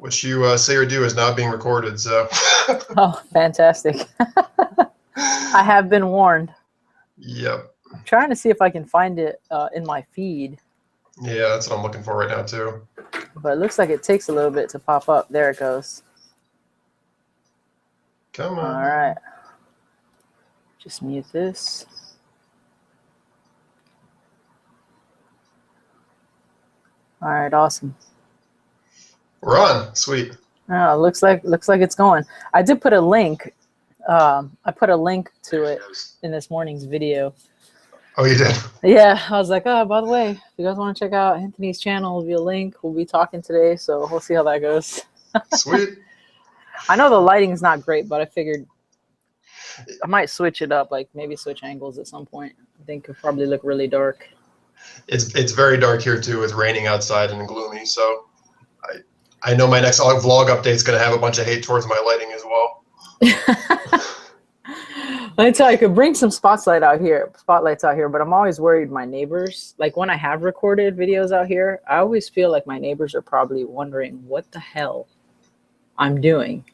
What you say or do is not being recorded, so. Oh, fantastic. I have been warned. Yep. I'm trying to see if I can find it in my feed. Yeah, that's what I'm looking for right now, too. But it looks like it takes a little bit to pop up. There it goes. Come on. All right. Just mute this. All right, awesome. We're on. Sweet. Oh, looks like it's going. I did put a link. I put a link to it in this morning's video. Oh, you did? Yeah, I was like, oh, by the way, if you guys want to check out Anthony's channel, it'll be a link. We'll be talking today, so we'll see how that goes. Sweet. I know the lighting's not great, but I figured I might switch it up, like maybe switch angles at some point. I think it'll probably look really dark. It's very dark here too, with raining outside and gloomy. So I know my next vlog update is going to have a bunch of hate towards my lighting as well. Let me tell you, I could bring some spotlights out here, but I'm always worried my neighbors, like when I have recorded videos out here, I always feel like my neighbors are probably wondering what the hell I'm doing.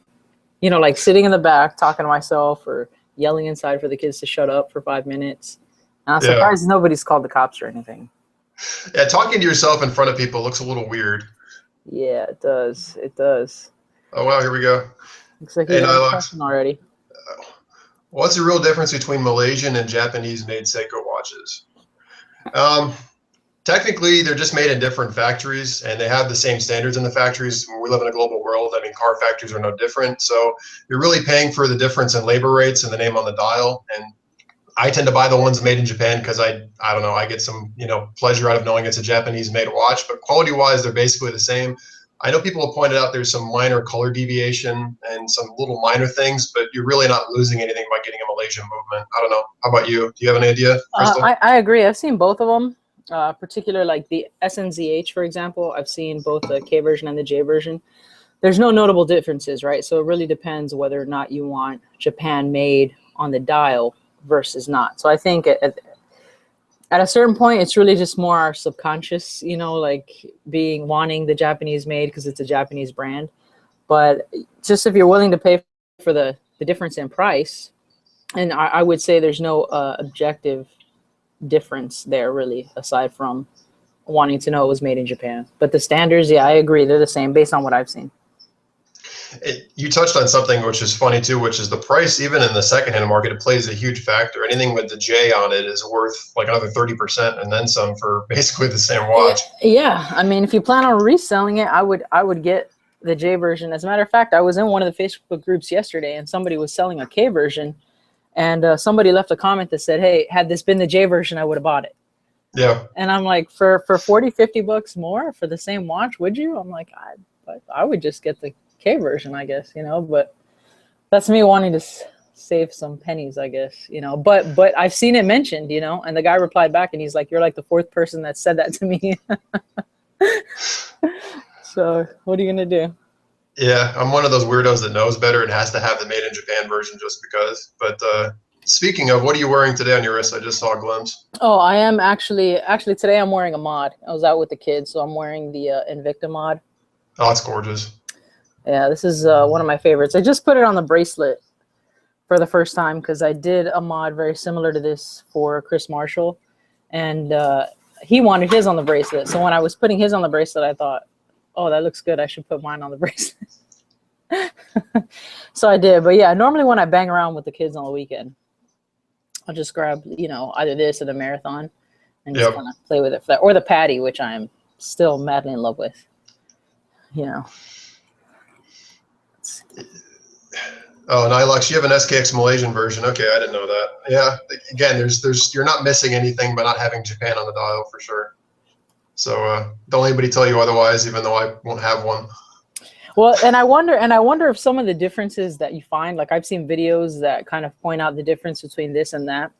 You know, like sitting in the back talking to myself or yelling inside for the kids to shut up for 5 minutes. And I'm surprised nobody's called the cops or anything. Yeah, talking to yourself in front of people looks a little weird. Yeah, it does. It does. Oh, wow, here we go. Looks like you got a question already. What's the real difference between Malaysian and Japanese-made Seiko watches? Technically, they're just made in different factories, and they have the same standards in the factories. We live in a global world. I mean, car factories are no different. So you're really paying for the difference in labor rates and the name on the dial. And I tend to buy the ones made in Japan because I don't know, I get some, pleasure out of knowing it's a Japanese-made watch. But quality-wise, they're basically the same. I know people have pointed out there's some minor color deviation and some little minor things, but you're really not losing anything by getting a Malaysian movement. I don't know. How about you? Do you have an idea, Crystal? I agree. I've seen both of them. Particular like the SNZH, for example. I've seen both the K version and the J version. There's no notable differences, right? So it really depends whether or not you want Japan made on the dial versus not. So I think at a certain point, it's really just more our subconscious, like wanting the Japanese made because it's a Japanese brand. But just if you're willing to pay for the difference in price, and I would say there's no objective difference there really, aside from wanting to know it was made in Japan. But the standards, yeah, I agree, they're the same based on what I've seen. You touched on something which is funny too, which is the price. Even in the secondhand market, it plays a huge factor. Anything with the J on it is worth like another 30% and then some for basically the same watch. Yeah, I mean, if you plan on reselling it, I would get the J version. As a matter of fact, I was in one of the Facebook groups yesterday and somebody was selling a K version, and somebody left a comment that said, hey, had this been the J version, I would have bought it. Yeah. And I'm like, for 40, 50 bucks more for the same watch, would you? I'm like, I would just get the K version, I guess, but that's me wanting to save some pennies, I guess, but I've seen it mentioned, and the guy replied back and he's like, you're like the fourth person that said that to me. So what are you going to do? Yeah, I'm one of those weirdos that knows better and has to have the made in Japan version just because. But speaking of, what are you wearing today on your wrist? I just saw a glimpse. Oh, I am actually today I'm wearing a mod. I was out with the kids, so I'm wearing the Invicta mod. Oh, it's gorgeous. Yeah, this is one of my favorites. I just put it on the bracelet for the first time because I did a mod very similar to this for Chris Marshall, and he wanted his on the bracelet. So when I was putting his on the bracelet, I thought, oh, that looks good. I should put mine on the bracelet. So I did. But yeah, normally when I bang around with the kids on the weekend, I'll just grab, either this or the Marathon and just kind of play with it for that. Or the Patty, which I'm still madly in love with. Oh, and Ilux, you have an SKX Malaysian version. Okay, I didn't know that. Yeah, again, you're not missing anything by not having Japan on the dial for sure. So don't anybody tell you otherwise, even though I won't have one. Well, and I wonder if some of the differences that you find, like I've seen videos that kind of point out the difference between this and that,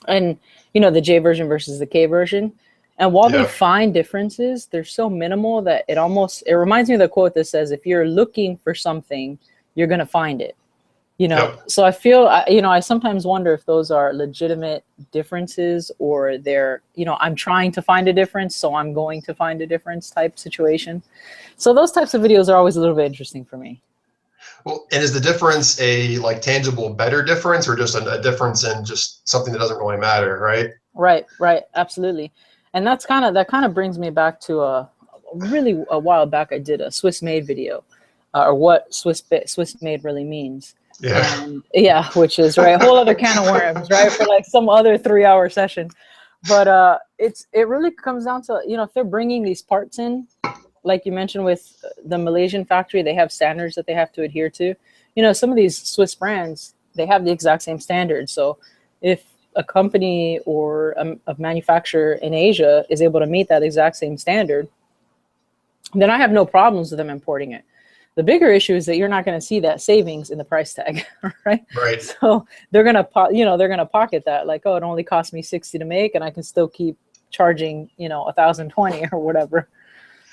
and the J version versus the K version. And while they find differences, they're so minimal that it reminds me of the quote that says, if you're looking for something, you're going to find it. Yep. So I feel, I sometimes wonder if those are legitimate differences, or they're, I'm trying to find a difference, so I'm going to find a difference type situation. So those types of videos are always a little bit interesting for me. Well, and is the difference a like tangible, better difference, or just a difference in just something that doesn't really matter, right? Right, absolutely. And that kind of brings me back to a while back I did a Swiss made video, or what Swiss made really means. Yeah. And yeah, which is right, a whole other can of worms, right, for like some other 3-hour session. But it really comes down to, if they're bringing these parts in, like you mentioned with the Malaysian factory, they have standards that they have to adhere to. Some of these Swiss brands, they have the exact same standards. So if a company or a manufacturer in Asia is able to meet that exact same standard, then I have no problems with them importing it. The bigger issue is that you're not going to see that savings in the price tag, right? Right. So they're going to pocket that, like, oh, it only cost me 60 to make, and I can still keep charging, 1,020 or whatever.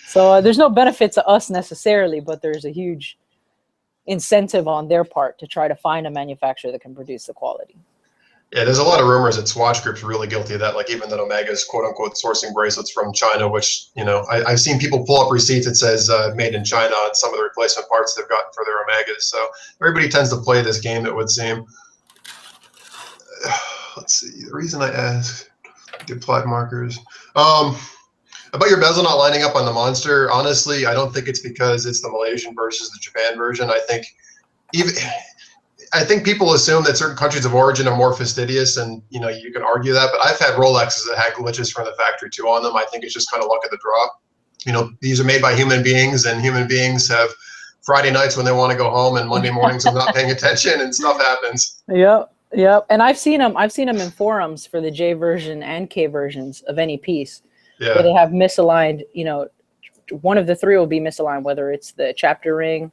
So there's no benefit to us necessarily, but there's a huge incentive on their part to try to find a manufacturer that can produce the quality. Yeah, there's a lot of rumors that Swatch Group's really guilty of that. Like even that Omega's quote unquote sourcing bracelets from China, which, I've seen people pull up receipts that says made in China on some of the replacement parts they've gotten for their Omegas. So everybody tends to play this game, it would seem. Let's see, the reason I asked the applied markers. About your bezel not lining up on the Monster, honestly, I don't think it's because it's the Malaysian versus the Japan version. I think people assume that certain countries of origin are more fastidious, and you can argue that, but I've had Rolexes that had glitches from the factory too on them. I think it's just kind of luck of the draw. These are made by human beings, and human beings have Friday nights when they want to go home, and Monday mornings when they're not paying attention, and stuff happens. Yep. And I've seen them in forums for the J version and K versions of any piece. Yeah. Where they have misaligned, one of the three will be misaligned, whether it's the chapter ring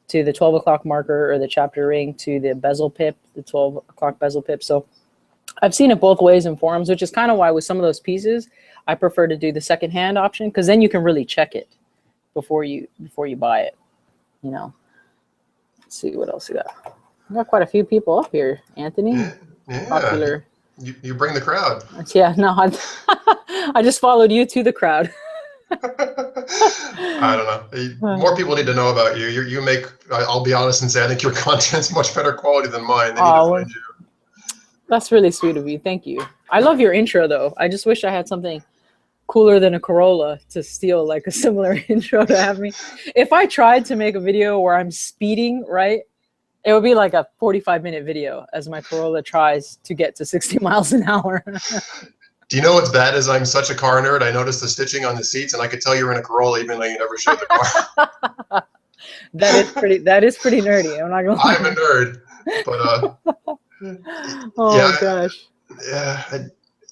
to the 12 o'clock marker, or the chapter ring to the bezel pip, the 12 o'clock bezel pip. So I've seen it both ways in forums, which is kind of why with some of those pieces, I prefer to do the secondhand option, because then you can really check it before you buy it. Let's see what else we got. We got quite a few people up here, Anthony. Yeah. Popular. You bring the crowd. Yeah, no, I just followed you to the crowd. I don't know. More people need to know about you. You make, I'll be honest and say, I think your content's much better quality than mine. They need to find you. That's really sweet of you. Thank you. I love your intro, though. I just wish I had something cooler than a Corolla to steal like a similar intro to have me. If I tried to make a video where I'm speeding, right, it would be like a 45-minute video as my Corolla tries to get to 60 miles an hour. Do you know what's bad is I'm such a car nerd. I noticed the stitching on the seats, and I could tell you're in a Corolla even though you never showed the car. That is pretty nerdy. I'm not gonna lie. I'm a nerd, but oh gosh. Yeah,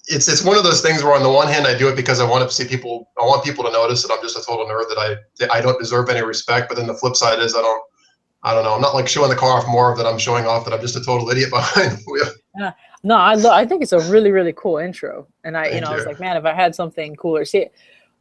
it's one of those things where on the one hand I do it because I want to see people. I want people to notice that I'm just a total nerd, that I don't deserve any respect. But then the flip side is I don't know. I'm not like showing the car off more that I'm showing off that I'm just a total idiot behind the wheel. Yeah. No, I think it's a really, really cool intro. And I was like, man, if I had something cooler. See,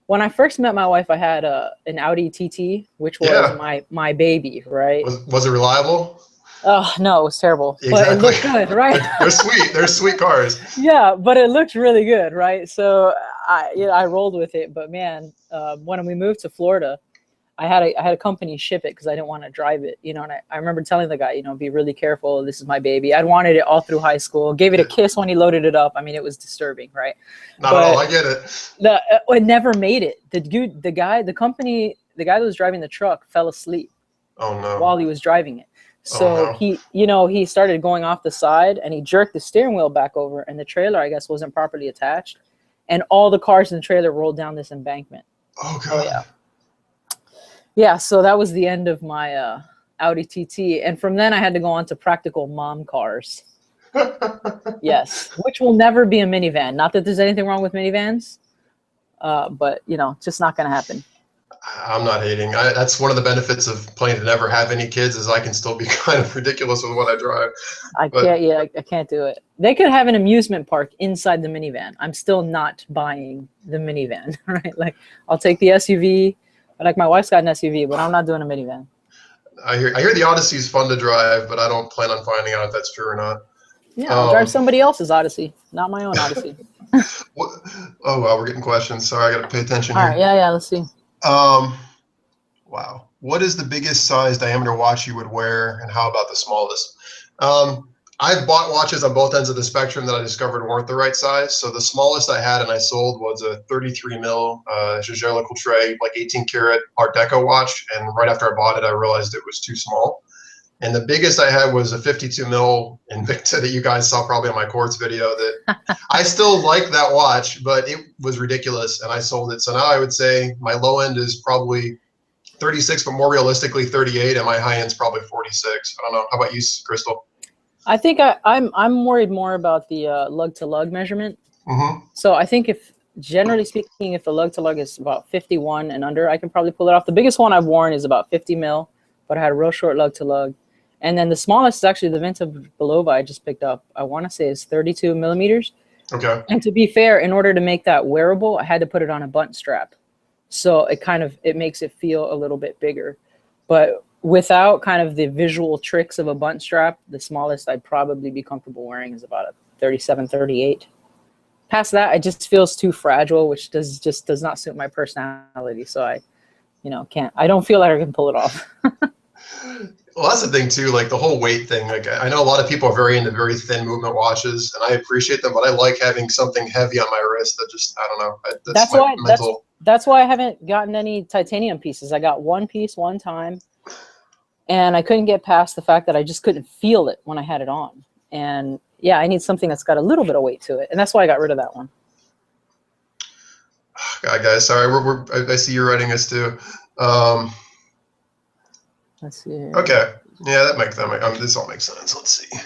when I first met my wife, I had an Audi TT, which was my baby, right? Was it reliable? Oh, no, it was terrible. Exactly. But it looked good, right? They're sweet. They're sweet cars. Yeah, but it looked really good, right? So I rolled with it. But man, when we moved to Florida, I had a company ship it because I didn't want to drive it, and I remember telling the guy, be really careful. This is my baby. I'd wanted it all through high school. Gave it a kiss when he loaded it up. I mean, it was disturbing, right? Not at all. I get it. It never made it. The guy that was driving the truck fell asleep. Oh no. While he was driving it. So he started going off the side, and he jerked the steering wheel back over, and the trailer, I guess, wasn't properly attached, and all the cars in the trailer rolled down this embankment. Oh god. Oh yeah. Yeah, so that was the end of my Audi TT. And from then I had to go on to practical mom cars. Yes, which will never be a minivan. Not that there's anything wrong with minivans, but, just not going to happen. I'm not hating. That's one of the benefits of planning to never have any kids is I can still be kind of ridiculous with what I drive. I can't do it. They could have an amusement park inside the minivan. I'm still not buying the minivan, right? Like, I'll take the SUV. Like, my wife's got an SUV, but I'm not doing a minivan. I hear the Odyssey is fun to drive, but I don't plan on finding out if that's true or not. Yeah, I'll drive somebody else's Odyssey, not my own Odyssey. What, oh, wow, we're getting questions. Sorry, I got to pay attention All here. right, yeah, let's see. Wow. What is the biggest size diameter watch you would wear, and how about the smallest? I've bought watches on both ends of the spectrum that I discovered weren't the right size. So the smallest I had and I sold was a 33 mil Jaeger-LeCoultre, like 18 karat Art Deco watch. And right after I bought it, I realized it was too small. And the biggest I had was a 52 mil Invicta that you guys saw probably on my Quartz video. That I still like that watch, but it was ridiculous, and I sold it. So now I would say my low end is probably 36, but more realistically 38, and my high end is probably 46. I don't know. How about you, Crystal? I think I'm worried more about the lug to lug measurement. Mm-hmm. So I think if, generally speaking, if the lug to lug is about 51 and under, I can probably pull it off. The biggest one I've worn is about 50 mil, but I had a real short lug to lug. And then the smallest is actually the Vintage Belova I just picked up. I want to say is 32 millimeters. Okay. And to be fair, in order to make that wearable, I had to put it on a button strap. So it makes it feel a little bit bigger. But without kind of the visual tricks of a button strap, the smallest I'd probably be comfortable wearing is about a 37, 38. Past that, it just feels too fragile, which does not suit my personality. So I don't feel like I can pull it off. Well, that's the thing too, like the whole weight thing. Like I know a lot of people are very into very thin movement watches, and I appreciate them, but I like having something heavy on my wrist that just, I don't know. That's why I haven't gotten any titanium pieces. I got one piece one time, and I couldn't get past the fact that I just couldn't feel it when I had it on. And yeah, I need something that's got a little bit of weight to it, and that's why I got rid of that one. God, guys, sorry, I see you're writing us too. Let's see. Okay, yeah, this all makes sense. Let's see.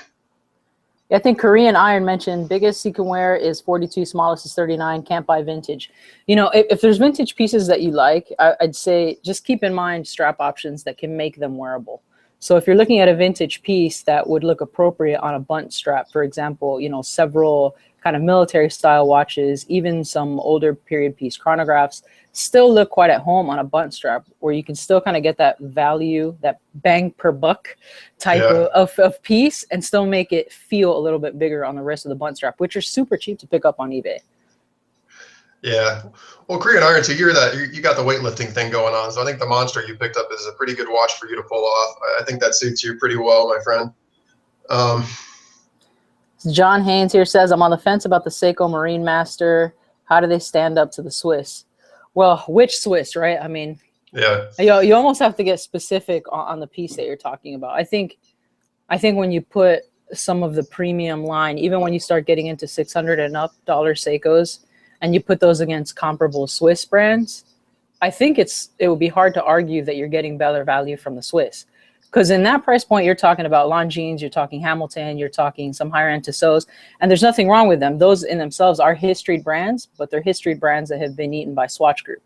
I think Korean Iron mentioned biggest you can wear is 42, smallest is 39. Can't buy vintage. You know, if there's vintage pieces that you like, I'd say just keep in mind strap options that can make them wearable. So if you're looking at a vintage piece that would look appropriate on a bunt strap, for example, you know, several kind of military style watches, even some older period piece chronographs still look quite at home on a bunt strap, where you can still kind of get that value, that bang per buck type of piece, and still make it feel a little bit bigger on the rest of the bunt strap, which are super cheap to pick up on eBay. Yeah. Well, Korean Iron, too, you got the weightlifting thing going on. So I think the Monster you picked up is a pretty good watch for you to pull off. I think that suits you pretty well, my friend. John Haynes here says, I'm on the fence about the Seiko Marine Master. How do they stand up to the Swiss? Well, which Swiss, right? I mean, yeah, you almost have to get specific on the piece that you're talking about. I think when you put some of the premium line, even when you start getting into $600 and up Seikos, and you put those against comparable Swiss brands, I think it would be hard to argue that you're getting better value from the Swiss. Because in that price point, you're talking about Longines, you're talking Hamilton, you're talking some higher end Tissot's, and there's nothing wrong with them. Those in themselves are historied brands, but they're historied brands that have been eaten by Swatch Group.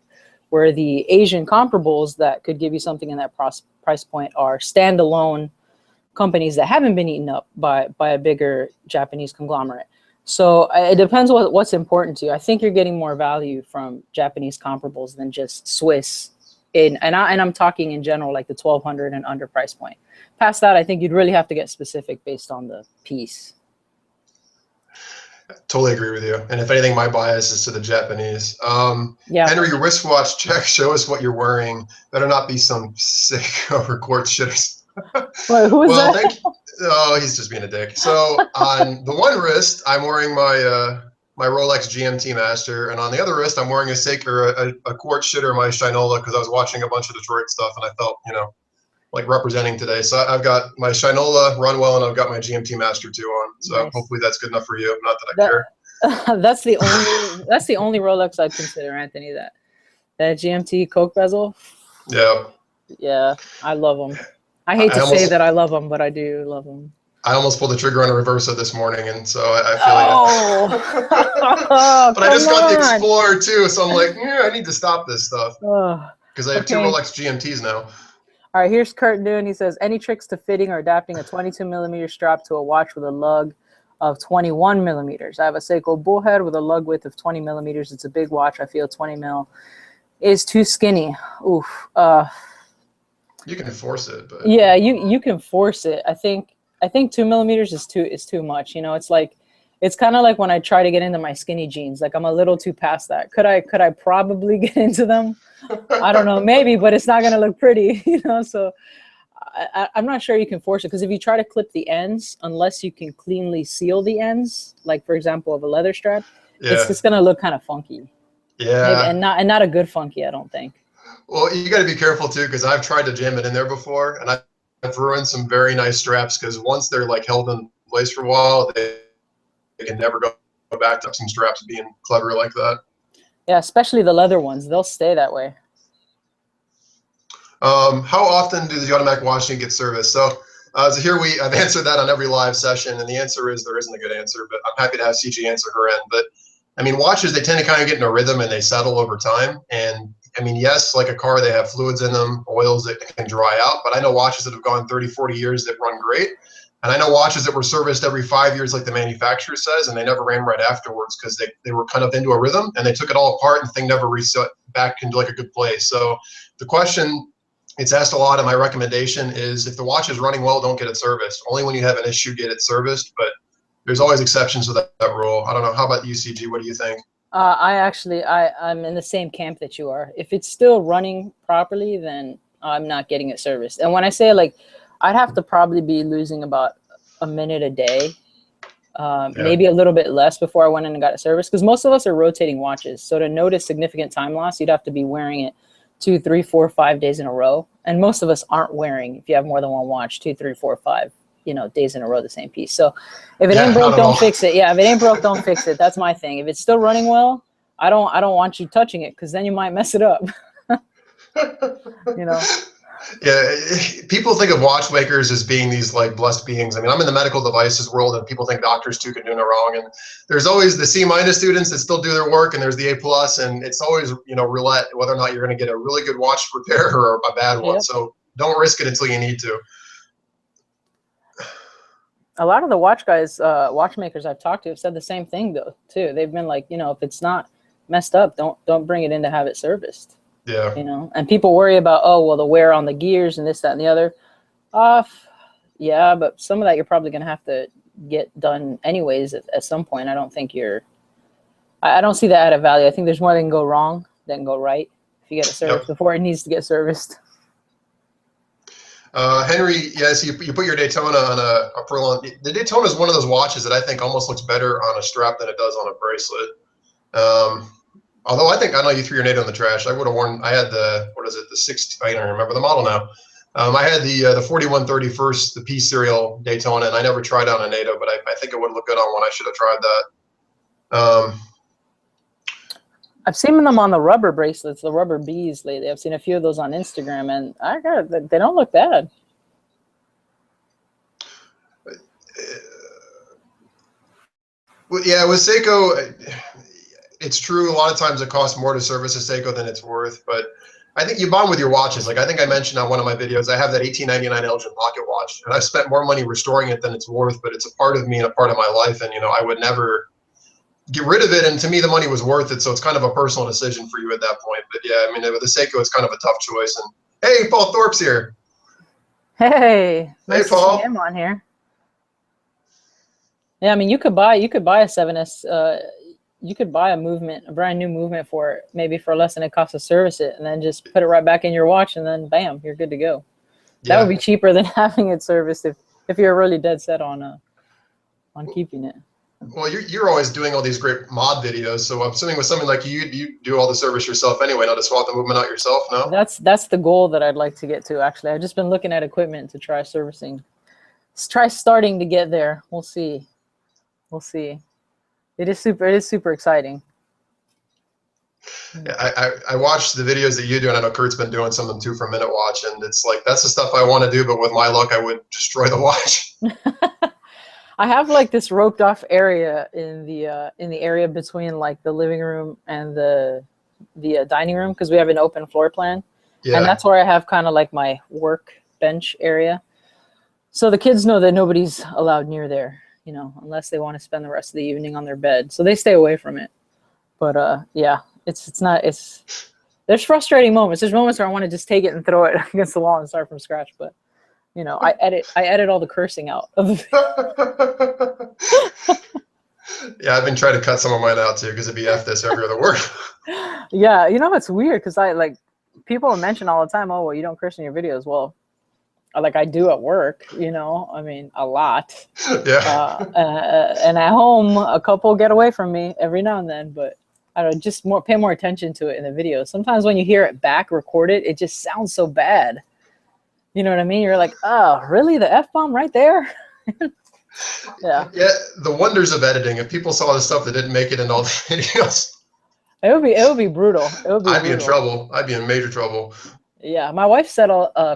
Where the Asian comparables that could give you something in that price point are standalone companies that haven't been eaten up by a bigger Japanese conglomerate. So it depends what's important to you. I think you're getting more value from Japanese comparables than just Swiss. And I'm talking in general, like the 1,200 and under price point. Past that, I think you'd really have to get specific based on the piece. Totally agree with you. And if anything, my bias is to the Japanese. Yeah. Henry, your wristwatch check. Show us what you're wearing. Better not be some sick over Quartz shitters. Wait, who is that? Thank you. Oh, he's just being a dick. So on the one wrist, I'm wearing my my Rolex GMT Master, and on the other wrist, I'm wearing a Seiko, a Quartz shitter, my Shinola, because I was watching a bunch of Detroit stuff, and I felt, like representing today. So I've got my Shinola Runwell, and I've got my GMT Master 2 on. So Nice. Hopefully that's good enough for you. Not that I care. That's the only Rolex I'd consider, Anthony. That GMT Coke bezel. Yeah. Yeah, I love them. I hate to say that I love them, but I do love them. I almost pulled the trigger on a Reversa this morning, and so I feel it. But I just got the Explorer too, so I'm like, I need to stop this stuff because I have two Rolex GMTs now. All right, here's Kurt Noon. He says, any tricks to fitting or adapting a 22 millimeter strap to a watch with a lug of 21 millimeters? I have a Seiko Bullhead with a lug width of 20 millimeters. It's a big watch. I feel 20 mil is too skinny. Oof. You can force it, but yeah, you can force it. I think 2 millimeters is too much. You know, it's kind of like when I try to get into my skinny jeans. Like I'm a little too past that. Could I probably get into them? I don't know, maybe, but it's not gonna look pretty, you know. So I'm not sure you can force it, because if you try to clip the ends, unless you can cleanly seal the ends, like for example of a leather strap, it's just gonna look kind of funky. Maybe, yeah. and not a good funky, I don't think. Well, you got to be careful too, because I've tried to jam it in there before, and I've ruined some very nice straps, because once they're like held in place for a while, they can never go back to some straps being clever like that. Yeah, especially the leather ones, they'll stay that way. How often do the automatic washing get serviced? So here I've answered that on every live session, and the answer is there isn't a good answer, but I'm happy to have CG answer her end. But I mean, watches, they tend to kind of get in a rhythm and they settle over time. And I mean, yes, like a car, they have fluids in them, oils that can dry out, but I know watches that have gone 30, 40 years that run great. And I know watches that were serviced every 5 years, like the manufacturer says, and they never ran right afterwards, because they were kind of into a rhythm, and they took it all apart and the thing never reset back into like a good place. So the question, it's asked a lot, and my recommendation is, if the watch is running well, don't get it serviced. Only when you have an issue, get it serviced. But there's always exceptions to that rule. I don't know. How about you, CG? What do you think? I'm in the same camp that you are. If it's still running properly, then I'm not getting it serviced. And when I say, like, I'd have to probably be losing about a minute a day, maybe a little bit less before I went in and got it serviced. Because most of us are rotating watches. So to notice significant time loss, you'd have to be wearing it 2, 3, 4, 5 days in a row. And most of us aren't wearing, if you have more than one watch, 2, 3, 4, 5, days in a row, the same piece. So if it ain't broke, don't fix it. Yeah, if it ain't broke, don't fix it. That's my thing. If it's still running well, I don't want you touching it, because then you might mess it up. Yeah, people think of watchmakers as being these like blessed beings. I mean, I'm in the medical devices world, and people think doctors too can do no wrong. And there's always the C- students that still do their work, and there's the A+, and it's always roulette whether or not you're going to get a really good watch repair or a bad one. Yep. So don't risk it until you need to. A lot of the watch guys, watchmakers I've talked to have said the same thing though too. They've been like, if it's not messed up, don't bring it in to have it serviced. Yeah. And people worry about, oh, well, the wear on the gears and this, that, and the other. Yeah, but some of that you're probably going to have to get done anyways at some point. I don't think I don't see that added value. I think there's more that can go wrong than go right if you get it serviced before it needs to get serviced. Henry, yes, you put your Daytona on a Perlon. The Daytona is one of those watches that I think almost looks better on a strap than it does on a bracelet. Although I know you threw your NATO in the trash. I would have worn. I had the the 6. I don't remember the model now. I had the 4131st, the P serial Daytona, and I never tried on a NATO, but I think it would look good on one. I should have tried that. I've seen them on the rubber bracelets, the rubber bees lately. I've seen a few of those on Instagram, and they don't look bad. Well, yeah, with Seiko, it's true. A lot of times it costs more to service a Seiko than it's worth, but I think you bond with your watches. Like I think I mentioned on one of my videos, I have that 1899 Elgin pocket watch, and I've spent more money restoring it than it's worth, but it's a part of me and a part of my life, and I would never get rid of it, and to me the money was worth it, so it's kind of a personal decision for you at that point. But yeah, I mean, with the Seiko, it's kind of a tough choice. And hey, Paul Thorpe's here. Hey, nice hey, Paul. To see him on here. Yeah, I mean, you could buy a 7S. You could buy a brand new movement for it, maybe for less than it costs to service it, and then just put it right back in your watch, and then bam, you're good to go. Yeah. That would be cheaper than having it serviced if you're really dead set on keeping it. Well, you're always doing all these great mod videos, so I'm assuming with something like you do all the service yourself anyway, not to swap the movement out yourself, no? That's the goal that I'd like to get to, actually. I've just been looking at equipment to try servicing. Let's try starting to get there. We'll see. We'll see. It is super exciting. Yeah, I watched the videos that you do, and I know Kurt's been doing some of them too for Minute Watch, and it's like that's the stuff I want to do, but with my luck, I would destroy the watch. I have like this roped off area in the area between like the living room and the dining room, because we have an open floor plan. Yeah. And that's where I have kind of like my work bench area. So the kids know that nobody's allowed near there, unless they want to spend the rest of the evening on their bed. So they stay away from it. But yeah, it's There's frustrating moments. There's moments where I want to just take it and throw it against the wall and start from scratch. But you know, I edit all the cursing out of the Yeah, I've been trying to cut some of mine out too because it'd be F this every other word. Yeah, you know, it's weird because people mention all the time, oh, well, you don't curse in your videos. Well, like I do at work, you know, I mean, a lot. Yeah. And at home, a couple get away from me every now and then, but I don't know, just pay more attention to it in the video. Sometimes when you hear it back recorded, it just sounds so bad. You know what I mean? You're like, oh, really? The F-bomb right there? Yeah. Yeah, the wonders of editing. If people saw the stuff that didn't make it in all the videos, It would be brutal. It would be I'd be in brutal. trouble. I'd be in major trouble. Yeah, my wife said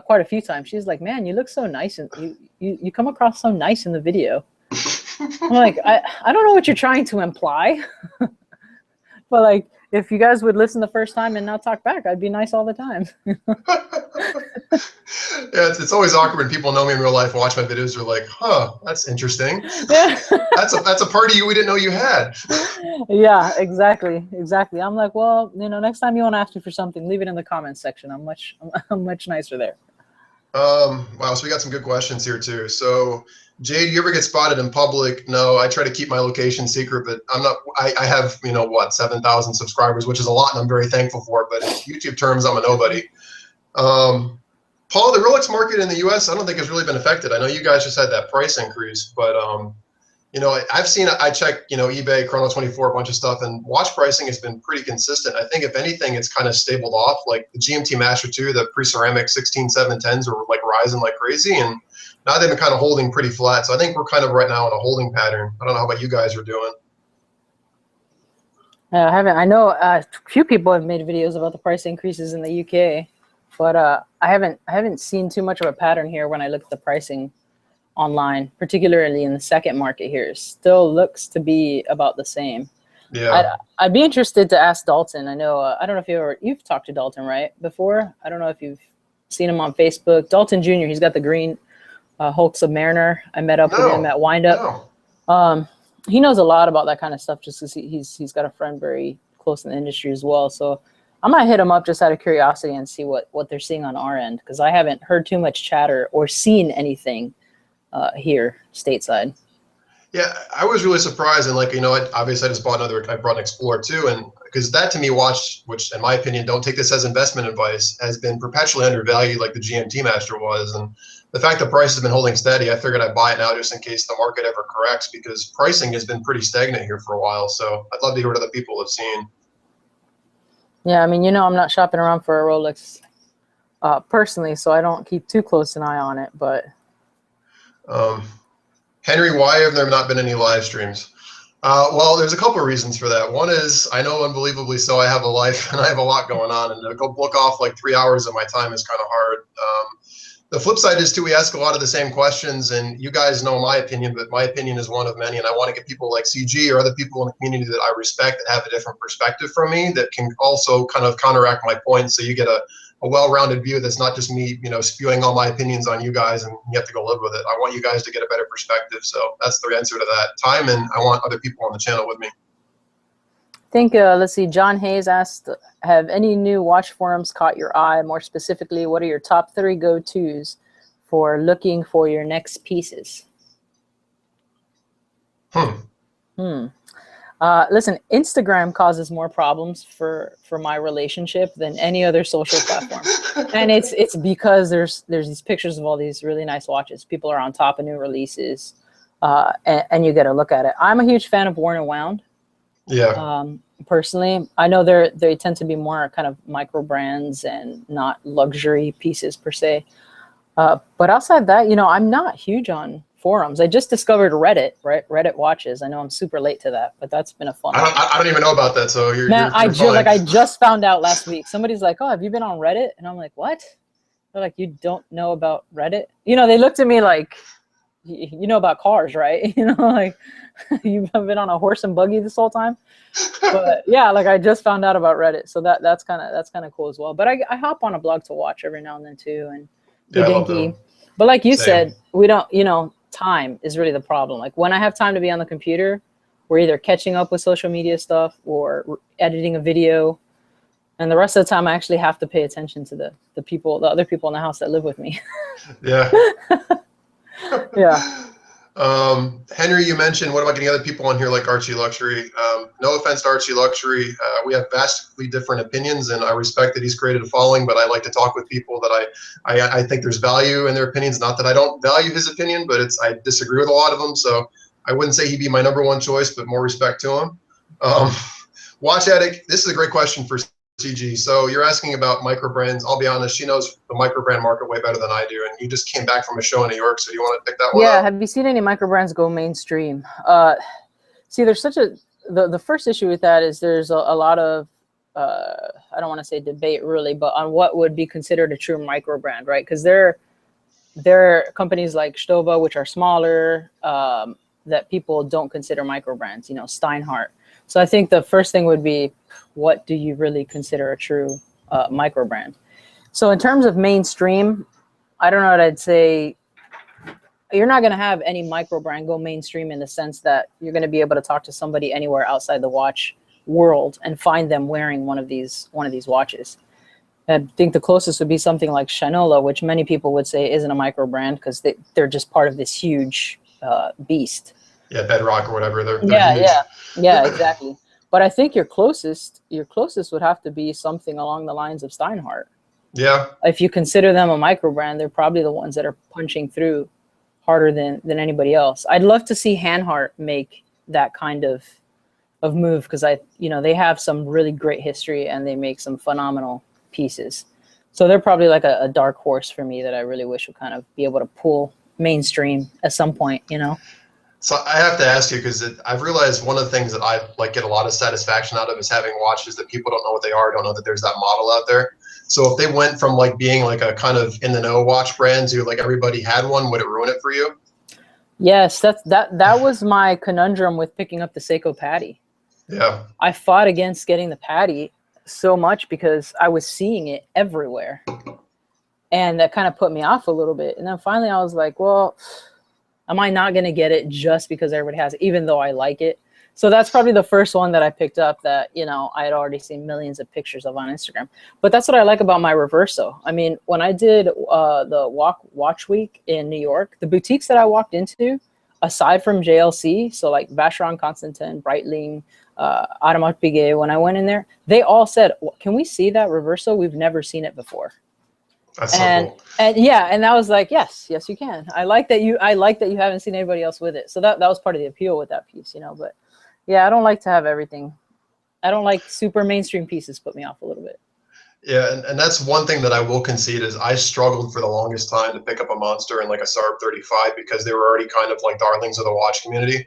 quite a few times. She's like, "Man, you look so nice, and you come across so nice in the video." I'm like, I don't know what you're trying to imply, but like, if you guys would listen the first time and not talk back, I'd be nice all the time. Yeah, it's always awkward when people know me in real life and watch my videos. They're like, "Huh, that's interesting. Yeah. That's a party we didn't know you had." Yeah, exactly. I'm like, well, you know, next time you want to ask me for something, leave it in the comments section. I'm much nicer there. Wow, so we got some good questions here too. So, Jade, you ever get spotted in public? No, I try to keep my location secret, but I'm not. I have 7,000 subscribers, which is a lot, and I'm very thankful for it. But in YouTube terms, I'm a nobody. Paul, the Rolex market in the U.S., I don't think has really been affected. I know you guys just had that price increase, but I've seen, I checked, eBay, Chrono24, a bunch of stuff, and watch pricing has been pretty consistent. I think if anything, it's kind of stabled off. Like the GMT Master 2, the pre-ceramic 16-710s are like rising like crazy, and now they've been kind of holding pretty flat. So I think we're kind of right now in a holding pattern. I don't know how about you guys are doing. I haven't. I know a few people have made videos about the price increases in the UK, but I haven't seen too much of a pattern here when I look at the pricing online, particularly in the second market here. It still looks to be about the same. Yeah. I'd be interested to ask Dalton. I know I don't know if you've talked to Dalton right before. I don't know if you've seen him on Facebook. Dalton Jr. He's got the green Hulk Submariner. I met up with him at Windup. No. He knows a lot about that kind of stuff just because he's got a friend very close in the industry as well. So I might hit him up just out of curiosity and see what they're seeing on our end, because I haven't heard too much chatter or seen anything here stateside. Yeah, I was really surprised, and obviously I just bought I brought an Explorer too, and because that to me, which in my opinion, don't take this as investment advice, has been perpetually undervalued like the GMT Master was, and the fact the price has been holding steady, I figured I'd buy it now just in case the market ever corrects, because pricing has been pretty stagnant here for a while. So I'd love to hear what other people have seen. Yeah, I mean, I'm not shopping around for a Rolex personally, so I don't keep too close an eye on it, but. Henry, why have there not been any live streams? Well, there's a couple of reasons for that. One is, I know unbelievably so, I have a life and I have a lot going on, and to go book off like 3 hours of my time is kind of hard. The flip side is too, we ask a lot of the same questions, and you guys know my opinion, but my opinion is one of many, and I want to get people like CG or other people in the community that I respect that have a different perspective from me that can also kind of counteract my points, so you get a well-rounded view that's not just me, spewing all my opinions on you guys and you have to go live with it. I want you guys to get a better perspective. So that's the answer to that. Time, and I want other people on the channel with me. I think, let's see, John Hayes asked, have any new watch forums caught your eye? More specifically, what are your top 3 go-tos for looking for your next pieces? Listen, Instagram causes more problems for my relationship than any other social platform, and it's because there's these pictures of all these really nice watches. People are on top of new releases, and you get a look at it. I'm a huge fan of Worn and Wound. Yeah. Personally, I know they tend to be more kind of micro brands and not luxury pieces per se. But outside that, I'm not huge on forums. I just discovered Reddit, right? Reddit watches. I know I'm super late to that, but that's been a fun one. I don't even know about that. So you're I just found out last week. Somebody's like, "Oh, have you been on Reddit?" And I'm like, "What?" They're like, "You don't know about Reddit?" They looked at me like, "You know about cars, right?" Like, you've been on a horse and buggy this whole time. But yeah, like I just found out about Reddit, so that's kind of cool as well. But I hop on a blog to watch every now and then too, and dinky. But like you said, we don't. Time is really the problem. Like when I have time to be on the computer, we're either catching up with social media stuff or editing a video. And the rest of the time, I actually have to pay attention to the people, the other people in the house that live with me. Yeah. Yeah. Henry, you mentioned, what about getting other people on here like Archie Luxury? No offense to Archie Luxury. We have vastly different opinions, and I respect that he's created a following, but I like to talk with people that I think there's value in their opinions. Not that I don't value his opinion, but I disagree with a lot of them. So I wouldn't say he'd be my number one choice, but more respect to him. Watch Addict, this is a great question for CG. So you're asking about microbrands. I'll be honest, she knows the microbrand market way better than I do. And you just came back from a show in New York, so do you want to pick that one Yeah, up? have you seen any microbrands go mainstream? See, there's such the first issue with that is there's a lot of, I don't want to say debate really, but on what would be considered a true microbrand, right? Because there are companies like Stoba, which are smaller, that people don't consider microbrands, you know, Steinhardt. So I think the first thing would be, what do you really consider a true microbrand? So in terms of mainstream, I don't know what I'd say. You're not going to have any microbrand go mainstream in the sense that you're going to be able to talk to somebody anywhere outside the watch world and find them wearing one of these watches. I think the closest would be something like Shinola, which many people would say isn't a microbrand because they're just part of this huge beast. Yeah, Bedrock or whatever. They're huge. Yeah, exactly. But I think your closest would have to be something along the lines of Steinhardt. Yeah. If you consider them a microbrand, they're probably the ones that are punching through harder than anybody else. I'd love to see Hanhart make that kind of move because they have some really great history and they make some phenomenal pieces. So they're probably like a dark horse for me that I really wish would kind of be able to pull mainstream at some point, you know? So I have to ask you, because I've realized one of the things that I get a lot of satisfaction out of is having watches that people don't know what they are, don't know that there's that model out there. So if they went from like being like a kind of in the know watch brand to like everybody had one, would it ruin it for you? Yes, that was my conundrum with picking up the Seiko Patty. Yeah. I fought against getting the Patty so much because I was seeing it everywhere. And that kind of put me off a little bit. And then finally I was like, well, am I not going to get it just because everybody has it, even though I like it? So that's probably the first one that I picked up that, I had already seen millions of pictures of on Instagram. But that's what I like about my Reverso. I mean, when I did the Watch Week in New York, the boutiques that I walked into, aside from JLC, so like Vacheron, Constantin, Breitling, Audemars Piguet, when I went in there, they all said, can we see that Reverso? We've never seen it before. That's so cool. And I was like, yes, you can. I like that you haven't seen anybody else with it. So that was part of the appeal with that piece, but yeah, I don't like to have everything. I don't like super mainstream pieces, put me off a little bit. Yeah, and that's one thing that I will concede is I struggled for the longest time to pick up a Monster and like a SARB 35 because they were already kind of like darlings of the watch community.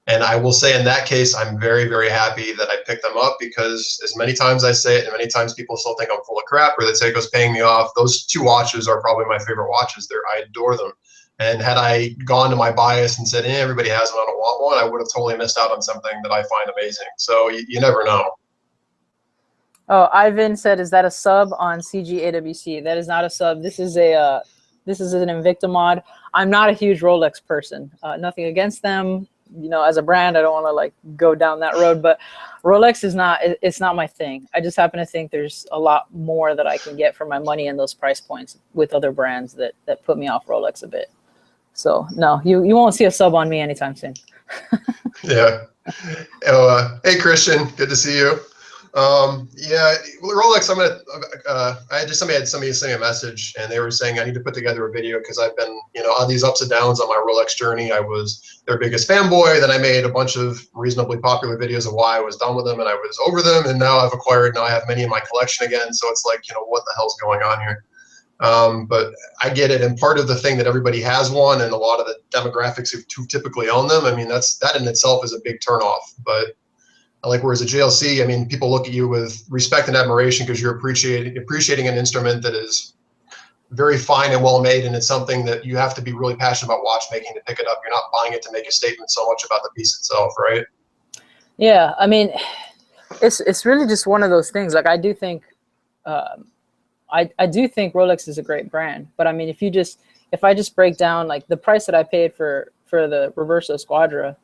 And I will say in that case, I'm very, very happy that I picked them up because as many times I say it and many times people still think I'm full of crap or that Seiko's paying me off, those two watches are probably my favorite watches. I adore them. And had I gone to my bias and said, everybody has one, I don't want one, I would have totally missed out on something that I find amazing. So you never know. Oh, Ivan said, is that a sub on CG AWC? That is not a sub. This is an Invicta mod. I'm not a huge Rolex person. Nothing against them. As a brand, I don't want to like go down that road, but Rolex it's not my thing. I just happen to think there's a lot more that I can get for my money in those price points with other brands that put me off Rolex a bit. So no, you won't see a sub on me anytime soon. Yeah. Hey Christian, good to see you. Yeah, Rolex. Somebody sent me a message, and they were saying I need to put together a video because I've been, on these ups and downs on my Rolex journey. I was their biggest fanboy. Then I made a bunch of reasonably popular videos of why I was done with them and I was over them, and now I have many in my collection again. So it's like, what the hell's going on here? But I get it, and part of the thing that everybody has one, and a lot of the demographics who typically own them. I mean, that in itself is a big turnoff, but. Like whereas a JLC, I mean, people look at you with respect and admiration because you're appreciating an instrument that is very fine and well made, and it's something that you have to be really passionate about watchmaking to pick it up. You're not buying it to make a statement so much about the piece itself, right? Yeah, I mean, it's really just one of those things. Like I do think Rolex is a great brand, but I mean, if I just break down like the price that I paid for the Reverso Squadra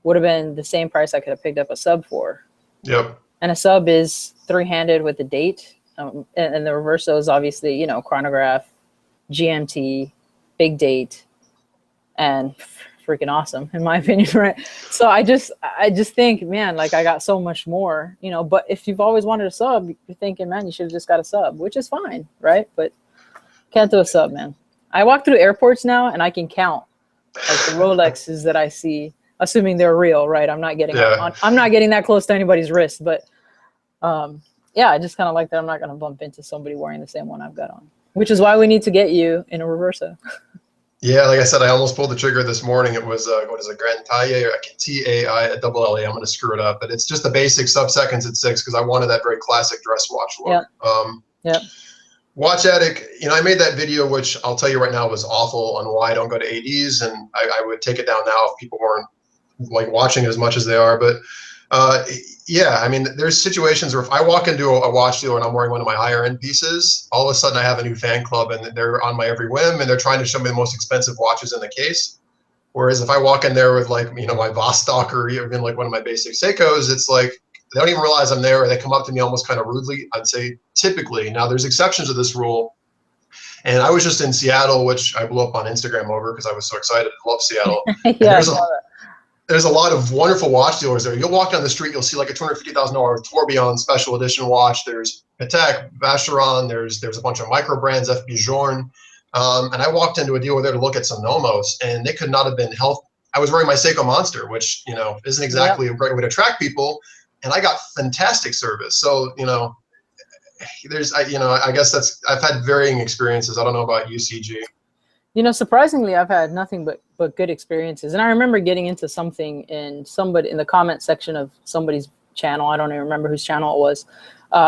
would have been the same price I could have picked up a sub for. Yep. And a sub is three-handed with a date. And the reverso is obviously, you know, Chronograph, GMT, Big Date, and freaking awesome in my opinion, right? So I just think, man, like I got so much more, you know. But if you've always wanted a sub, you're thinking, man, you should have just got a sub, which is fine, right? But can't do a sub, man. I walk through airports now and I can count like the Rolexes that I see, assuming they're real, right? I'm not getting I'm not getting that close to anybody's wrist, but yeah, I just kind of like that I'm not going to bump into somebody wearing the same one I've got on, which is why we need to get you in a reverso. Yeah, like I said, I almost pulled the trigger this morning. It was what is it, Grand Taille, or Taille. I'm going to screw it up, but it's just the basic sub-seconds at 6 because I wanted that very classic dress watch look. Yep. Watch Addict, you know, I made that video, which I'll tell you right now was awful on why I don't go to ADs, and I would take it down now if people weren't like watching as much as they are. But yeah, I mean, there's situations where if I walk into a watch dealer and I'm wearing one of my higher end pieces, all of a sudden I have a new fan club and they're on my every whim and they're trying to show me the most expensive watches in the case. Whereas if I walk in there with like, you know, my Vostok or even like one of my basic Seikos, it's like, they don't even realize I'm there, or they come up to me almost kind of rudely. I'd say typically. Now there's exceptions to this rule. And I was just in Seattle, which I blew up on Instagram over because I was so excited. I love Seattle. Yeah, there's a lot of wonderful watch dealers there. You'll walk down the street, you'll see like a $250,000 Tourbillon special edition watch. There's Patek, Vacheron, there's a bunch of Microbrands, FB Journe. And I walked into a dealer there to look at some Nomos, and they could not have been I was wearing my Seiko Monster, which, you know, isn't exactly a great way to attract people. And I got fantastic service. So, you know, I guess I've had varying experiences. I don't know about UCG. You know, surprisingly, I've had nothing but good experiences. And I remember getting into something in the comment section of somebody's channel. I don't even remember whose channel it was,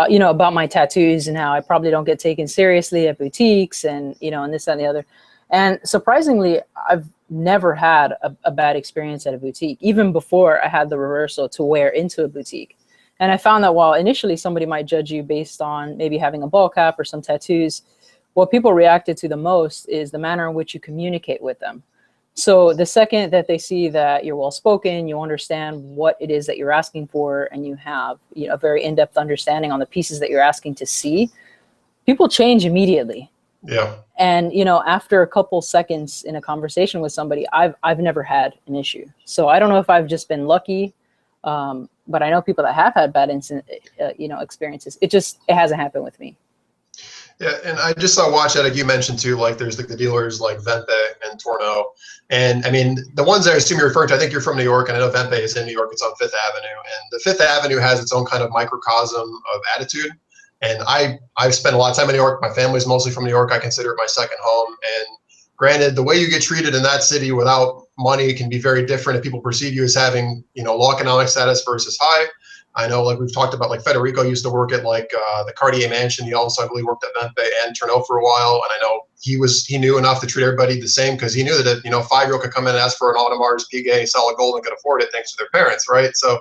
you know, about my tattoos and how I probably don't get taken seriously at boutiques and, you know, and this, that, and the other. And surprisingly, I've never had a bad experience at a boutique, even before I had the reversal to wear into a boutique. And I found that while initially somebody might judge you based on maybe having a ball cap or some tattoos, what people reacted to the most is the manner in which you communicate with them. So the second that they see that you're well-spoken, you understand what it is that you're asking for, and you have, you know, a very in-depth understanding on the pieces that you're asking to see, people change immediately. Yeah. And, you know, after a couple seconds in a conversation with somebody, I've never had an issue. So I don't know if I've just been lucky, but I know people that have had bad experiences. It hasn't happened with me. Yeah, and I just saw Watch Addict, you mentioned too, like there's the dealers like Vente and Torno. And I mean, the ones I assume you're referring to, I think you're from New York, and I know Vente is in New York, it's on Fifth Avenue. And the Fifth Avenue has its own kind of microcosm of attitude. And I've spent a lot of time in New York. My family's mostly from New York. I consider it my second home. And granted, the way you get treated in that city without money can be very different if people perceive you as having, you know, low economic status versus high. I know, like we've talked about, like Federico used to work at like the Cartier mansion. He also, I believe, worked at Vente and Tourneau for a while. And I know he knew enough to treat everybody the same because he knew that, you know, a 5-year-old could come in and ask for an Audemars Piguet solid gold and could afford it thanks to their parents, right? So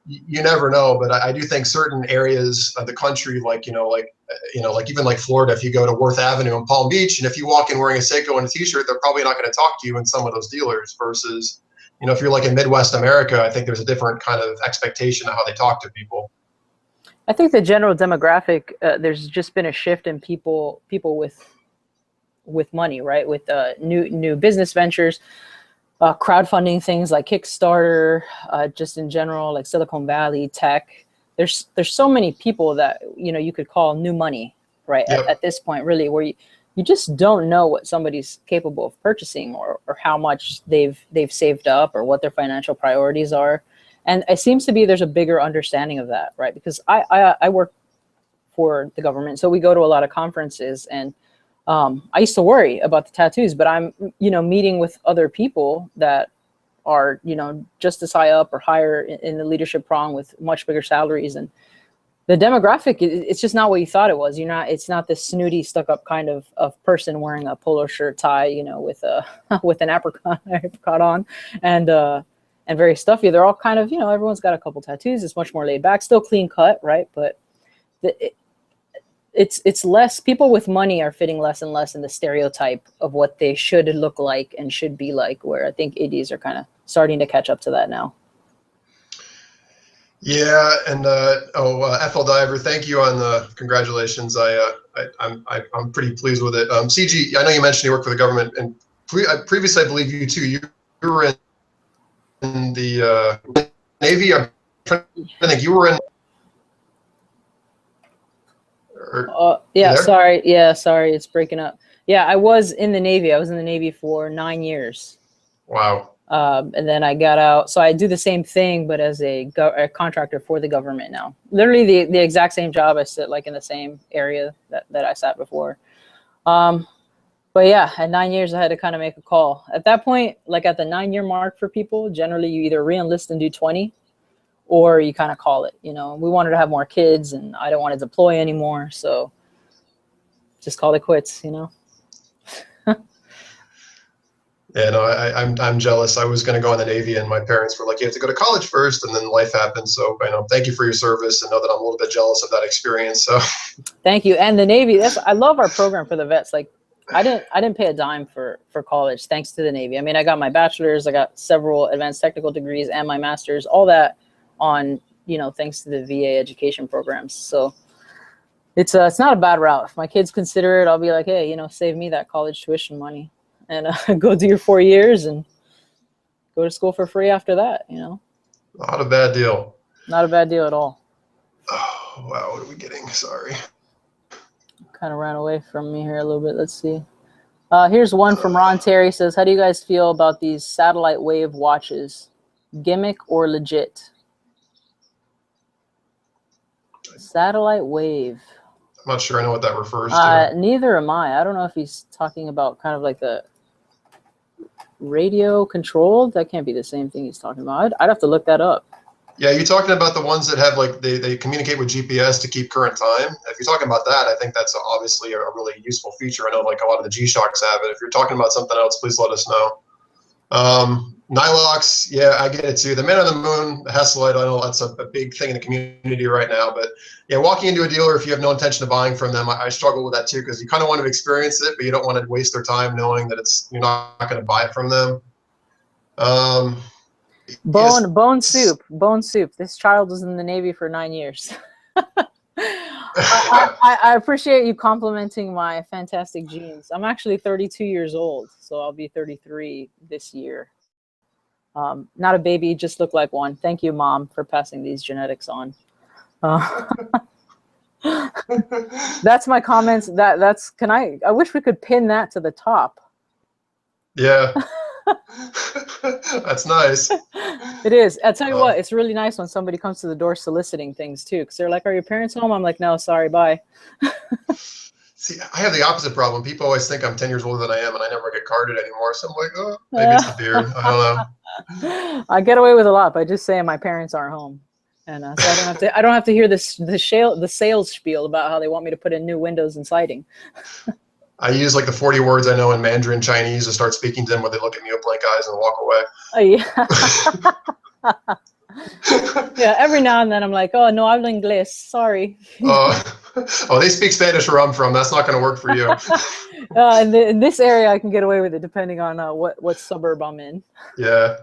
you never know. But I do think certain areas of the country, like, like even like Florida, if you go to Worth Avenue in Palm Beach, and if you walk in wearing a Seiko and a t-shirt, they're probably not going to talk to you in some of those dealers versus, you know, if you're like in Midwest America, I think there's a different kind of expectation of how they talk to people. I think the general demographic, there's just been a shift in people with money, right? With new business ventures, crowdfunding things like Kickstarter, just in general, like Silicon Valley tech. There's so many people that, you know, you could call new money, right? Yep. At this point, really, where you just don't know what somebody's capable of purchasing or how much they've saved up or what their financial priorities are. And it seems to be there's a bigger understanding of that, right? Because I work for the government, so we go to a lot of conferences, and I used to worry about the tattoos, but I'm, you know, meeting with other people that are, you know, just as high up or higher in the leadership prong with much bigger salaries, and the demographic, it's just not what you thought it was. It's not this snooty, stuck-up kind of person wearing a polo shirt tie, you know, with an apricot on, and very stuffy. They're all kind of, you know, everyone's got a couple tattoos. It's much more laid back, still clean cut, right? But it's less. People with money are fitting less and less in the stereotype of what they should look like and should be like. Where I think ADs are kind of starting to catch up to that now. Yeah, and FL Diver, thank you on the congratulations. I'm pretty pleased with it. CG, I know you mentioned you work for the government, and previously I believe you too. You were in the Navy. I'm trying to think. You were in. Yeah, sorry. Yeah, sorry, it's breaking up. Yeah, I was in the Navy. I was in the Navy for 9 years. Wow. And then I got out. So I do the same thing, but as a contractor for the government now. Literally the exact same job. I sit like in the same area that I sat before. But yeah, at 9 years, I had to kind of make a call. At that point, like at the 9-year mark for people, generally you either re-enlist and do 20, or you kind of call it. You know, we wanted to have more kids, and I don't want to deploy anymore, so just call it quits. You know. Yeah, no, I'm jealous. I was going to go in the Navy, and my parents were like, "You have to go to college first," and then life happened. So, thank you for your service, and know that I'm a little bit jealous of that experience. So, thank you. And the Navy, I love our program for the vets. Like, I didn't pay a dime for college, thanks to the Navy. I mean, I got my bachelor's, I got several advanced technical degrees, and my master's, all that on, thanks to the VA education programs. So it's not a bad route. If my kids consider it, I'll be like, hey, save me that college tuition money, and go do your 4 years and go to school for free after that. Not a bad deal. Not a bad deal at all. Oh, wow. What are we getting? Sorry. Kind of ran away from me here a little bit. Let's see. Here's one from Ron Terry. Says, how do you guys feel about these satellite wave watches? Gimmick or legit? Satellite wave. I'm not sure I know what that refers to. Neither am I. I don't know if he's talking about kind of like the radio controlled. That can't be the same thing he's talking about. I'd have to look that up. Yeah, you're talking about the ones that have like they communicate with GPS to keep current time. If you're talking about that, I think that's obviously a really useful feature. I know like a lot of the G-Shocks have it. If you're talking about something else, please let us know. Nylox, yeah, I get it too. The Man on the Moon, the Hasselite, I know that's a big thing in the community right now. But yeah, walking into a dealer, if you have no intention of buying from them, I struggle with that too, because you kind of want to experience it, but you don't want to waste their time knowing that you're not going to buy it from them. Bone soup. This child was in the Navy for 9 years. I appreciate you complimenting my fantastic genes. I'm actually 32 years old, so I'll be 33 this year. Not a baby, just look like one. Thank you, Mom, for passing these genetics on. That's my comments. I wish we could pin that to the top. Yeah. That's nice. It is. I'll tell you what, it's really nice when somebody comes to the door soliciting things too, because they're like, are your parents home? I'm like, no, sorry, bye. See, I have the opposite problem. People always think I'm 10 years older than I am, and I never get carded anymore. So I'm like, oh, maybe it's the beard. I don't know. I get away with a lot by just saying my parents aren't home. And so I don't have to hear the sales spiel about how they want me to put in new windows and siding. I use like the 40 words I know in Mandarin Chinese to start speaking to them, where they look at me with blank eyes and walk away. Yeah, every now and then I'm like, oh, no hablo inglés, sorry. Oh, they speak Spanish where I'm from. That's not going to work for you. In this area, I can get away with it depending on what suburb I'm in. Yeah.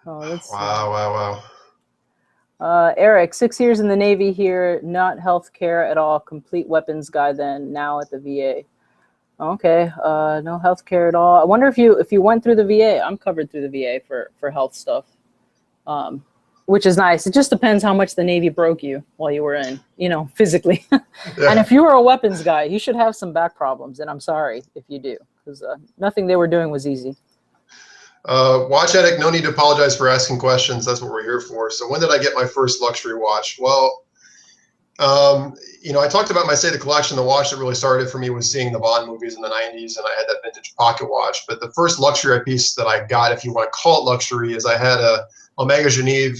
Oh, let's wow. Eric, 6 years in the Navy here, not healthcare at all. Complete weapons guy then, now at the VA. Okay, no healthcare at all. I wonder if you went through the VA. I'm covered through the VA for health stuff, which is nice. It just depends how much the Navy broke you while you were in, physically. Yeah. And if you were a weapons guy, you should have some back problems, and I'm sorry if you do, because nothing they were doing was easy. Watch Addict, no need to apologize for asking questions. That's what we're here for. So when did I get my first luxury watch? Well, I talked about my state of collection. The watch that really started for me was seeing the Bond movies in the 90s, and I had that vintage pocket watch. But the first luxury piece that I got, if you want to call it luxury, is I had a Omega Genève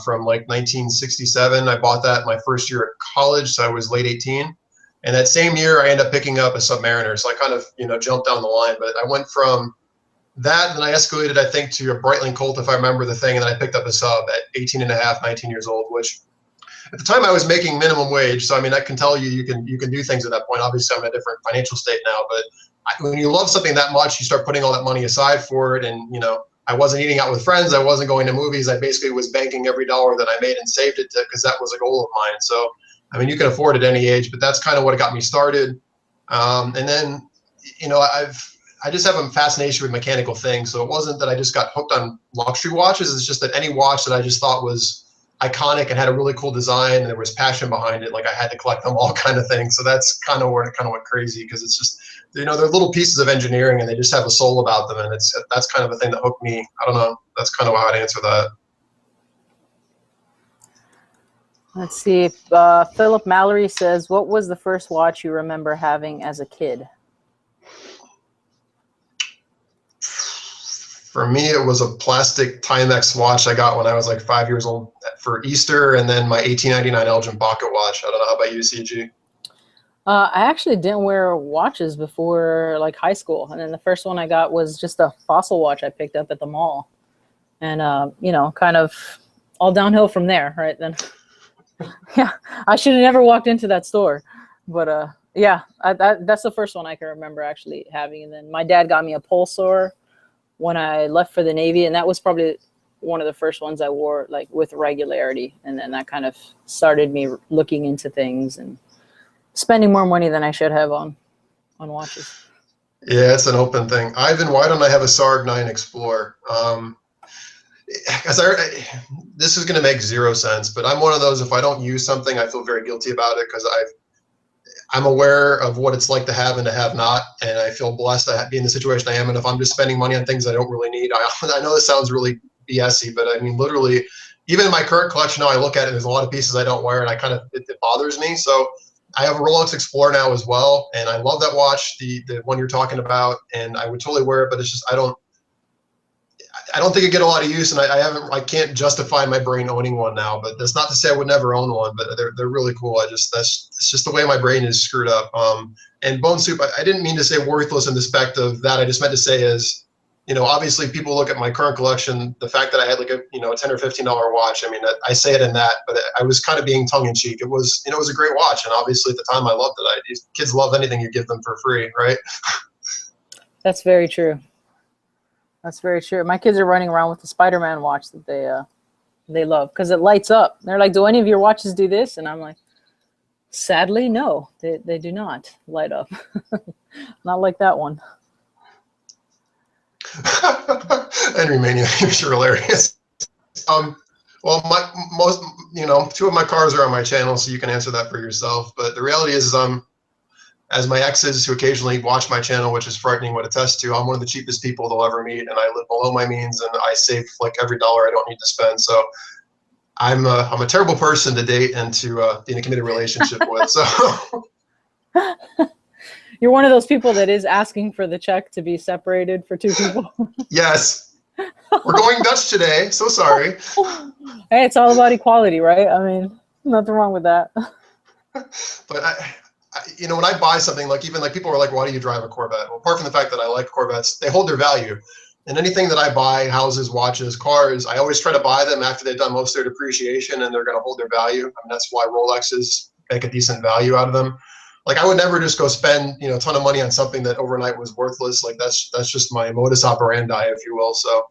from like 1967. I bought that my first year at college, so I was late 18. And that same year, I ended up picking up a Submariner. So I kind of, jumped down the line. But I went from that, and then I escalated, I think, to a Breitling Colt, if I remember the thing, and then I picked up a Sub at 18 and a half, 19 years old, which at the time I was making minimum wage. So, I mean, I can tell you can do things at that point. Obviously, I'm in a different financial state now, but when you love something that much, you start putting all that money aside for it, and, I wasn't eating out with friends. I wasn't going to movies. I basically was banking every dollar that I made and saved it because that was a goal of mine. So, I mean, you can afford at any age, but that's kind of what got me started. And then, you know, I just have a fascination with mechanical things. So it wasn't that I just got hooked on luxury watches. It's just that any watch that I just thought was iconic and had a really cool design and there was passion behind it, like I had to collect them all kind of thing. So that's kind of where it kind of went crazy, because it's just, you know, they're little pieces of engineering and they just have a soul about them, and that's kind of the thing that hooked me. I don't know, that's kind of how I'd answer that. Let's see. Philip Mallory says, what was the first watch you remember having as a kid? For me, it was a plastic Timex watch I got when I was like 5 years old for Easter, and then my 1899 Elgin pocket watch. I don't know, how about you, CG? I actually didn't wear watches before like high school. And then the first one I got was just a Fossil watch I picked up at the mall. And, you know, kind of all downhill from there, right? Then, yeah, I should have never walked into that store. But, yeah, that's the first one I can remember actually having. And then my dad got me a Pulsar when I left for the Navy. And that was probably one of the first ones I wore like with regularity. And then that kind of started me looking into things and spending more money than I should have on watches. Yeah, it's an open thing. Ivan, why don't I have a SARG 9 Explorer? This is going to make zero sense, but I'm one of those, if I don't use something, I feel very guilty about it, because I'm aware of what it's like to have and to have not, and I feel blessed to be in the situation I am. And if I'm just spending money on things I don't really need, I know this sounds really BS-y, but I mean, literally, even in my current collection now, I look at it, there's a lot of pieces I don't wear, and it bothers me. So I have a Rolex Explorer now as well, and I love that watch, the one you're talking about, and I would totally wear it, but it's just I don't think I get a lot of use, and I can't justify my brain owning one now. But that's not to say I would never own one, but they're really cool. It's just the way my brain is screwed up. And Bone Soup, I didn't mean to say worthless in the respect of that. I just meant to say is, you know, obviously people look at my current collection, the fact that I had like a, you know, a $10 or $15 watch. I mean, I say it in that, but I was kind of being tongue in cheek. It was, you know, it was a great watch. And obviously at the time I loved it. Kids love anything you give them for free, right? That's very true. That's very true. My kids are running around with the Spider-Man watch that they love because it lights up. They're like, do any of your watches do this? And I'm like, sadly, no, they do not light up. Not like that one. Henry Mania, you're hilarious. Well, two of my cars are on my channel, so you can answer that for yourself. But the reality is as my exes who occasionally watch my channel, which is frightening, would attest to, I'm one of the cheapest people they'll ever meet, and I live below my means, and I save like every dollar I don't need to spend. So I'm a terrible person to date and to be in a committed relationship with. So you're one of those people that is asking for the check to be separated for two people. Yes. We're going Dutch today. So sorry. Hey, it's all about equality, right? I mean, nothing wrong with that. But you know, when I buy something, like even like people are like, why do you drive a Corvette? Well, apart from the fact that I like Corvettes, they hold their value. And anything that I buy, houses, watches, cars, I always try to buy them after they've done most of their depreciation and they're going to hold their value. I mean, that's why Rolexes make a decent value out of them. Like I would never just go spend, you know, a ton of money on something that overnight was worthless. Like that's just my modus operandi, if you will. So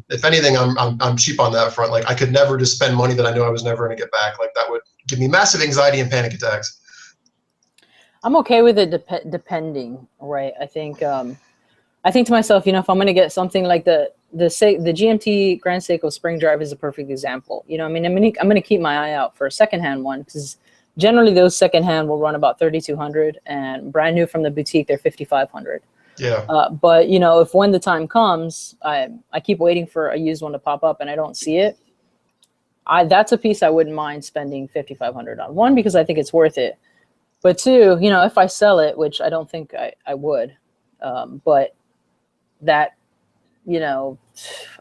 if anything, I'm cheap on that front. Like I could never just spend money that I knew I was never going to get back. Like that would give me massive anxiety and panic attacks. I'm okay with it depending, right? I think to myself, you know, if I'm going to get something like the GMT Grand Seiko Spring Drive is a perfect example. You know, I mean, I'm going to keep my eye out for a secondhand one because generally those secondhand will run about $3,200, and brand new from the boutique they're $5,500. Yeah. But you know, if when the time comes, I keep waiting for a used one to pop up and I don't see it, that's a piece I wouldn't mind spending $5,500 on. One, because I think it's worth it. But two, you know, if I sell it, which I don't think I would, but that, you know,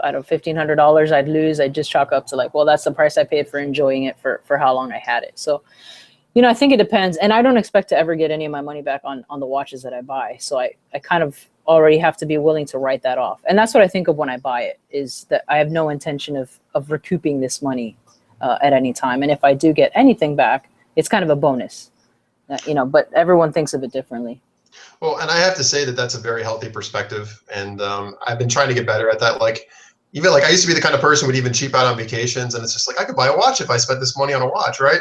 I don't know, $1,500 I'd lose, I'd just chalk up to like, well, that's the price I paid for enjoying it for how long I had it. So, you know, I think it depends. And I don't expect to ever get any of my money back on the watches that I buy. So I kind of already have to be willing to write that off. And that's what I think of when I buy it, is that I have no intention of recouping this money at any time. And if I do get anything back, it's kind of a bonus. You know, but everyone thinks of it differently. Well, and I have to say that that's a very healthy perspective, and I've been trying to get better at that. Like, even like I used to be the kind of person who would even cheap out on vacations, and it's just like I could buy a watch if I spent this money on a watch, right?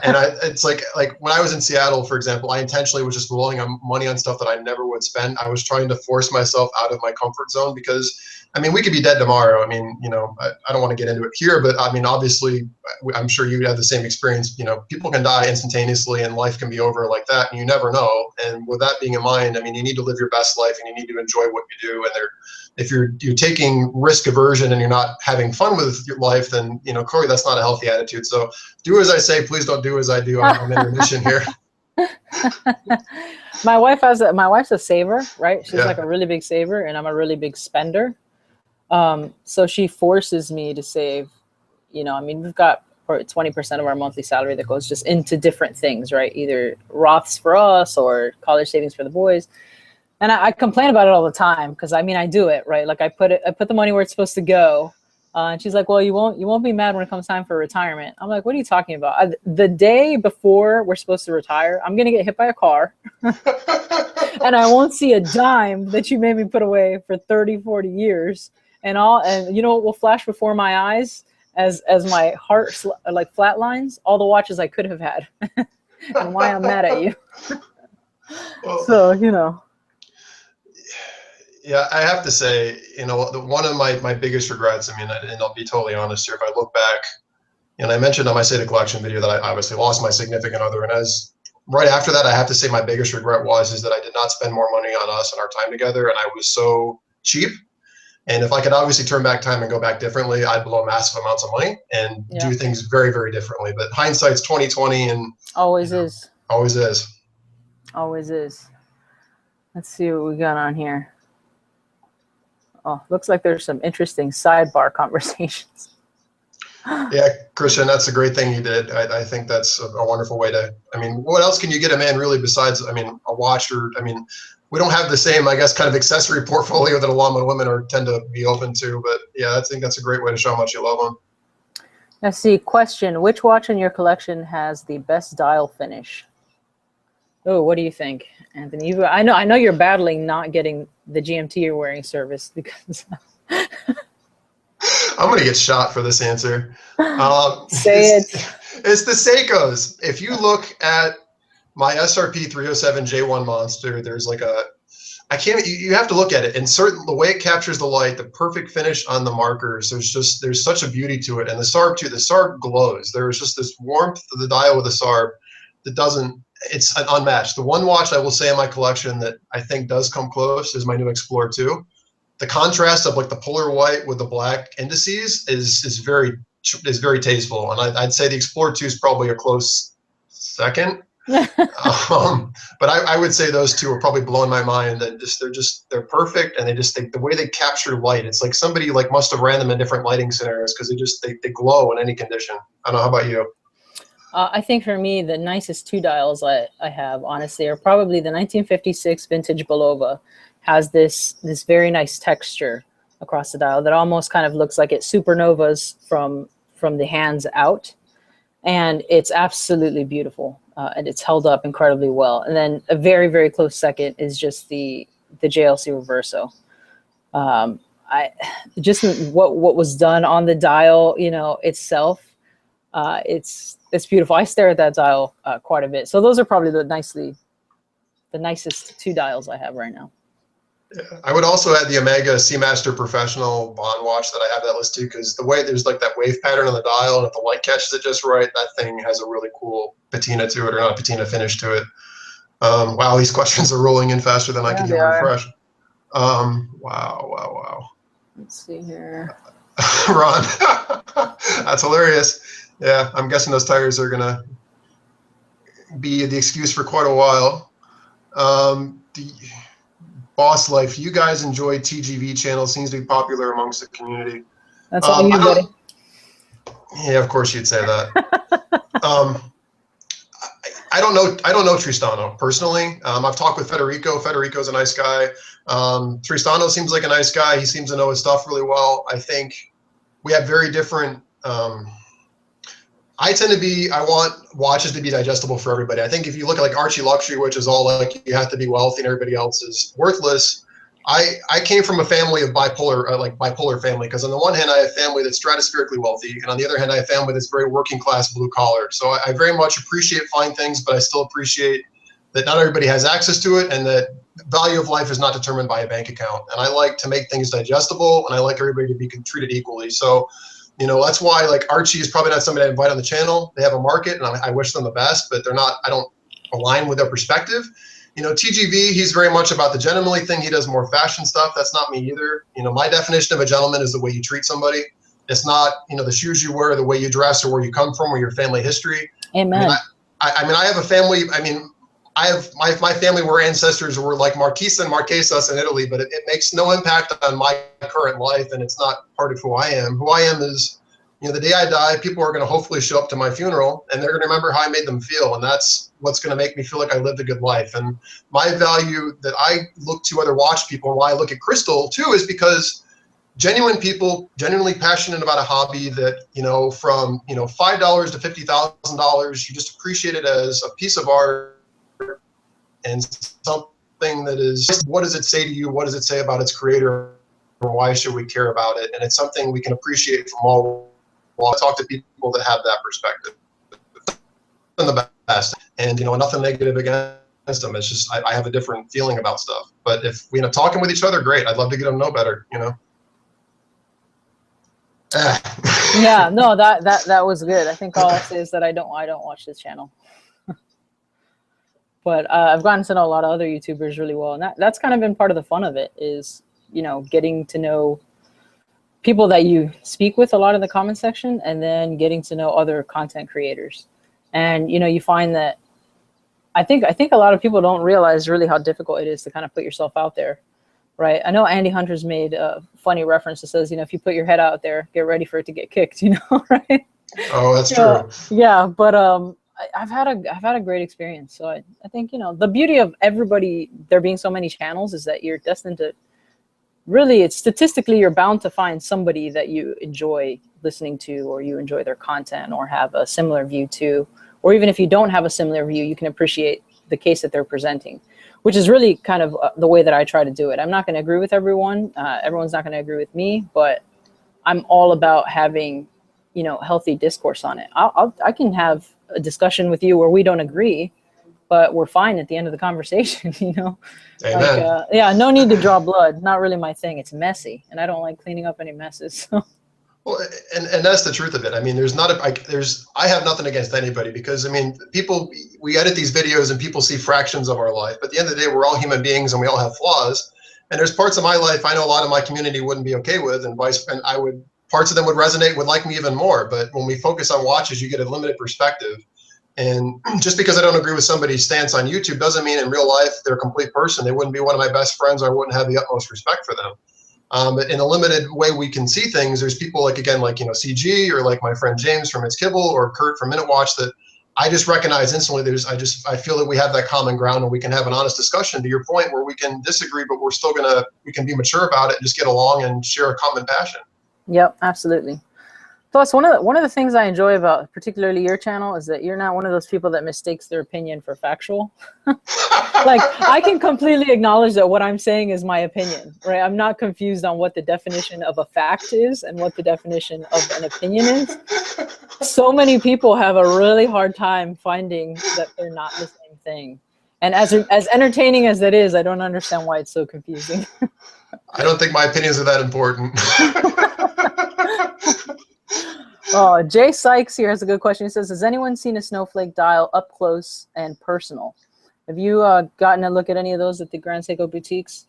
And it's like when I was in Seattle, for example, I intentionally was just blowing money on stuff that I never would spend. I was trying to force myself out of my comfort zone because, I mean, we could be dead tomorrow. I mean, you know, I don't want to get into it here, but I mean, obviously, I'm sure you have the same experience. You know, people can die instantaneously, and life can be over like that, and you never know. And with that being in mind, I mean, you need to live your best life, and you need to enjoy what you do. And if you're taking risk aversion and you're not having fun with your life, then, you know, clearly that's not a healthy attitude. So do as I say, please don't do as I do. I'm in remission here. My wife's a saver, right? She's Yeah. like a really big saver, and I'm a really big spender. So she forces me to save. You know, I mean, we've got 20% of our monthly salary that goes just into different things, right? Either Roths for us or college savings for the boys. And I complain about it all the time because, I mean, I do it, right? Like I put the money where it's supposed to go. And she's like, well, you won't be mad when it comes time for retirement. I'm like, what are you talking about? The day before we're supposed to retire, I'm going to get hit by a car and I won't see a dime that you made me put away for 30, 40 years. And you know what will flash before my eyes as my heart like flatlines? All the watches I could have had and why I'm mad at you. Well, so, you know. Yeah, I have to say, you know, one of my biggest regrets, I mean, and I'll be totally honest here, if I look back, and I mentioned on my State of Collection video that I obviously lost my significant other, and right after that, I have to say my biggest regret is that I did not spend more money on us and our time together, and I was so cheap. And if I could obviously turn back time and go back differently, I'd blow massive amounts of money and do things very, very differently. But hindsight's 20/20, and always is. Always is. Always is. Let's see what we got on here. Oh, looks like there's some interesting sidebar conversations. Yeah, Christian, that's a great thing you did. I think that's a wonderful way to, I mean, what else can you get a man really besides, I mean, a watch or, I mean, we don't have the same, I guess, kind of accessory portfolio that a lot of women tend to be open to, but yeah, I think that's a great way to show how much you love them. Let's see, question, which watch in your collection has the best dial finish? Oh, what do you think, Anthony? I know you're battling not getting the GMT you're wearing service because I'm gonna get shot for this answer. Say it. It's the Seikos. If you look at my SRP 307 J1 Monster, there's like you have to look at it, and the way it captures the light, the perfect finish on the markers, there's such a beauty to it. And the SARB too, the SARB glows. There's just this warmth of the dial with the SARB that it's unmatched. The one watch I will say in my collection that I think does come close is my new Explorer 2. The contrast of like the polar white with the black indices is very tasteful, and I'd say the Explorer 2 is probably a close second. But I would say those two are probably blowing my mind. That they're perfect, and the way they capture light, it's like somebody like must have ran them in different lighting scenarios because they glow in any condition. I don't know, how about you? I think for me, the nicest two dials I have, honestly, are probably the 1956 vintage Belova. Has this very nice texture across the dial that almost kind of looks like it supernovas from the hands out. And it's absolutely beautiful. And it's held up incredibly well. And then a very, very close second is just the JLC Reverso. Just what was done on the dial, you know, itself, it's beautiful. I stare at that dial quite a bit. So those are probably the nicest two dials I have right now. Yeah. I would also add the Omega Seamaster Professional Bond watch that I have that list too, because the way there's like that wave pattern on the dial, and if the light catches it just right, that thing has a really cool patina to it, or not patina finish to it. Wow, these questions are rolling in faster than I can even refresh. Wow. Let's see here. Ron, that's hilarious. Yeah, I'm guessing those tires are gonna be the excuse for quite a while. Boss Life, you guys enjoy TGV channel, seems to be popular amongst the community. That's all you, buddy. Yeah, of course you'd say that. I don't know Tristano personally. I've talked with Federico. Federico's a nice guy. Tristano seems like a nice guy. He seems to know his stuff really well. I think we have very different I tend to be, I want watches to be digestible for everybody. I think if you look at like Archie Luxury, which is all like you have to be wealthy and everybody else is worthless. I came from a family of bipolar, like bipolar family, because on the one hand, I have family that's stratospherically wealthy, and on the other hand, I have family that's very working class, blue collar. So I very much appreciate fine things, but I still appreciate that not everybody has access to it, and that value of life is not determined by a bank account. And I like to make things digestible, and I like everybody to be treated equally. So, you know, that's why like Archie is probably not somebody I invite on the channel. They have a market, and I wish them the best, but they're not. I don't align with their perspective. You know, TGV, he's very much about the gentlemanly thing. He does more fashion stuff. That's not me either. You know, my definition of a gentleman is the way you treat somebody. It's not, you know, the shoes you wear, the way you dress, or where you come from, or your family history. Amen. I mean, I have a family. I mean, I have my family were ancestors were like Marquisa and Marquesas in Italy, but it makes no impact on my current life, and it's not part of who I am. Who I am is, you know, the day I die, people are going to hopefully show up to my funeral, and they're going to remember how I made them feel, and that's what's going to make me feel like I lived a good life. And my value that I look to other watch people, and why I look at Crystal too, is because genuine people, genuinely passionate about a hobby that, you know, from, you know, $5 to $50,000, you just appreciate it as a piece of art and something that is, what does it say to you? What does it say about its creator? Or why should we care about it? And it's something we can appreciate from all. Well, I talk to people that have that perspective. And the best, and you know, nothing negative against them. It's just I have a different feeling about stuff. But if we end up talking with each other, great. I'd love to get them to know better. You know. Yeah, no, that was good. I think all I'll say is that I don't watch this channel. But I've gotten to know a lot of other YouTubers really well, and that's kind of been part of the fun of it, is, you know, getting to know people that you speak with a lot in the comment section, and then getting to know other content creators. And, you know, you find that I think a lot of people don't realize really how difficult it is to kind of put yourself out there, right? I know Andy Hunter's made a funny reference that says, you know, if you put your head out there, get ready for it to get kicked, you know, right? Oh, that's true. Yeah, but I've had a great experience. So I think, you know, the beauty of everybody, there being so many channels, is that you're destined to really, it's statistically, you're bound to find somebody that you enjoy listening to, or you enjoy their content, or have a similar view to, or even if you don't have a similar view, you can appreciate the case that they're presenting, which is really kind of the way that I try to do it. I'm not going to agree with everyone. Everyone's not going to agree with me, but I'm all about having, you know, healthy discourse on it. I can have a discussion with you where we don't agree, but we're fine at the end of the conversation, you know? Amen. Like, yeah, no need to draw blood. Not really my thing. It's messy, and I don't like cleaning up any messes. So. Well, and that's the truth of it. I mean, I have nothing against anybody, because I mean, we edit these videos and people see fractions of our life, but at the end of the day, we're all human beings and we all have flaws. And there's parts of my life I know a lot of my community wouldn't be okay with, and parts of them would resonate, would like me even more. But when we focus on watches, you get a limited perspective. And just because I don't agree with somebody's stance on YouTube doesn't mean in real life they're a complete person. They wouldn't be one of my best friends. I wouldn't have the utmost respect for them. But in a limited way we can see things, there's people like, again, like, you know, CG, or like my friend James from It's Kibble, or Kurt from Minute Watch, that I just recognize instantly. I feel that we have that common ground, and we can have an honest discussion, to your point, where we can disagree, but we can be mature about it and just get along and share a common passion. Yep, absolutely. Plus, one of the things I enjoy about particularly your channel is that you're not one of those people that mistakes their opinion for factual. Like, I can completely acknowledge that what I'm saying is my opinion, right? I'm not confused on what the definition of a fact is and what the definition of an opinion is. So many people have a really hard time finding that they're not the same thing. And as entertaining as that is, I don't understand why it's so confusing. I don't think my opinions are that important. Oh, Jay Sykes here has a good question. He says, has anyone seen a snowflake dial up close and personal? Have you gotten a look at any of those at the Grand Seiko boutiques?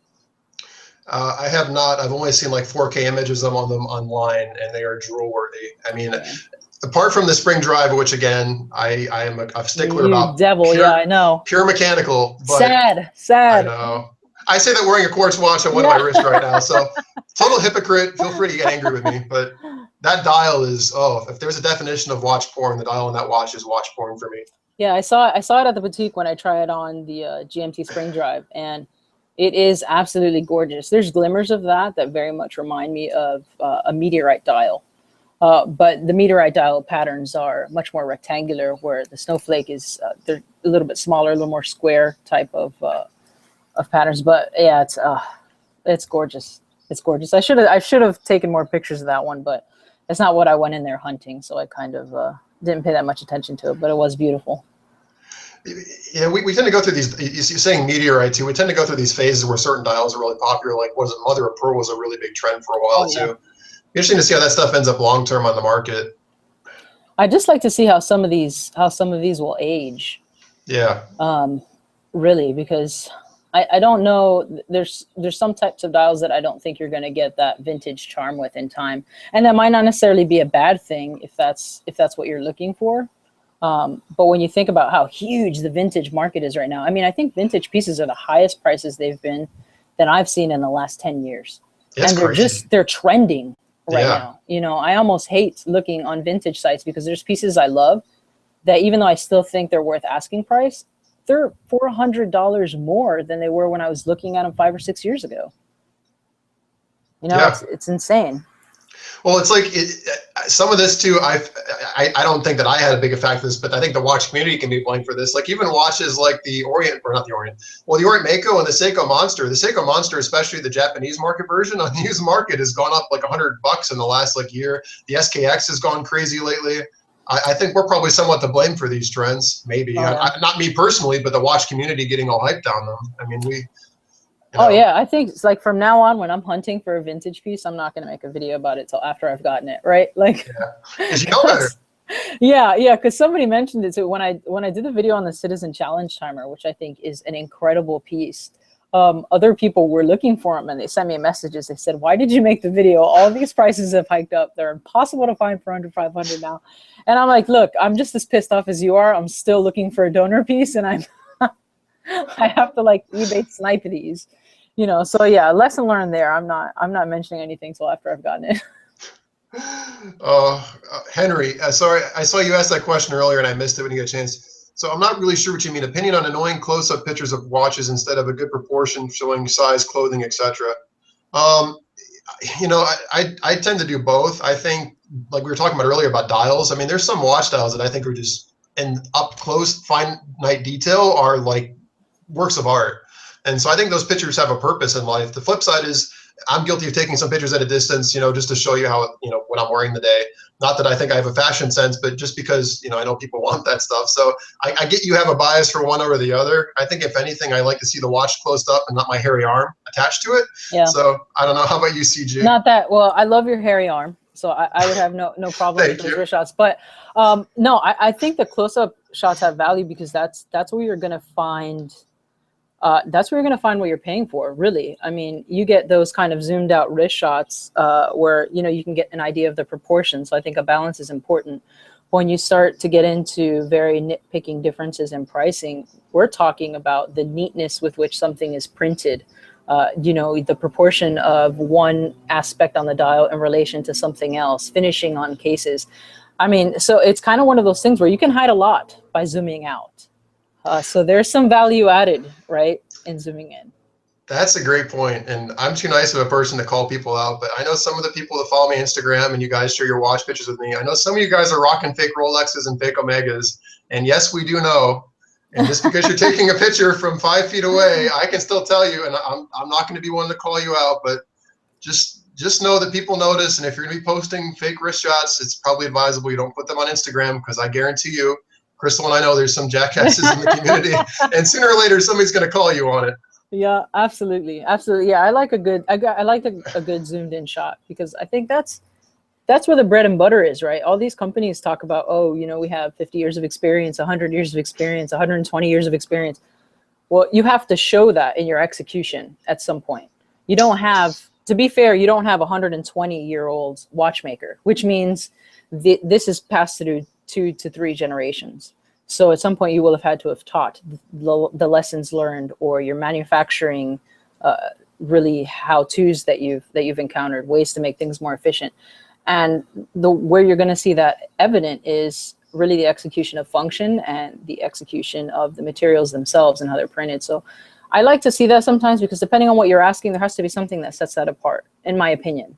I have not. I've only seen like 4K images of them online, and they are drool worthy. I mean, apart from the spring drive, which again, I am a stickler about. Devil, yeah, I know. Pure mechanical. But sad. I know. I say that wearing a quartz watch on one of my wrists right now. So total hypocrite. Feel free to get angry with me, but that dial is, if there's a definition of watch porn, the dial on that watch is watch porn for me. Yeah, I saw it at the boutique when I tried on the GMT spring drive, and it is absolutely gorgeous. There's glimmers of that very much remind me of a meteorite dial. But the meteorite dial patterns are much more rectangular, where the snowflake is they're a little bit smaller, a little more square type of patterns. But yeah, it's gorgeous. It's gorgeous. I should have taken more pictures of that one, but it's not what I went in there hunting, so I kind of didn't pay that much attention to it. But it was beautiful. Yeah, we tend to go through these. You're saying meteorite too. We tend to go through these phases where certain dials are really popular. Like, was it Mother of Pearl was a really big trend for a while too. Interesting to see how that stuff ends up long term on the market. I just like to see how some of these will age. Yeah. Really, because I don't know. There's some types of dials that I don't think you're going to get that vintage charm with in time, and that might not necessarily be a bad thing if that's what you're looking for. But when you think about how huge the vintage market is right now, I mean, I think vintage pieces are the highest prices they've been that I've seen in the last 10 years. That's and they're trending right now. You know, I almost hate looking on vintage sites because there's pieces I love that, even though I still think they're worth asking price, they're $400 more than they were when I was looking at them 5 or 6 years ago. You know, it's insane. Well, it's like some of this too. I don't think that I had a big effect of this, but I think the watch community can be blamed for this. Like even watches like the Orient, or not the Orient, well, the Orient Mako and the Seiko Monster. The Seiko Monster, especially the Japanese market version on the used market, has gone up like $100 in the last like year. The SKX has gone crazy lately. I think we're probably somewhat to blame for these trends. Maybe not me personally, but the watch community getting all hyped on them. I mean, we. Oh yeah, I think it's like from now on, when I'm hunting for a vintage piece, I'm not going to make a video about it till after I've gotten it, right? Like, because you know better. Yeah, because somebody mentioned it too when I did the video on the Citizen Challenge timer, which I think is an incredible piece. Other people were looking for them and they sent me messages. They said, "Why did you make the video? All these prices have hiked up. They're impossible to find for under 500 now." And I'm like, "Look, I'm just as pissed off as you are. I'm still looking for a donor piece, and I have to like eBay snipe these." You know, so yeah, lesson learned there. I'm not mentioning anything till after I've gotten it. Henry, sorry, I saw you ask that question earlier and I missed it when you get a chance. So I'm not really sure what you mean. Opinion on annoying close-up pictures of watches instead of a good proportion showing size, clothing, etc. You know, I tend to do both. I think, like we were talking about earlier about dials. I mean, there's some watch dials that I think are just in up close, finite detail are like works of art. And so I think those pictures have a purpose in life. The flip side is I'm guilty of taking some pictures at a distance, you know, just to show you how, you know, what I'm wearing today. Not that I think I have a fashion sense, but just because, you know, I know people want that stuff. So I get you have a bias for one over the other. I think if anything, I like to see the watch closed up and not my hairy arm attached to it. Yeah. So I don't know. How about you, CG? Not that. Well, I love your hairy arm. So I would have no problem with those wrist shots. But no, I think the close-up shots have value because that's where you're going to find that's where you're going to find what you're paying for, really. I mean, you get those kind of zoomed out wrist shots where, you know, you can get an idea of the proportions. So I think a balance is important. When you start to get into very nitpicking differences in pricing, we're talking about the neatness with which something is printed, you know, the proportion of one aspect on the dial in relation to something else, finishing on cases. I mean, so it's kind of one of those things where you can hide a lot by zooming out. So there's some value added, right, in zooming in. That's a great point. And I'm too nice of a person to call people out, but I know some of the people that follow me on Instagram and you guys share your watch pictures with me. I know some of you guys are rocking fake Rolexes and fake Omegas. And yes, we do know. And just because you're taking a picture from 5 feet away, I can still tell you, and I'm not going to be one to call you out, but just know that people notice. And if you're going to be posting fake wrist shots, it's probably advisable you don't put them on Instagram, because I guarantee you, Crystal and I know there's some jackasses in the community, and sooner or later somebody's going to call you on it. Yeah, absolutely, absolutely. Yeah, I like a good zoomed in shot, because I think that's where the bread and butter is, right? All these companies talk about, oh, you know, we have 50 years of experience, 100 years of experience, 120 years of experience. Well, you have to show that in your execution at some point. You don't have, to be fair, you don't have a 120-year-old watchmaker, which means this is passed through 2 to 3 generations. So at some point you will have had to have taught the lessons learned, or your manufacturing really how-tos that you've encountered, ways to make things more efficient. And where you're going to see that evident is really the execution of function and the execution of the materials themselves and how they're printed. So I like to see that sometimes, because depending on what you're asking, there has to be something that sets that apart, in my opinion.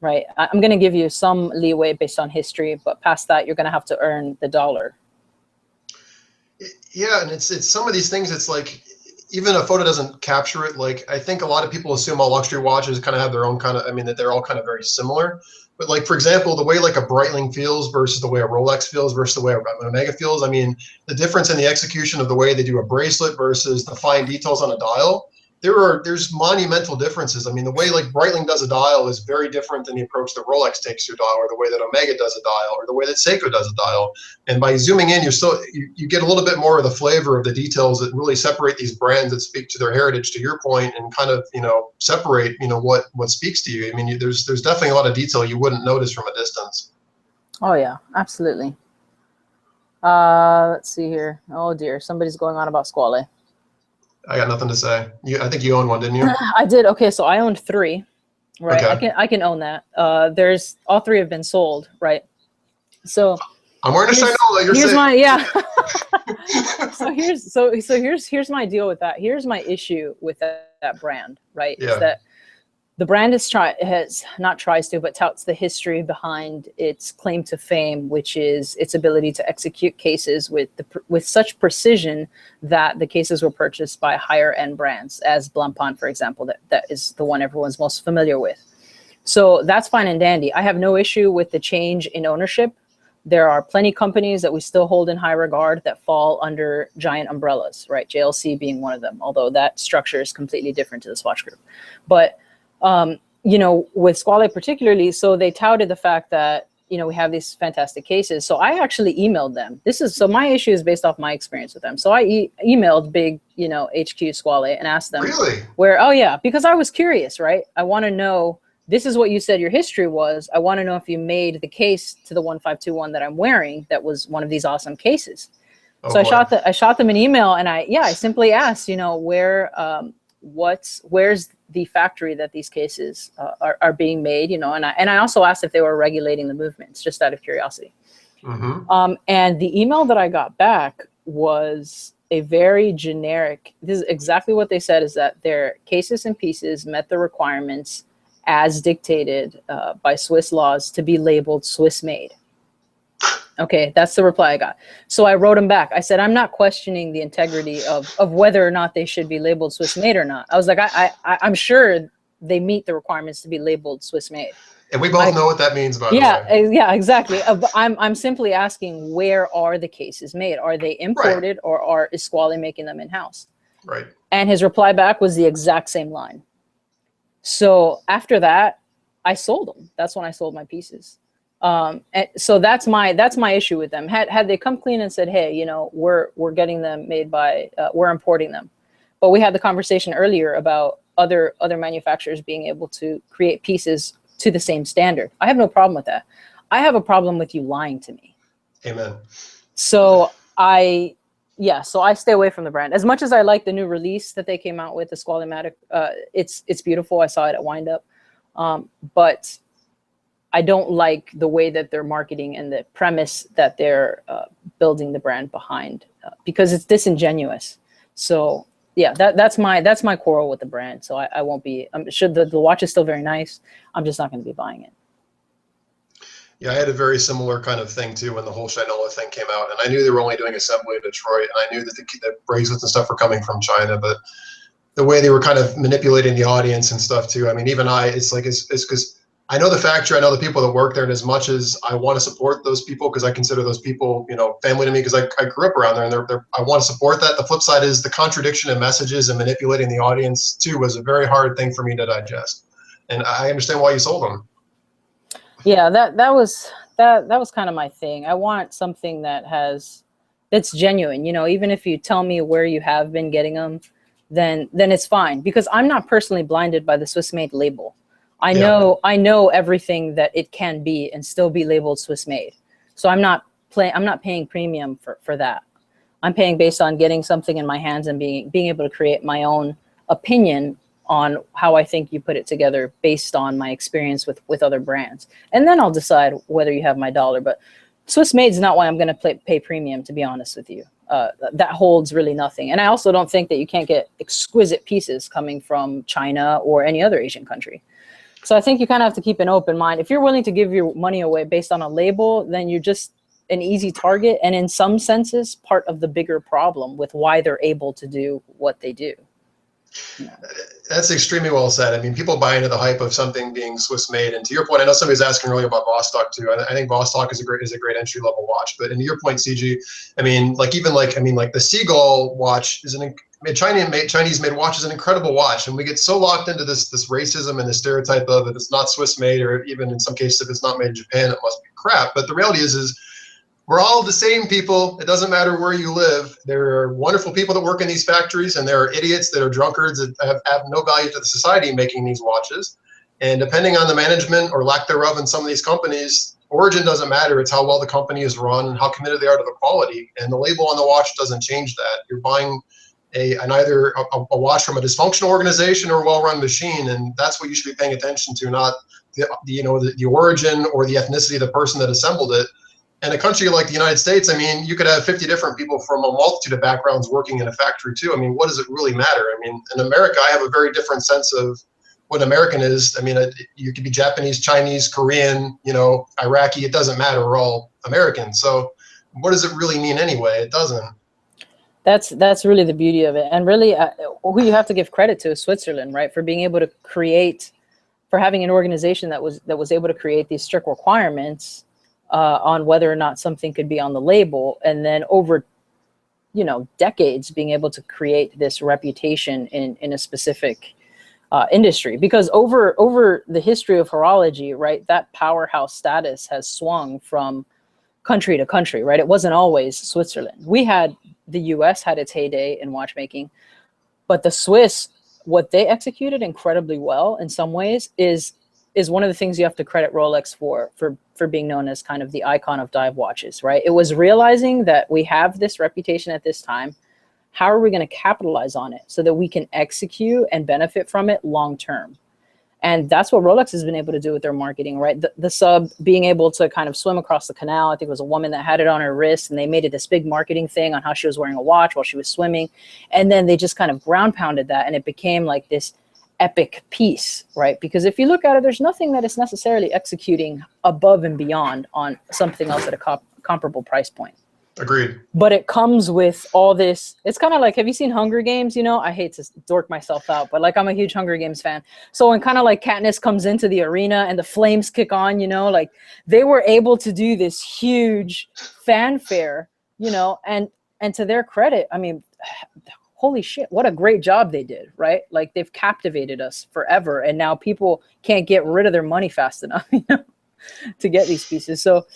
right? I'm going to give you some leeway based on history, but past that, you're going to have to earn the dollar. Yeah, and it's some of these things. It's like even a photo doesn't capture it. Like I think a lot of people assume all luxury watches kind of have their own kind of. I mean that they're all kind of very similar. But like for example, the way like a Breitling feels versus the way a Rolex feels versus the way an Omega feels. I mean the difference in the execution of the way they do a bracelet versus the fine details on a dial. There's monumental differences. I mean, the way like Breitling does a dial is very different than the approach that Rolex takes to a dial, or the way that Omega does a dial, or the way that Seiko does a dial. And by zooming in, you get a little bit more of the flavor of the details that really separate these brands that speak to their heritage. To your point, and kind of separate what speaks to you. I mean, there's definitely a lot of detail you wouldn't notice from a distance. Oh yeah, absolutely. Let's see here. Oh dear, somebody's going on about Squale. I got nothing to say. I think you owned one, didn't you? I did. Okay, so I owned 3, right? Okay. I can own that. There's all 3 have been sold, right? So I'm wearing a Shinola. You're here's saying. my here's my deal with that. Here's my issue with that brand, right? Yeah. Is that the brand but touts the history behind its claim to fame, which is its ability to execute cases with such precision that the cases were purchased by higher end brands, as Blancpain, for example, that is the one everyone's most familiar with. So that's fine and dandy. I have no issue with the change in ownership. There are plenty of companies that we still hold in high regard that fall under giant umbrellas, right? JLC being one of them, although that structure is completely different to the Swatch Group. But with Squale particularly, so they touted the fact that, we have these fantastic cases. So I actually emailed them. So my issue is based off my experience with them. So I emailed big, HQ Squale and asked them Really? because I was curious, right? I want to know, this is what you said your history was. I want to know if you made the case to the 1521 that I'm wearing that was one of these awesome cases. Oh, so boy. I shot them an email and I simply asked, where's the factory that these cases are being made, and I also asked if they were regulating the movements, just out of curiosity. Mm-hmm. And the email that I got back was a very generic, this is exactly what they said, is that their cases and pieces met the requirements as dictated by Swiss laws to be labeled Swiss made. Okay, that's the reply I got. So I wrote them back. I said, I'm not questioning the integrity of whether or not they should be labeled Swiss made or not. I was like, I'm sure they meet the requirements to be labeled Swiss made. And we both know what that means, by the way. Yeah, exactly. I'm simply asking, where are the cases made? Are they imported, right, or is Squale making them in-house? Right. And his reply back was the exact same line. So after that, I sold them. That's when I sold my pieces. And so that's my issue with them. Had they come clean and said, hey, we're getting them made by, we're importing them. But we had the conversation earlier about other manufacturers being able to create pieces to the same standard. I have no problem with that. I have a problem with you lying to me. Amen. So I stay away from the brand. As much as I like the new release that they came out with, the Squale-matic, it's beautiful. I saw it at Wind Up. But I don't like the way that they're marketing and the premise that they're building the brand behind, because it's disingenuous. So yeah, that's my quarrel with the brand. So I won't be. The watch is still very nice. I'm just not going to be buying it. Yeah, I had a very similar kind of thing too when the whole Shinola thing came out, and I knew they were only doing assembly in Detroit, and I knew that the bracelets and stuff were coming from China, but the way they were kind of manipulating the audience and stuff too. I mean, even it's because I know the factory, I know the people that work there, and as much as I want to support those people, because I consider those people, family to me, because I grew up around there, and I want to support that. The flip side is the contradiction in messages and manipulating the audience too was a very hard thing for me to digest, and I understand why you sold them. Yeah, that was kind of my thing. I want something that's genuine. Even if you tell me where you have been getting them, then it's fine, because I'm not personally blinded by the Swiss made label. I know everything that it can be and still be labeled Swiss made. So I'm not paying premium for that. I'm paying based on getting something in my hands and being able to create my own opinion on how I think you put it together based on my experience with other brands. And then I'll decide whether you have my dollar. But Swiss made is not why I'm going to pay premium, to be honest with you. That holds really nothing. And I also don't think that you can't get exquisite pieces coming from China or any other Asian country. So I think you kind of have to keep an open mind. If you're willing to give your money away based on a label, then you're just an easy target, and in some senses, part of the bigger problem with why they're able to do what they do. Yeah. That's extremely well said. I mean, people buy into the hype of something being Swiss made, and to your point, I know somebody was asking earlier about Vostok too. I think Vostok is a great entry level watch. But to your point, CG, I mean, like the Seagull watch is Chinese made watch is an incredible watch, and we get so locked into this racism and the stereotype of if it's not Swiss made, or even in some cases if it's not made in Japan, it must be crap. But the reality is we're all the same people. It doesn't matter where you live. There are wonderful people that work in these factories, and there are idiots that are drunkards that have no value to the society making these watches. And depending on the management or lack thereof in some of these companies, origin doesn't matter. It's how well the company is run and how committed they are to the quality. And the label on the watch doesn't change that. You're buying either a watch from a dysfunctional organization or a well-run machine, and that's what you should be paying attention to, not the origin or the ethnicity of the person that assembled it. In a country like the United States, I mean, you could have 50 different people from a multitude of backgrounds working in a factory too. I mean, what does it really matter? I mean, in America, I have a very different sense of what an American is. I mean, you could be Japanese, Chinese, Korean, Iraqi. It doesn't matter. We're all Americans. So what does it really mean anyway? It doesn't. That's really the beauty of it. And really, who you have to give credit to is Switzerland, right? For being able to for having an organization that was able to create these strict requirements on whether or not something could be on the label, and then over decades being able to create this reputation in a specific industry. Because over the history of horology, right, that powerhouse status has swung from country to country, right? It wasn't always Switzerland. The US had its heyday in watchmaking, but the Swiss, what they executed incredibly well in some ways is one of the things you have to credit Rolex for being known as kind of the icon of dive watches, right? It was realizing that we have this reputation at this time. How are we going to capitalize on it so that we can execute and benefit from it long term? And that's what Rolex has been able to do with their marketing, right? The sub being able to kind of swim across the canal. I think it was a woman that had it on her wrist, and they made it this big marketing thing on how she was wearing a watch while she was swimming. And then they just kind of ground pounded that, and it became like this epic piece, right? Because if you look at it, there's nothing that is necessarily executing above and beyond on something else at a comparable price point. Agreed. But it comes with all this. It's kind of like, have you seen Hunger Games? I hate to dork myself out, but like I'm a huge Hunger Games fan. So when kind of like Katniss comes into the arena and the flames kick on, like they were able to do this huge fanfare, and to their credit, I mean, holy shit, what a great job they did, right? Like they've captivated us forever, and now people can't get rid of their money fast enough, to get these pieces. So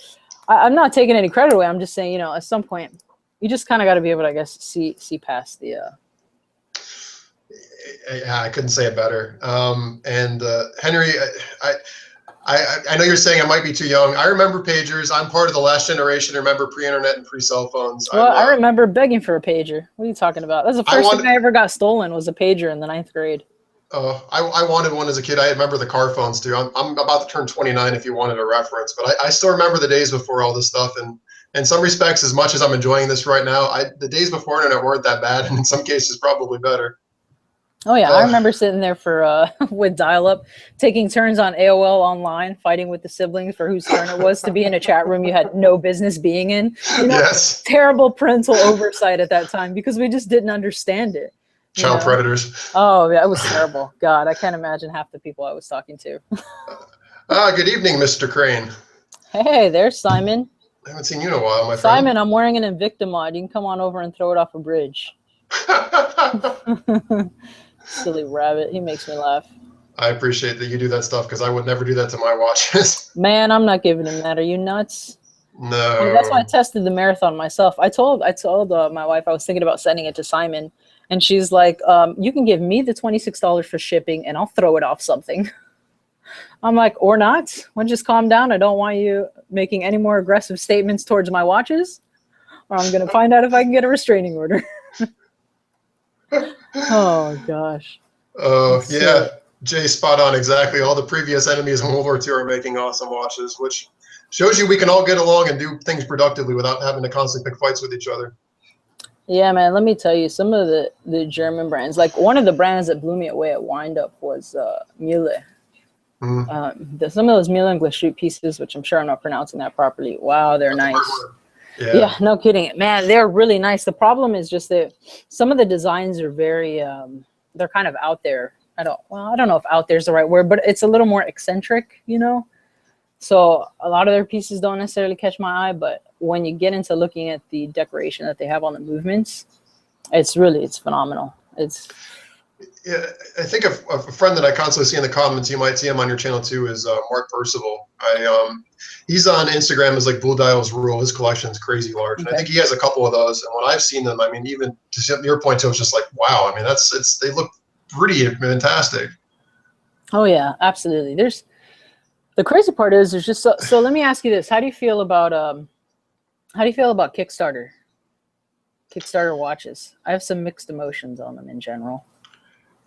I'm not taking any credit away. I'm just saying, at some point, you just kind of got to be able to, I guess, see past the. Yeah, I couldn't say it better. And Henry, I know you're saying I might be too young. I remember pagers. I'm part of the last generation to remember pre-internet and pre-cell phones. Well, I remember begging for a pager. What are you talking about? That's the first thing I ever got stolen was a pager in the 9th grade. I wanted one as a kid. I remember the car phones too. I'm about to turn 29 if you wanted a reference, but I still remember the days before all this stuff. And in some respects, as much as I'm enjoying this right now, the days before internet weren't that bad, and in some cases probably better. Oh yeah, I remember sitting there for with dial-up, taking turns on AOL online, fighting with the siblings for whose turn it was to be in a chat room you had no business being in. Yes. Terrible parental oversight at that time because we just didn't understand it. Child predators. Oh, yeah, it was terrible. God, I can't imagine half the people I was talking to. Good evening, Mr. Crane. Hey, there's Simon. I haven't seen you in a while, my friend. Simon, I'm wearing an Invicta mod. You can come on over and throw it off a bridge. Silly rabbit. He makes me laugh. I appreciate that you do that stuff because I would never do that to my watches. Man, I'm not giving him that. Are you nuts? No. I mean, that's why I tested the Marathon myself. I told my wife I was thinking about sending it to Simon. And she's like, you can give me the $26 for shipping and I'll throw it off something. I'm like, or not. Well, just calm down. I don't want you making any more aggressive statements towards my watches, or I'm going to find out if I can get a restraining order. Oh, gosh. Oh, yeah. Jay, spot on. Exactly. All the previous enemies in World War II are making awesome watches, which shows you we can all get along and do things productively without having to constantly pick fights with each other. Yeah, man, let me tell you, some of the German brands, like one of the brands that blew me away at Wind Up was Mühle. Mm. Some of those Milan Glashut pieces, which I'm sure I'm not pronouncing that properly. Wow, they're nice. Yeah, no kidding. Man, they're really nice. The problem is just that some of the designs are very, they're kind of out there. I don't know if out there is the right word, but it's a little more eccentric, you know? So a lot of their pieces don't necessarily catch my eye, but when you get into looking at the decoration that they have on the movements, it's phenomenal. Yeah, I think a friend that I constantly see in the comments, you might see him on your channel too, is Mark Percival. He's on Instagram as like Blue Dial's Rule. His collection is crazy large, and I think he has a couple of those. And when I've seen them, I mean, even to your point too, it's just like, wow. I mean, they look pretty fantastic. Oh yeah, absolutely. The crazy part is there's just so let me ask you this: how do you feel about Kickstarter watches? I have some mixed emotions on them in general.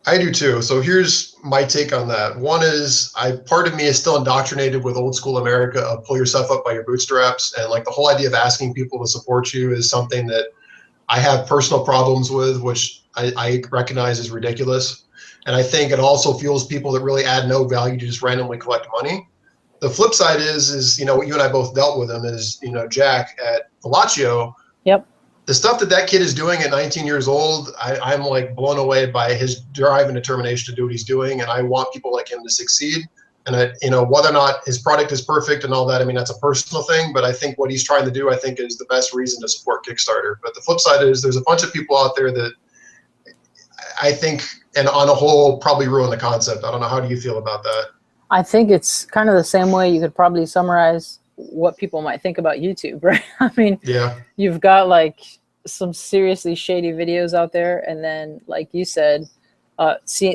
I do too. So here's my take on that. One is, part of me is still indoctrinated with old school America of pull yourself up by your bootstraps, and like the whole idea of asking people to support you is something that I have personal problems with, which I recognize is ridiculous. And I think it also fuels people that really add no value to just randomly collect money. The flip side is you know, what you and I both dealt with him is, you know, Jack at Palacio. Yep. The stuff that kid is doing at 19 years old, I'm like blown away by his drive and determination to do what he's doing. And I want people like him to succeed. And you know, whether or not his product is perfect and all that, I mean, that's a personal thing, but I think what he's trying to do, I think, is the best reason to support Kickstarter. But the flip side is there's a bunch of people out there that I think, and on a whole, probably ruin the concept. I don't know. How do you feel about that? I think it's kind of the same way you could probably summarize what people might think about YouTube, right? I mean, yeah, you've got like some seriously shady videos out there, and then, like you said,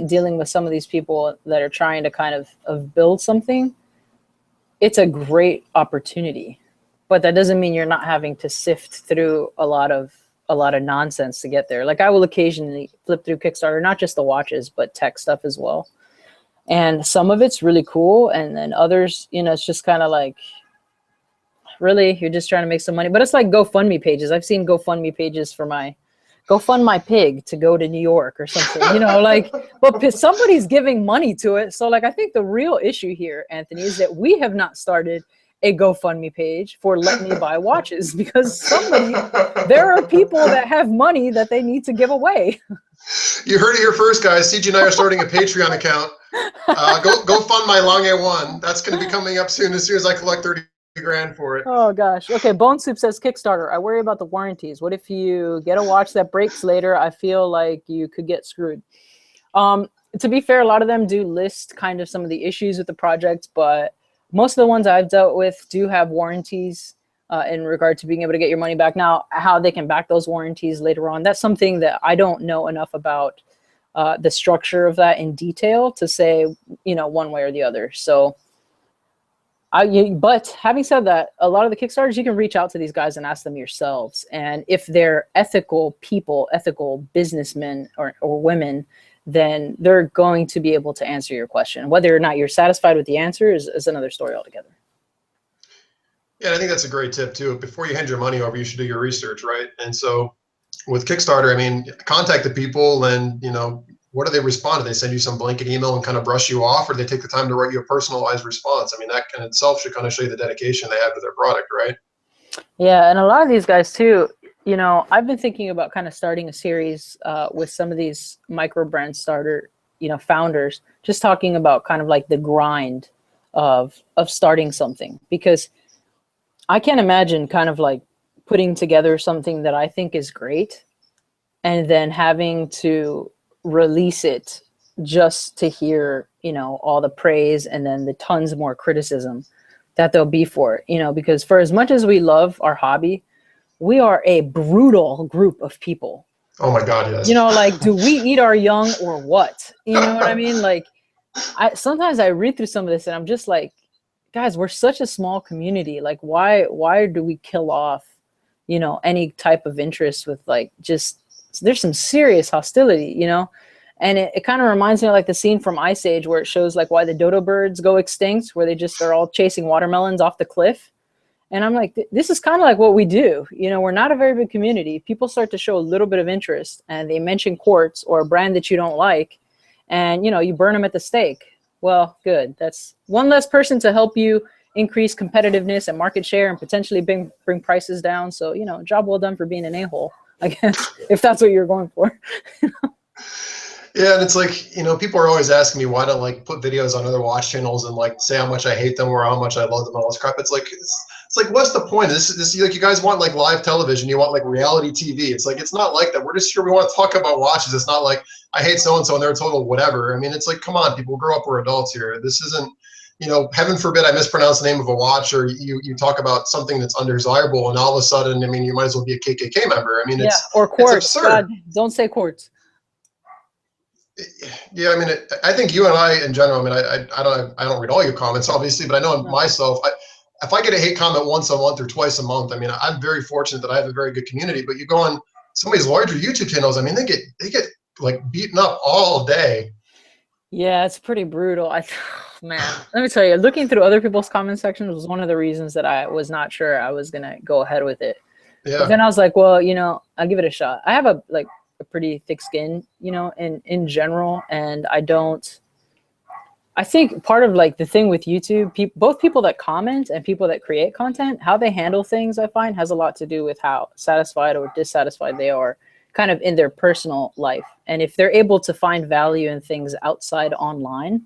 dealing with some of these people that are trying to kind of build something. It's a great opportunity, but that doesn't mean you're not having to sift through a lot of nonsense to get there. Like, I will occasionally flip through Kickstarter, not just the watches, but tech stuff as well. And some of it's really cool, and then others, you know, it's just kind of like, really, you're just trying to make some money. But it's like GoFundMe pages. I've seen GoFundMe pages for go fund my pig to go to New York or something, you know, like, but somebody's giving money to it. So like, I think the real issue here, Anthony, is that we have not started a GoFundMe page for Let Me Buy Watches, because there are people that have money that they need to give away. You heard it here first, guys. CG and I are starting a Patreon account. Go fund my Longines 1. That's going to be coming up soon, as I collect 30 grand for it. Oh gosh. Okay, Bone Soup says Kickstarter. I worry about the warranties. What if you get a watch that breaks later? I feel like you could get screwed. To be fair, a lot of them do list kind of some of the issues with the project, but most of the ones I've dealt with do have warranties in regard to being able to get your money back. Now, how they can back those warranties later on, that's something that I don't know enough about the structure of that in detail to say, you know, one way or the other. So but having said that, a lot of the Kickstarters, you can reach out to these guys and ask them yourselves. And if they're ethical people, ethical businessmen or women, then they're going to be able to answer your question. Whether or not you're satisfied with the answer is another story altogether. Yeah, I think that's a great tip too. Before you hand your money over, you should do your research, right? And so with Kickstarter, I mean, contact the people, and, you know, what do they respond? Do they send you some blanket email and kind of brush you off, or do they take the time to write you a personalized response? I mean, that in itself should kind of show you the dedication they have to their product, right? Yeah, and a lot of these guys too, you know, I've been thinking about kind of starting a series with some of these microbrand starter, you know, founders, just talking about kind of like the grind of starting something, because I can't imagine kind of like putting together something that I think is great and then having to release it just to hear, you know, all the praise and then the tons more criticism that there'll be for it, you know, because for as much as we love our hobby, we are a brutal group of people. Oh my God, yes. You know, like, do we eat our young or what? You know what I mean? Like, sometimes I read through some of this and I'm just like, guys, we're such a small community. Like, why do we kill off, you know, any type of interest with like, just, there's some serious hostility, you know? And it kind of reminds me of like the scene from Ice Age where it shows like why the dodo birds go extinct, where they just are all chasing watermelons off the cliff. And I'm like, this is kind of like what we do. You know, we're not a very big community. People start to show a little bit of interest and they mention Quartz or a brand that you don't like, and, you know, you burn them at the stake. Well, good. That's one less person to help you increase competitiveness and market share and potentially bring prices down. So, you know, job well done for being an a-hole, I guess, if that's what you're going for. Yeah, and it's like, you know, people are always asking me why to like put videos on other watch channels and like say how much I hate them or how much I love them and all this crap. It's like what's the point? This like you guys want like live television, you want like reality TV. It's like it's not like that. We're just here. We want to talk about watches. It's not like I hate so and so and they're total whatever. I mean, it's like come on, people, grow up. We're adults here. This isn't, you know, heaven forbid I mispronounce the name of a watch or you talk about something that's undesirable and all of a sudden, I mean, you might as well be a KKK member. I mean, Yeah, or Quartz. It's absurd. God, don't say Quartz. Yeah, I mean, I think you and I in general. I mean, I don't read all your comments, obviously, but I know myself. If I get a hate comment once a month or twice a month, I mean, I'm very fortunate that I have a very good community. But you go on some of these larger YouTube channels, I mean, they get like beaten up all day. Yeah, it's pretty brutal. Man, let me tell you, looking through other people's comment sections was one of the reasons that I was not sure I was gonna go ahead with it. Yeah. But then I was like, well, you know, I'll give it a shot. I have a pretty thick skin, you know, in general, and I think part of like the thing with YouTube, both people that comment and people that create content, how they handle things, I find has a lot to do with how satisfied or dissatisfied they are kind of in their personal life. And if they're able to find value in things outside online,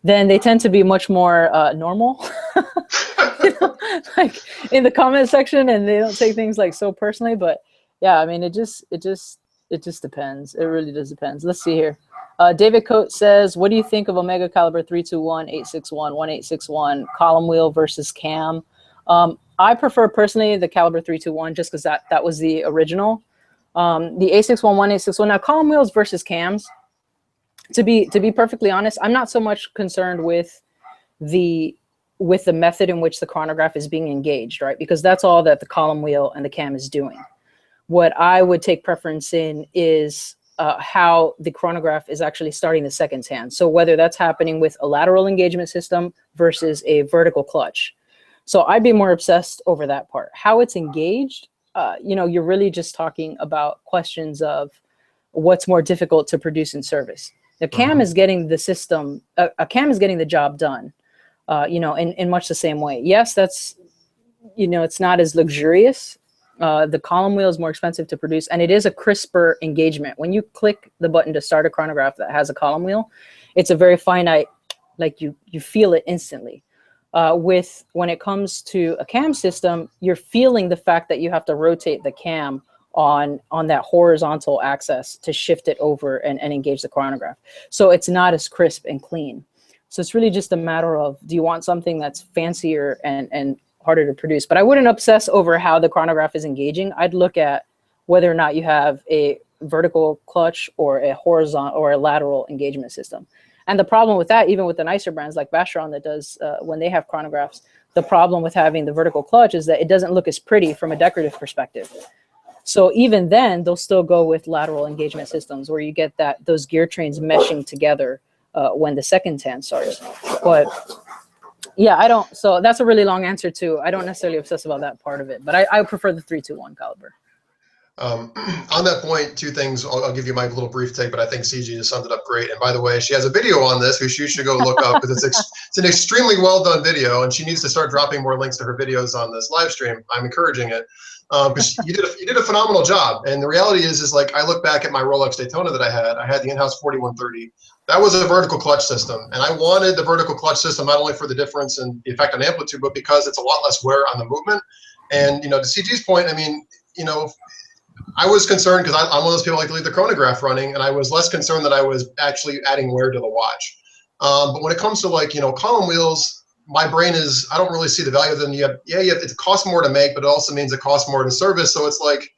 then they tend to be much more normal, you know, like in the comment section, and they don't take things like so personally. But yeah, I mean, it just depends. It really just depends. Let's see here. David Coates says, what do you think of Omega Caliber 321, 861, 1861 column wheel versus cam? I prefer personally the Caliber 321 just because that was the original. The 861, 1861. Now column wheels versus cams, to be perfectly honest, I'm not so much concerned with the method in which the chronograph is being engaged, right? Because that's all that the column wheel and the cam is doing. What I would take preference in is how the chronograph is actually starting the seconds hand. So whether that's happening with a lateral engagement system versus a vertical clutch. So I'd be more obsessed over that part. How it's engaged, you know, you're really just talking about questions of what's more difficult to produce in service. The cam is getting the system, a cam is getting the job done, you know, in much the same way. Yes, that's, you know, it's not as luxurious. The column wheel is more expensive to produce, and it is a crisper engagement. When you click the button to start a chronograph that has a column wheel, it's a very finite, like you feel it instantly. When it comes to a cam system, you're feeling the fact that you have to rotate the cam on that horizontal axis to shift it over and engage the chronograph. So it's not as crisp and clean. So it's really just a matter of, do you want something that's fancier and harder to produce? But I wouldn't obsess over how the chronograph is engaging. I'd look at whether or not you have a vertical clutch or a horizontal or a lateral engagement system. And the problem with that, even with the nicer brands like Vacheron that does, when they have chronographs, the problem with having the vertical clutch is that it doesn't look as pretty from a decorative perspective. So even then, they'll still go with lateral engagement systems where you get those gear trains meshing together when the second hand starts. But yeah, so that's a really long answer too. I don't necessarily obsess about that part of it, but I prefer the 321 caliber. On that point, two things. I'll give you my little brief take, but I think CG just summed it up great. And by the way, she has a video on this, which you should go look up because it's an extremely well done video, and she needs to start dropping more links to her videos on this live stream. I'm encouraging it because you did a phenomenal job. And the reality is like I look back at my Rolex Daytona that I had the in-house 4130. That was a vertical clutch system, and I wanted the vertical clutch system not only for the difference in the effect on amplitude, but because it's a lot less wear on the movement. And you know, to CG's point, I mean, you know, I was concerned because I'm one of those people who like to leave the chronograph running, and I was less concerned that I was actually adding wear to the watch. But when it comes to like, you know, column wheels, my brain is, I don't really see the value of them. It costs more to make, but it also means it costs more to service. So it's like,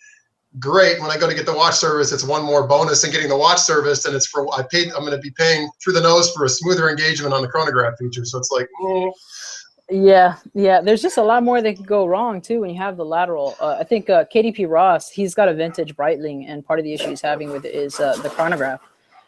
great, when I go to get the watch service, it's one more bonus in getting the watch serviced, and it's I'm going to be paying through the nose for a smoother engagement on the chronograph feature. So it's like, Yeah, there's just a lot more that could go wrong too when you have the lateral. I think KDP Ross, he's got a vintage Breitling, and part of the issue he's having with it is the chronograph.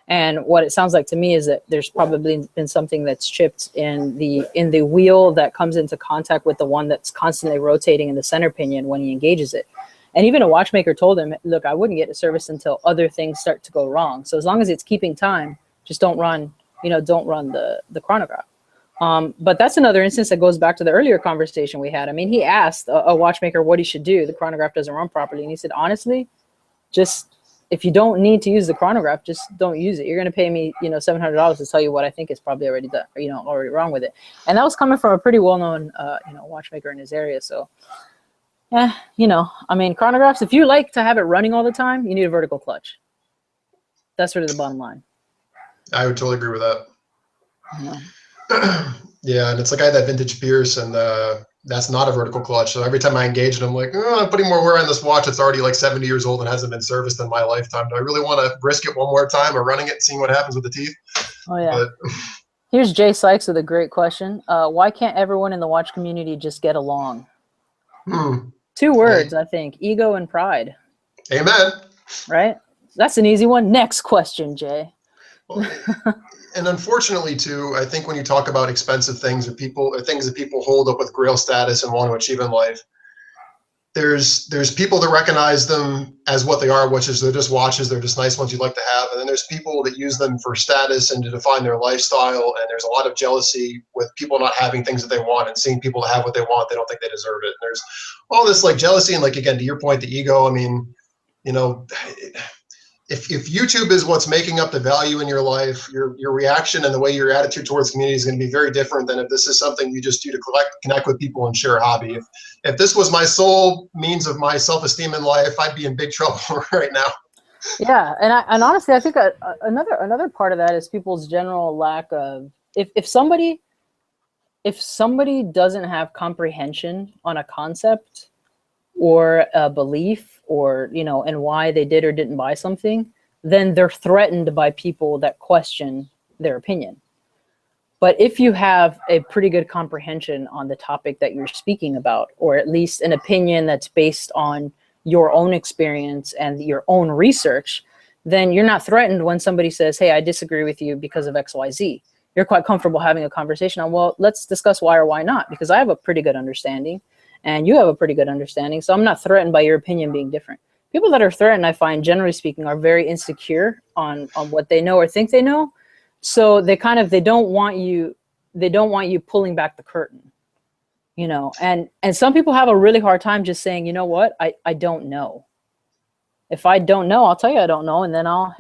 And what it sounds like to me is that there's probably been something that's chipped in the wheel that comes into contact with the one that's constantly rotating in the center pinion when he engages it. And even a watchmaker told him, look, I wouldn't get a service until other things start to go wrong. So as long as it's keeping time, just don't run don't run the chronograph. But that's another instance that goes back to the earlier conversation we had. I mean, he asked a watchmaker what he should do. The chronograph doesn't run properly. And he said, honestly, just if you don't need to use the chronograph, just don't use it. You're going to pay me, $700 to tell you what I think is probably already done, already wrong with it. And that was coming from a pretty well-known, watchmaker in his area. So, I mean, chronographs, if you like to have it running all the time, you need a vertical clutch. That's sort of the bottom line. I would totally agree with that. Yeah. Yeah, and it's like I had that vintage Pierce, and that's not a vertical clutch. So every time I engage it, I'm like, I'm putting more wear on this watch. It's already like 70 years old and hasn't been serviced in my lifetime. Do I really want to risk it one more time or running it and seeing what happens with the teeth? Oh, yeah. Here's Jay Sykes with a great question. Why can't everyone in the watch community just get along? 2 words, I think. Ego and pride. Amen. Right? That's an easy one. Next question, Jay. Well, and unfortunately, too, I think when you talk about expensive things or things that people hold up with grail status and want to achieve in life, there's people that recognize them as what they are, which is they're just watches, they're just nice ones you'd like to have. And then there's people that use them for status and to define their lifestyle. And there's a lot of jealousy with people not having things that they want and seeing people have what they want. They don't think they deserve it. And there's all this like jealousy and like, again, to your point, the ego. I mean, if YouTube is what's making up the value in your life, your reaction and the way your attitude towards community is going to be very different than if this is something you just do to connect with people and share a hobby. If this was my sole means of my self-esteem in life, I'd be in big trouble right now. Yeah, and honestly, I think another part of that is people's general lack of if somebody doesn't have comprehension on a concept or a belief or, and why they did or didn't buy something, then they're threatened by people that question their opinion. But if you have a pretty good comprehension on the topic that you're speaking about, or at least an opinion that's based on your own experience and your own research, then you're not threatened when somebody says, hey, I disagree with you because of X, Y, Z. You're quite comfortable having a conversation on, well, let's discuss why or why not, because I have a pretty good understanding. And you have a pretty good understanding. So I'm not threatened by your opinion being different. People that are threatened, I find, generally speaking, are very insecure on what they know or think they know. So they don't want you pulling back the curtain, and some people have a really hard time just saying, you know what, I don't know. If I don't know, I'll tell you I don't know. And then I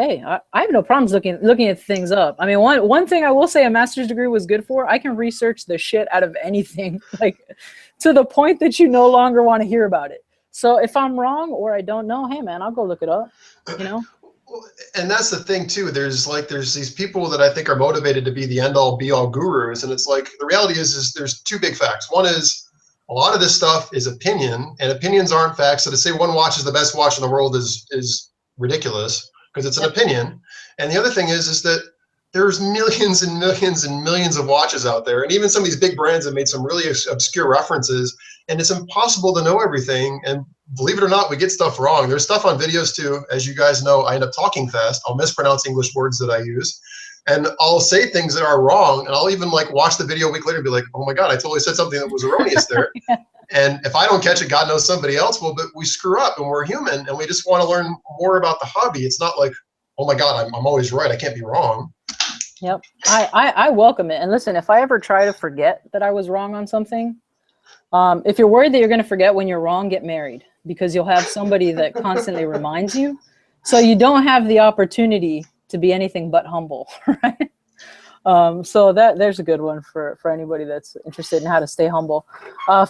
have no problems looking at things up. I mean, one thing I will say a master's degree was good for, I can research the shit out of anything, like to the point that you no longer want to hear about it. So if I'm wrong or I don't know, hey man, I'll go look it up, And that's the thing too. There's these people that I think are motivated to be the end all be all gurus. And it's like, the reality is there's 2 big facts. One is a lot of this stuff is opinion, and opinions aren't facts. So to say one watch is the best watch in the world is ridiculous because it's an opinion. And the other thing is that there's millions and millions and millions of watches out there. And even some of these big brands have made some really obscure references, and it's impossible to know everything. And believe it or not, we get stuff wrong. There's stuff on videos too. As you guys know, I end up talking fast. I'll mispronounce English words that I use. And I'll say things that are wrong. And I'll even like watch the video a week later and be like, oh my God, I totally said something that was erroneous there. Yeah. And if I don't catch it, God knows somebody else will, but we screw up and we're human and we just want to learn more about the hobby. It's not like, oh my God, I'm always right. I can't be wrong. Yep. I welcome it. And listen, if I ever try to forget that I was wrong on something, if you're worried that you're going to forget when you're wrong, get married, because you'll have somebody that constantly reminds you. So you don't have the opportunity to be anything but humble, right? So there's a good one for anybody that's interested in how to stay humble.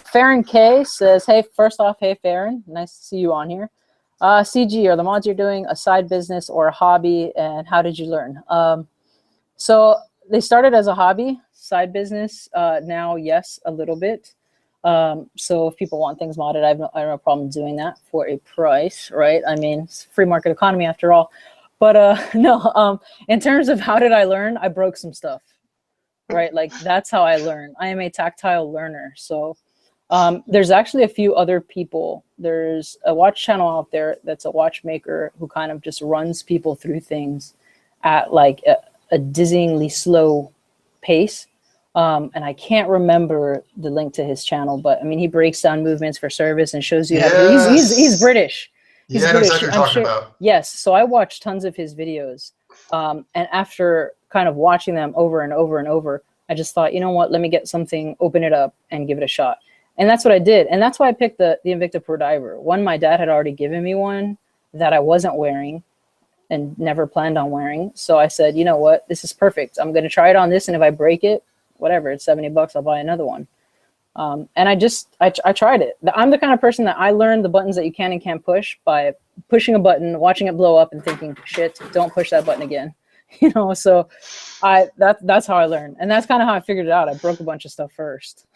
Farron K says, hey, first off, hey, Farron, nice to see you on here. CG, are the mods you're doing a side business or a hobby, and how did you learn? So they started as a hobby, side business. Now, yes, a little bit. So if people want things modded, I have no problem doing that for a price, right? I mean, it's free market economy after all. But no, in terms of how did I learn, I broke some stuff, right? Like that's how I learn. I am a tactile learner. So there's actually a few other people. There's a watch channel out there that's a watchmaker who kind of just runs people through things at like a dizzyingly slow pace. And I can't remember the link to his channel, but I mean, he breaks down movements for service and shows you how he's British. He's British. That's what you're talking about. Yes. So I watched tons of his videos. And after kind of watching them over and over and over, I just thought, you know what, let me get something, open it up and give it a shot. And that's what I did. And that's why I picked the Invicta Pro Diver. One, my dad had already given me one that I wasn't wearing and never planned on wearing. So I said, you know what, this is perfect. I'm going to try it on this. And if I break it, whatever, it's $70, I'll buy another one. And I tried it. I'm the kind of person that I learned the buttons that you can and can't push by pushing a button, watching it blow up and thinking, shit, don't push that button again. You know, so that's how I learned. And that's kind of how I figured it out. I broke a bunch of stuff first.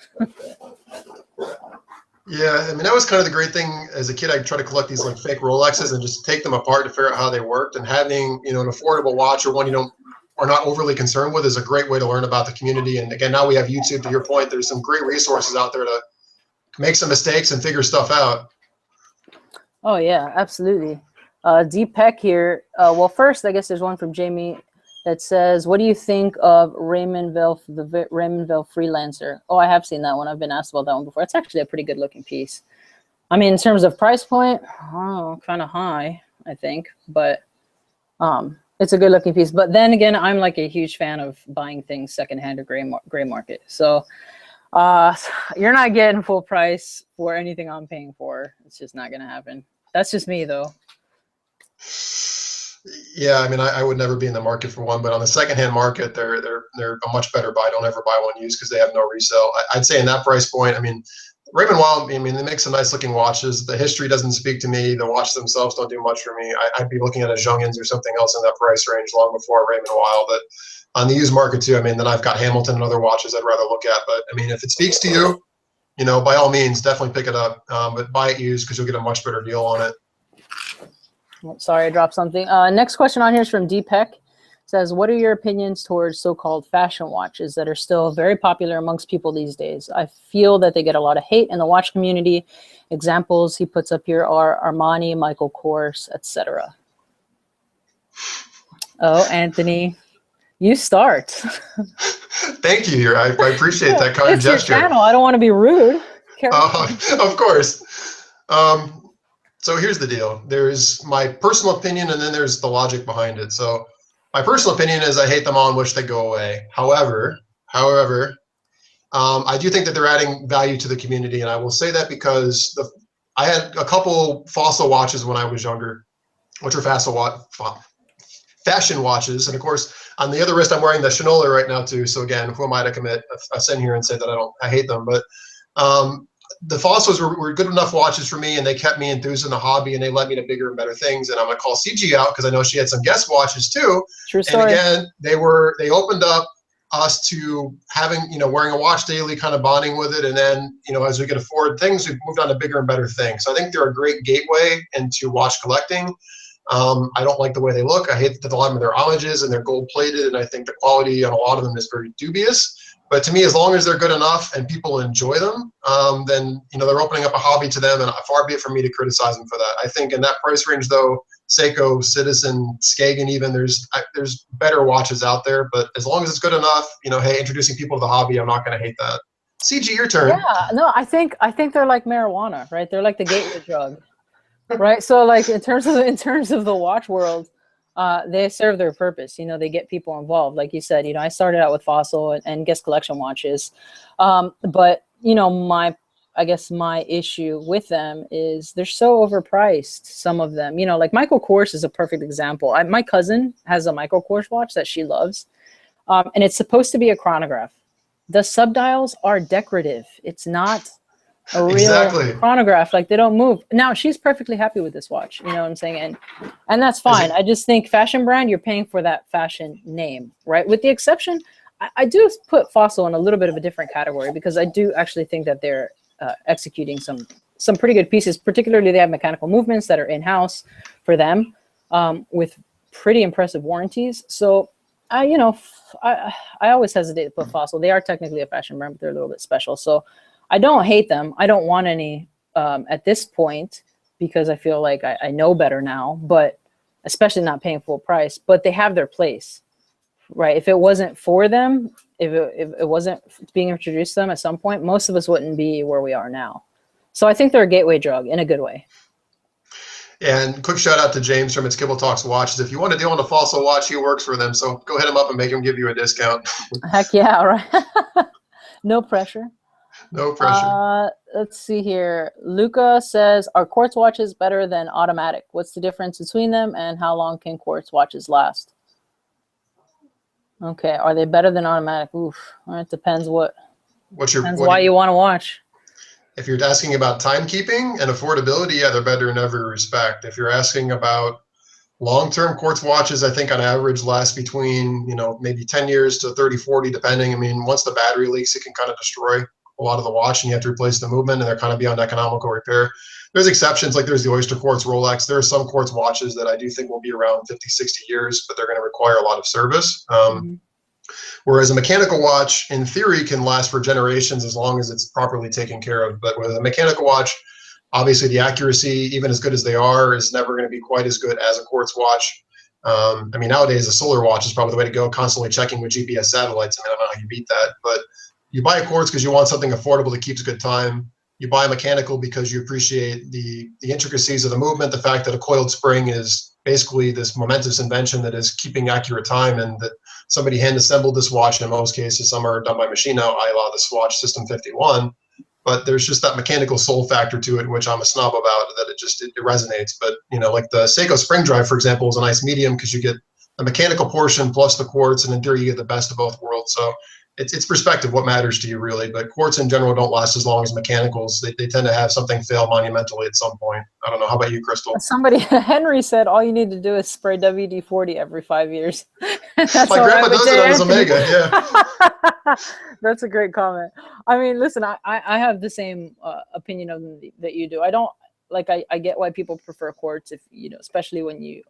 Yeah, I mean, that was kind of the great thing. As a kid, I tried to collect these like fake Rolexes and just take them apart to figure out how they worked. And having, you know, an affordable watch or one you are not overly concerned with is a great way to learn about the community. And again, now we have YouTube. To your point, there's some great resources out there to make some mistakes and figure stuff out. Oh yeah, absolutely. Deepak here. Well, first, I guess there's one from Jamie that says, what do you think of Raymondville, the Raymondville Freelancer? Oh, I have seen that one. I've been asked about that one before. It's actually a pretty good looking piece. I mean, in terms of price point, kind of high, I think, but it's a good looking piece. But then again, I'm like a huge fan of buying things secondhand or gray market. So you're not getting full price for anything I'm paying for. It's just not going to happen. That's just me though. Yeah, I mean, I would never be in the market for one, but on the secondhand market, they're a much better buy. Don't ever buy one used because they have no resale. I'd say in that price point, I mean, Raymond Wild, I mean, they make some nice looking watches. The history doesn't speak to me. The watches themselves don't do much for me. I'd be looking at a Longines or something else in that price range long before Raymond Wild. But on the used market too, I mean, then I've got Hamilton and other watches I'd rather look at. But I mean, if it speaks to you, you know, by all means, definitely pick it up. But buy it used because you'll get a much better deal on it. Sorry, I dropped something. Next question on here is from Deepak. It says, what are your opinions towards so-called fashion watches that are still very popular amongst people these days? I feel that they get a lot of hate in the watch community. Examples he puts up here are Armani, Michael Kors, etc. Oh, Anthony, you start. Thank you. I appreciate that kind it's gesture. Your channel. I don't want to be rude. Of course. So here's the deal. There's my personal opinion, and then there's the logic behind it. So my personal opinion is I hate them all and wish they'd go away. However, I do think that they're adding value to the community, and I will say that because I had a couple Fossil watches when I was younger, which are fashion watches, and of course on the other wrist I'm wearing the Shinola right now too. So again, who am I to commit a sin here and say that I hate them? But the Fossils were good enough watches for me, and they kept me enthused in the hobby, and they led me to bigger and better things. And I'm gonna call CG out because I know she had some guest watches too. True story. And again, they opened up us to having, you know, wearing a watch daily, kind of bonding with it. And then, you know, as we could afford things, we've moved on to bigger and better things. So I think they're a great gateway into watch collecting. I don't like the way they look. I hate that a lot of their homages and they're gold plated, and I think the quality on a lot of them is very dubious. But to me, as long as they're good enough and people enjoy them, then, you know, they're opening up a hobby to them, and far be it from me to criticize them for that. I think in that price range, though, Seiko, Citizen, Skagen, even there's better watches out there. But as long as it's good enough, you know, hey, introducing people to the hobby, I'm not going to hate that. CG, your turn. Yeah, no, I think they're like marijuana, right? They're like the gateway drug, right? So like in terms of the watch world, they serve their purpose. You know, they get people involved. Like you said, you know, I started out with Fossil and guest collection watches. But, you know, I guess my issue with them is they're so overpriced, some of them. You know, like Michael Kors is a perfect example. My cousin has a Michael Kors watch that she loves. And it's supposed to be a chronograph. The subdials are decorative. It's not a real chronograph. Like, they don't move. Now, she's perfectly happy with this watch, you know what I'm saying? And that's fine. I just think fashion brand, you're paying for that fashion name, right? With the exception, I do put Fossil in a little bit of a different category, because I do actually think that they're executing some pretty good pieces. Particularly, they have mechanical movements that are in-house for them, with pretty impressive warranties. So you know, I always hesitate to put Fossil. They are technically a fashion brand, but they're a little bit special. So I don't hate them. I don't want any at this point, because I feel like I know better now, but especially not paying full price. But they have their place, right? If it wasn't for them, if it wasn't being introduced to them at some point, most of us wouldn't be where we are now. So I think they're a gateway drug in a good way. And quick shout out to James from It's Kibble Talks Watches. If you want to deal on a Fossil watch, he works for them. So go hit him up and make him give you a discount. Heck yeah, all right. No pressure. No pressure. Let's see here. Luca says, are quartz watches better than automatic? What's the difference between them, and how long can quartz watches last? Okay, are they better than automatic? Oof, well, it depends depends why you want to watch. If you're asking about timekeeping and affordability, yeah, they're better in every respect. If you're asking about long-term quartz watches, I think on average last between, maybe 10 years to 30, 40, depending. I mean, once the battery leaks, it can kind of destroy a lot of the watch and you have to replace the movement, and they're kind of beyond economical repair. There's exceptions, like there's the Oyster Quartz Rolex. There are some quartz watches that I do think will be around 50, 60 years, but they're going to require a lot of service. Whereas a mechanical watch, in theory, can last for generations as long as it's properly taken care of. But with a mechanical watch, obviously the accuracy, even as good as they are, is never going to be quite as good as a quartz watch. I mean, nowadays a solar watch is probably the way to go, constantly checking with GPS satellites. I mean, I don't know how you beat that, but you buy a quartz because you want something affordable that keeps good time. You buy a mechanical because you appreciate the intricacies of the movement, the fact that a coiled spring is basically this momentous invention that is keeping accurate time, and that somebody hand assembled this watch. In most cases, some are done by machine now, a la the Swatch System 51. But there's just that mechanical soul factor to it, which I'm a snob about, that it resonates. But, like the Seiko spring drive, for example, is a nice medium because you get the mechanical portion plus the quartz, and in theory, you get the best of both worlds. So it's perspective, what matters to you, really. But quartz in general don't last as long as mechanicals. They tend to have something fail monumentally at some point. I don't know. How about you, Crystal? Henry said, all you need to do is spray WD-40 every 5 years. My grandpa does it on his Omega, yeah. That's a great comment. I mean, listen, I have the same opinion of them that you do. I get why people prefer quartz, if especially when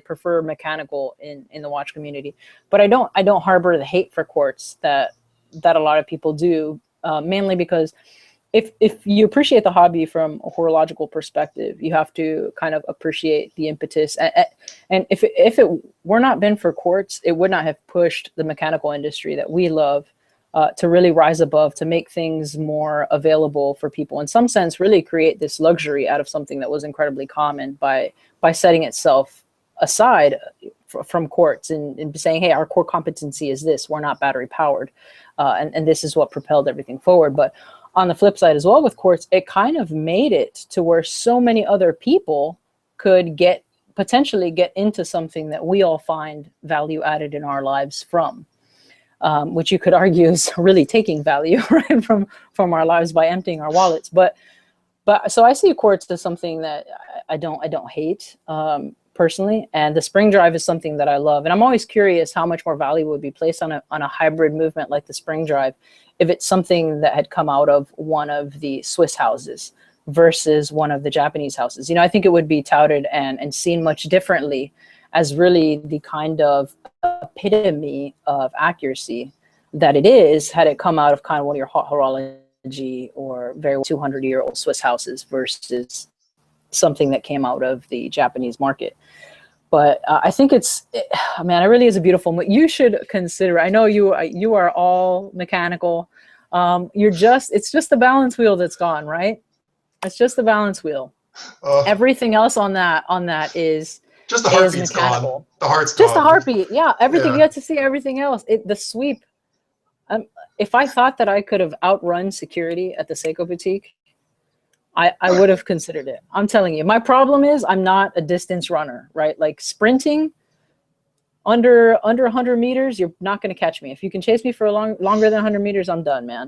prefer mechanical in the watch community. But I don't harbor the hate for quartz that a lot of people do, mainly because if you appreciate the hobby from a horological perspective, you have to kind of appreciate the impetus. And if it were not been for quartz, it would not have pushed the mechanical industry that we love to really rise above, to make things more available for people. In some sense, really create this luxury out of something that was incredibly common by setting itself aside from quartz and saying, hey, our core competency is this. We're not battery powered. And this is what propelled everything forward. But on the flip side as well with quartz, it kind of made it to where so many other people could potentially get into something that we all find value added in our lives from, which you could argue is really taking value right from our lives by emptying our wallets. But so I see quartz as something that I don't hate personally, and the spring drive is something that I love. And I'm always curious how much more value would be placed on a hybrid movement like the spring drive if it's something that had come out of one of the Swiss houses versus one of the Japanese houses. I think it would be touted and seen much differently as really the kind of epitome of accuracy that it is, had it come out of kind of one of your hot horology or very 200-year-old Swiss houses versus something that came out of the Japanese market. But I think it really is a beautiful. You should consider. I know you are all mechanical. It's just the balance wheel that's gone, right? It's just the balance wheel. Everything else on that is just the heartbeat's gone. The heart's just gone. The heartbeat. Yeah, everything. Yeah. You have to see everything else. The sweep. If I thought that I could have outrun security at the Seiko boutique, I would have considered it. I'm telling you, my problem is I'm not a distance runner, right? Like sprinting under 100 meters, you're not going to catch me. If you can chase me for longer than 100 meters, I'm done, man.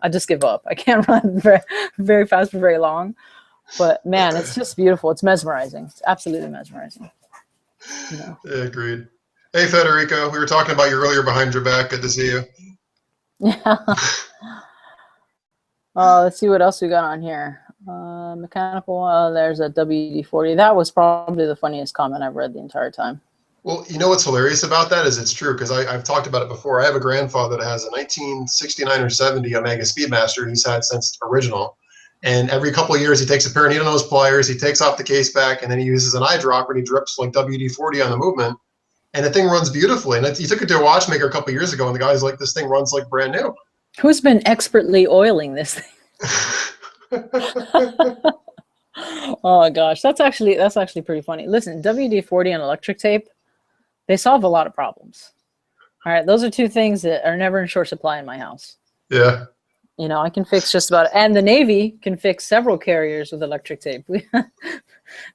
I just give up. I can't run very, very fast for very long. But man, it's just beautiful. It's mesmerizing. It's absolutely mesmerizing. Yeah, agreed. Hey, Federico, we were talking about you earlier behind your back. Good to see you. Yeah. Let's see what else we got on here. Mechanical, there's a WD-40. That was probably the funniest comment I've read the entire time. Well, you know what's hilarious about that is it's true, because I've talked about it before. I have a grandfather that has a 1969 or 70 Omega Speedmaster he's had since original. And every couple of years, he takes a pair of needle nose pliers, he takes off the case back, and then he uses an eyedropper and he drips like WD-40 on the movement. And the thing runs beautifully. And he took it to a watchmaker a couple of years ago, and the guy's like, this thing runs like brand new. Who's been expertly oiling this thing? Oh my gosh, that's actually pretty funny. Listen, WD-40 and electric tape, they solve a lot of problems. All right, those are two things that are never in short supply in my house. Yeah. You know, I can fix just about, and the Navy can fix several carriers with electric tape.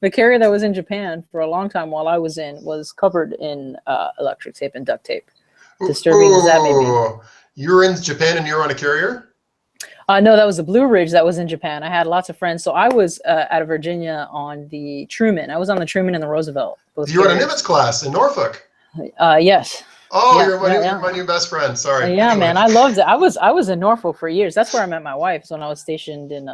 The carrier that was in Japan for a long time while I was in was covered in electric tape and duct tape. Disturbing as that may be. You were in Japan and you were on a carrier? No, that was the Blue Ridge that was in Japan. I had lots of friends. So I was out of Virginia on the Truman. I was on the Truman and the Roosevelt. You were in a Nimitz class in Norfolk. Yes. Oh, yeah, you're my new best friend. Sorry. Yeah, anyway. Man, I loved it. I was in Norfolk for years. That's where I met my wife when I was stationed in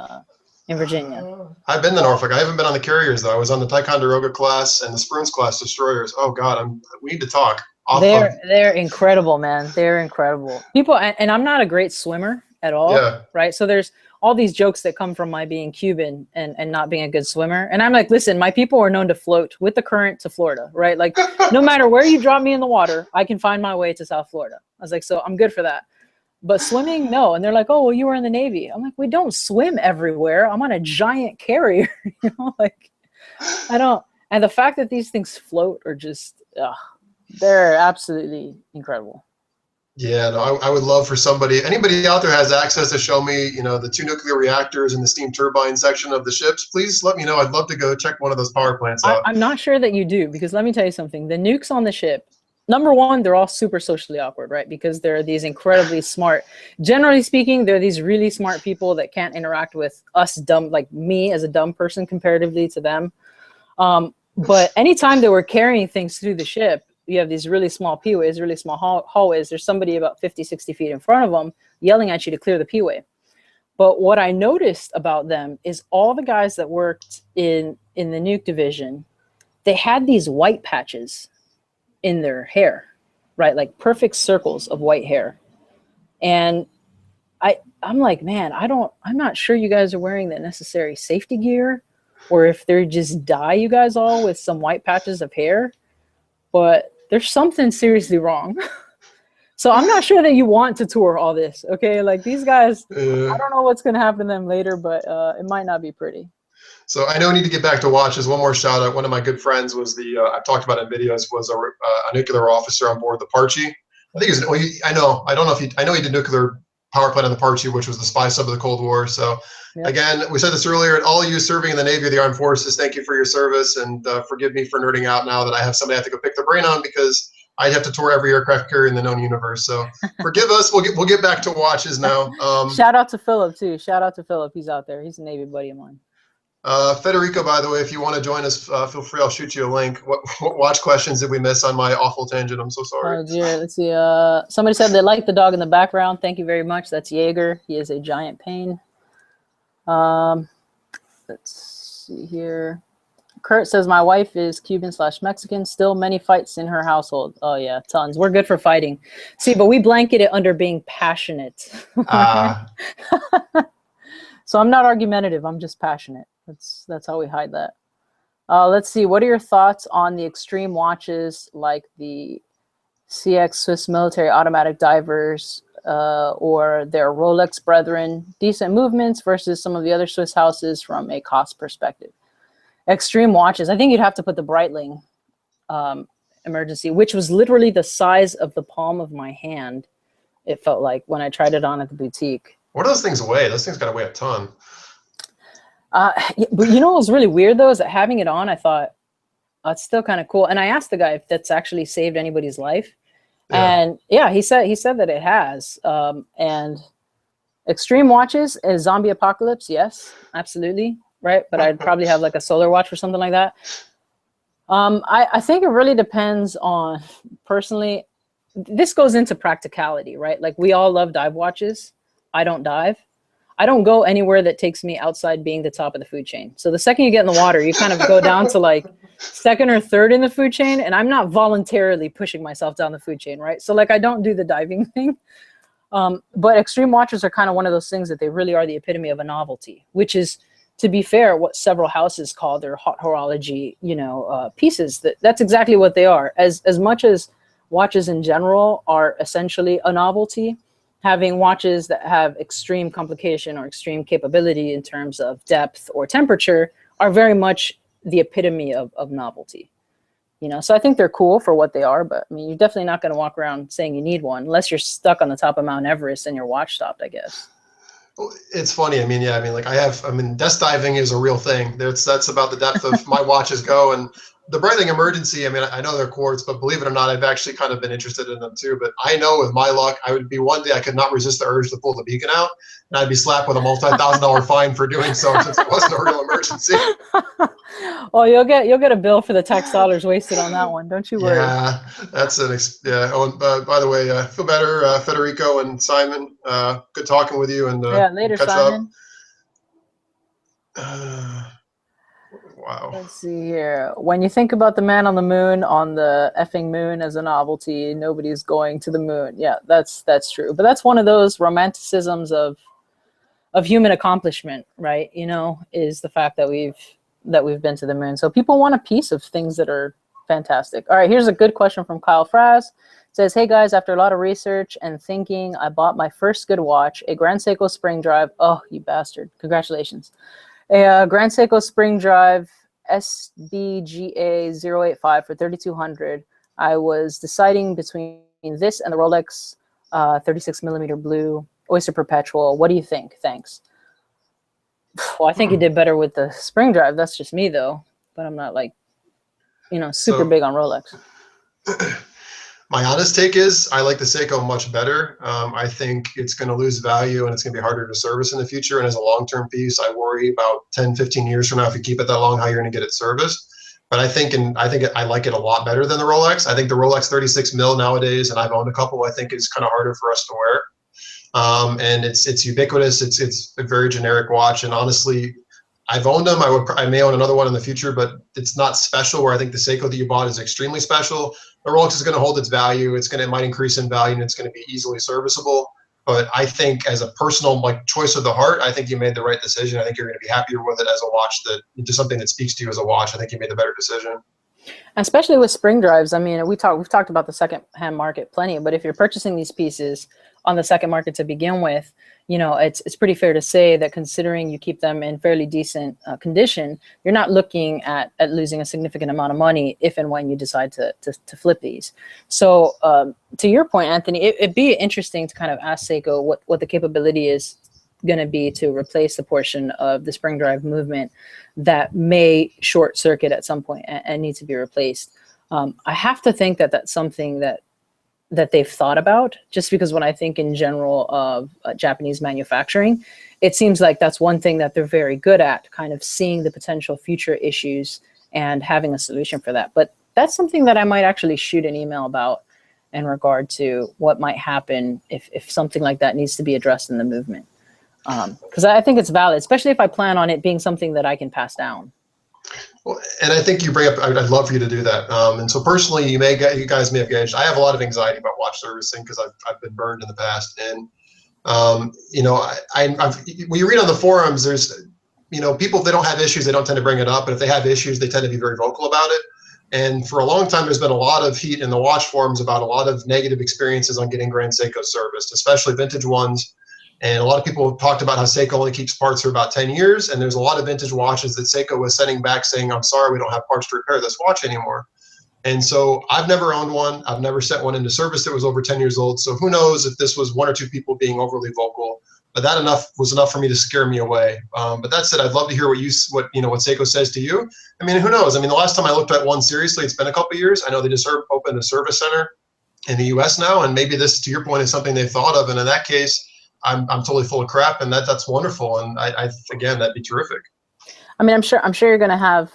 Virginia. I've been to Norfolk. I haven't been on the carriers though. I was on the Ticonderoga class and the Spruance class destroyers. Oh God, we need to talk. They're incredible, man. They're incredible. People, and I'm not a great swimmer at all. Yeah. Right. So there's all these jokes that come from my being Cuban and not being a good swimmer. And I'm like, listen, my people are known to float with the current to Florida, right? Like no matter where you drop me in the water, I can find my way to South Florida. I was like, so I'm good for that. But swimming, no. And they're like, oh, well, you were in the Navy. I'm like, we don't swim everywhere. I'm on a giant carrier, you know, like I don't. And the fact that these things float are just, they're absolutely incredible. Yeah, no, I would love for anybody out there has access to show me, you know, the 2 nuclear reactors in the steam turbine section of the ships. Please let me know. I'd love to go check one of those power plants out. I'm not sure that you do, because let me tell you something. The nukes on the ship, number one, they're all super socially awkward, right? Because they're these incredibly smart. Generally speaking, they're these really smart people that can't interact with us dumb, like me as a dumb person comparatively to them. But anytime they were carrying things through the ship, you have these really small P-ways, really small hallways. There's somebody about 50, 60 feet in front of them yelling at you to clear the P-way. But what I noticed about them is all the guys that worked in the nuke division, they had these white patches in their hair, right? Like perfect circles of white hair. And I'm like, man, I'm not sure you guys are wearing the necessary safety gear, or if they're just dye you guys all with some white patches of hair. But there's something seriously wrong. So I'm not sure that you want to tour all this, okay? Like these guys, I don't know what's going to happen to them later, but it might not be pretty. So I know I need to get back to watches. One more shout out. One of my good friends was I've talked about it in videos, was a nuclear officer on board the Parchi. I think I know he did nuclear power plant on the Parchi, which was the spy sub of the Cold War. So yep. Again, we said this earlier, all of you serving in the Navy or the Armed Forces, thank you for your service, and forgive me for nerding out now that I have somebody I have to go pick their brain on, because I have to tour every aircraft carrier in the known universe. So forgive us. We'll get back to watches now. Shout out to Philip too. Shout out to Philip. He's out there. He's a Navy buddy of mine. Federico, by the way, if you want to join us, feel free. I'll shoot you a link. What watch questions did we miss on my awful tangent? I'm so sorry. Oh dear. Let's see. Somebody said they like the dog in the background. Thank you very much. That's Jaeger. He is a giant pain. Let's see here. Kurt says, my wife is Cuban/Mexican. Still many fights in her household. Oh yeah, tons. We're good for fighting. See, but we blanket it under being passionate. So I'm not argumentative. I'm just passionate. That's how we hide that. Let's see. What are your thoughts on the extreme watches like the CX Swiss military automatic divers or their Rolex brethren? Decent movements versus some of the other Swiss houses from a cost perspective. Extreme watches. I think you'd have to put the Breitling emergency, which was literally the size of the palm of my hand. It felt like when I tried it on at the boutique. What do those things weigh? Those things got to weigh a ton. But you know what was really weird though is that having it on, I thought, oh, it's still kind of cool. And I asked the guy if that's actually saved anybody's life. Yeah. And yeah, he said that it has. And extreme watches, a zombie apocalypse, yes, absolutely. Right. But I'd probably have like a solar watch or something like that. I think it really depends on, personally, this goes into practicality, right? Like we all love dive watches. I don't dive. I don't go anywhere that takes me outside being the top of the food chain. So the second you get in the water, you kind of go down to like second or third in the food chain, and I'm not voluntarily pushing myself down the food chain, right? So like I don't do the diving thing. But extreme watches are kind of one of those things that they really are the epitome of a novelty, which is, to be fair, what several houses call their hot horology, pieces. That's exactly what they are. As much as watches in general are essentially a novelty, having watches that have extreme complication or extreme capability in terms of depth or temperature are very much the epitome of novelty. You know, so I think they're cool for what they are, but I mean, you're definitely not going to walk around saying you need one unless you're stuck on the top of Mount Everest and your watch stopped, I guess. Well, it's funny. I mean, yeah, I mean, like desk diving is a real thing. That's about the depth of my watches go. And the Breitling Emergency, I mean, I know they're quartz, but believe it or not, I've actually kind of been interested in them too. But I know with my luck, I would be one day I could not resist the urge to pull the beacon out, and I'd be slapped with a multi-$1,000 fine for doing so since it wasn't a real emergency. Well, you'll get a bill for the tax dollars wasted on that one. Don't you worry. Yeah, that's yeah. Oh, and by the way, feel better, Federico and Simon. Good talking with you, and yeah, later, catch Simon. Up. Wow. Let's see here. When you think about the man on the moon, on the effing moon as a novelty, nobody's going to the moon. Yeah, that's true. But that's one of those romanticisms of human accomplishment, right? You know, is the fact that we've been to the moon. So people want a piece of things that are fantastic. All right, here's a good question from Kyle Fraz. It says, hey guys, after a lot of research and thinking, I bought my first good watch, a Grand Seiko Spring Drive. Oh, you bastard. Congratulations. A Grand Seiko Spring Drive SBGA 085 for $3,200. I was deciding between this and the Rolex 36mm blue Oyster Perpetual. What do you think? Thanks. Well, I think you did better with the Spring Drive. That's just me, though. But I'm not, like, you know, super big on Rolex. My honest take is I like the Seiko much better. I think it's going to lose value and it's going to be harder to service in the future. And as a long-term piece, I worry about 10, 15 years from now, if you keep it that long, how you're going to get it serviced. But I like it a lot better than the Rolex. I think the Rolex 36 mil nowadays, and I've owned a couple, I think is kind of harder for us to wear. And it's ubiquitous. It's a very generic watch. And honestly, I've owned them. I may own another one in the future, but it's not special. Where I think the Seiko that you bought is extremely special. The Rolex is going to hold its value. It might increase in value, and it's going to be easily serviceable. But I think, as a personal choice of the heart, I think you made the right decision. I think you're going to be happier with it as a watch just something that speaks to you as a watch. I think you made the better decision. Especially with Spring Drives. I mean, we've talked about the second-hand market plenty, but if you're purchasing these pieces on the second market to begin with, you know, it's pretty fair to say that considering you keep them in fairly decent condition, you're not looking at losing a significant amount of money if and when you decide to flip these. So to your point, Anthony, it'd be interesting to kind of ask Seiko what the capability is going to be to replace the portion of the Spring Drive movement that may short circuit at some point and need to be replaced. I have to think that that's something that they've thought about, just because when I think in general of Japanese manufacturing, it seems like that's one thing that they're very good at, kind of seeing the potential future issues and having a solution for that. But that's something that I might actually shoot an email about in regard to what might happen if something like that needs to be addressed in the movement. Because I think it's valid, especially if I plan on it being something that I can pass down. Well, and I think you bring up, I'd love for you to do that. And so personally, you guys may have gauged, I have a lot of anxiety about watch servicing because I've been burned in the past. And, you know, when you read on the forums, there's, you know, people, if they don't have issues, they don't tend to bring it up. But if they have issues, they tend to be very vocal about it. And for a long time, there's been a lot of heat in the watch forums about a lot of negative experiences on getting Grand Seiko serviced, especially vintage ones. And a lot of people have talked about how Seiko only keeps parts for about 10 years. And there's a lot of vintage watches that Seiko was sending back saying, I'm sorry, we don't have parts to repair this watch anymore. And so I've never owned one. I've never sent one into service that was over 10 years old. So who knows if this was one or two people being overly vocal. But that was enough for me to scare me away. But that said, I'd love to hear what Seiko says to you. I mean, who knows? I mean, the last time I looked at one seriously, it's been a couple of years. I know they just opened a service center in the US now. And maybe this, to your point, is something they've thought of. And in that case, I'm totally full of crap, and that's wonderful. And again, that'd be terrific. I mean, I'm sure you're going to have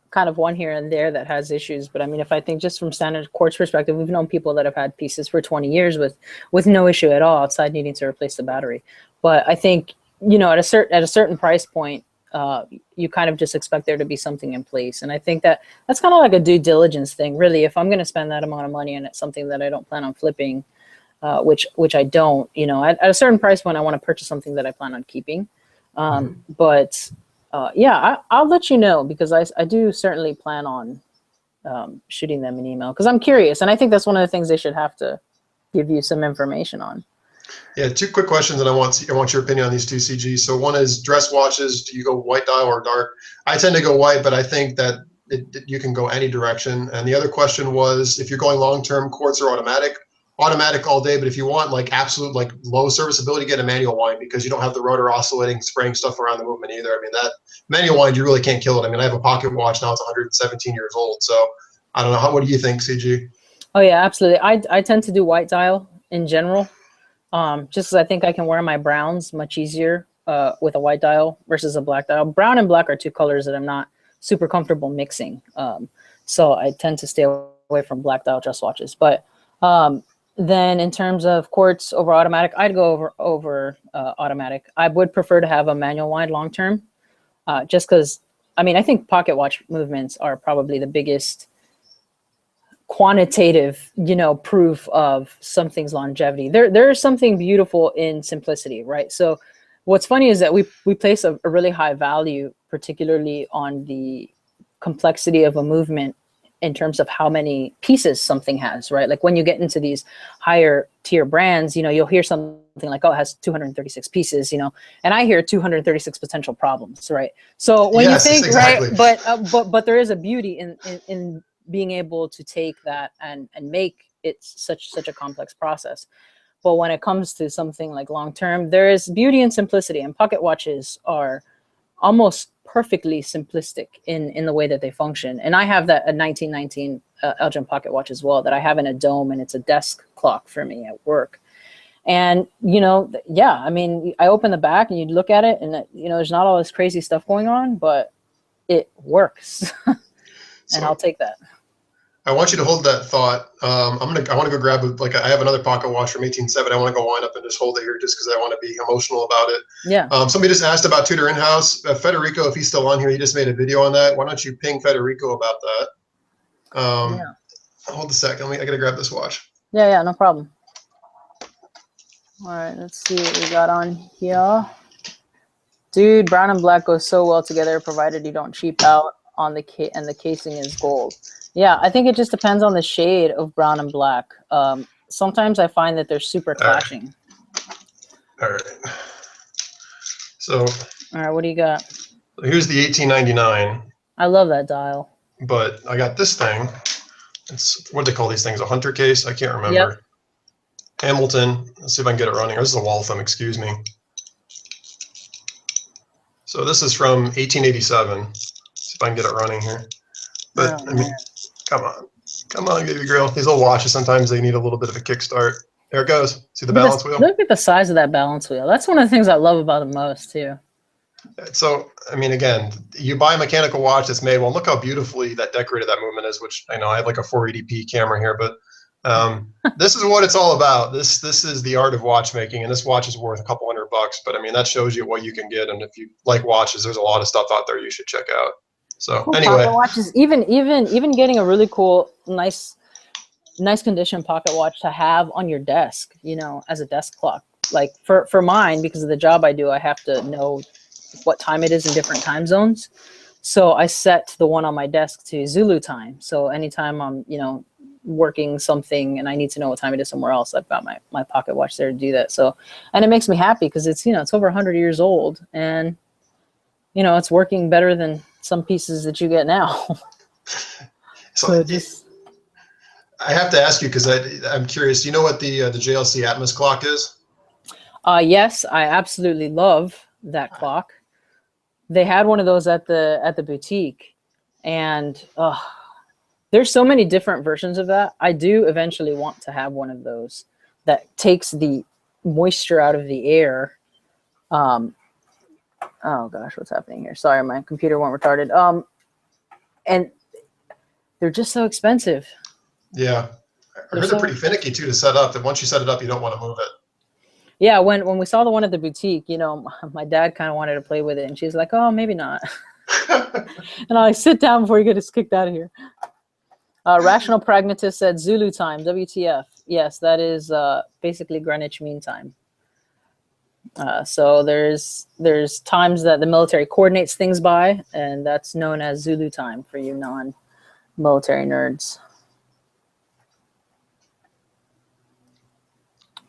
kind of one here and there that has issues, but I mean, if I think just from standard Quartz perspective, we've known people that have had pieces for 20 years with no issue at all outside needing to replace the battery. But I think, you know, at a certain price point, you kind of just expect there to be something in place. And I think that's kind of like a due diligence thing, really. If I'm going to spend that amount of money and it's something that I don't plan on flipping, which I don't, you know, at a certain price point, I want to purchase something that I plan on keeping. But yeah, I'll let you know, because I do certainly plan on shooting them an email because I'm curious. And I think that's one of the things they should have to give you some information on. Yeah, two quick questions, and I want your opinion on these two, CG. So one is dress watches. Do you go white dial or dark? I tend to go white, but I think that you can go any direction. And the other question was, if you're going long term, quartz or automatic? Automatic all day, but if you want like absolute like low serviceability, get a manual wind because you don't have the rotor oscillating, spraying stuff around the movement either. I mean, that manual wind, you really can't kill it. I mean, I have a pocket watch now; it's 117 years old. So I don't know. What do you think, CG? Oh yeah, absolutely. I tend to do white dial in general. Just because I think I can wear my browns much easier with a white dial versus a black dial. Brown and black are two colors that I'm not super comfortable mixing. So I tend to stay away from black dial dress watches. But then in terms of quartz over automatic, I'd go over automatic. I would prefer to have a manual wind long term, just because, I mean, I think pocket watch movements are probably the biggest quantitative, proof of something's longevity. There is something beautiful in simplicity, right? So what's funny is that we place a really high value, particularly on the complexity of a movement in terms of how many pieces something has, right? Like when you get into these higher tier brands, you'll hear something like, oh, it has 236 pieces, and I hear 236 potential problems, right? So when you think, exactly. Right, but there is a beauty in being able to take that and make it such a complex process. But when it comes to something like long term, there is beauty in simplicity, and pocket watches are almost perfectly simplistic in the way that they function. And I have that a 1919 Elgin pocket watch as well that I have in a dome, and it's a desk clock for me at work. And yeah, I mean, I open the back and you look at it, and there's not all this crazy stuff going on, but it works. And I'll take that. I want you to hold that thought. I want to go grab I have another pocket watch from 1870. I want to go wind up and just hold it here just because I want to be emotional about it. Yeah. Somebody just asked about Tudor in-house. Federico, if he's still on here, he just made a video on that. Why don't you ping Federico about that? Yeah. Hold a second. I got to grab this watch. Yeah, no problem. All right, let's see what we got on here. Dude, brown and black goes so well together, provided you don't cheap out on the and the casing is gold. Yeah, I think it just depends on the shade of brown and black. Sometimes I find that they're super clashing. All right. So. All right, what do you got? Here's the 1899. I love that dial. But I got this thing. It's, what do they call these things? A hunter case? I can't remember. Yep. Hamilton. Let's see if I can get it running. This is a Waltham, excuse me. So this is from 1887. See if I can get it running here. But I mean, come on, baby girl. These little watches, sometimes they need a little bit of a kickstart. There it goes. See the balance wheel? Look at the size of that balance wheel. That's one of the things I love about it most too. So, I mean, again, you buy a mechanical watch that's made, well, look how beautifully that decorated that movement is, which I know I have like a 480p camera here, but this is what it's all about. This is the art of watchmaking, and this watch is worth a couple $100, but I mean, that shows you what you can get. And if you like watches, there's a lot of stuff out there you should check out. So cool anyway, pocket watches, even getting a really cool, nice condition pocket watch to have on your desk, as a desk clock. Like for mine, because of the job I do, I have to know what time it is in different time zones. So I set the one on my desk to Zulu time. So anytime I'm, working something and I need to know what time it is somewhere else, I've got my pocket watch there to do that. So, and it makes me happy because it's, it's over 100 years old, and, it's working better than some pieces that you get now. So just, I have to ask you, because I'm curious, do you know what the JLC Atmos clock is? Yes, I absolutely love that clock. They had one of those at the boutique, and there's so many different versions of that. I do eventually want to have one of those that takes the moisture out of the air. Oh gosh, what's happening here? Sorry, my computer went retarded. And they're just so expensive. Yeah, I heard they're pretty finicky too to set up. That once you set it up, you don't want to move it. Yeah, when we saw the one at the boutique, my dad kind of wanted to play with it, and she's like, "Oh, maybe not." And I sit down before you get us kicked out of here. Rational Pragmatist said Zulu time, WTF. Yes, that is basically Greenwich Mean Time. So there's times that the military coordinates things by, and that's known as Zulu time for you non-military nerds.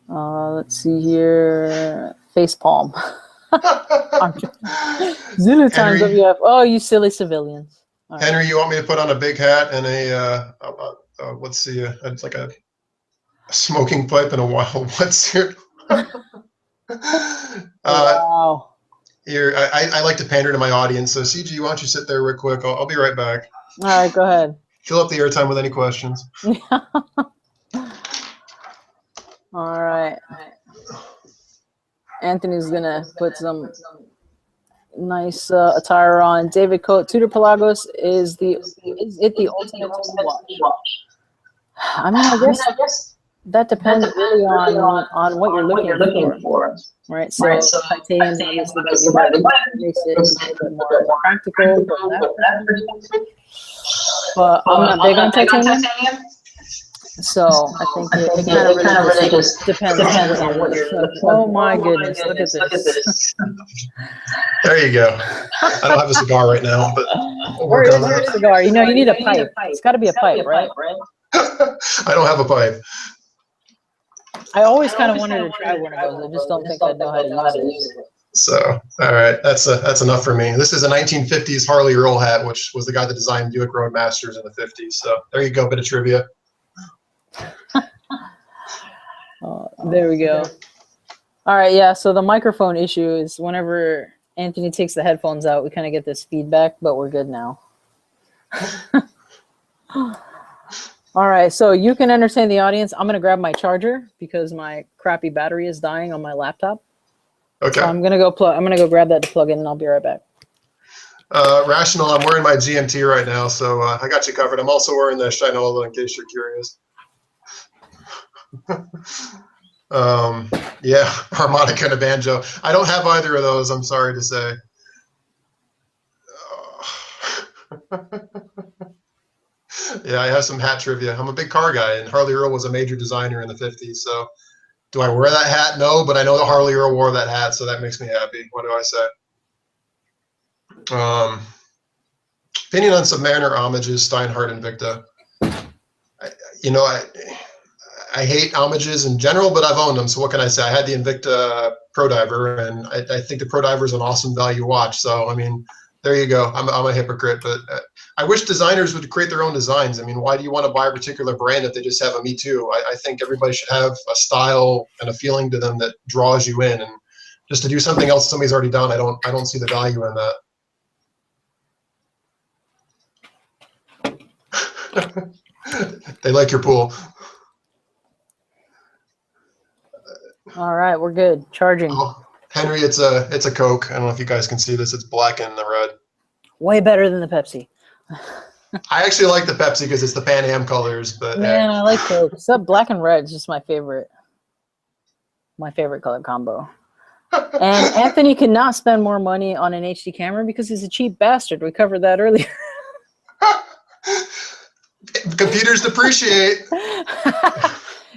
Let's see here. Facepalm. Zulu times WF. Oh, you silly civilians. All Henry, right. you want me to put on a big hat and let's see, it's like a smoking pipe and a wild wetsuit. Wow. Here, I like to pander to my audience, so CG, why don't you sit there real quick? I'll be right back. All right, go ahead. Fill up the airtime with any questions. All right. Anthony's gonna put some nice attire on. David Coate, Tudor Pelagos is it the ultimate watch? I mean, I guess that depends really on what you're looking for. Right, so titanium obviously makes it a bit more practical from that perspective. But I'm not big on titanium, so I think it kind of really just depends on what you're looking for. Oh my goodness, look at this. There you go. I don't have a cigar right now, but we'll where is your cigar? You know, you need a pipe. It's got to be a pipe, right? I don't have a pipe. I always kind of wanted to try one of those. I just don't think I'd know how to use it. So, all right, that's enough for me. This is a 1950s Harley Earl hat, which was the guy that designed Buick Roadmasters in the 50s. So there you go, bit of trivia. There we go. All right, yeah. So the microphone issue is whenever Anthony takes the headphones out, we kind of get this feedback, but we're good now. All right, so you can entertain the audience. I'm gonna grab my charger because my crappy battery is dying on my laptop. Okay. So I'm gonna go grab that to plug in, and I'll be right back. Rational. I'm wearing my GMT right now, so I got you covered. I'm also wearing the Shinola in case you're curious. Yeah, harmonica and a banjo. I don't have either of those. I'm sorry to say. Yeah, I have some hat trivia. I'm a big car guy, and Harley Earl was a major designer in the 50s. So, do I wear that hat? No, but I know that Harley Earl wore that hat, so that makes me happy. What do I say? Opinion on Submariner homages, Steinhardt and Victa. I hate homages in general, but I've owned them. So what can I say? I had the Invicta Pro Diver, and I think the Pro Diver is an awesome value watch. So I mean, there you go. I'm a hypocrite, but I wish designers would create their own designs. I mean, why do you want to buy a particular brand if they just have a me too? I think everybody should have a style and a feeling to them that draws you in, and just to do something else somebody's already done, I don't see the value in that. They like your pool. All right, we're good. Charging. Oh, Henry, it's a Coke. I don't know if you guys can see this. It's black and the red. Way better than the Pepsi. I actually like the Pepsi because it's the Pan Am colors. But man, I like Coke. Except black and red is just my favorite color combo. And Anthony cannot spend more money on an HD camera because he's a cheap bastard. We covered that earlier. Computers depreciate.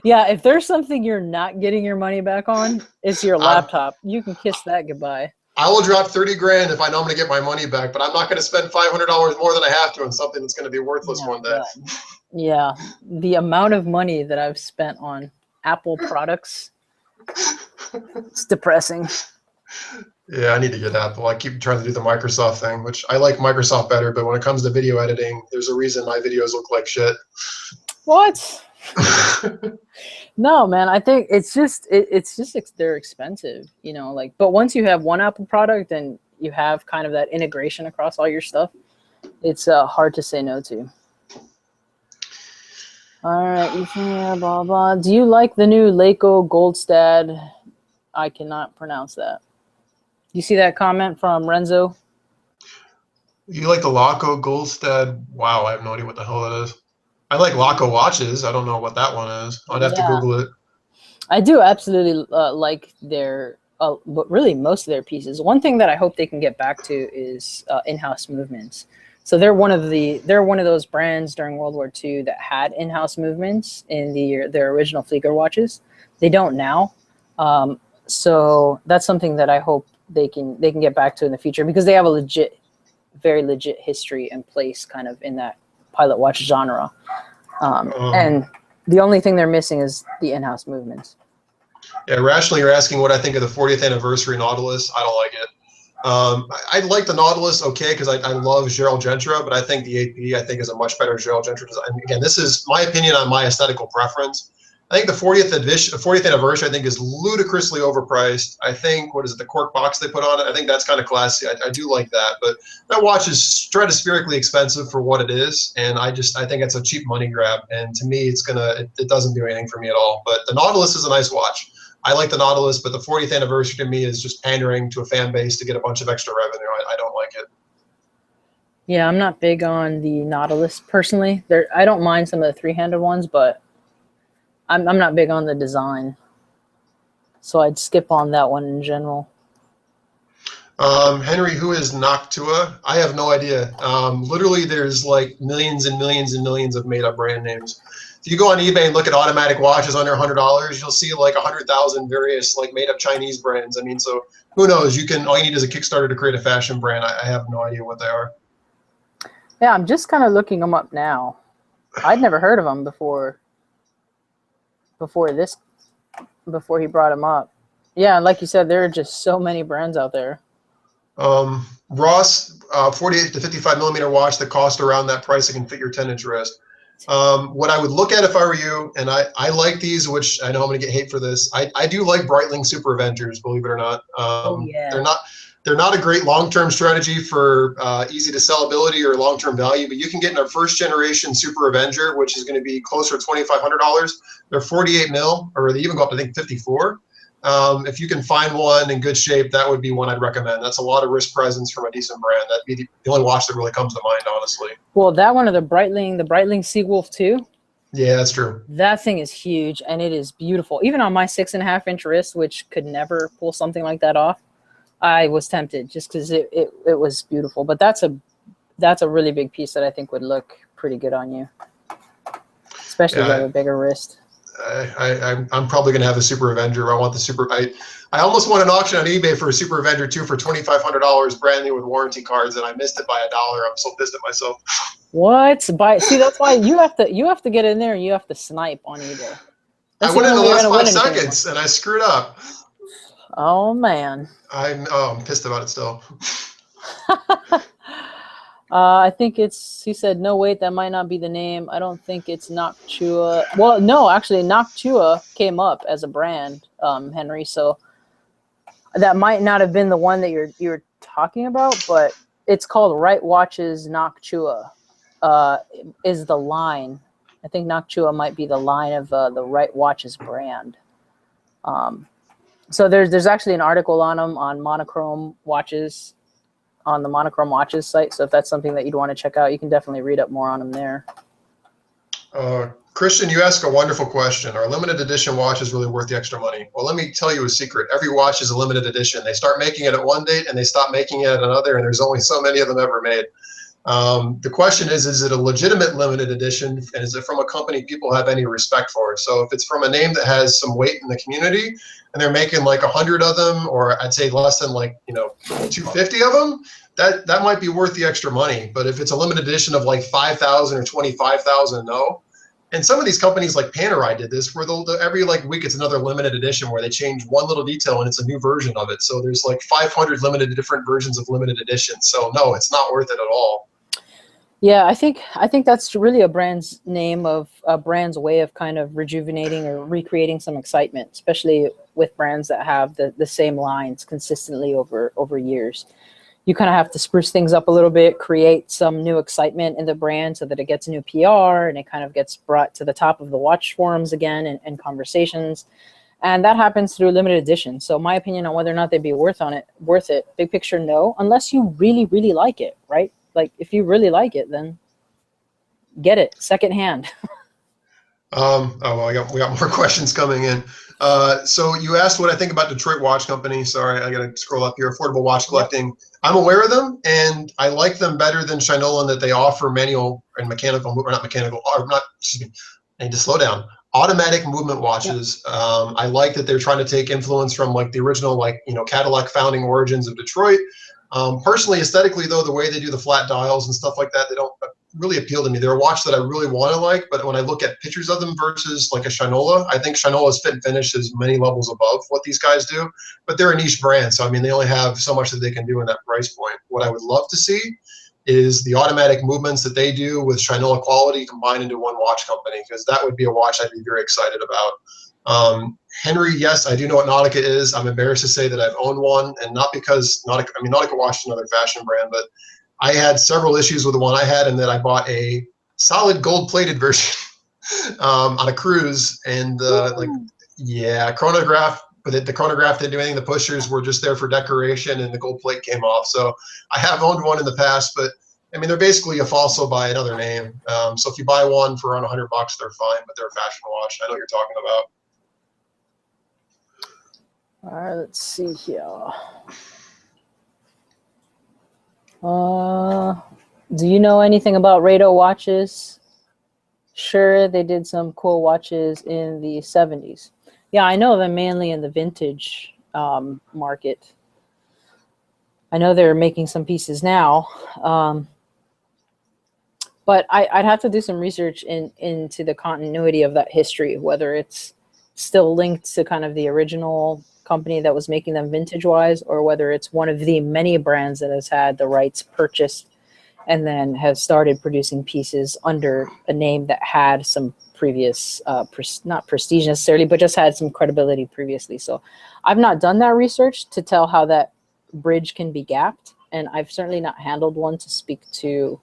Yeah, if there's something you're not getting your money back on, it's your laptop. You can kiss that goodbye. I will drop 30 grand if I know I'm going to get my money back, but I'm not going to spend $500 more than I have to on something that's going to be worthless one day. Yeah, the amount of money that I've spent on Apple products, it's depressing. Yeah, I need to get Apple. I keep trying to do the Microsoft thing, which I like Microsoft better, but when it comes to video editing, there's a reason my videos look like shit. What? No, man, I think it's just they're expensive, you know, like, but once you have one Apple product and you have kind of that integration across all your stuff, it's hard to say no to. All right, yeah, blah blah. Do you like the new Leico Goldstad? I cannot pronounce that. You see that comment from Renzo? You like the Laco Goldstad? Wow, I have no idea what the hell that is. I like Laco watches. I don't know what that one is. I'd have to Google it. I do absolutely like their, but really most of their pieces. One thing that I hope they can get back to is in-house movements. So they're one of those brands during World War II that had in-house movements in their original Flieger watches. They don't now. So that's something that I hope they can get back to in the future, because they have a very legit history and place kind of in that pilot watch genre. And the only thing they're missing is the in-house movements. Yeah, rationally, you're asking what I think of the 40th anniversary Nautilus. I don't like it. I like the Nautilus, okay, because I love Gerald Gentra, but I think the 8P I think is a much better Gerald Gentra design. And again, this is my opinion on my aesthetical preference. I think the 40th anniversary I think is ludicrously overpriced. I think what is it, the cork box they put on it? I think that's kind of classy. I do like that, but that watch is stratospherically expensive for what it is, and I think it's a cheap money grab. And to me, it doesn't do anything for me at all. But the Nautilus is a nice watch. I like the Nautilus, but the 40th anniversary to me is just pandering to a fan base to get a bunch of extra revenue. I don't like it. Yeah, I'm not big on the Nautilus personally. I don't mind some of the three-handed ones, but I'm not big on the design. So I'd skip on that one in general. Henry, who is Noctua? I have no idea. Literally, there's like millions and millions and millions of made-up brand names. If you go on eBay and look at automatic watches under $100, you'll see like 100,000 various like made-up Chinese brands. I mean, so who knows? All you need is a Kickstarter to create a fashion brand. I have no idea what they are. Yeah, I'm just kind of looking them up now. I'd never heard of them before he brought them up. Yeah, like you said, there are just so many brands out there. Ross, 48 to 55 millimeter watch that cost around that price. It can fit your 10-inch wrist. What I would look at if I were you, and I like these, which I know I'm going to get hate for this. I do like Breitling Super Avengers, believe it or not. Yeah. They're not a great long-term strategy for easy to sellability or long-term value, but you can get in our first generation Super Avenger, which is going to be closer to $2,500. They're 48 mil, or they even go up to, I think, 54. If you can find one in good shape, that would be one I'd recommend. That's a lot of wrist presence from a decent brand. That'd be the only watch that really comes to mind, honestly. Well, that one of the Breitling Seawolf 2. Yeah, that's true. That thing is huge, and it is beautiful. Even on my 6.5-inch wrist, which could never pull something like that off, I was tempted just because it was beautiful. But that's a really big piece that I think would look pretty good on you, especially if you have a bigger wrist. I'm probably going to have a Super Avenger. I want the Super. I almost won an auction on eBay for a Super Avenger 2 for $2,500, brand new with warranty cards, and I missed it by $1. I'm so pissed at myself. What? See, that's why you have to get in there and you have to snipe on eBay. I went in the last 5 seconds and I screwed up. Oh man. I'm pissed about it still. I think he said, no, wait, that might not be the name. I don't think it's Noctua. Well, no, actually, Noctua came up as a brand, Henry. So that might not have been the one that you're talking about, but it's called Right Watches Noctua is the line. I think Noctua might be the line of the Right Watches brand. So there's actually an article on them on Monochrome Watches, on the Monochrome Watches site. So if that's something that you'd want to check out, you can definitely read up more on them there. Christian, you ask a wonderful question. Are limited edition watches really worth the extra money? Well, let me tell you a secret. Every watch is a limited edition. They start making it at one date and they stop making it at another, and there's only so many of them ever made. The question is it a legitimate limited edition, and is it from a company people have any respect for? So if it's from a name that has some weight in the community and they're making like 100 of them, or I'd say less than 250 of them, that might be worth the extra money. But if it's a limited edition of like 5,000 or 25,000, no. And some of these companies like Panerai did this, where every week it's another limited edition where they change one little detail and it's a new version of it. So there's like 500 different versions of limited editions. So no, it's not worth it at all. Yeah, I think that's really a brand's name of a brand's way of kind of rejuvenating or recreating some excitement, especially with brands that have the same lines consistently over years. You kind of have to spruce things up a little bit, create some new excitement in the brand so that it gets new PR and it kind of gets brought to the top of the watch forums again and conversations. And that happens through limited edition. So my opinion on whether or not they'd be worth it, big picture, no, unless you really, really like it, right? Like if you really like it, then get it secondhand. Well, we got more questions coming in. So you asked what I think about Detroit Watch Company. Sorry, I got to scroll up here. Affordable watch collecting. Yep. I'm aware of them, and I like them better than Shinola in that they offer manual and mechanical, or not mechanical, or not. Excuse me, I need to slow down. Automatic movement watches. Yep. I like that they're trying to take influence from like the original, Cadillac founding origins of Detroit. Personally, aesthetically though, the way they do the flat dials and stuff like that, they don't really appeal to me. They're a watch that I really want to like, but when I look at pictures of them versus like a Shinola, I think Shinola's fit and finish is many levels above what these guys do, but they're a niche brand. So, I mean, they only have so much that they can do in that price point. What I would love to see is the automatic movements that they do with Shinola quality combined into one watch company, because that would be a watch I'd be very excited about. Henry, yes, I do know what Nautica is. I'm embarrassed to say that I've owned one, and not because Nautica, I mean, Nautica watch is another fashion brand, but I had several issues with the one I had, and then I bought a solid gold-plated version on a cruise, and yeah, chronograph, but the chronograph didn't do anything. The pushers were just there for decoration, and the gold plate came off. So I have owned one in the past, but I mean, they're basically a Falso by another name. So if you buy one for around $100, they're fine, but they're a fashion watch. I know what you're talking about. All right, let's see here. Do you know anything about Rado watches? Sure, they did some cool watches in the 70s. Yeah, I know them mainly in the vintage market. I know they're making some pieces now. But I'd have to do some research into the continuity of that history, whether it's still linked to kind of the original company that was making them vintage-wise, or whether it's one of the many brands that has had the rights purchased and then has started producing pieces under a name that had some previous, not prestige necessarily, but just had some credibility previously. So I've not done that research to tell how that bridge can be gapped, and I've certainly not handled one to speak to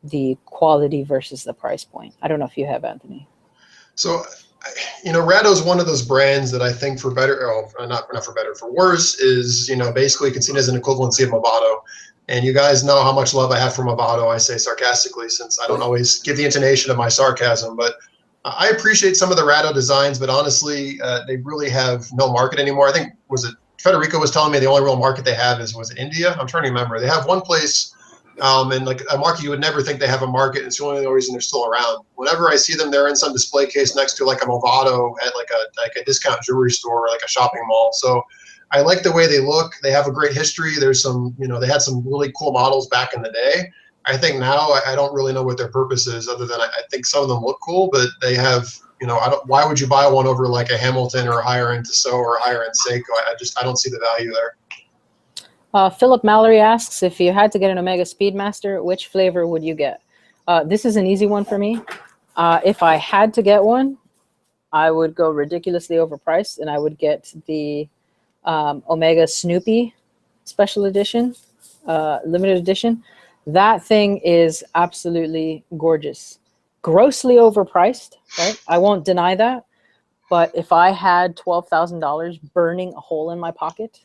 the quality versus the price point. I don't know if you have, Anthony. So, you know, Rado is one of those brands that I think for better, not for better, for worse, is, you know, basically can seen as an equivalency of Movado. And you guys know how much love I have for Movado. I say sarcastically, since I don't always give the intonation of my sarcasm, but I appreciate some of the Rado designs, but honestly, they really have no market anymore. I think, was it Federico was telling me the only real market they have is, was it India? I'm trying to remember. They have one place, and like a market you would never think they have a market. It's the only reason they're still around. Whenever I see them, they're in some display case next to like a Movado at like a discount jewelry store or like a shopping mall. So I like the way they look. They have a great history. There's some, you know, they had some really cool models back in the day. I think now I don't really know what their purpose is, other than I think some of them look cool, but they have, you know, why would you buy one over like a Hamilton or a higher end Tissot or a higher end Seiko? I don't see the value there. Philip Mallory asks, if you had to get an Omega Speedmaster, which flavor would you get? This is an easy one for me. If I had to get one, I would go ridiculously overpriced, and I would get the Omega Snoopy Special Edition, limited edition. That thing is absolutely gorgeous. Grossly overpriced, right? I won't deny that. But if I had $12,000 burning a hole in my pocket,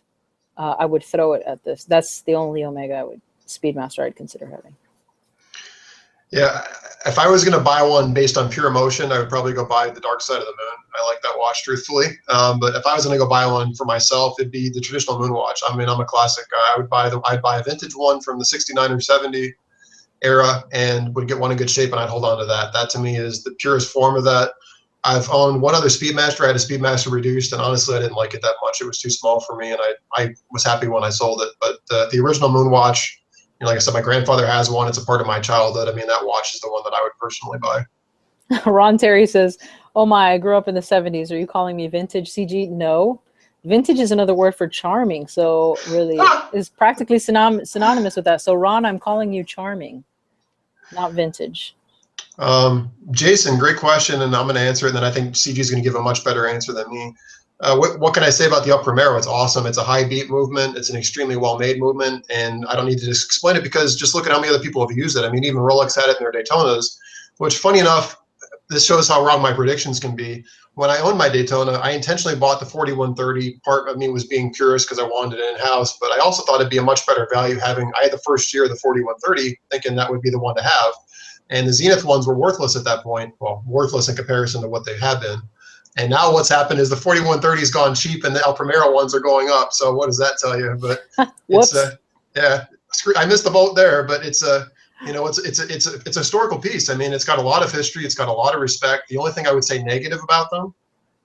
I would throw it at this. That's the only Omega Speedmaster I'd consider having. Yeah, if I was going to buy one based on pure emotion, I would probably go buy the Dark Side of the Moon. I like that watch, truthfully. But if I was going to go buy one for myself, it'd be the traditional moon watch. I mean, I'm a classic guy. I'd buy a vintage one from the 69 or 70 era and would get one in good shape, and I'd hold on to that. That to me is the purest form of that. I've owned one other Speedmaster. I had a Speedmaster reduced, and honestly, I didn't like it that much. It was too small for me, and I was happy when I sold it. But the original moon watch, you know, like I said, my grandfather has one. It's a part of my childhood. I mean, that watch is the one that I would personally buy. Ron Terry says, oh my, I grew up in the 70s. Are you calling me vintage, CG? No. Vintage is another word for charming. So really is practically synonymous with that. So Ron, I'm calling you charming, not vintage. Jason, great question, and I'm going to answer it, and then I think CG is going to give a much better answer than me. What can I say about the El Primero? It's awesome. It's a high beat movement. It's an extremely well-made movement, and I don't need to just explain it, because just look at how many other people have used it. I mean, even Rolex had it in their Daytonas, which, funny enough, this shows how wrong my predictions can be. When I owned my Daytona, I intentionally bought the 4130. Part of me was being purist because I wanted it in-house, but I also thought it'd be a much better value having, I had the first year of the 4130, thinking that would be the one to have. And the Zenith ones were worthless at that point. Well, worthless in comparison to what they have been. And now what's happened is the 4130 has gone cheap and the El Primero ones are going up. So what does that tell you? But it's yeah, I missed the boat there, but it's a, you know, it's a historical piece. I mean, it's got a lot of history. It's got a lot of respect. The only thing I would say negative about them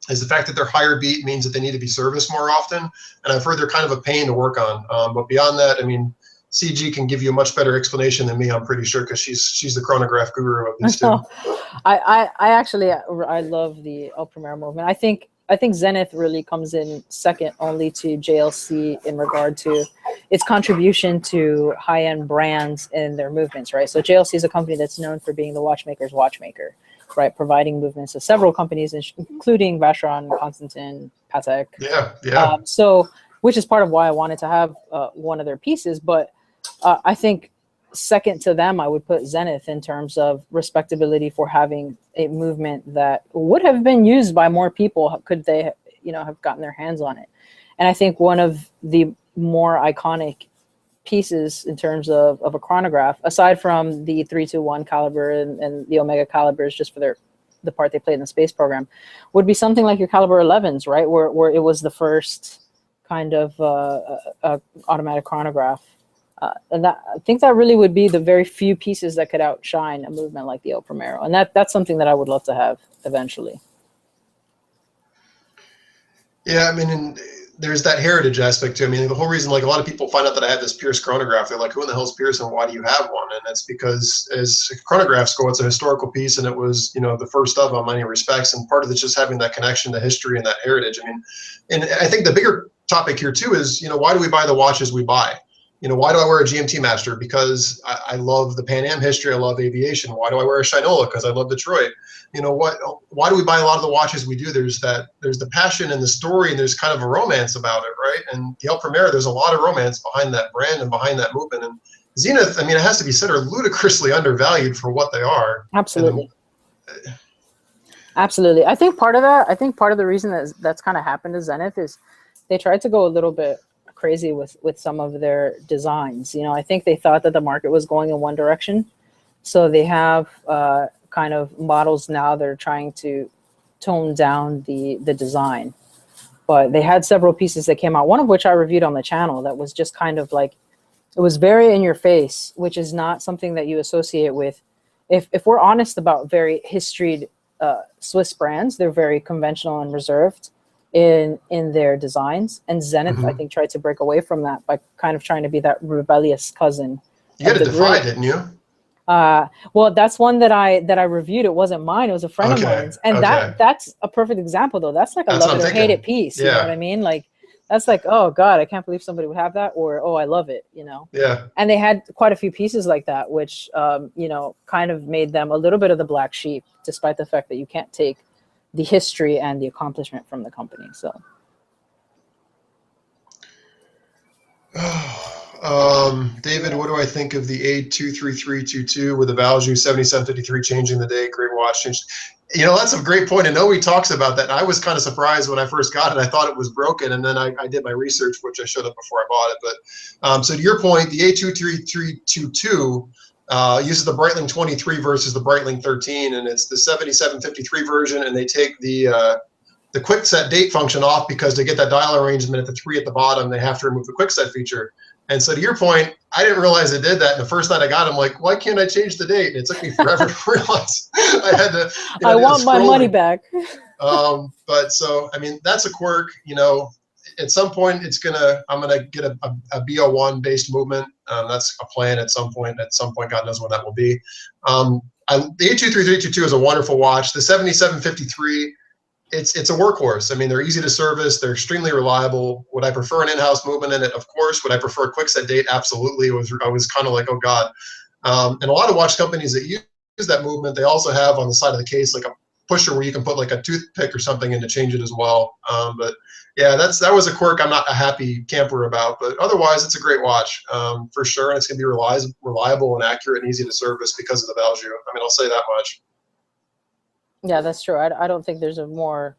is the fact that they're higher beat means that they need to be serviced more often. And I've heard they're kind of a pain to work on. But beyond that, I mean, CG can give you a much better explanation than me, I'm pretty sure, because she's the chronograph guru of these two. I actually I love the El Primero movement. I think Zenith really comes in second only to JLC in regard to its contribution to high-end brands and their movements, right? So JLC is a company that's known for being the watchmaker's watchmaker, right? Providing movements to several companies, including Vacheron, Constantin, Patek. Yeah. So, which is part of why I wanted to have one of their pieces. But I think second to them, I would put Zenith in terms of respectability for having a movement that would have been used by more people could they, have gotten their hands on it. And I think one of the more iconic pieces in terms of a chronograph, aside from the 321 caliber and the Omega calibers, just for the part they played in the space program, would be something like your caliber 11s, right? Where it was the first kind of automatic chronograph. And I think that really would be the very few pieces that could outshine a movement like the El Primero. And that's something that I would love to have eventually. Yeah, I mean, and there's that heritage aspect too. I mean, the whole reason, like, a lot of people find out that I have this Pierce chronograph, they're like, who in the hell is Pierce and why do you have one? And that's because as chronographs go, it's a historical piece, and it was, the first of them in many respects. And part of it's just having that connection to history and that heritage. I mean, and I think the bigger topic here too is, why do we buy the watches we buy? Why do I wear a GMT Master? Because I love the Pan Am history. I love aviation. Why do I wear a Shinola? Because I love Detroit. Why do we buy a lot of the watches we do? There's the passion and the story, and there's kind of a romance about it, right? And the El Primero, there's a lot of romance behind that brand and behind that movement. And Zenith, I mean, it has to be said, are ludicrously undervalued for what they are. Absolutely. Absolutely. I think part of the reason that's kind of happened to Zenith is they tried to go a little bit crazy with some of their designs. I think they thought that the market was going in one direction, so they have kind of models now that are trying to tone down the design. But they had several pieces that came out, one of which I reviewed on the channel, that was just kind of like, it was very in your face, which is not something that you associate with. If we're honest about very historied Swiss brands, they're very conventional and reserved in their designs, and Zenith, I think, tried to break away from that by kind of trying to be that rebellious cousin. You had a Defy, didn't you? Well, that's one that I reviewed. It wasn't mine, it was a friend of mine's, and that's a perfect example though. That's like a love it or hate it piece. You know what I mean? Like, that's like, oh god, I can't believe somebody would have that, or oh, I love it. Yeah. And they had quite a few pieces like that, which kind of made them a little bit of the black sheep, despite the fact that you can't take the history and the accomplishment from the company. So David, what do I think of the A23322 with the Valjoux 7753 changing the day? Great watch. That's a great point, and nobody talks about that. I was kind of surprised when I first got it. I thought it was broken, and then I did my research, which I showed up before I bought it. But so to your point, the A23322 uses the Breitling 23 versus the Breitling 13, and it's the 7753 version, and they take the quick set date function off because to get that dial arrangement at the 3 at the bottom, they have to remove the quick set feature. And so to your point, I didn't realize it did that. And the first night I got it, I'm like, why can't I change the date? And it took me forever to realize I had to. I want my money back. But so, I mean, that's a quirk. At some point, I'm gonna get a BO1 based movement. That's a plan at some point. At some point, God knows when that will be. The A23322 is a wonderful watch. The 7753. It's a workhorse. I mean, they're easy to service. They're extremely reliable. Would I prefer an in-house movement in it? Of course. Would I prefer a quick set date? Absolutely. I was kind of like, oh God. And a lot of watch companies that use that movement, they also have on the side of the case like a pusher where you can put like a toothpick or something in to change it as well. But yeah, that was a quirk I'm not a happy camper about. But otherwise, it's a great watch for sure. And it's going to be reliable and accurate and easy to service because of the Valjoux. I mean, I'll say that much. Yeah, that's true. I don't think there's a more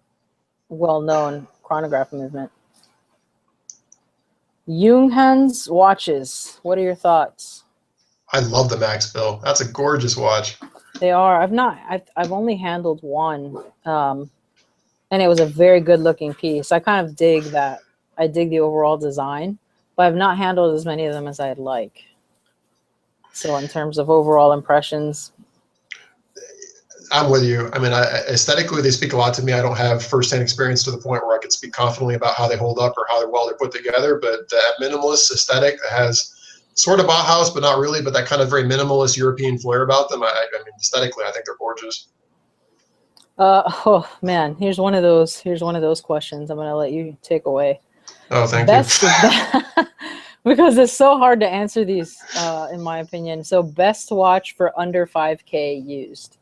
well-known chronograph movement. Junghans watches. What are your thoughts? I love the Max Bill. That's a gorgeous watch. They are. I've only handled one, and it was a very good-looking piece. I kind of dig that. I dig the overall design, but I've not handled as many of them as I'd like. So in terms of overall impressions, I'm with you. I mean, aesthetically, they speak a lot to me. I don't have firsthand experience to the point where I could speak confidently about how they hold up or how well they're put together. But that minimalist aesthetic that has sort of Bauhaus, but not really, but that kind of very minimalist European flair about them. I mean, aesthetically, I think they're gorgeous. Oh man, here's one of those questions I'm gonna let you take away. Oh, thank you. Because it's so hard to answer these, in my opinion. So best watch for under 5K used.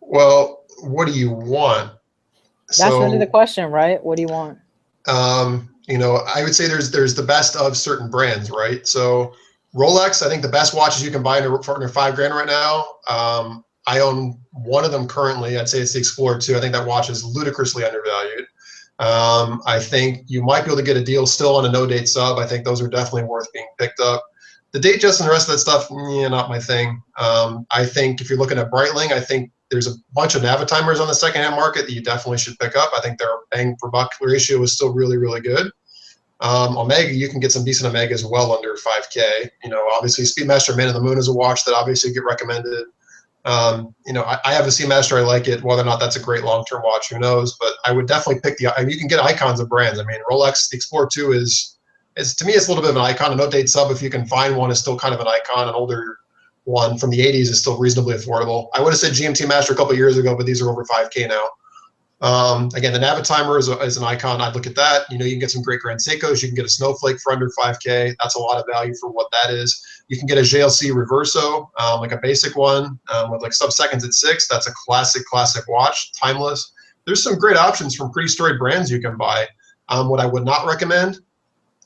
Well, what do you want? That's really the question, right? What do you want? You know, I would say there's the best of certain brands, right? So Rolex, I think the best watches you can buy for under $5,000 right now. I own one of them currently. I'd say it's the Explorer 2. I think that watch is ludicrously undervalued. I think you might be able to get a deal still on a no-date sub. I think those are definitely worth being picked up. The date just and the rest of that stuff, yeah, not my thing. I think if you're looking at Breitling, I think there's a bunch of Navatimers on the secondhand market that you definitely should pick up. I think their bang per buck ratio is still really, really good. Omega, you can get some decent Omegas well under 5K. You know, obviously Speedmaster Man of the Moon is a watch that obviously get recommended. You know, I have a Seamaster. I like it. Whether or not that's a great long-term watch, who knows? But I would definitely pick you can get icons of brands. I mean, Rolex, the Explorer 2 is to me, it's a little bit of an icon. A no-date sub, if you can find one, is still kind of an icon. An older one from the 80s is still reasonably affordable. I would have said GMT Master a couple of years ago, but these are over 5K now. Again, the Navitimer is an icon. I'd look at that. You know, you can get some great Grand Seikos. You can get a Snowflake for under 5K. That's a lot of value for what that is. You can get a JLC Reverso, like a basic one with like sub-seconds at 6. That's a classic watch, timeless. There's some great options from pretty storied brands you can buy. What I would not recommend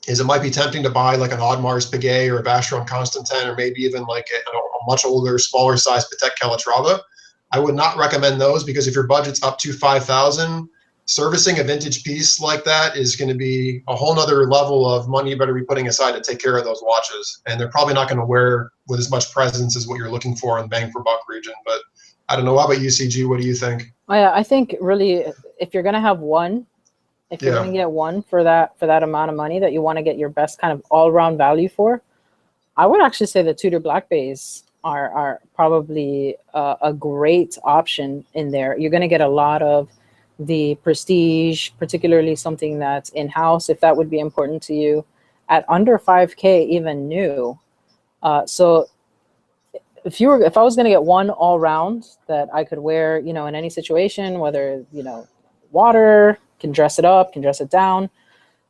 is it might be tempting to buy like an Audemars Piguet or a Vacheron Constantin, or maybe even like a much older, smaller size Patek Calatrava. I would not recommend those, because if your budget's up to $5,000, servicing a vintage piece like that is going to be a whole nother level of money you better be putting aside to take care of those watches. And they're probably not going to wear with as much presence as what you're looking for in bang for buck region. But I don't know. How about you, CG? What do you think? I think really, if you're going to have one, if you're going to get one for that amount of money that you want to get your best kind of all-around value for, I would actually say the Tudor Black Bays are probably a great option in there. You're going to get a lot of the prestige, particularly something that's in-house, if that would be important to you, at under 5K, even new. So if I was going to get one all-round that I could wear, you know, in any situation, whether, you know, water, can dress it up, can dress it down,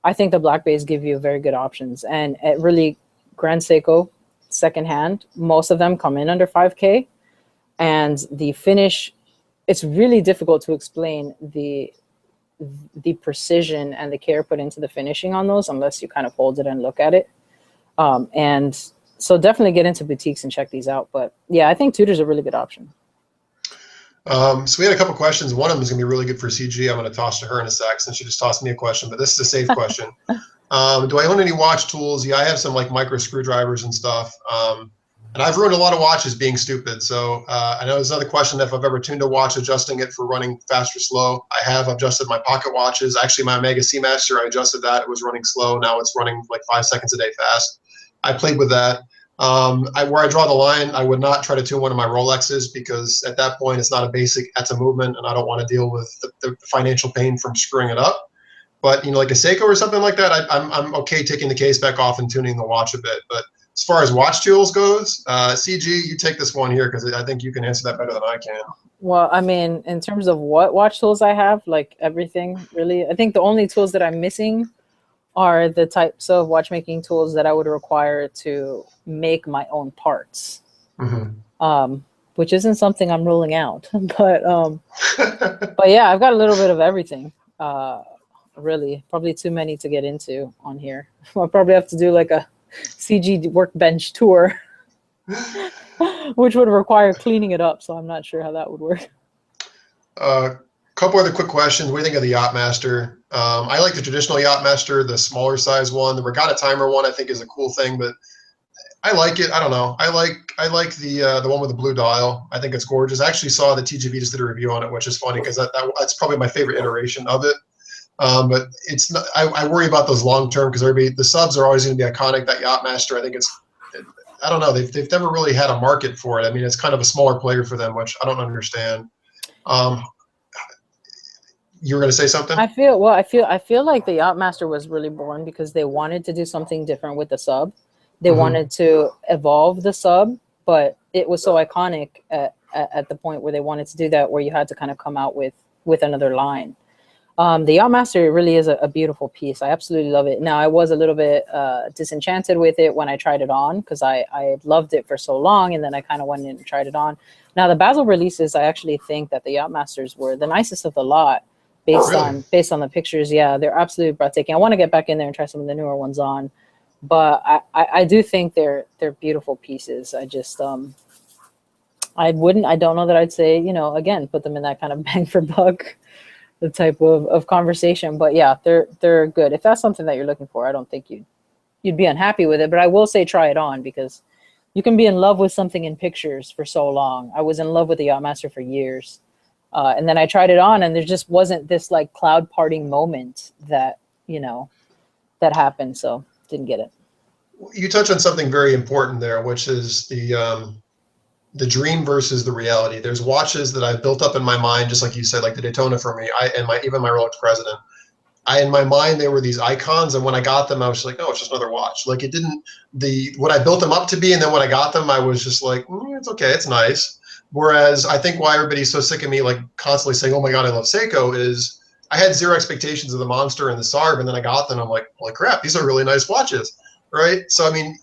I think the Black Bays give you very good options. And it really, Grand Seiko, secondhand, most of them come in under 5K. And the finish, it's really difficult to explain the precision and the care put into the finishing on those unless you kind of hold it and look at it. And so definitely get into boutiques and check these out. But yeah, I think Tudor's a really good option. So we had a couple questions. One of them is going to be really good for CG. I'm going to toss to her in a sec since she just tossed me a question, but this is a safe question. Do I own any watch tools? Yeah, I have some like micro screwdrivers and stuff. And I've ruined a lot of watches being stupid. So I know there's another question if I've ever tuned a watch, adjusting it for running fast or slow. I have adjusted my pocket watches. Actually, my Omega Seamaster, I adjusted that. It was running slow. Now it's running like 5 seconds a day fast. I played with that. Where I draw the line, I would not try to tune one of my Rolexes, because at that point it's not a basic, that's a movement, and I don't want to deal with the financial pain from screwing it up. But, you know, like a Seiko or something like that, I'm okay taking the case back off and tuning the watch a bit. But as far as watch tools goes, CG, you take this one here, because I think you can answer that better than I can. Well, I mean, in terms of what watch tools I have, like everything really, I think the only tools that I'm missing are the types of watchmaking tools that I would require to make my own parts, which isn't something I'm ruling out. But yeah, I've got a little bit of everything. Really, probably too many to get into on here. I'll probably have to do like a CG workbench tour, which would require cleaning it up. So I'm not sure how that would work. Couple other quick questions. What do you think of the Yachtmaster? I like the traditional Yachtmaster, the smaller size one. The Regatta Timer one I think is a cool thing, but I like it. I don't know. I like the one with the blue dial. I think it's gorgeous. I actually saw the TGV just did a review on it, which is funny because that's probably my favorite iteration of it. But it's not, I worry about those long term, because the subs are always going to be iconic. That Yachtmaster, I think I don't know. They've never really had a market for it. I mean, it's kind of a smaller player for them, which I don't understand. You were going to say something? I feel like the Yachtmaster was really born because they wanted to do something different with the sub. They wanted to evolve the sub, but it was so iconic at the point where they wanted to do that, where you had to kind of come out with another line. The Yachtmaster really is a beautiful piece. I absolutely love it. Now, I was a little bit disenchanted with it when I tried it on, because I loved it for so long, and then I kind of went in and tried it on. Now, the Basel releases, I actually think that the Yachtmasters were the nicest of the lot, based on the pictures. Yeah, they're absolutely breathtaking. I want to get back in there and try some of the newer ones on, but I do think they're beautiful pieces. I just I don't know that I'd say, you know, again, put them in that kind of bang for buck the type of conversation. But yeah, they're good. If that's something that you're looking for, I don't think you'd be unhappy with it. But I will say try it on, because you can be in love with something in pictures for so long. I was in love with the Yachtmaster for years. And then I tried it on, and there just wasn't this like cloud parting moment that, you know, that happened. So didn't get it. You touch on something very important there, which is the dream versus the reality. There's watches that I've built up in my mind, just like you said, like the Daytona for me, even my Rolex President. In my mind, they were these icons, and when I got them, I was like, oh, it's just another watch. Like, it didn't, what I built them up to be, and then when I got them, I was just like, it's okay, it's nice. Whereas I think why everybody's so sick of me, like constantly saying, oh my God, I love Seiko, is I had zero expectations of the Monster and the Sarb, and then I got them, I'm like, holy crap, these are really nice watches, right? So, I mean,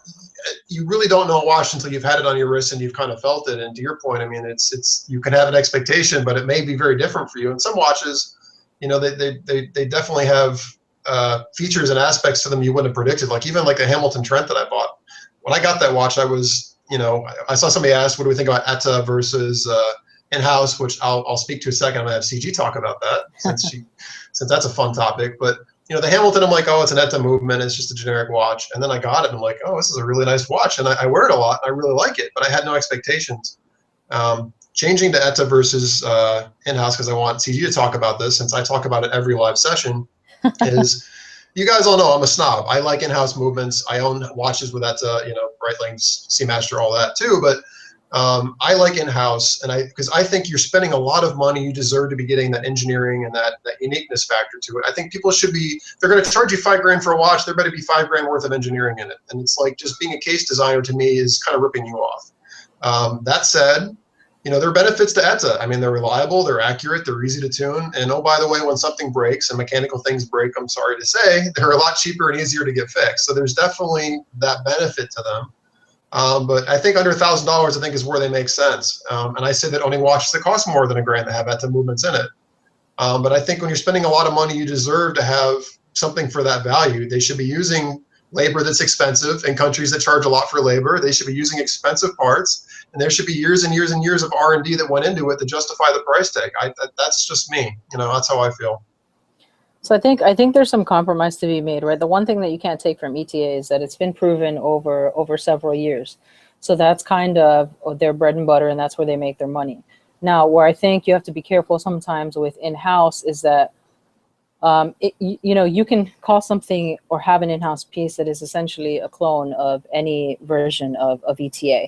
you really don't know a watch until you've had it on your wrist and you've kind of felt it. And to your point, I mean, it's you can have an expectation, but it may be very different for you. And some watches, you know, they definitely have features and aspects to them you wouldn't have predicted. Like even like the Hamilton Trent that I bought. When I got that watch, I was, you know, I saw somebody ask, what do we think about ETA versus in-house, which I'll speak to in a second. I'm gonna have CG talk about that since that's a fun topic. But you know, the Hamilton, I'm like, oh, it's an ETA movement. It's just a generic watch. And then I got it, and I'm like, oh, this is a really nice watch. And I wear it a lot. I really like it, but I had no expectations. Changing to ETA versus in-house, because I want CG to talk about this, since I talk about it every live session, is you guys all know I'm a snob. I like in-house movements. I own watches with ETA, you know, Breitling, Seamaster, all that too. But I like in-house, and because I think you're spending a lot of money. You deserve to be getting that engineering and that uniqueness factor to it. I think people should be, they're going to charge you $5,000 for a watch, there better be $5,000 worth of engineering in it. And it's like, just being a case designer to me is kind of ripping you off. That said, you know, there are benefits to ETA. I mean, they're reliable, they're accurate, they're easy to tune. And oh, by the way, when something breaks, and mechanical things break, I'm sorry to say, they're a lot cheaper and easier to get fixed. So there's definitely that benefit to them. But I think under $1,000, I think, is where they make sense. And I say that only watches that cost more than $1,000 that have ETA movements in it. But I think when you're spending a lot of money, you deserve to have something for that value. They should be using labor that's expensive in countries that charge a lot for labor. They should be using expensive parts, and there should be years and years and years of R&D that went into it to justify the price tag. That's just me. You know, that's how I feel. So I think there's some compromise to be made, right? The one thing that you can't take from ETA is that it's been proven over several years. So that's kind of their bread and butter, and that's where they make their money. Now, where I think you have to be careful sometimes with in-house is that, you know, you can call something or have an in-house piece that is essentially a clone of any version of ETA,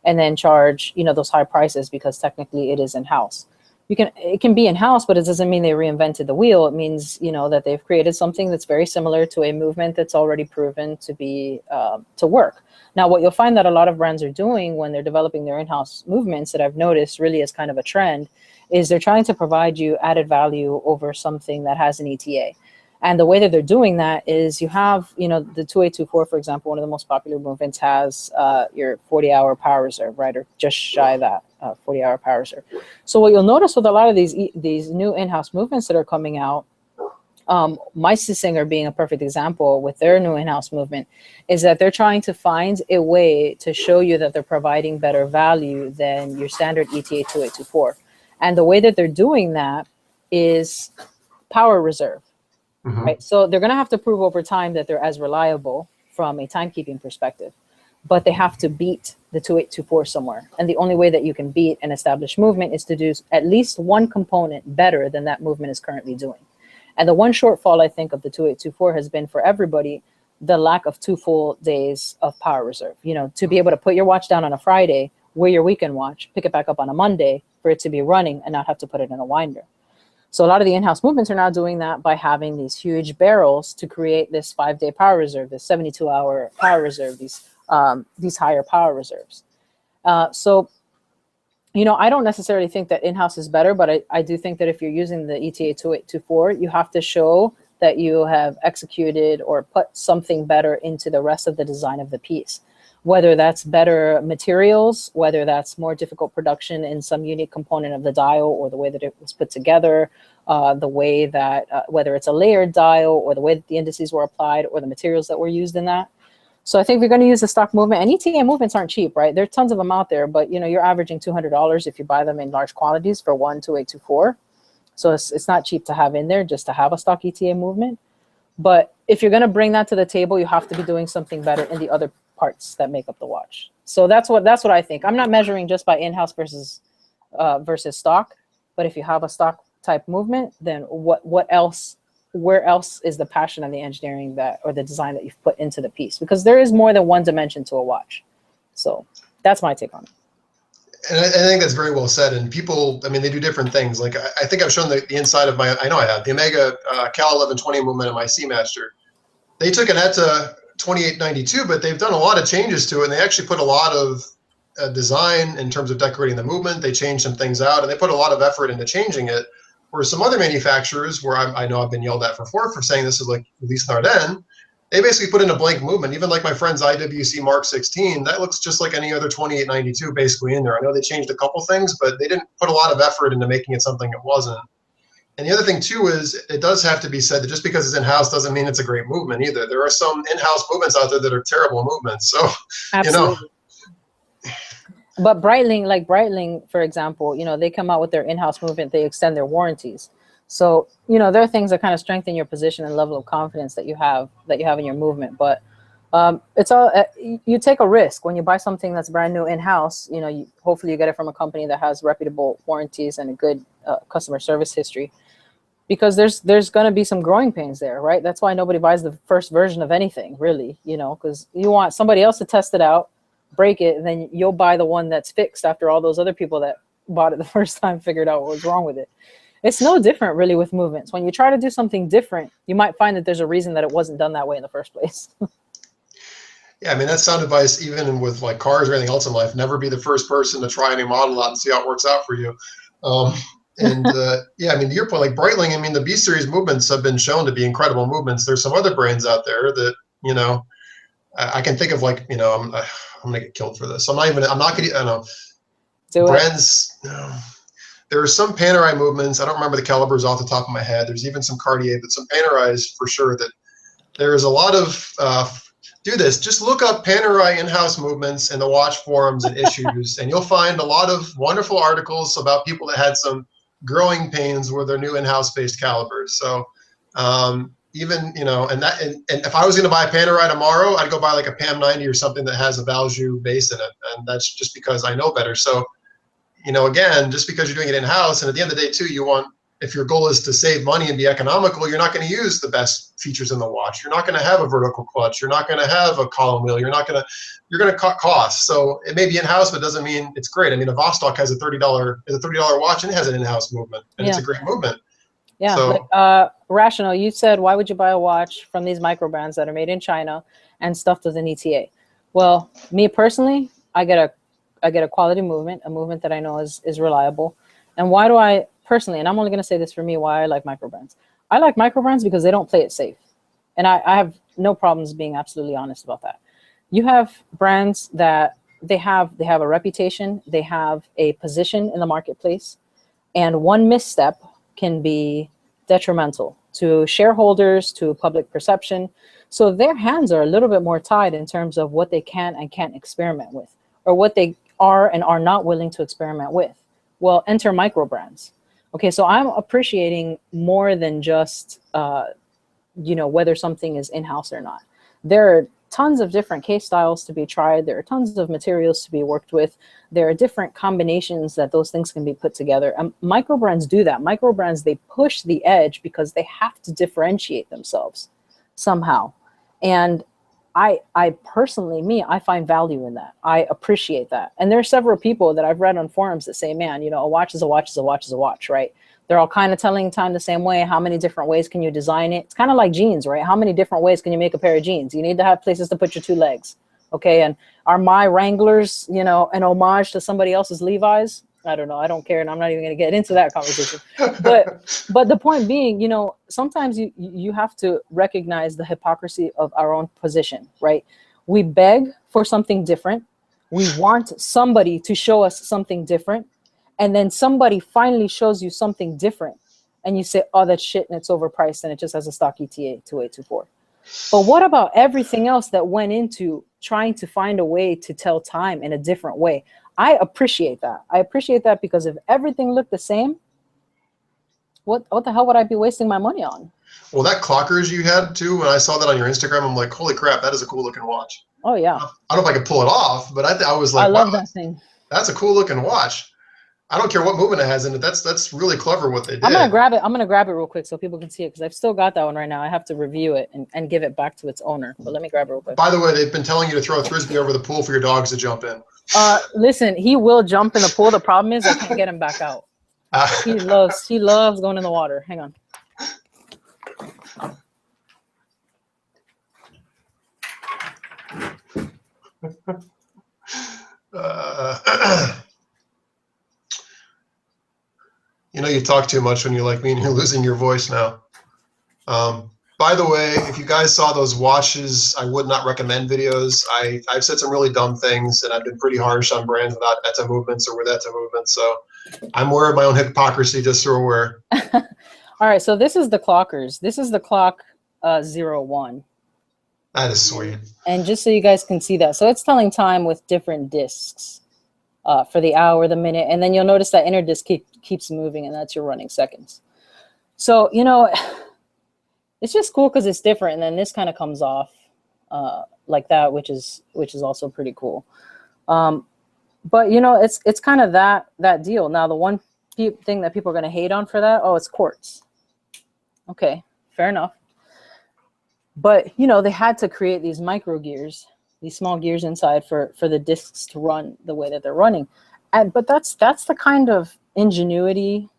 and then charge, you know, those high prices because technically it is in-house. It can be in-house, but it doesn't mean they reinvented the wheel. It means, you know, that they've created something that's very similar to a movement that's already proven to be to work. Now, what you'll find that a lot of brands are doing when they're developing their in-house movements, that I've noticed really as kind of a trend, is they're trying to provide you added value over something that has an ETA. And the way that they're doing that is you have, you know, the 2824, for example, one of the most popular movements has your 40-hour power reserve, right? Or just shy of that 40-hour power reserve. So what you'll notice with a lot of these new in-house movements that are coming out, Meistersinger being a perfect example with their new in-house movement, is that they're trying to find a way to show you that they're providing better value than your standard ETA 2824. And the way that they're doing that is power reserve. Right, so they're going to have to prove over time that they're as reliable from a timekeeping perspective, but they have to beat the 2824 somewhere. And the only way that you can beat an established movement is to do at least one component better than that movement is currently doing. And the one shortfall, I think, of the 2824 has been for everybody the lack of 2 full days of power reserve. You know, to be able to put your watch down on a Friday, wear your weekend watch, pick it back up on a Monday for it to be running and not have to put it in a winder. So a lot of the in-house movements are now doing that by having these huge barrels to create this 5-day power reserve, this 72-hour power reserve, these higher power reserves. So, you know, I don't necessarily think that in-house is better, but I do think that if you're using the ETA 2824, you have to show that you have executed or put something better into the rest of the design of the piece. Whether that's better materials, whether that's more difficult production in some unique component of the dial or the way that it was put together, the way that, whether it's a layered dial or the way that the indices were applied or the materials that were used in that. So I think if you're going to use the stock movement, and ETA movements aren't cheap, right? There are tons of them out there, but you know, you're averaging $200 if you buy them in large quantities for 12824. So it's not cheap to have in there just to have a stock ETA movement. But if you're going to bring that to the table, you have to be doing something better in the other parts that make up the watch. So that's what I think. I'm not measuring just by in-house versus stock, but if you have a stock type movement, then what else? Where else is the passion and the engineering that or the design that you've put into the piece? Because there is more than one dimension to a watch. So that's my take on it. And I think that's very well said. And people, I mean, they do different things. Like I think I've shown the inside of my, I know I have, the Omega Cal 1120 movement of my Seamaster. They took an ETA 2892, but they've done a lot of changes to it. And they actually put a lot of design in terms of decorating the movement. They changed some things out and they put a lot of effort into changing it. Whereas some other manufacturers, where I know I've been yelled at for saying this is like Elise Nardin, they basically put in a blank movement. Even like my friend's IWC Mark 16, that looks just like any other 2892 basically in there. I know they changed a couple things, but they didn't put a lot of effort into making it something it wasn't. And the other thing too is it does have to be said that just because it's in-house doesn't mean it's a great movement either. There are some in-house movements out there that are terrible movements. So, absolutely. You know. But Breitling, for example, you know, they come out with their in-house movement, they extend their warranties. So, you know, there are things that kind of strengthen your position and level of confidence that you have in your movement. But it's all, you take a risk when you buy something that's brand new in-house. You know, hopefully you get it from a company that has reputable warranties and a good customer service history. Because there's going to be some growing pains there, right? That's why nobody buys the first version of anything, really, you know, because you want somebody else to test it out, break it, and then you'll buy the one that's fixed after all those other people that bought it the first time figured out what was wrong with it. It's no different really with movements. When you try to do something different, you might find that there's a reason that it wasn't done that way in the first place. Yeah, I mean, that's sound advice even with like cars or anything else in life. Never be the first person to try any model out and see how it works out for you. Yeah, I mean, to your point, like Breitling, I mean, the B series movements have been shown to be incredible movements. There's some other brands out there that, you know, I can think of, like, you know, I'm gonna get killed for this. I'm not gonna, I don't know. Brands, no. There are some Panerai movements. I don't remember the calibers off the top of my head. There's even some Cartier, but some Panerais for sure that there is a lot of, do this. Just look up Panerai in-house movements in the watch forums and issues, and you'll find a lot of wonderful articles about people that had some growing pains with their new in-house based calibers. So even, you know, and if I was going to buy a Panerai tomorrow, I'd go buy like a PAM 90 or something that has a Valjoux base in it. And that's just because I know better. So, you know, again, just because you're doing it in-house, and at the end of the day too, you want, if your goal is to save money and be economical, you're not going to use the best features in the watch. You're not going to have a vertical clutch. You're not going to have a column wheel. You're going to cut costs. So it may be in-house, but it doesn't mean it's great. I mean, a Vostok has a $30 watch and it has an in-house movement, and it's a great movement. Yeah. So, like, Rational, you said, why would you buy a watch from these Microbrands that are made in China and stuffed with an ETA? Well, me personally, I get a quality movement, a movement that I know is reliable. And why do I personally, and I'm only going to say this for me, why I like Microbrands. I like Microbrands because they don't play it safe. And I have no problems being absolutely honest about that. You have brands that they have a reputation, they have a position in the marketplace, and one misstep can be detrimental to shareholders, to public perception. So their hands are a little bit more tied in terms of what they can and can't experiment with, or what they are and are not willing to experiment with. Well, enter Microbrands. Okay, so I'm appreciating more than just, you know, whether something is in-house or not. There are tons of different case styles to be tried. There are tons of materials to be worked with. There are different combinations that those things can be put together. Microbrands do that. Microbrands, they push the edge because they have to differentiate themselves somehow. And I personally, I find value in that. I appreciate that. And there are several people that I've read on forums that say, man, you know, a watch is a watch is a watch is a watch, right? They're all kind of telling time the same way. How many different ways can you design it? It's kind of like jeans, right? How many different ways can you make a pair of jeans? You need to have places to put your two legs. Okay. And are my Wranglers, you know, an homage to somebody else's Levi's? I don't know. I don't care. And I'm not even going to get into that conversation. But the point being, you know, sometimes you have to recognize the hypocrisy of our own position, right? We beg for something different. We want somebody to show us something different. And then somebody finally shows you something different. And you say, oh, that's shit and it's overpriced and it just has a stock ETA 2824. But what about everything else that went into trying to find a way to tell time in a different way? I appreciate that. I appreciate that because if everything looked the same, what the hell would I be wasting my money on? Well, that clockers you had too, when I saw that on your Instagram, I'm like, holy crap, that is a cool looking watch. Oh yeah. I don't know if I could pull it off, but I was like, I love wow, that thing. That's a cool looking watch. I don't care what movement it has in it. That's really clever what they did. I'm gonna grab it real quick so people can see it because I've still got that one right now. I have to review it and give it back to its owner. But let me grab it real quick. By the way, they've been telling you to throw a frisbee over the pool for your dogs to jump in. Listen, he will jump in the pool. The problem is I can't get him back out. He loves going in the water. Hang on. You know, you talk too much when you're like me and you're losing your voice now. By the way, if you guys saw those watches, I would not recommend videos. I've said some really dumb things and I've been pretty harsh on brands without ETA movements or with ETA movements. So I'm aware of my own hypocrisy, just so aware. All right, so this is the clockers. This is the clock 01. That is sweet. And just so you guys can see that. So it's telling time with different discs for the hour, the minute. And then you'll notice that inner disc keeps moving and that's your running seconds. So, you know, it's just cool because it's different. And then this kind of comes off like that, which is also pretty cool. But, you know, it's kind of that deal. Now, the one thing that people are going to hate on for that, oh, it's quartz. Okay, fair enough. But, you know, they had to create these micro gears, these small gears inside for the discs to run the way that they're running. But that's the kind of ingenuity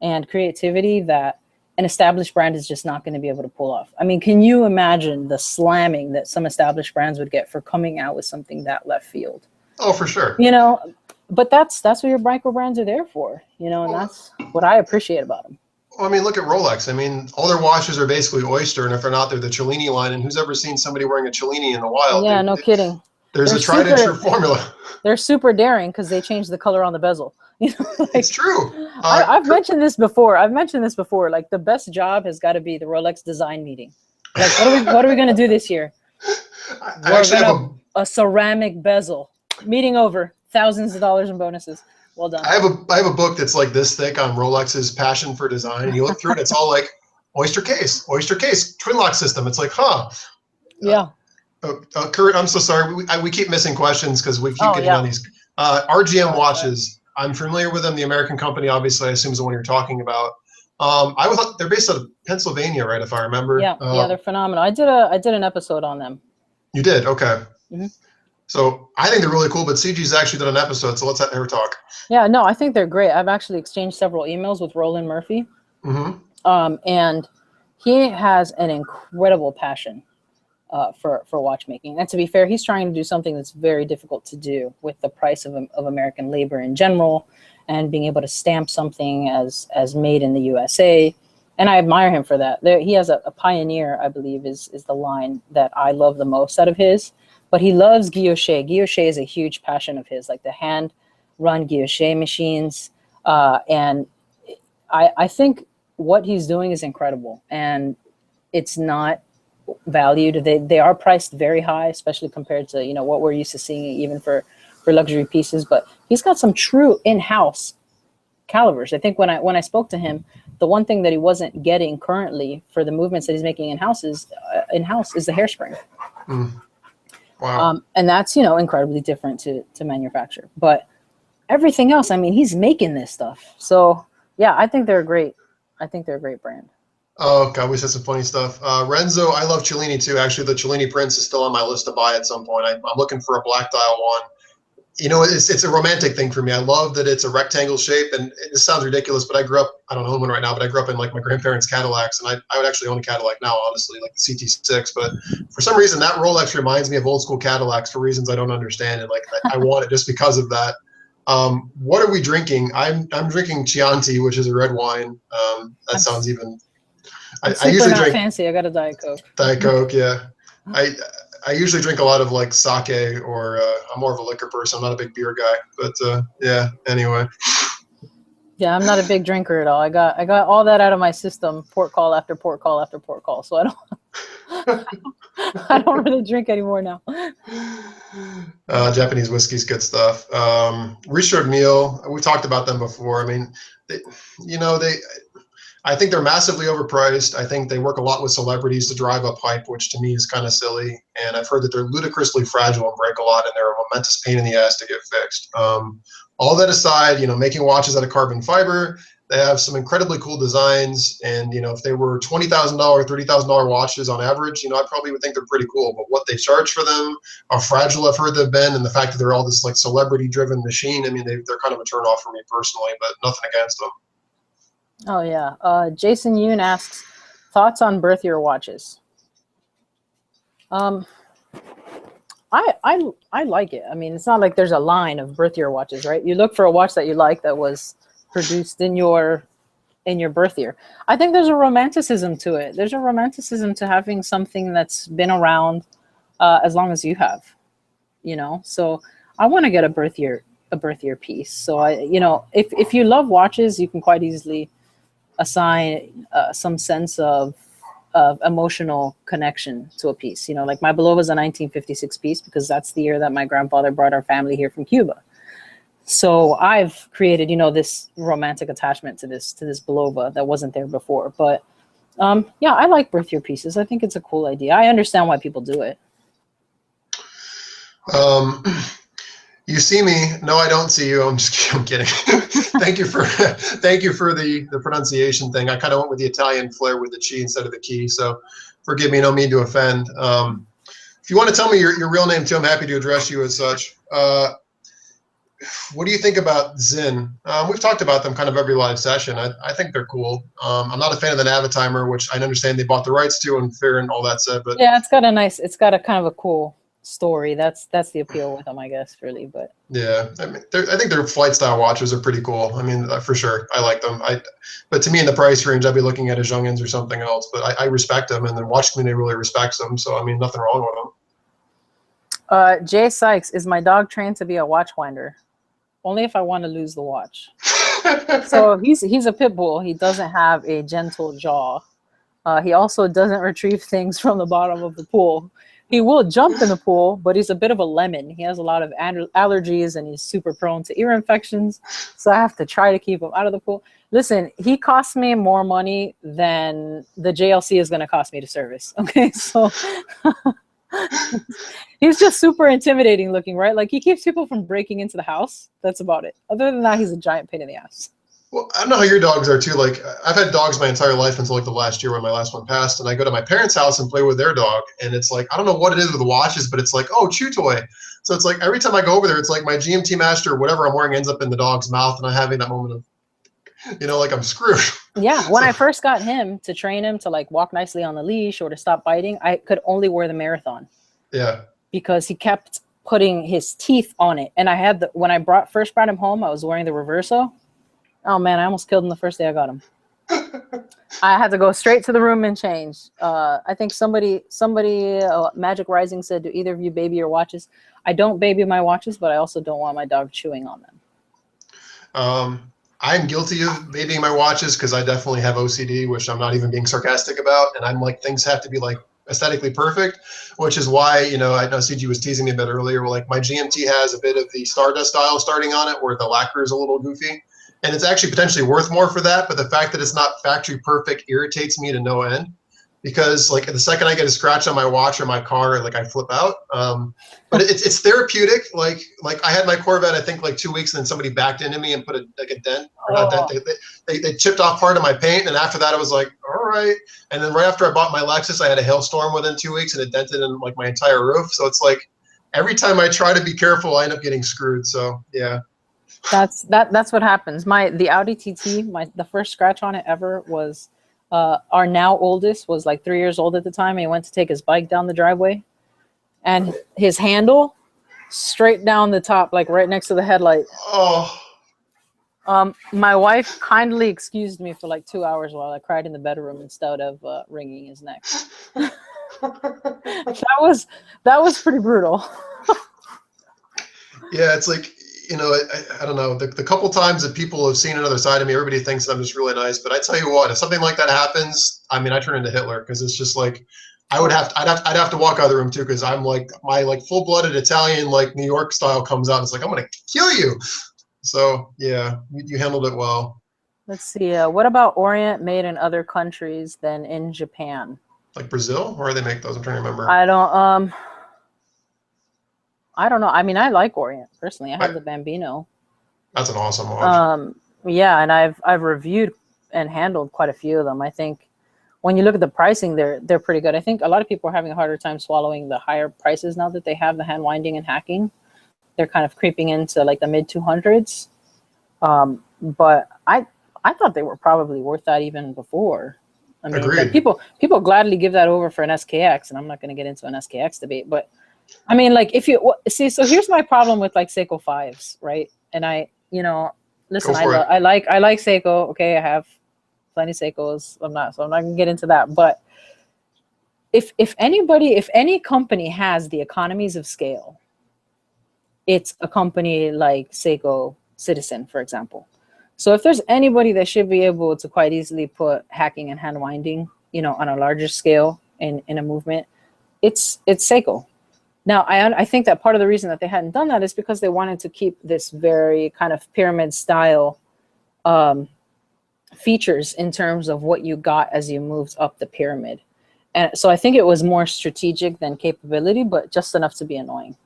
and creativity that an established brand is just not going to be able to pull off. I mean, can you imagine the slamming that some established brands would get for coming out with something that left field? Oh, for sure. You know, but that's what your microbrands are there for, you know, and that's what I appreciate about them. Well, I mean, look at Rolex. I mean, all their watches are basically Oyster, and if they're not, they're the Cellini line. And who's ever seen somebody wearing a Cellini in the wild? Yeah, no kidding. There's a tried and true formula. They're super daring because they changed the color on the bezel. You know, like, it's true. I've mentioned this before. Like the best job has got to be the Rolex design meeting. Like, what are we going to do this year? I actually have a ceramic bezel. Meeting over. Thousands of dollars in bonuses. Well done. I have a book that's like this thick on Rolex's passion for design, and you look through it, it's all like Oyster case, twin lock system. It's like, huh? Yeah. Kurt, I'm so sorry. We keep missing questions because we keep getting on these. RGM watches. I'm familiar with them. The American company, obviously, I assume is the one you're talking about. They're based out of Pennsylvania, right? If I remember. Yeah, they're phenomenal. I did an episode on them. You did? Okay. Mm-hmm. So I think they're really cool, but CG's actually done an episode, so let's have her talk. Yeah, no, I think they're great. I've actually exchanged several emails with Roland Murphy. Mm-hmm. And he has an incredible passion for watchmaking. And to be fair, he's trying to do something that's very difficult to do with the price of American labor in general and being able to stamp something as made in the USA. And I admire him for that. He has a Pioneer, I believe, is the line that I love the most out of his. But he loves guilloche. Guilloche is a huge passion of his, like the hand-run guilloche machines. And I think what he's doing is incredible. And it's not valued. They are priced very high, especially compared to, you know, what we're used to seeing even for luxury pieces. But he's got some true in-house calibers. I think when I spoke to him, the one thing that he wasn't getting currently for the movements that he's making in-house is the hairspring. Mm. Wow. And that's, you know, incredibly different to manufacture. But everything else, I mean, he's making this stuff. So, yeah, I think they're great. I think they're a great brand. Oh God, we said some funny stuff. Renzo, I love Cellini too. Actually, the Cellini Prince is still on my list to buy at some point. I'm looking for a black dial one. You know, it's a romantic thing for me. I love that it's a rectangle shape, and this sounds ridiculous, but I grew up, I don't own one right now, but I grew up in like my grandparents' Cadillacs, and I would actually own a Cadillac now, honestly, like the CT6. But for some reason, that Rolex reminds me of old school Cadillacs for reasons I don't understand, and like I want it just because of that. What are we drinking? I'm drinking Chianti, which is a red wine. That sounds even. I'm I super usually not drink fancy. I got a Diet Coke. Diet Coke, yeah. I usually drink a lot of like sake, or I'm more of a liquor person. I'm not a big beer guy, but yeah. Anyway. Yeah, I'm not a big drinker at all. I got all that out of my system. Port call after port call after port call. So I don't really drink anymore now. Japanese whiskey's good stuff. Richard Mille, we talked about them before. I mean, they I think they're massively overpriced. I think they work a lot with celebrities to drive up hype, which to me is kind of silly. And I've heard that they're ludicrously fragile and break a lot, and they're a momentous pain in the ass to get fixed. All that aside, making watches out of carbon fiber, they have some incredibly cool designs. And, if they were $20,000, $30,000 watches on average, I probably would think they're pretty cool. But what they charge for them, how fragile I've heard they've been, and the fact that they're all this like celebrity-driven machine, I mean, they're kind of a turn-off for me personally, but nothing against them. Oh yeah. Jason Yoon asks, thoughts on birth year watches? I like it. I mean, it's not like there's a line of birth year watches, right? You look for a watch that you like that was produced in your birth year. I think there's a romanticism to it. There's a romanticism to having something that's been around as long as you have, So I want to get a birth year piece. So if you love watches, you can quite easily assign some sense of emotional connection to a piece. Like my Bulova is a 1956 piece because that's the year that my grandfather brought our family here from Cuba. So I've created, this romantic attachment to this Bulova that wasn't there before. But yeah, I like birth year pieces. I think it's a cool idea. I understand why people do it. You see me? No, I don't see you. I'm kidding. Thank you for the pronunciation thing. I kind of went with the Italian flair with the chi instead of the key. So forgive me. No mean to offend. If you want to tell me your real name too, I'm happy to address you as such. What do you think about Zin? We've talked about them kind of every live session. I think they're cool. I'm not a fan of the Navitimer, which I understand they bought the rights to and fair and all that said. But yeah, it's got a kind of a cool story. That's the appeal with them, I guess, really. But yeah, I mean, I think their flight style watches are pretty cool. I mean, for sure, I like them. But to me, in the price range, I'd be looking at a Longines or something else. But I respect them, and the watch community really respects them. So I mean, nothing wrong with them. Jay Sykes, is my dog trained to be a watch winder? Only if I want to lose the watch. So he's a pit bull. He doesn't have a gentle jaw. He also doesn't retrieve things from the bottom of the pool. He will jump in the pool, but he's a bit of a lemon. He has a lot of allergies, and he's super prone to ear infections. So I have to try to keep him out of the pool. Listen, he costs me more money than the JLC is going to cost me to service. Okay, so he's just super intimidating looking, right? Like he keeps people from breaking into the house. That's about it. Other than that, he's a giant pain in the ass. Well, I don't know how your dogs are too. Like I've had dogs my entire life until like the last year when my last one passed, and I go to my parents' house and play with their dog, and it's like I don't know what it is with the watches, but it's like, oh, chew toy. So it's like every time I go over there, it's like my GMT Master, whatever I'm wearing, ends up in the dog's mouth, and I'm having that moment of, like I'm screwed. Yeah, when I first got him to train him to like walk nicely on the leash or to stop biting, I could only wear the Marathon. Yeah. Because he kept putting his teeth on it, and I had when I first brought him home, I was wearing the Reverso. Oh man, I almost killed him the first day I got him. I had to go straight to the room and change. I think somebody, Magic Rising said, do either of you baby your watches? I don't baby my watches, but I also don't want my dog chewing on them. I'm guilty of babying my watches because I definitely have OCD, which I'm not even being sarcastic about. And I'm like, things have to be like aesthetically perfect, which is why, I know CG was teasing me a bit earlier. Like my GMT has a bit of the Stardust style starting on it where the lacquer is a little goofy. And it's actually potentially worth more for that. But the fact that it's not factory perfect irritates me to no end, because like the second I get a scratch on my watch or my car, like I flip out. But it's therapeutic. Like I had my Corvette, I think like 2 weeks, and then somebody backed into me and put a dent. Or not dent. They chipped off part of my paint. And after that, I was like, all right. And then right after I bought my Lexus, I had a hailstorm within 2 weeks, and it dented in like my entire roof. So it's like every time I try to be careful, I end up getting screwed. So yeah. That's what happens. The Audi TT, the first scratch on it ever was our now oldest was like 3 years old at the time, and he went to take his bike down the driveway, and his handle straight down the top, like right next to the headlight. Oh. My wife kindly excused me for like 2 hours while I cried in the bedroom instead of wringing his neck. that was pretty brutal. Yeah, it's like, you know, I don't know. The couple times that people have seen another side of me, everybody thinks I'm just really nice. But I tell you what, if something like that happens, I mean, I turn into Hitler, because it's just like I'd have to walk out of the room too, because I'm like my like full-blooded Italian like New York style comes out. It's like I'm gonna kill you. So yeah, you handled it well. Let's see. What about Orient made in other countries than in Japan? Like Brazil, where do they make those? I'm trying to remember. I don't know. I mean, I like Orient personally. I have the Bambino. That's an awesome watch. Yeah, and I've reviewed and handled quite a few of them. I think when you look at the pricing, they're pretty good. I think a lot of people are having a harder time swallowing the higher prices now that they have the hand winding and hacking. They're kind of creeping into like the mid 200s. But I thought they were probably worth that even before. I mean, like people gladly give that over for an SKX, and I'm not going to get into an SKX debate, but I mean, like if you see, so here's my problem with like Seiko 5s, right? And listen, I like Seiko. Okay, I have plenty of Seikos. I'm not gonna get into that. But if any company has the economies of scale, it's a company like Seiko Citizen, for example. So if there's anybody that should be able to quite easily put hacking and hand winding, on a larger scale in a movement, it's Seiko. Now, I think that part of the reason that they hadn't done that is because they wanted to keep this very kind of pyramid style features in terms of what you got as you moved up the pyramid. And so I think it was more strategic than capability, but just enough to be annoying.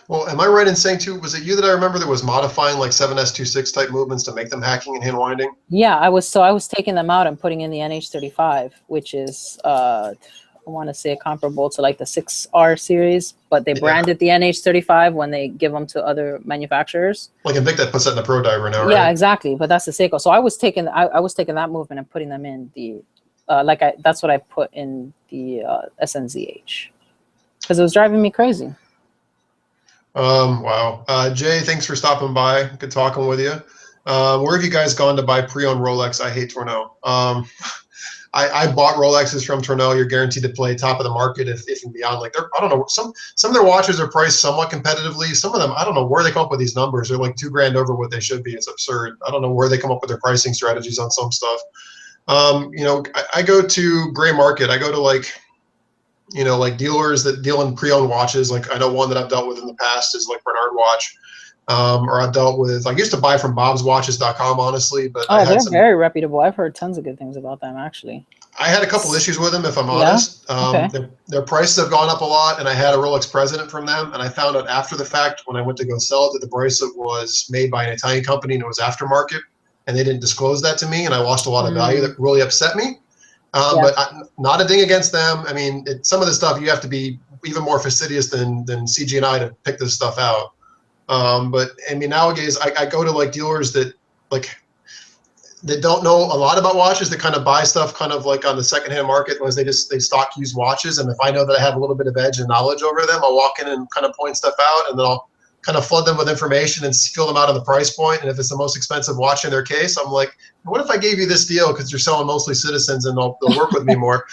Well, am I right in saying too, was it you that I remember that was modifying like 7S26 type movements to make them hacking and hand winding? Yeah, I was taking them out and putting in the NH35, which is I want to say comparable to like the 6R series, but they branded the NH35 when they give them to other manufacturers. Like Invicta puts that in the Pro Diver now, right? Yeah, exactly. But that's the Seiko. So I was taking that movement and putting them in the that's what I put in the SNZH, because it was driving me crazy. Wow. Jay, thanks for stopping by. Good talking with you. Where have you guys gone to buy pre-owned Rolex? I hate Tourneau. I bought Rolexes from Tourneau. You're guaranteed to play top of the market if and beyond. Like I don't know, some of their watches are priced somewhat competitively. Some of them, I don't know where they come up with these numbers. They're like $2,000 over what they should be. It's absurd. I don't know where they come up with their pricing strategies on some stuff. I go to gray market. I go to like dealers that deal in pre-owned watches. Like I know one that I've dealt with in the past is like Bernard Watch. Or I've dealt with, I used to buy from bobswatches.com, honestly, but they're very reputable. I've heard tons of good things about them, actually. I had a couple issues with them, if I'm honest. Their prices have gone up a lot, and I had a Rolex President from them, and I found out after the fact when I went to go sell it that the bracelet was made by an Italian company and it was aftermarket, and they didn't disclose that to me, and I lost a lot of value. That really upset me. But not a ding against them. I mean, some of the stuff you have to be even more fastidious than CG and I to pick this stuff out. But I mean, nowadays I go to like dealers that don't know a lot about watches, that kind of buy stuff kind of like on the secondhand market, because they stock used watches. And if I know that I have a little bit of edge and knowledge over them, I'll walk in and kind of point stuff out, and then I'll kind of flood them with information and feel them out on the price point. And if it's the most expensive watch in their case, I'm like, what if I gave you this deal because you're selling mostly Citizens and they'll work with me more.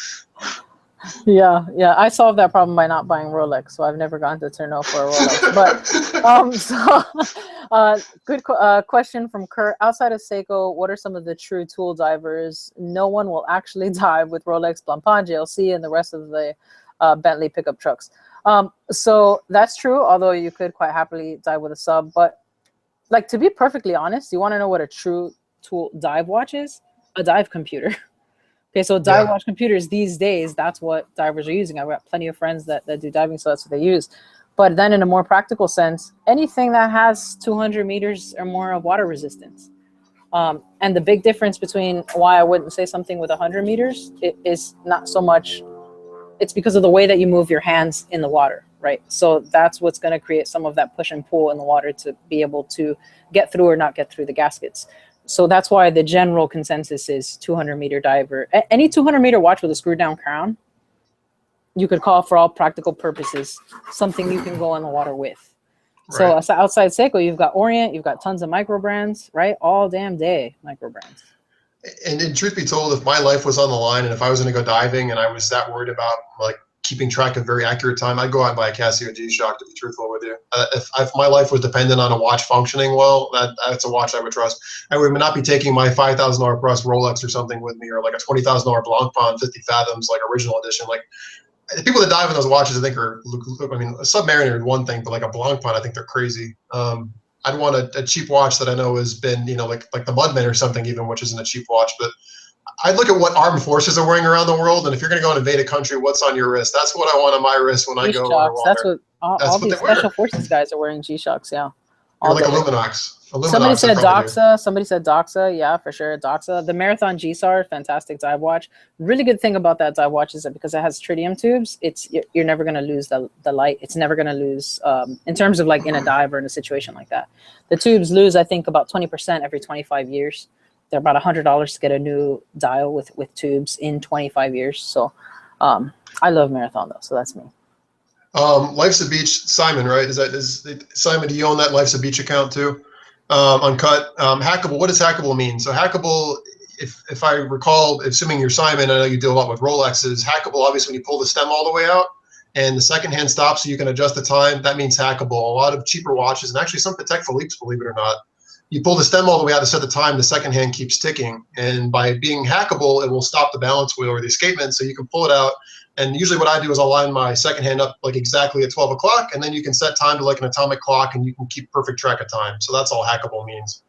Yeah, I solved that problem by not buying Rolex, so I've never gone to Tourneau for a Rolex. But good question from Kurt. Outside of Seiko, what are some of the true tool divers? No one will actually dive with Rolex, Blancpain, JLC, and the rest of the Bentley pickup trucks. So that's true, although you could quite happily dive with a sub. But like, to be perfectly honest, you want to know what a true tool dive watch is? A dive computer. Okay, so dive watch computers these days, that's what divers are using. I've got plenty of friends that do diving, so that's what they use. But then in a more practical sense, anything that has 200 meters or more of water resistance. And the big difference between why I wouldn't say something with 100 meters is not so much, it's because of the way that you move your hands in the water, right? So that's what's going to create some of that push and pull in the water to be able to get through or not get through the gaskets. So that's why the general consensus is 200-meter diver. Any 200-meter watch with a screw down crown, you could call for all practical purposes something you can go in the water with. Right. So outside Seiko, you've got Orient, you've got tons of microbrands, right? All damn day microbrands. And truth be told, if my life was on the line and if I was going to go diving and I was that worried about like keeping track of very accurate time, I'd go out and buy a Casio G-Shock, to be truthful with you. If my life was dependent on a watch functioning well, that's a watch I would trust. I would not be taking my $5,000 plus Rolex or something with me, or like a $20,000 Blancpain 50 Fathoms, like original edition. Like the people that dive in those watches, I think are, I mean, a Submariner is one thing, but like a Blancpain, I think they're crazy. I'd want a cheap watch that I know has been, you know, like the Mudman or something even, which isn't a cheap watch. But I'd look at what armed forces are wearing around the world, and if you're going to go and invade a country, what's on your wrist? That's what I want on my wrist when I go underwater. That's what all these special forces guys are wearing. G-Shocks, yeah. Or like Illuminox. Somebody said Doxa. Somebody said Doxa. Yeah, for sure. Doxa. The Marathon G-SAR, fantastic dive watch. Really good thing about that dive watch is that because it has tritium tubes, you're never going to lose the light. It's never going to lose in terms of like in a dive or in a situation like that. The tubes lose, I think, about 20% every 25 years. They're about $100 to get a new dial with tubes in 25 years. So I love Marathon though. So that's me. Life's a Beach, Simon, right? Simon, do you own that Life's a Beach account too? Uncut. Hackable, what does hackable mean? So hackable, if I recall, assuming you're Simon, I know you deal a lot with Rolexes. Hackable, obviously, when you pull the stem all the way out and the second hand stops so you can adjust the time, that means hackable. A lot of cheaper watches, and actually some Patek Philippe's, believe it or not, you pull the stem all the way out to set the time, the second hand keeps ticking. And by being hackable, it will stop the balance wheel or the escapement, so you can pull it out. And usually what I do is I'll line my second hand up like exactly at 12 o'clock, and then you can set time to like an atomic clock, and you can keep perfect track of time. So that's all hackable means.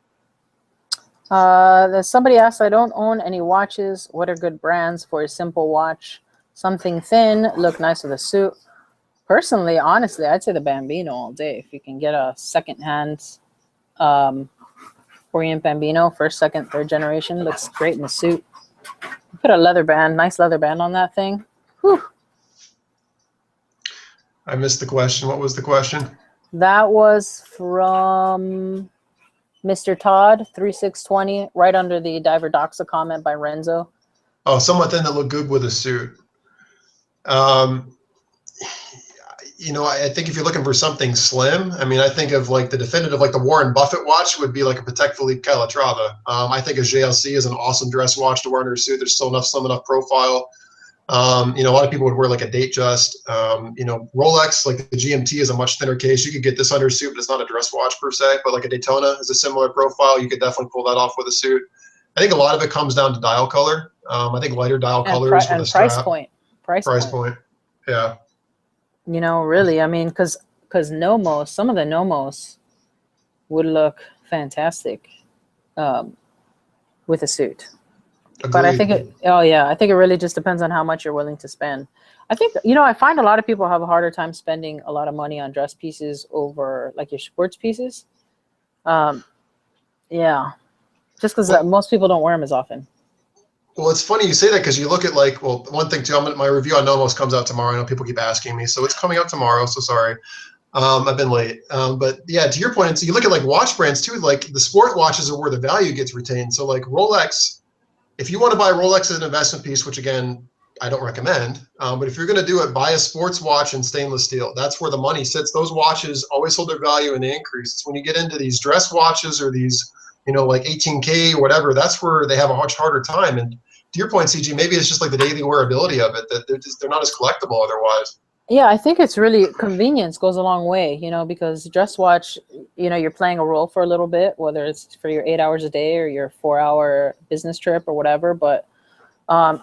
Somebody asked, I don't own any watches. What are good brands for a simple watch? Something thin, look nice with a suit. Personally, honestly, I'd say the Bambino all day. If you can get a second-hand Orient Bambino, first, second, third generation, looks great in the suit. Put a leather band, nice leather band on that thing. Whew. I missed the question. What was the question? That was from Mr. Todd 3620, right under the Diver Doxa comment by Renzo. Oh, somewhat thin that look good with a suit. You know, I think if you're looking for something slim, I mean, I think of like the definitive, like the Warren Buffett watch would be like a Patek Philippe Calatrava. I think a JLC is an awesome dress watch to wear under a suit. There's still enough slim enough profile. You know, a lot of people would wear like a Datejust. You know, Rolex, like the GMT is a much thinner case. You could get this under a suit, but it's not a dress watch per se. But like a Daytona is a similar profile. You could definitely pull that off with a suit. I think a lot of it comes down to dial color. I think lighter dial colors with a strap. Price point. Yeah. You know, really, I mean, because Nomos, some of the Nomos would look fantastic with a suit. Agreed. But I think I think it really just depends on how much you're willing to spend. I think, you know, I find a lot of people have a harder time spending a lot of money on dress pieces over like your sports pieces. Yeah, just because most people don't wear them as often. Well, it's funny you say that because you look at like, well, one thing too, my review on Nomos comes out tomorrow. I know people keep asking me, so it's coming out tomorrow. So sorry, I've been late. But yeah, to your point, so you look at like watch brands too, like the sport watches are where the value gets retained. So like Rolex, if you want to buy Rolex as an investment piece, which again, I don't recommend, but if you're going to do it, buy a sports watch in stainless steel. That's where the money sits. Those watches always hold their value and they increase. It's when you get into these dress watches or these, you know, like 18K or whatever, that's where they have a much harder time. And to your point, CG, maybe it's just like the daily wearability of it, that they're not as collectible otherwise. Yeah, I think it's really convenience goes a long way, you know, because dress watch, you know, you're playing a role for a little bit, whether it's for your 8 hours a day or your 4-hour business trip or whatever. But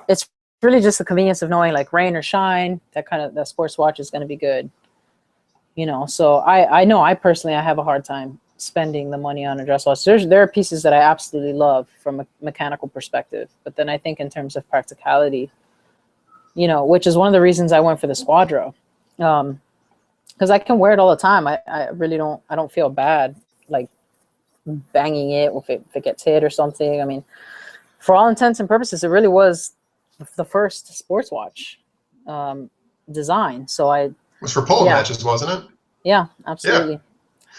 it's really just the convenience of knowing like rain or shine, that sports watch is going to be good, you know. So I know I personally have a hard time spending the money on a dress watch. There are pieces that I absolutely love from a mechanical perspective, but then I think in terms of practicality, you know, which is one of the reasons I went for the Squadro, because I can wear it all the time. I really don't feel bad like banging it if it gets hit or something. I mean, for all intents and purposes, it really was the first sports watch design. So It was for polo matches, wasn't it? Yeah, absolutely. Yeah.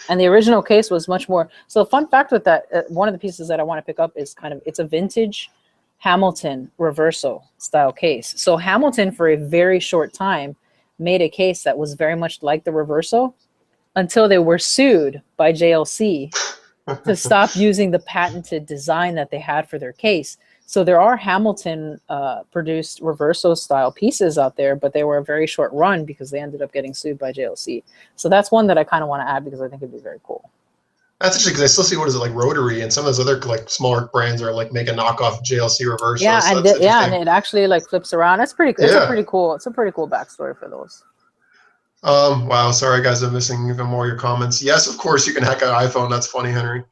And the original case was much more. So fun fact with that, one of the pieces that I want to pick up is it's a vintage Hamilton Reverso style case. So Hamilton for a very short time made a case that was very much like the Reverso until they were sued by JLC to stop using the patented design that they had for their case. So there are Hamilton produced Reverso style pieces out there, but they were a very short run because they ended up getting sued by JLC. So that's one that I kind of want to add because I think it'd be very cool. That's interesting because I still see what is it like Rotary and some of those other like smaller brands are like making knockoff JLC Reverso. Yeah, so and it actually like flips around. That's pretty. It's a pretty cool. It's a pretty cool backstory for those. Wow, sorry guys, I'm missing even more of your comments. Yes, of course you can hack an iPhone. That's funny, Henry.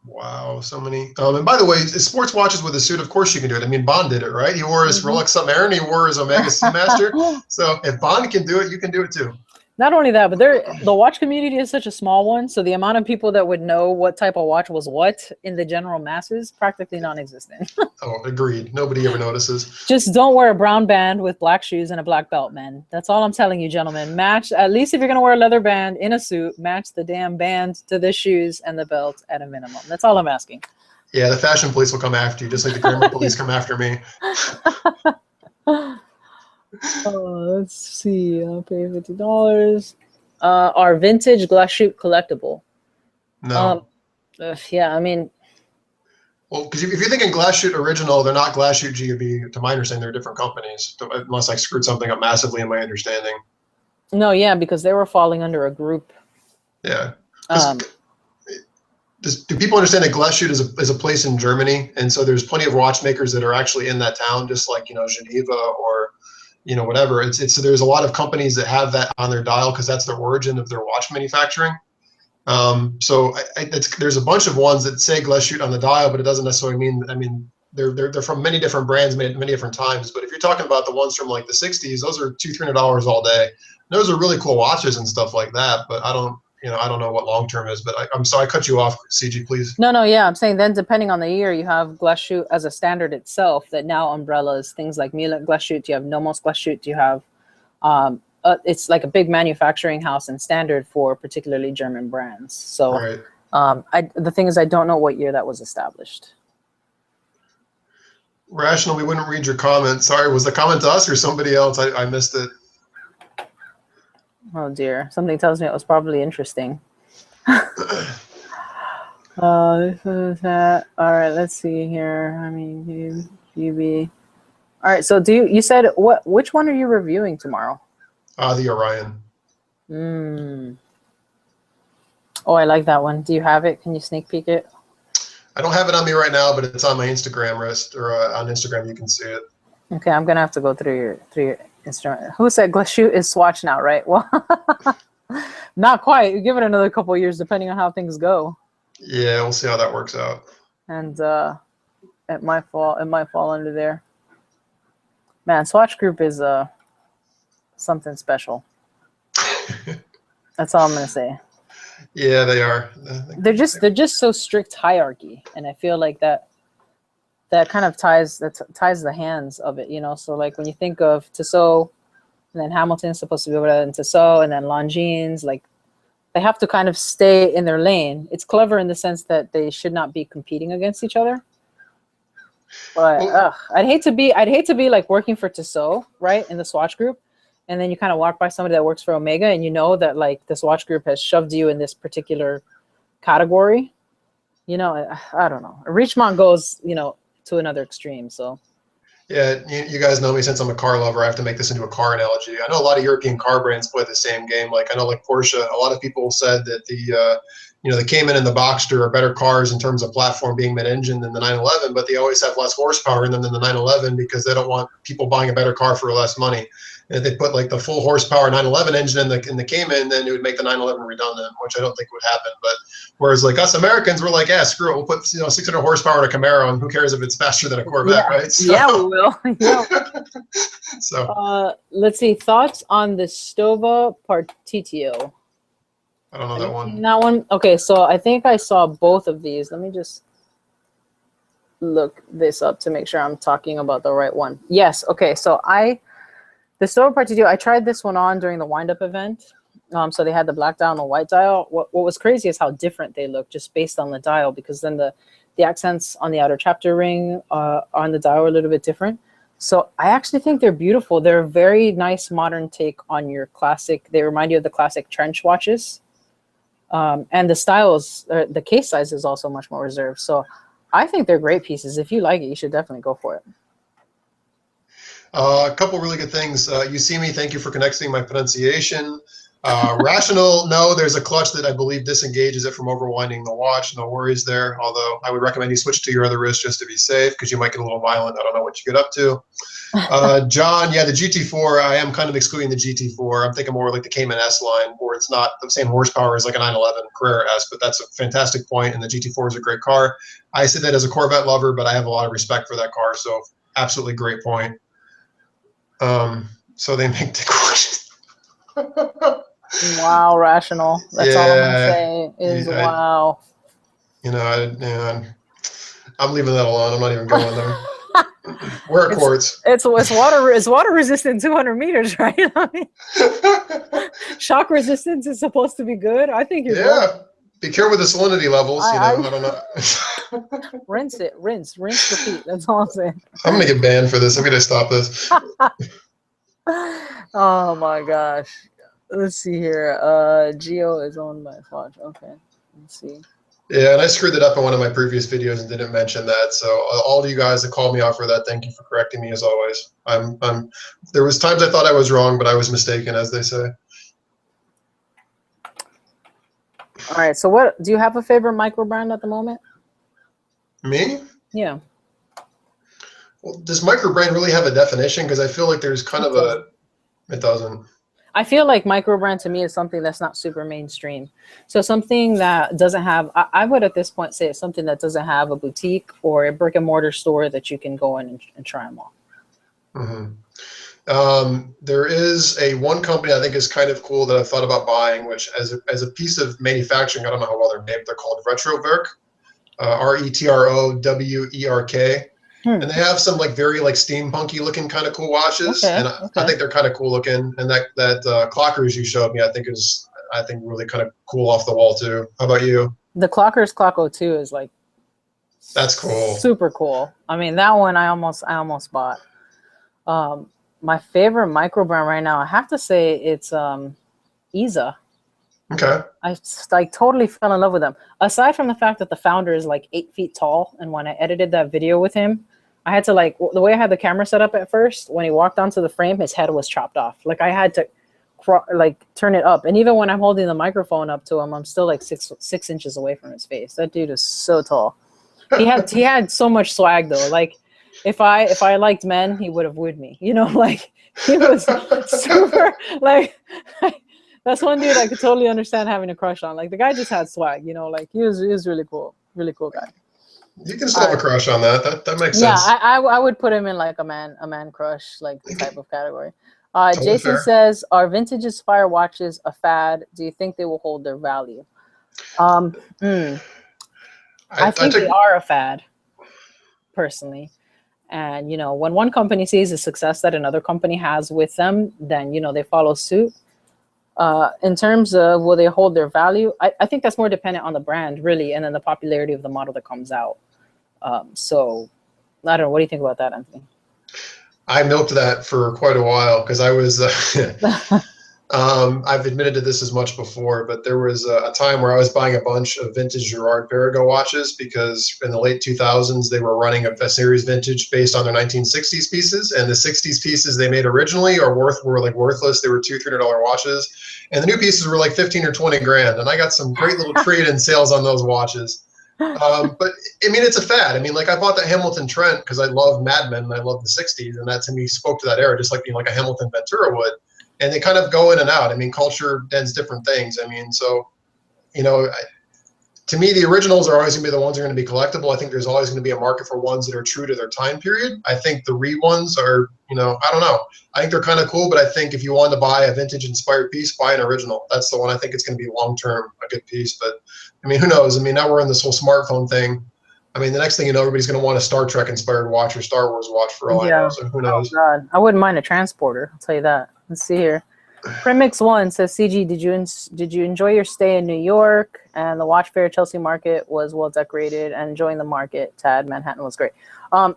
Wow, so many. And by the way, sports watches with a suit, of course you can do it. I mean, Bond did it, right? He wore his Rolex Submariner, he wore his Omega Seamaster. So if Bond can do it, you can do it too. Not only that, but the watch community is such a small one, so the amount of people that would know what type of watch was what in the general masses, practically non-existent. Oh, agreed. Nobody ever notices. Just don't wear a brown band with black shoes and a black belt, man. That's all I'm telling you, gentlemen. Match, at least if you're going to wear a leather band in a suit, match the damn band to the shoes and the belt at a minimum. That's all I'm asking. Yeah, the fashion police will come after you, just like the grammar police come after me. Let's see. I'll pay $50. Are vintage glass shoot collectible? No. Yeah, I mean. Well, because if you're thinking glass shoot original, they're not glass shoot GUB. To my understanding, they're different companies. Unless I screwed something up massively in my understanding. No, yeah, because they were falling under a group. Yeah. Do people understand that glass shoot is a place in Germany, and so there's plenty of watchmakers that are actually in that town, just like Geneva or whatever. So there's a lot of companies that have that on their dial because that's their origin of their watch manufacturing. So there's a bunch of ones that say glass shoot on the dial, but it doesn't necessarily mean. I mean, they're from many different brands, made many different times. But if you're talking about the ones from like the '60s, those are $200-300 all day. Those are really cool watches and stuff like that. But I don't know what long term is. But I'm sorry, I cut you off, CG, please. No, yeah, I'm saying then depending on the year, you have glass shoot as a standard itself that now umbrellas things like Miele glass shoot. You have Nomos glass shoot. You have it's like a big manufacturing house and standard for particularly German brands. So right. The thing is, I don't know what year that was established. Rational, we wouldn't read your comment. Sorry, was the comment to us or somebody else? I missed it. Oh dear, something tells me it was probably interesting. All right, let's see here. I mean, UB. All right, so you said which one are you reviewing tomorrow? The Orion. Oh, I like that one. Do you have it? Can you sneak peek it? I don't have it on me right now, but it's on my Instagram on Instagram. You can see it. Okay, I'm gonna have to go through your Instagram. Who said glass shoot is Swatch now, right? Well, not quite. You give it another couple of years, depending on how things go. Yeah, we'll see how that works out. And it might fall under there. Man, Swatch Group is something special. That's all I'm gonna say. Yeah, they are. They're just so strict hierarchy, and I feel like that kind of ties the hands of it, So like when you think of Tissot, and then Hamilton's supposed to be over there, and Tissot, and then Longines, like they have to kind of stay in their lane. It's clever in the sense that they should not be competing against each other. But I'd hate to be like working for Tissot, right, in the Swatch Group, and then you kind of walk by somebody that works for Omega, and you know that like the Swatch Group has shoved you in this particular category. I don't know. Richemont goes, to another extreme. So yeah, you guys know me since I'm a car lover. I have to make this into a car analogy. I know a lot of European car brands play the same game. Like I know like Porsche, a lot of people said that the Cayman and the Boxster are better cars in terms of platform being mid-engine than the 911, but they always have less horsepower in them than the 911 because they don't want people buying a better car for less money. And if they put like the full horsepower 911 engine in the Cayman, then it would make the 911 redundant, which I don't think would happen. But whereas like us Americans, we're like, yeah, screw it, we'll put 600 horsepower in a Camaro, and who cares if it's faster than a Corvette, right? So, yeah, we will. Yeah. So let's see, thoughts on the Stova Partitio. I don't know Have that you one. seen that one? Okay, so I think I saw both of these. Let me just look this up to make sure I'm talking about the right one. Yes. Okay. So the silver partido, I tried this one on during the wind-up event. So they had the black dial and the white dial. What was crazy is how different they look just based on the dial, because then the accents on the outer chapter ring on the dial are a little bit different. So I actually think they're beautiful. They're a very nice modern take on your classic. They remind you of the classic trench watches. And the styles, the case size is also much more reserved. So I think they're great pieces. If you like it, you should definitely go for it. A couple really good things. You see me, thank you for connecting my pronunciation. Rational, no, there's a clutch that I believe disengages it from overwinding the watch. No worries there, although I would recommend you switch to your other wrist just to be safe, because you might get a little violent. I don't know what you get up to. John, yeah, the GT4, I am kind of excluding the GT4. I'm thinking more like the Cayman S line, where it's not the same horsepower as like a 911 Carrera S, but that's a fantastic point, and the GT4 is a great car. I say that as a Corvette lover, but I have a lot of respect for that car, so absolutely great point. So they make the Wow, rational. That's all I'm gonna say is wow. You know, I'm leaving that alone. I'm not even going there. Wear a Quartz. It's water resistant 200 meters, right? I mean, shock resistance is supposed to be good. I think you're good. Be careful with the salinity levels. I don't know. Rinse, repeat. That's all I'm saying. I'm gonna get banned for this. I'm gonna stop this. Oh my gosh. Let's see here. Geo is owned by Swatch. Okay. Let's see. Yeah, and I screwed it up in one of my previous videos and didn't mention that. So all of you guys that called me out for that, thank you for correcting me as always. There was times I thought I was wrong, but I was mistaken, as they say. All right. So what do you have a favorite microbrand at the moment? Me? Yeah. Well, does microbrand really have a definition? Because I feel like there's kind of a. It doesn't. I feel like microbrand to me is something that's not super mainstream. So something that doesn't have, I would at this point say it's something that doesn't have a boutique or a brick and mortar store that you can go in and try them on. Mm-hmm. There is one company I think is kind of cool that I thought about buying, which as a piece of manufacturing, I don't know how well they're named. They're called Retrowerk, Retrowerk. And they have some like very like steampunky looking kind of cool watches, and I think they're kind of cool looking. And that clockers you showed me, I think really kind of cool off the wall too. How about you? The clockers Clock 02 is like that's cool, super cool. I mean that one I almost bought. My favorite microbrand right now, I have to say it's Isa. Okay. I like totally fell in love with them. Aside from the fact that the founder is like 8 feet tall, and when I edited that video with him, I had to like the way I had the camera set up at first. When he walked onto the frame, his head was chopped off. Like I had to like turn it up, and even when I'm holding the microphone up to him, I'm still like six inches away from his face. That dude is so tall. He had so much swag though. Like if I liked men, he would have wooed me. You know, like he was super like. That's one dude I could totally understand having a crush on. Like the guy just had swag, you know, like he was really cool guy. You can still have a crush on that. That makes sense. Yeah, I would put him in like a man crush, like the type of category. Totally Jason fair. Says, are vintage Aspire watches a fad? Do you think they will hold their value? I think they are a fad, personally. And, you know, when one company sees the success that another company has with them, then, you know, they follow suit. In terms of will they hold their value, I think that's more dependent on the brand, really, and then the popularity of the model that comes out. So, I don't know. What do you think about that, Anthony? I milked that for quite a while because I was, I've admitted to this as much before, but there was a time where I was buying a bunch of vintage Girard-Perregaux watches because in the late 2000s, they were running a series vintage based on their 1960s pieces. And the 60s pieces they made originally were like worthless. They were $200-300 watches. And the new pieces were like 15 or 20 grand. And I got some great little trade-in sales on those watches. But I mean, it's a fad. I mean, like I bought that Hamilton Trent because I love Mad Men and I love the 60s. And that to me spoke to that era, just like being like a Hamilton Ventura would. And they kind of go in and out. I mean, culture does different things. I mean, so, you know, to me, the originals are always going to be the ones that are going to be collectible. I think there's always going to be a market for ones that are true to their time period. I think the re-ones are, I don't know. I think they're kind of cool, but I think if you want to buy a vintage-inspired piece, buy an original. That's the one I think it's going to be long-term, a good piece. But, I mean, who knows? I mean, now we're in this whole smartphone thing. I mean, the next thing you know, everybody's going to want a Star Trek-inspired watch or Star Wars watch for all I know. So who knows? Oh, God. I wouldn't mind a transporter. I'll tell you that. Let's see here. Premix1 says, CG, did you enjoy your stay in New York? And the watch fair Chelsea Market was well decorated, and enjoying the market. Tad, Manhattan was great.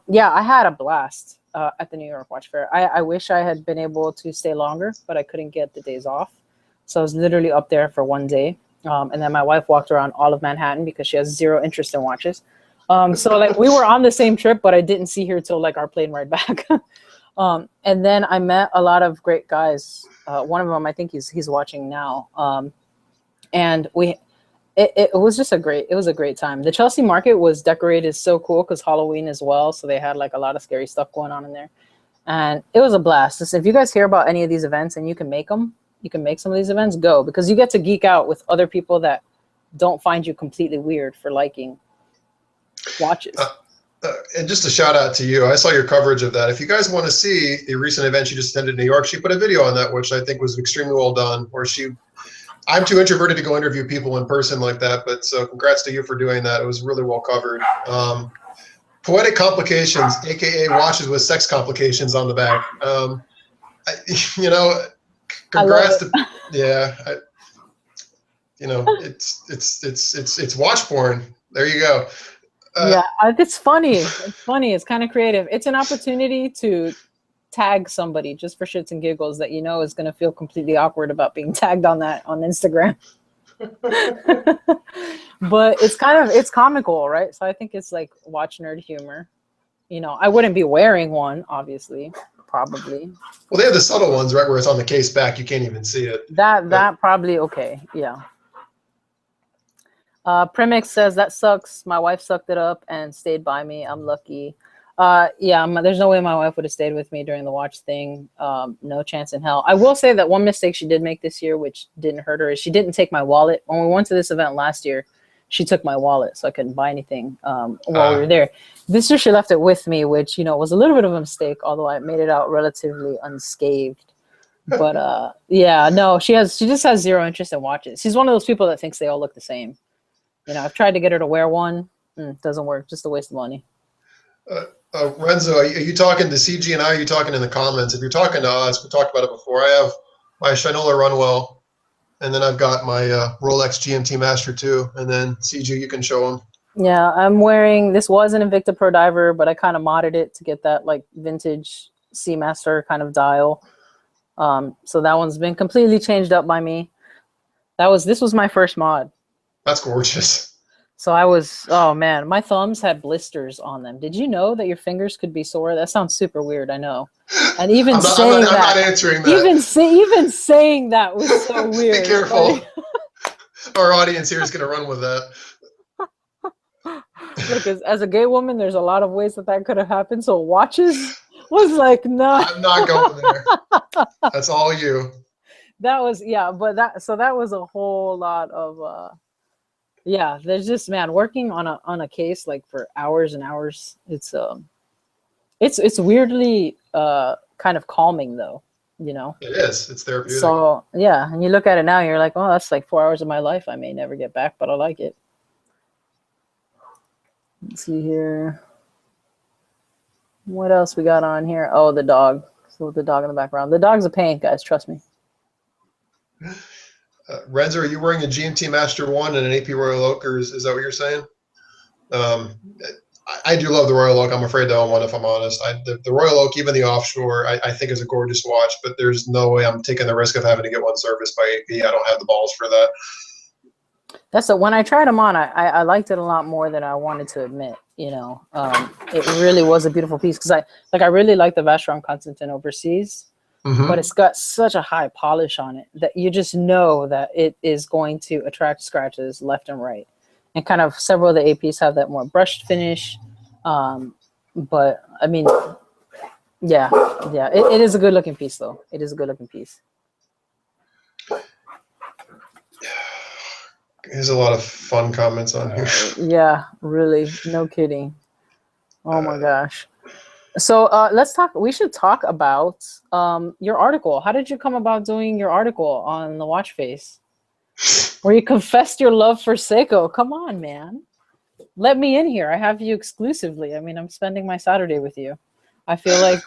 Yeah, I had a blast at the New York Watch Fair. I wish I had been able to stay longer, but I couldn't get the days off. So I was literally up there for one day. And then my wife walked around all of Manhattan because she has zero interest in watches. So like we were on the same trip, but I didn't see her till like our plane ride back. And then I met a lot of great guys. One of them, I think he's watching now. And it was just a great time. The Chelsea Market was decorated so cool because Halloween as well. So they had like a lot of scary stuff going on in there. And it was a blast. Just, if you guys hear about any of these events and you can make them, you can make some of these events, go. Because you get to geek out with other people that don't find you completely weird for liking watches. And just a shout out to you. I saw your coverage of that. If you guys want to see the recent event she just attended in New York, she put a video on that, which I think was extremely well done, where I'm too introverted to go interview people in person like that, but so congrats to you for doing that. It was really well covered. Poetic Complications, AKA watches with sex complications on the back. Congrats to, it's watch porn. There you go. Yeah, it's funny. It's funny. It's kind of creative. It's an opportunity to tag somebody just for shits and giggles that you know is going to feel completely awkward about being tagged on that on Instagram. But it's comical, right? So I think it's like watch nerd humor. I wouldn't be wearing one, obviously, probably. Well, they have the subtle ones, right, where it's on the case back. You can't even see it. That probably okay. Yeah. Premix says, that sucks. My wife sucked it up and stayed by me. I'm lucky. There's no way my wife would have stayed with me during the watch thing. No chance in hell. I will say that one mistake she did make this year, which didn't hurt her, is she didn't take my wallet. When we went to this event last year, she took my wallet, so I couldn't buy anything while we were there. This year she left it with me, which, was a little bit of a mistake, although I made it out relatively unscathed. But no, she just has zero interest in watches. She's one of those people that thinks they all look the same. I've tried to get her to wear one. Doesn't work. Just a waste of money. Renzo, are you talking to CG and I? Are you talking in the comments? If you're talking to us, we talked about it before. I have my Shinola Runwell, and then I've got my Rolex GMT Master 2. And then CG, you can show them. Yeah, I'm wearing, this was an Invicta Pro Diver, but I kind of modded it to get that like vintage Seamaster kind of dial. So that one's been completely changed up by me. This was my first mod. That's gorgeous. So oh man, my thumbs had blisters on them. Did you know that your fingers could be sore? That sounds super weird, I know. And even I'm not answering that. Even saying that was so weird. Be careful. Our audience here is going to run with that. Look, as a gay woman, there's a lot of ways that could have happened. So watches was like, no. I'm not going there. That's all you. That was, but that was a whole lot of, there's just, man, working on a case like for hours and hours. It's weirdly kind of calming though, It is. It's therapeutic. So yeah, and you look at it now, and you're like, oh, that's like 4 hours of my life I may never get back, but I like it. Let's see here. What else we got on here? Oh, the dog. So the dog in the background. The dog's a pain, guys. Trust me. Renzo, are you wearing a GMT Master 1 and an AP Royal Oak, or is that what you're saying? I do love the Royal Oak. I'm afraid to own one, if I'm honest. The Royal Oak, even the offshore, I think is a gorgeous watch, but there's no way I'm taking the risk of having to get one serviced by AP. I don't have the balls for that. When I tried them on, I liked it a lot more than I wanted to admit. It really was a beautiful piece because I really like the Vacheron Constantin overseas. Mm-hmm. But it's got such a high polish on it that you just know that it is going to attract scratches left and right. And kind of several of the APs have that more brushed finish. But I mean, it is a good looking piece though. It is a good looking piece. There's a lot of fun comments on here. Yeah, really, no kidding. Oh my gosh. So let's talk. We should talk about your article. How did you come about doing your article on the watch face, where you confessed your love for Seiko? Come on, man. Let me in here. I have you exclusively. I mean, I'm spending my Saturday with you. I feel like.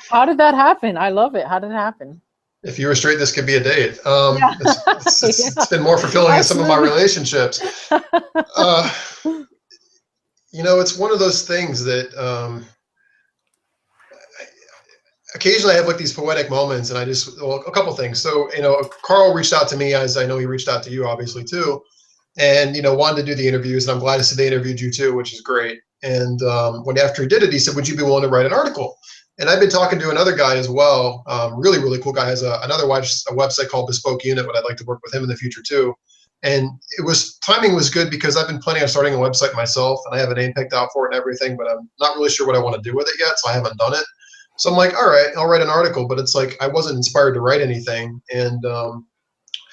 How did that happen? I love it. How did it happen? If you were straight, this could be a date. Yeah. It's been more fulfilling in some of my relationships. You know, it's one of those things that occasionally I have like these poetic moments, and well, a couple things. So, you know, Carl reached out to me, as I know he reached out to you, obviously, too, and, you know, wanted to do the interviews, and I'm glad to see they interviewed you too, which is great. And after he did it, he said, would you be willing to write an article? And I've been talking to another guy as well, really, really cool guy, has a website called Bespoke Unit, but I'd like to work with him in the future too. And timing was good because I've been planning on starting a website myself, and I have a name picked out for it and everything, but I'm not really sure what I want to do with it yet, so I haven't done it. So I'm like, all right, I'll write an article, but it's like I wasn't inspired to write anything. And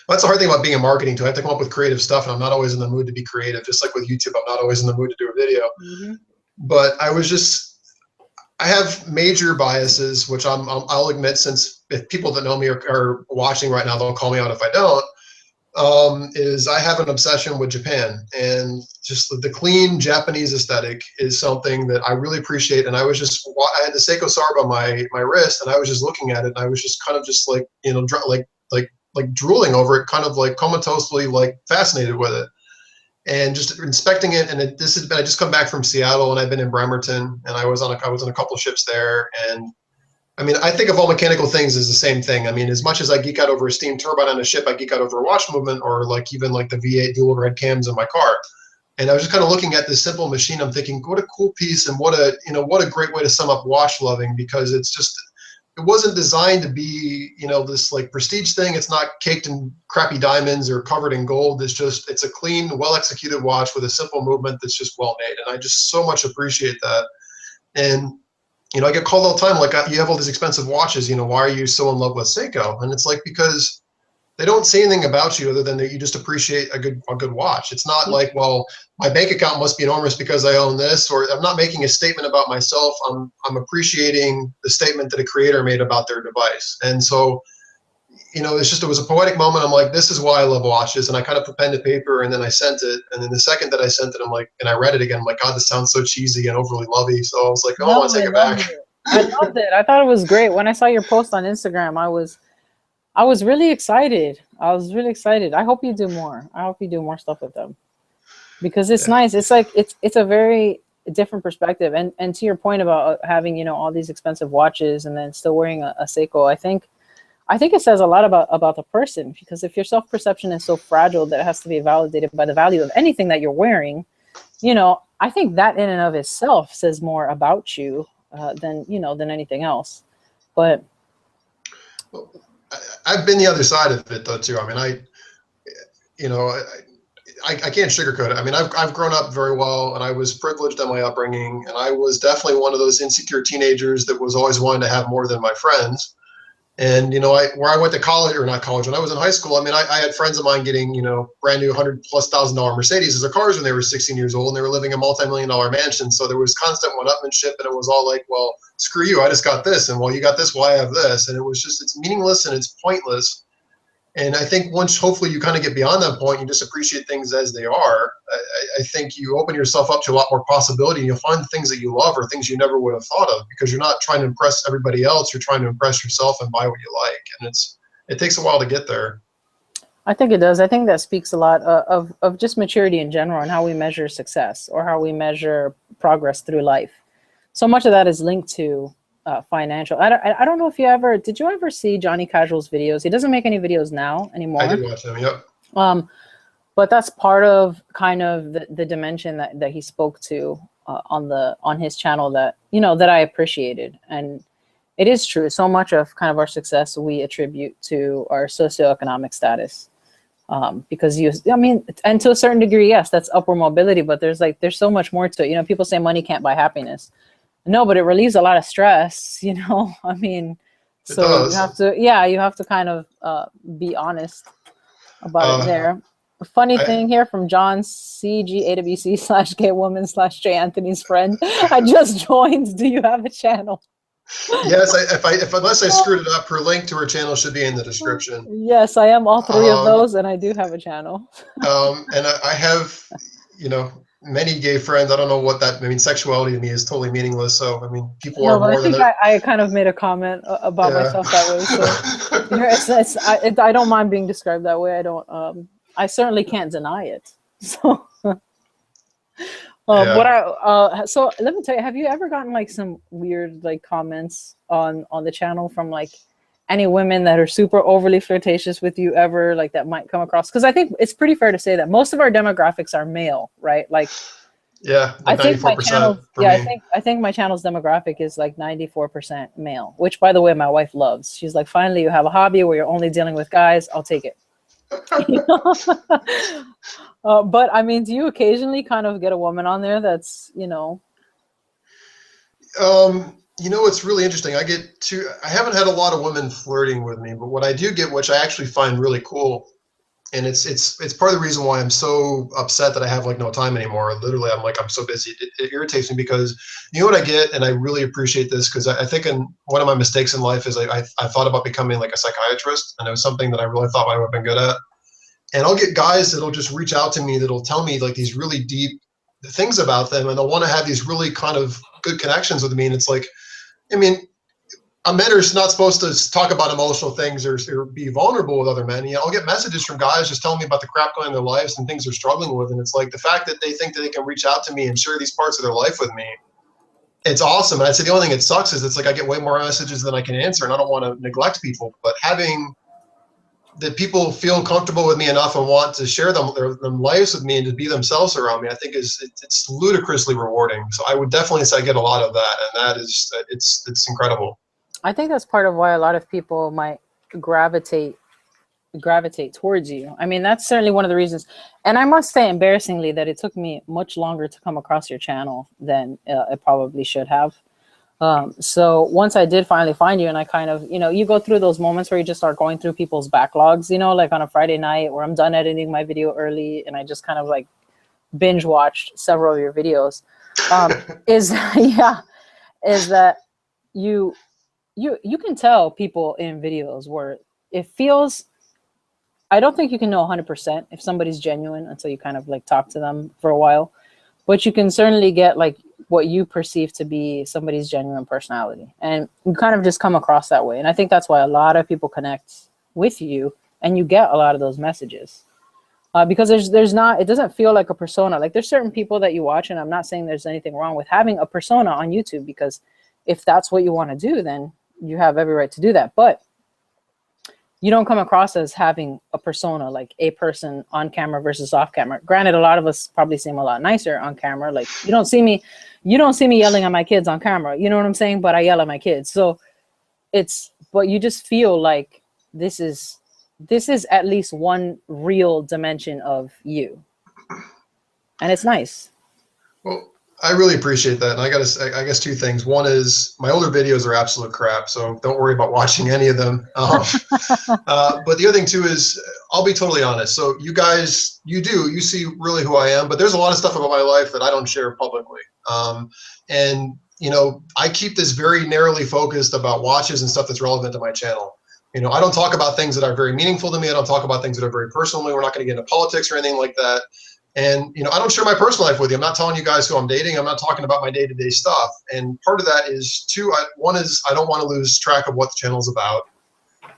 that's the hard thing about being in marketing too. I have to come up with creative stuff, and I'm not always in the mood to be creative. Just like with YouTube, I'm not always in the mood to do a video. Mm-hmm. But I have major biases, which I'll admit, since if people that know me are watching right now, they'll call me out if I don't. Is I have an obsession with Japan, and just the clean Japanese aesthetic is something that I really appreciate. And I had the Seiko Sarb on my wrist, and I was just looking at it, and I was just kind of just like, you know, like drooling over it, kind of like comatosely like fascinated with it, and just inspecting it. And I just come back from Seattle, and I've been in Bremerton, and I was on a couple ships there. And I mean, I think of all mechanical things as the same thing. I mean, as much as I geek out over a steam turbine on a ship, I geek out over a watch movement, or like even like the V8 dual overhead cams in my car. And I was just kind of looking at this simple machine. I'm thinking, what a cool piece, and what a great way to sum up watch loving, because it wasn't designed to be, you know, this like prestige thing. It's not caked in crappy diamonds or covered in gold. It's a clean, well executed watch with a simple movement that's just well made. And I just so much appreciate that. And you know, I get called all the time, like, you have all these expensive watches, you know, why are you so in love with Seiko? And it's like, because they don't say anything about you other than that you just appreciate a good watch. It's not like, well, my bank account must be enormous because I own this, or I'm not making a statement about myself. I'm appreciating the statement that a creator made about their device. And so, you know, it was a poetic moment. I'm like, this is why I love watches. And I kind of put pen to paper, and then I sent it. And then the second that I sent it, I'm like, and I read it again, I'm like, God, this sounds so cheesy and overly lovey. So I was like, I want to take it back. I loved it. I thought it was great. When I saw your post on Instagram, I was really excited. I hope you do more. I hope you do more stuff with them, because it's nice. It's like, it's a very different perspective. And to your point about having, you know, all these expensive watches and then still wearing a Seiko, I think it says a lot about the person, because if your self-perception is so fragile that it has to be validated by the value of anything that you're wearing, you know, I think that in and of itself says more about you than anything else. But well, I've been the other side of it though too. I mean, I can't sugarcoat it. I mean, I've grown up very well, and I was privileged in my upbringing, and I was definitely one of those insecure teenagers that was always wanting to have more than my friends. And, you know, where I went to college, or not college, when I was in high school, I mean, I had friends of mine getting, you know, brand new $100,000+ Mercedes as their cars when they were 16 years old, and they were living in multi-million-dollar mansions. So there was constant one-upmanship, and it was all like, well, screw you, I just got this, and well, you got this, well, I have this. And it was just, it's meaningless and it's pointless. And I think once, hopefully, you kind of get beyond that point, you just appreciate things as they are. I think you open yourself up to a lot more possibility, and you'll find things that you love or things you never would have thought of, because you're not trying to impress everybody else. You're trying to impress yourself and buy what you like. And it takes a while to get there. I think it does. I think that speaks a lot of just maturity in general, and how we measure success or how we measure progress through life. So much of that is linked to financial. I don't know if did you ever see Johnny Casual's videos? He doesn't make any videos now anymore. I did watch them. Yep. But that's part of kind of the dimension that he spoke to on his channel that, you know, that I appreciated. And it is true. So much of kind of our success we attribute to our socioeconomic status. Because and to a certain degree, yes, that's upward mobility, but there's so much more to it. You know, people say money can't buy happiness. No, but it relieves a lot of stress, you know. I mean, so you have to kind of be honest about it there. Funny thing here from John, CG AWC / gay woman / J Anthony's friend. I just joined. Do you have a channel? Yes, unless I screwed it up, her link to her channel should be in the description. Yes, I am all three of those, and I do have a channel. And I have, you know, many gay friends. I don't know what that, I mean, sexuality to me is totally meaningless. So, I mean, people are more than I kind of made a comment about myself that way. So I don't mind being described that way. I certainly can't deny it. So, so let me tell you, have you ever gotten like some weird like comments on the channel from like any women that are super overly flirtatious with you ever, like that might come across? Because I think it's pretty fair to say that most of our demographics are male, right? Like, yeah, like 94% for me. I think my channel's demographic is like 94% male, which by the way, my wife loves. She's like, finally, you have a hobby where you're only dealing with guys. I'll take it. But I mean, do you occasionally kind of get a woman on there that's, you know? You know, it's really interesting. I haven't had a lot of women flirting with me, but what I do get, which I actually find really cool, and it's part of the reason why I'm so upset that I have like no time anymore. Literally, I'm so busy. It irritates me because you know what I get, and I really appreciate this because I think one of my mistakes in life is I thought about becoming like a psychiatrist, and it was something that I really thought I would have been good at. And I'll get guys that'll just reach out to me that'll tell me like these really deep things about them, and they'll want to have these really kind of good connections with me. And it's like, I mean, a men are not supposed to talk about emotional things or be vulnerable with other men. You know, I'll get messages from guys just telling me about the crap going on in their lives and things they're struggling with. And it's like the fact that they think that they can reach out to me and share these parts of their life with me, it's awesome. And I'd say the only thing that sucks is it's like I get way more messages than I can answer, and I don't want to neglect people. But having that people feel comfortable with me enough and want to share their lives with me and to be themselves around me, I think it's ludicrously rewarding. So I would definitely say I get a lot of that, and that is it's incredible. I think that's part of why a lot of people might gravitate towards you. I mean, that's certainly one of the reasons. And I must say, embarrassingly, that it took me much longer to come across your channel than it probably should have. So once I did finally find you, and I kind of, you know, you go through those moments where you just start going through people's backlogs, you know, like on a Friday night where I'm done editing my video early and I just kind of like binge watched several of your videos. Is that you can tell people in videos where it feels, I don't think you can know 100% if somebody's genuine until you kind of like talk to them for a while, but you can certainly get like what you perceive to be somebody's genuine personality, and you kind of just come across that way. And I think that's why a lot of people connect with you and you get a lot of those messages, because there's not, it doesn't feel like a persona. Like there's certain people that you watch, and I'm not saying there's anything wrong with having a persona on YouTube, because if that's what you want to do, then you have every right to do that. But you don't come across as having a persona, like a person on camera versus off camera. Granted, a lot of us probably seem a lot nicer on camera. Like you don't see me yelling at my kids on camera. You know what I'm saying? But I yell at my kids. So but you just feel like this is at least one real dimension of you. And it's nice. Well, I really appreciate that. And I guess two things. One is my older videos are absolute crap, so don't worry about watching any of them. But the other thing too is, I'll be totally honest. So you guys, you see really who I am, but there's a lot of stuff about my life that I don't share publicly. And you know, I keep this very narrowly focused about watches and stuff that's relevant to my channel. You know, I don't talk about things that are very meaningful to me. I don't talk about things that are very personal to me. We're not going to get into politics or anything like that. And, you know, I don't share my personal life with you. I'm not telling you guys who I'm dating. I'm not talking about my day-to-day stuff. And part of that is one is I don't want to lose track of what the channel is about.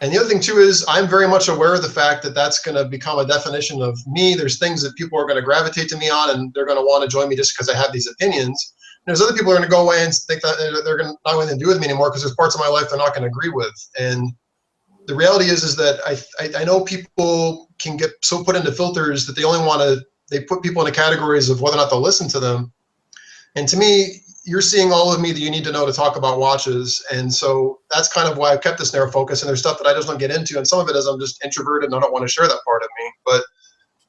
And the other thing too is I'm very much aware of the fact that that's going to become a definition of me. There's things that people are going to gravitate to me on, and they're going to want to join me just because I have these opinions. And there's other people who are going to go away and think that they're going to not want to do with me anymore because there's parts of my life they're not going to agree with. And the reality is that I know people can get so put into filters that they put people into categories of whether or not they'll listen to them. And to me, you're seeing all of me that you need to know to talk about watches. And so that's kind of why I've kept this narrow focus. And there's stuff that I just don't get into. And some of it is I'm just introverted and I don't want to share that part of me. But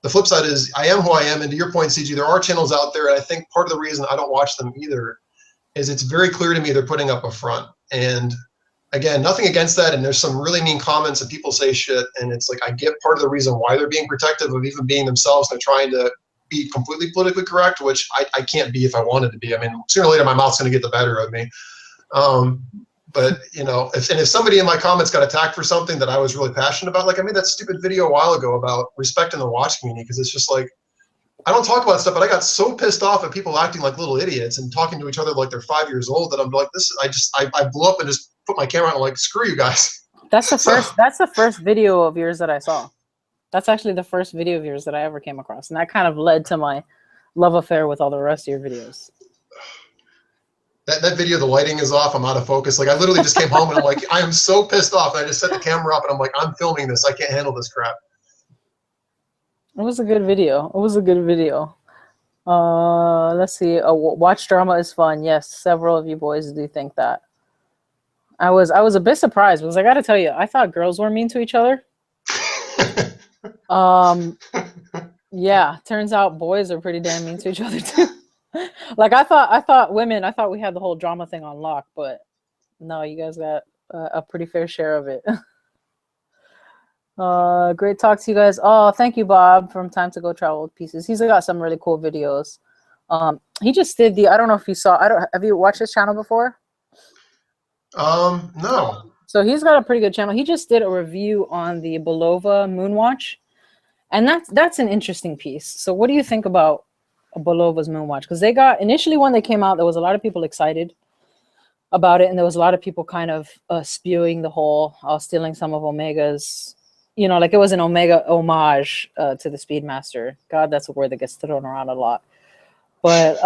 the flip side is I am who I am. And to your point, CG, there are channels out there. And I think part of the reason I don't watch them either is it's very clear to me they're putting up a front. And again, nothing against that. And there's some really mean comments and people say shit. And it's like, I get part of the reason why they're being protective of even being themselves. They're trying to be completely politically correct, which I can't be if I wanted to be. I mean, sooner or later, my mouth's going to get the better of me. But you know, if somebody in my comments got attacked for something that I was really passionate about, like I made that stupid video a while ago about respecting the watch community, because it's just like, I don't talk about stuff, but I got so pissed off at people acting like little idiots and talking to each other like they're 5 years old that I'm like, I blew up and just put my camera on and like, screw you guys. That's the first video of yours that I saw. That's actually the first video of yours that I ever came across. And that kind of led to my love affair with all the rest of your videos. That video, the lighting is off. I'm out of focus. Like I literally just came home and I'm like, I am so pissed off. And I just set the camera up and I'm like, I'm filming this. I can't handle this crap. It was a good video. It was a good video. Let's see. Watch drama is fun. Yes, several of you boys do think that. I was a bit surprised because I got to tell you, I thought girls were mean to each other. Yeah, turns out boys are pretty damn mean to each other too. Like I thought we had the whole drama thing on lock, but no, you guys got a pretty fair share of it. Great talk to you guys. Oh, thank you, Bob, from Time to Go Travel with Pieces. He's got some really cool videos. He just did I don't know if you saw, have you watched his channel before? No. So he's got a pretty good channel. He just did a review on the Bulova Moonwatch. And that's an interesting piece. So what do you think about Bulova's Moonwatch? Because they got, initially when they came out, there was a lot of people excited about it. And there was a lot of people kind of spewing the whole, stealing some of Omega's, you know, like it was an Omega homage to the Speedmaster. God, that's a word that gets thrown around a lot. But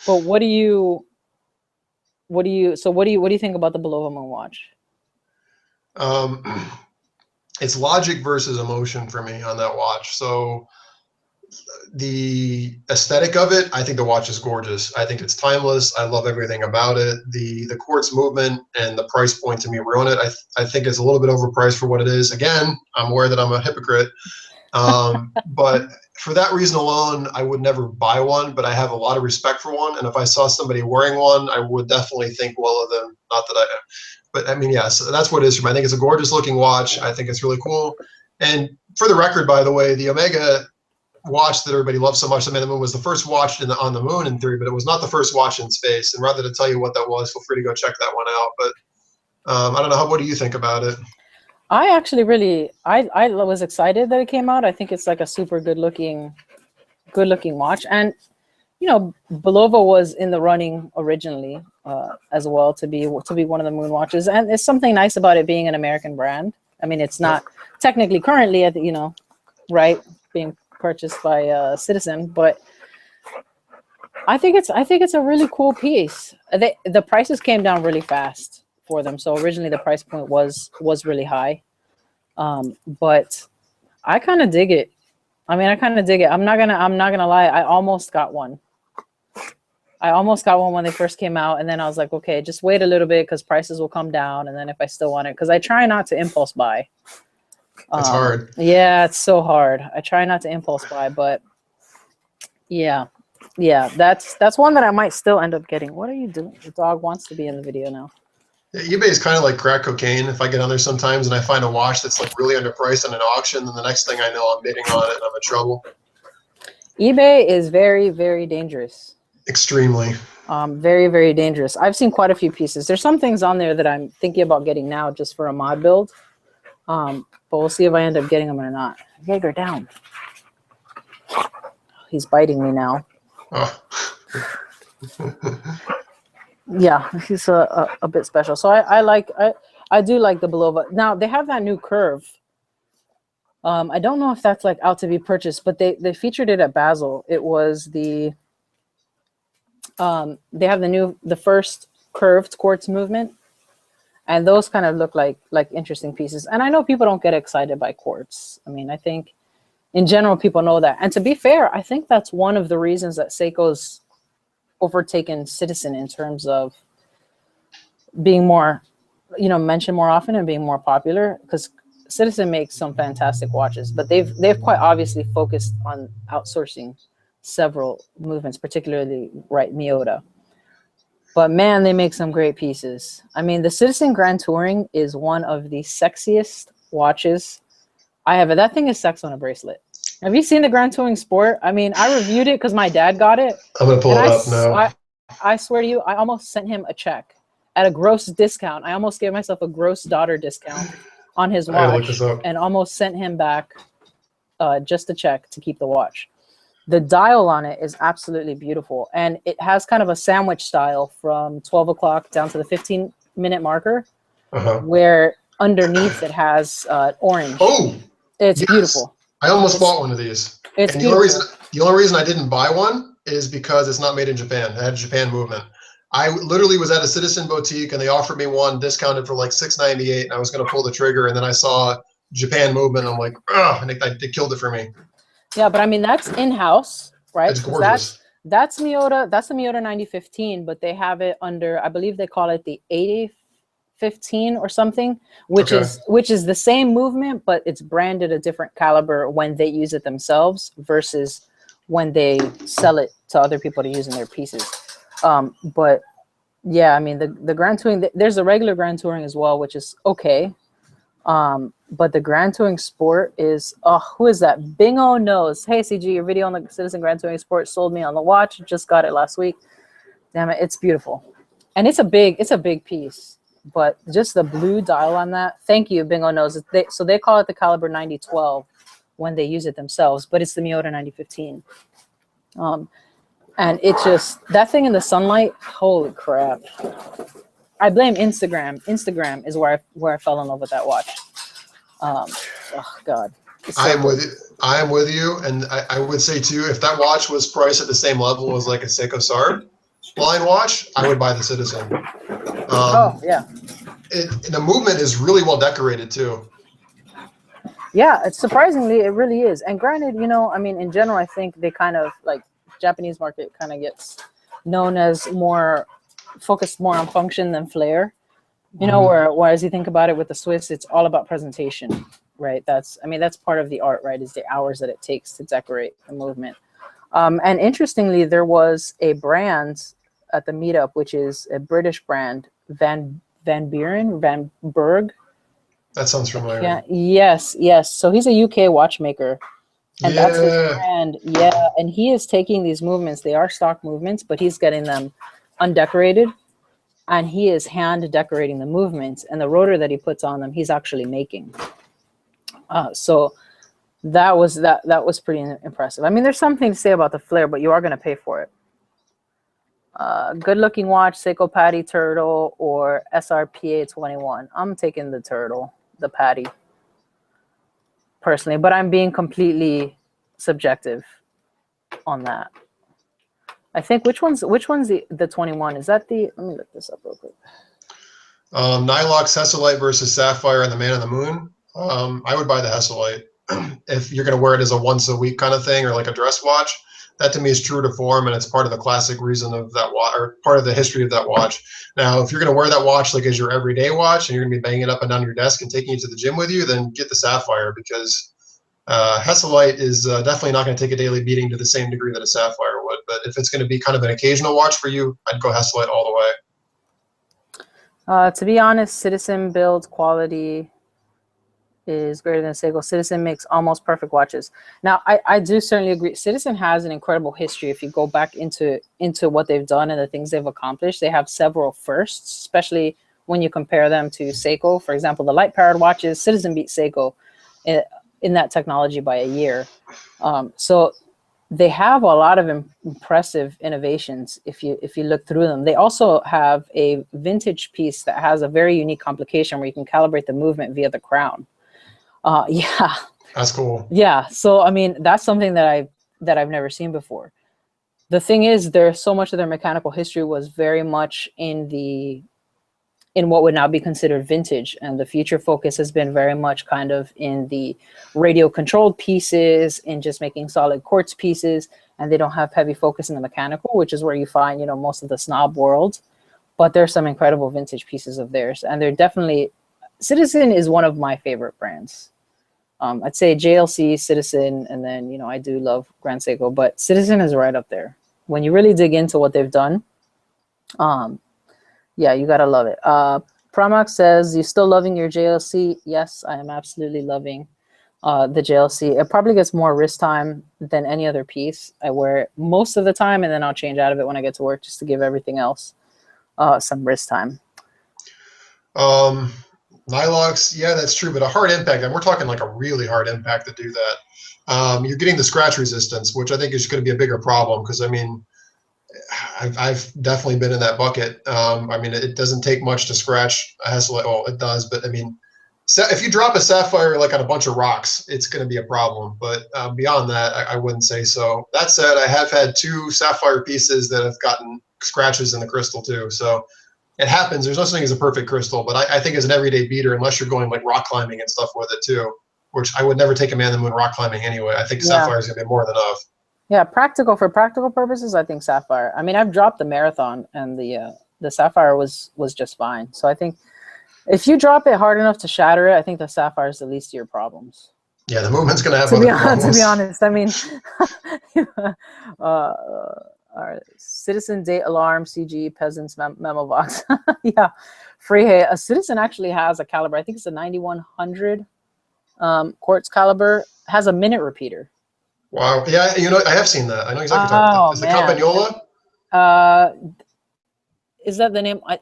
but what do you think about the Bulova Moonwatch? It's logic versus emotion for me on that watch. So the aesthetic of it, I think the watch is gorgeous. I think it's timeless. I love everything about it. The quartz movement and the price point to me ruin it. I think it's a little bit overpriced for what it is. Again, I'm aware that I'm a hypocrite. But for that reason alone, I would never buy one, but I have a lot of respect for one. And if I saw somebody wearing one, I would definitely think well of them. Not that but I mean, yeah, so that's what it is for me. I think it's a gorgeous looking watch. I think it's really cool. And for the record, by the way, the Omega watch that everybody loves so much, the Man on the Moon, was the first watch on the moon in theory, but it was not the first watch in space. And rather than tell you what that was, feel free to go check that one out. But I don't know, what do you think about it? I actually really, I was excited that it came out. I think it's like a super good looking watch. And, you know, Bulova was in the running originally as well to be one of the moon watches. And there's something nice about it being an American brand. I mean, it's not technically currently at the, you know, right, being purchased by Citizen, but I think it's a really cool piece. The prices came down really fast for them. So originally the price point was really high. But I kind of dig it. I mean, I kind of dig it. I'm not gonna lie. I almost got one when they first came out. And then I was like, okay, just wait a little bit because prices will come down. And then if I still want it, because I try not to impulse buy. It's hard. Yeah, it's so hard. I try not to impulse buy, but yeah, that's one that I might still end up getting. What are you doing? The dog wants to be in the video now. Yeah, eBay is kind of like crack cocaine. If I get on there sometimes and I find a watch that's like really underpriced on an auction, then the next thing I know, I'm bidding on it and I'm in trouble. eBay is very, very dangerous. Extremely. Very, very dangerous. I've seen quite a few pieces. There's some things on there that I'm thinking about getting now just for a mod build. But we'll see if I end up getting them or not. Jaeger, down. He's biting me now. Oh. Yeah, he's a bit special. So I do like the Bulova. Now they have that new curve. I don't know if that's like out to be purchased, but they featured it at Basel. It was they have the first curved quartz movement, and those kind of look like interesting pieces. And I know people don't get excited by quartz. I mean, I think in general people know that. And to be fair, I think that's one of the reasons that Seiko's overtaken Citizen in terms of being more, you know, mentioned more often and being more popular, because Citizen makes some fantastic watches, but they've quite obviously focused on outsourcing several movements, particularly Miyota. But man, they make some great pieces. I mean, the Citizen Grand Touring is one of the sexiest watches I have. That thing is sex on a bracelet. Have you seen the Grand Touring Sport? I mean, I reviewed it because my dad got it. I'm gonna pull it up now. I swear to you, I almost sent him a check at a gross discount. I almost gave myself a gross daughter discount on his watch and almost sent him back just a check to keep the watch. The dial on it is absolutely beautiful. And it has kind of a sandwich style from 12 o'clock down to the 15-minute marker, where underneath it has orange. Oh, it's beautiful. I almost bought one of these. It's and beautiful. The only reason I didn't buy one is because it's not made in Japan. It had a Japan movement. I literally was at a Citizen boutique and they offered me one discounted for like $6.98, and I was going to pull the trigger, and then I saw Japan movement. I'm like, oh, and they killed it for me. Yeah, but I mean, that's in-house, right? It's gorgeous. That's Miyota. That's the Miyota 9015, but they have it under, I believe they call it the 8015 or something, which is the same movement, but it's branded a different caliber when they use it themselves versus when they sell it to other people to use in their pieces. But yeah, I mean, the Grand Touring, there's a regular Grand Touring as well, which is okay. But the Grand Touring Sport is, who is that? Bingo knows. Hey, CG, your video on the Citizen Grand Touring Sport sold me on the watch. Just got it last week. Damn it, it's beautiful. And it's a big piece. But just the blue dial on that, thank you, Bingo knows. So they call it the caliber 9012 when they use it themselves, but it's the Miyota 9015. And it just, that thing in the sunlight, holy crap. I blame Instagram. Instagram is where I fell in love with that watch. Oh God. I am with you, and I would say too, if that watch was priced at the same level as like a Seiko Sarb line watch, I would buy the Citizen. Yeah. The movement is really well decorated too. Yeah, it's surprisingly, it really is. And granted, you know, I mean, in general, I think they kind of like Japanese market kind of gets known as more focused more on function than flair. You know, whereas you think about it with the Swiss, it's all about presentation, right? That's part of the art, right? Is the hours that it takes to decorate the movement. And interestingly, there was a brand at the meetup, which is a British brand, Van Berg. That sounds familiar. Yeah. Yes. So he's a UK watchmaker, and that's his brand. Yeah, and he is taking these movements. They are stock movements, but he's getting them undecorated. And he is hand decorating the movements, and the rotor that he puts on them, he's actually making. So that was pretty impressive. I mean, there's something to say about the flair, but you are going to pay for it. Good looking watch, Seiko Patty Turtle or SRPA 21. I'm taking the Turtle, the Patty, personally, but I'm being completely subjective on that. I think which one's the 21? Is that the, let me look this up real quick. Nylox Hesselite versus Sapphire and the Man on the Moon. I would buy the Hesselite if you're going to wear it as a once a week kind of thing or like a dress watch. That to me is true to form, and it's part of the classic reason of that watch, or part of the history of that watch. Now, if you're going to wear that watch like as your everyday watch and you're going to be banging it up and down your desk and taking it to the gym with you, then get the Sapphire, because Hesselite is definitely not going to take a daily beating to the same degree that a Sapphire would. But if it's going to be kind of an occasional watch for you, I'd go Hesselite all the way. To be honest, Citizen build quality is greater than Seiko. Citizen makes almost perfect watches. Now, I do certainly agree. Citizen has an incredible history. If you go back into what they've done and the things they've accomplished, they have several firsts, especially when you compare them to Seiko. For example, the light-powered watches, Citizen beat Seiko in that technology by a year. So they have a lot of impressive innovations if you look through them. They also have a vintage piece that has a very unique complication where you can calibrate the movement via the crown. Yeah. That's cool. Yeah. So, I mean, that's something that I've never seen before. The thing is, there's so much of their mechanical history was very much in what would now be considered vintage. And the future focus has been very much kind of in the radio controlled pieces, in just making solid quartz pieces. And they don't have heavy focus in the mechanical, which is where you find, you know, most of the snob world. But there's some incredible vintage pieces of theirs. And they're definitely, Citizen is one of my favorite brands. I'd say JLC, Citizen, and then, you know, I do love Grand Seiko, but Citizen is right up there. When you really dig into what they've done, Yeah, you gotta love it. Pramax says, you still loving your JLC? Yes, I am absolutely loving the JLC. It probably gets more wrist time than any other piece. I wear it most of the time, and then I'll change out of it when I get to work just to give everything else some wrist time. Nylox, yeah, that's true, but a hard impact, and we're talking like a really hard impact to do that. You're getting the scratch resistance, which I think is going to be a bigger problem because, I mean, I've definitely been in that bucket. I mean, it doesn't take much to scratch a Hessel. Well, it does, but I mean, if you drop a sapphire like on a bunch of rocks, it's going to be a problem. But beyond that, I wouldn't say so. That said, I have had 2 sapphire pieces that have gotten scratches in the crystal too. So it happens. There's no such thing as a perfect crystal, but I think as an everyday beater, unless you're going like rock climbing and stuff with it too, which I would never take a man in the moon rock climbing anyway. I think sapphire is going to be more than enough. Yeah, for practical purposes, I think sapphire. I mean, I've dropped the marathon, and the sapphire was just fine. So I think if you drop it hard enough to shatter it, I think the sapphire is the least of your problems. Yeah, the movement's going to have other problems. To be honest, I mean, Citizen Date Alarm, CG Peasants Memo Box. Yeah, Freehay. A Citizen actually has a caliber. I think it's a 9100 quartz caliber. Has a minute repeater. Wow. Yeah, you know, I have seen that. I know exactly what you're talking about. Is the Campagnola? Is that the name? I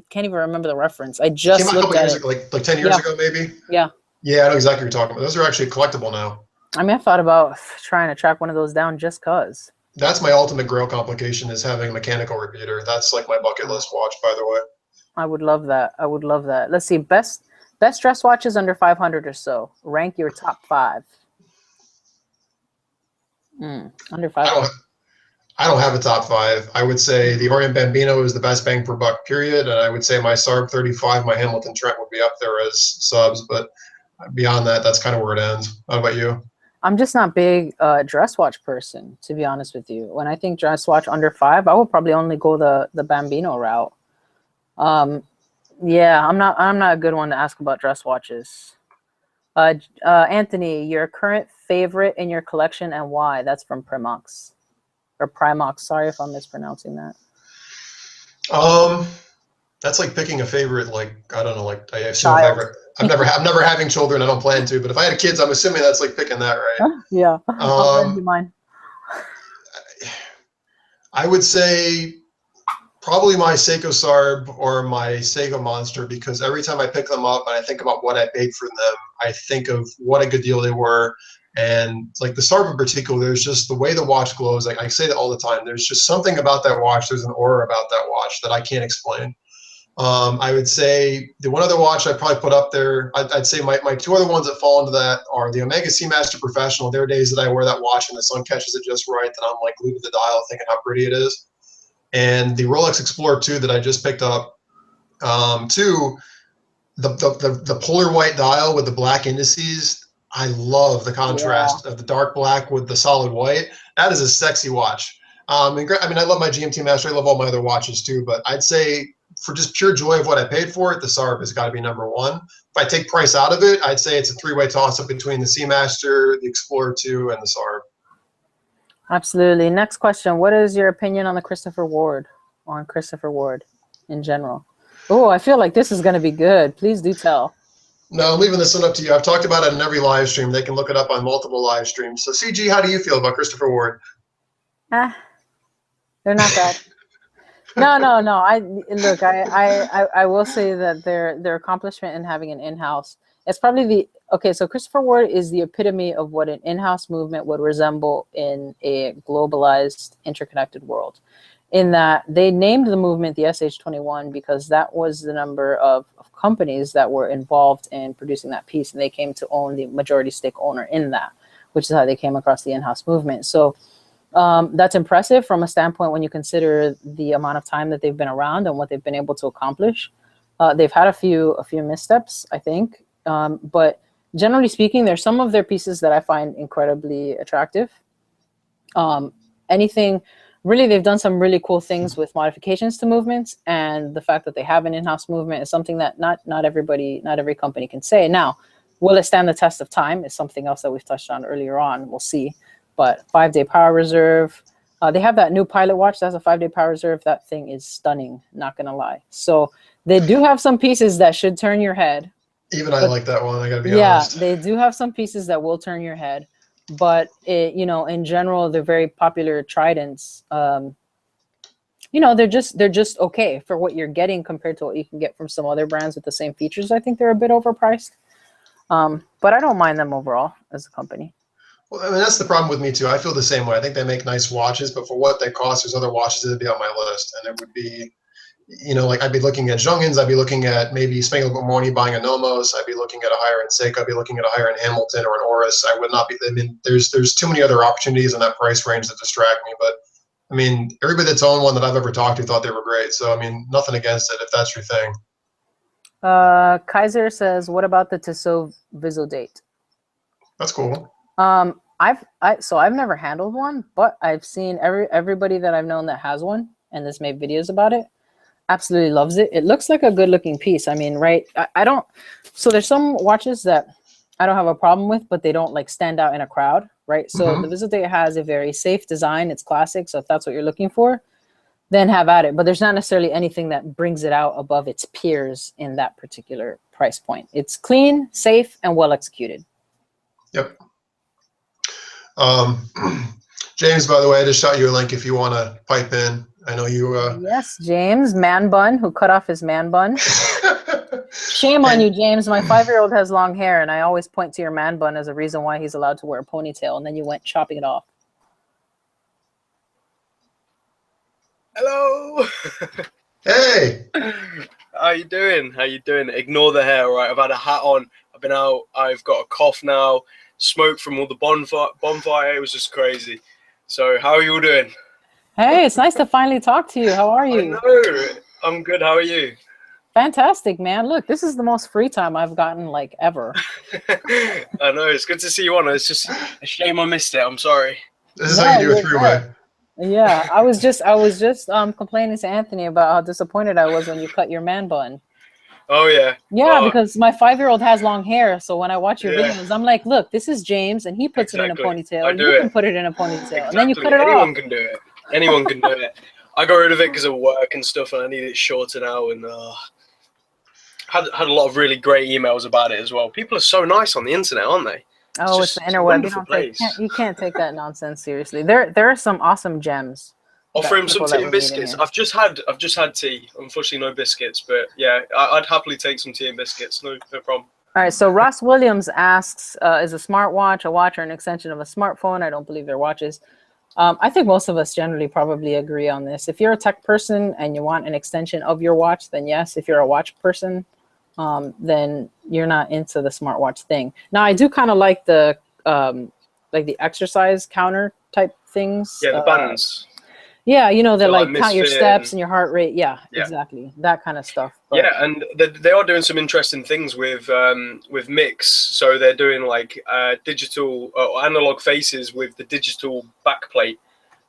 can't even remember the reference. I just came out looked a couple at years it. ago, like 10 years ago, maybe? Yeah. Yeah, I know exactly what you're talking about. Those are actually collectible now. I mean, I thought about trying to track one of those down just because. That's my ultimate grail complication, is having a mechanical repeater. That's like my bucket list watch, by the way. I would love that. I would love that. Let's see. Best dress watches under 500 or so. Rank your top 5. Under 500. I don't have a top 5. I would say the Orient Bambino is the best bang per buck, period. And I would say my Sarb 35, my Hamilton Trent would be up there as subs. But beyond that, that's kind of where it ends. How about you? I'm just not big dress watch person, to be honest with you. When I think dress watch under 5, I would probably only go the Bambino route. Yeah, I'm not a good one to ask about dress watches. Anthony, your current favorite in your collection and why? That's from Primox. Or Primox. Sorry if I'm mispronouncing that. That's like picking a favorite. Like, I don't know. Like, I assume I'm never having children. I don't plan to. But if I had kids, I'm assuming that's like picking that, right? Yeah. I'll do mine. I would say probably my Seiko Sarb or my Seiko Monster, because every time I pick them up and I think about what I paid for them, I think of what a good deal they were. And like the Sarb in particular, there's just the way the watch glows. Like I say that all the time. There's just something about that watch. There's an aura about that watch that I can't explain. I would say the one other watch I'd probably put up there, I'd say my 2 other ones that fall into that are the Omega Seamaster Professional. There are days that I wear that watch and the sun catches it just right, that I'm like glued to the dial thinking how pretty it is. And the Rolex Explorer 2 that I just picked up, the polar white dial with the black indices. I love the contrast of the dark black with the solid white. That is a sexy watch. I mean, I love my GMT Master. I love all my other watches too, but I'd say for just pure joy of what I paid for it, the Sarb has got to be number 1. If I take price out of it, I'd say it's a 3-way toss-up between the Seamaster, the Explorer 2, and the Sarb. Absolutely. Next question. What is your opinion on Christopher Ward in general? Oh, I feel like this is going to be good. Please do tell. No, I'm leaving this one up to you. I've talked about it in every live stream. They can look it up on multiple live streams. So, CG, how do you feel about Christopher Ward? They're not bad. No. I will say that their accomplishment in having an in-house. It's probably so Christopher Ward is the epitome of what an in-house movement would resemble in a globalized, interconnected world. In that they named the movement the SH21 because that was the number of companies that were involved in producing that piece, and they came to own the majority stake owner in that, which is how they came across the in-house movement. So that's impressive from a standpoint when you consider the amount of time that they've been around and what they've been able to accomplish. They've had a few missteps, I think, but generally speaking, there's some of their pieces that I find incredibly attractive. Really, they've done some really cool things with modifications to movements, and the fact that they have an in-house movement is something that not every company can say. Now, will it stand the test of time is something else that we've touched on earlier on. We'll see. But 5-day power reserve, They have that new Pilot watch. That's a 5-day power reserve. That thing is stunning, not going to lie. So they do have some pieces that should turn your head. Even I like that one, I gotta be honest. Yeah, they do have some pieces that will turn your head. But, you know, in general, they're very popular Tridents. You know, they're just okay for what you're getting compared to what you can get from some other brands with the same features. I think they're a bit overpriced. But I don't mind them overall as a company. Well, I mean, that's the problem with me too. I feel the same way. I think they make nice watches, but for what they cost, there's other watches that would be on my list. And it would be, you know, like I'd be looking at Longines, I'd be looking at maybe spending a little bit more money buying a Nomos, I'd be looking at a higher end Seiko, I'd be looking at a higher end Hamilton or an Oris. I would not be, I mean, there's too many other opportunities in that price range that distract me. But I mean, everybody that's owned one that I've ever talked to thought they were great. So, I mean, nothing against it if that's your thing. Kaiser says, what about the Tissot Visodate? That's cool. I've never handled one, but I've seen everybody that I've known that has one and has made videos about it absolutely loves it. It looks like a good looking piece. I mean, right. I don't, so there's some watches that I don't have a problem with, but they don't like stand out in a crowd. Right. So the Visodate has a very safe design. It's classic. So if that's what you're looking for, then have at it. But there's not necessarily anything that brings it out above its peers in that particular price point. It's clean, safe, and well executed. Yep. James, by the way, I just shot you a link if you want to pipe in. I know you. Yes, James, man bun, who cut off his man bun. Shame on you, James. My 5-year-old has long hair, and I always point to your man bun as a reason why he's allowed to wear a ponytail, and then you went chopping it off. Hello. Hey. How you doing? How you doing? Ignore the hair, right? I've had a hat on. I've been out. I've got a cough now. Smoke from all the bonfire. It was just crazy. So how are you all doing? Hey, it's nice to finally talk to you. How are you? I know. I'm good. How are you? Fantastic, man. Look, this is the most free time I've gotten like ever. I know. It's good to see you on. It's just a shame I missed it. I'm sorry. This is how you do a three-way. Yeah, I was just complaining to Anthony about how disappointed I was when you cut your man bun. Oh yeah. Yeah, because my 5-year-old has long hair, so when I watch your videos, I'm like, look, this is James, and he puts it in a ponytail, and you can put it in a ponytail, and then you cut it off. Anyone can do it. Anyone can do it. I got rid of it because of work and stuff, and I need it shorter now. And had a lot of really great emails about it as well. People are so nice on the internet, aren't they? Oh, it's the interweb. You can't take that nonsense seriously. There are some awesome gems. Offer him some tea and biscuits. I've just had tea. Unfortunately, no biscuits, but yeah, I'd happily take some tea and biscuits. No problem. All right. So Ross Williams asks, "Is a smartwatch a watch or an extension of a smartphone?" I don't believe they're watches. I think most of us generally probably agree on this. If you're a tech person and you want an extension of your watch, then yes. If you're a watch person, then you're not into the smartwatch thing. Now, I do kind of like the exercise counter type things. Yeah, the buttons. Yeah, you know, that like count your steps and your heart rate. Yeah, exactly. That kind of stuff. But yeah, and they are doing some interesting things with mix. So they're doing like digital or analog faces with the digital backplate.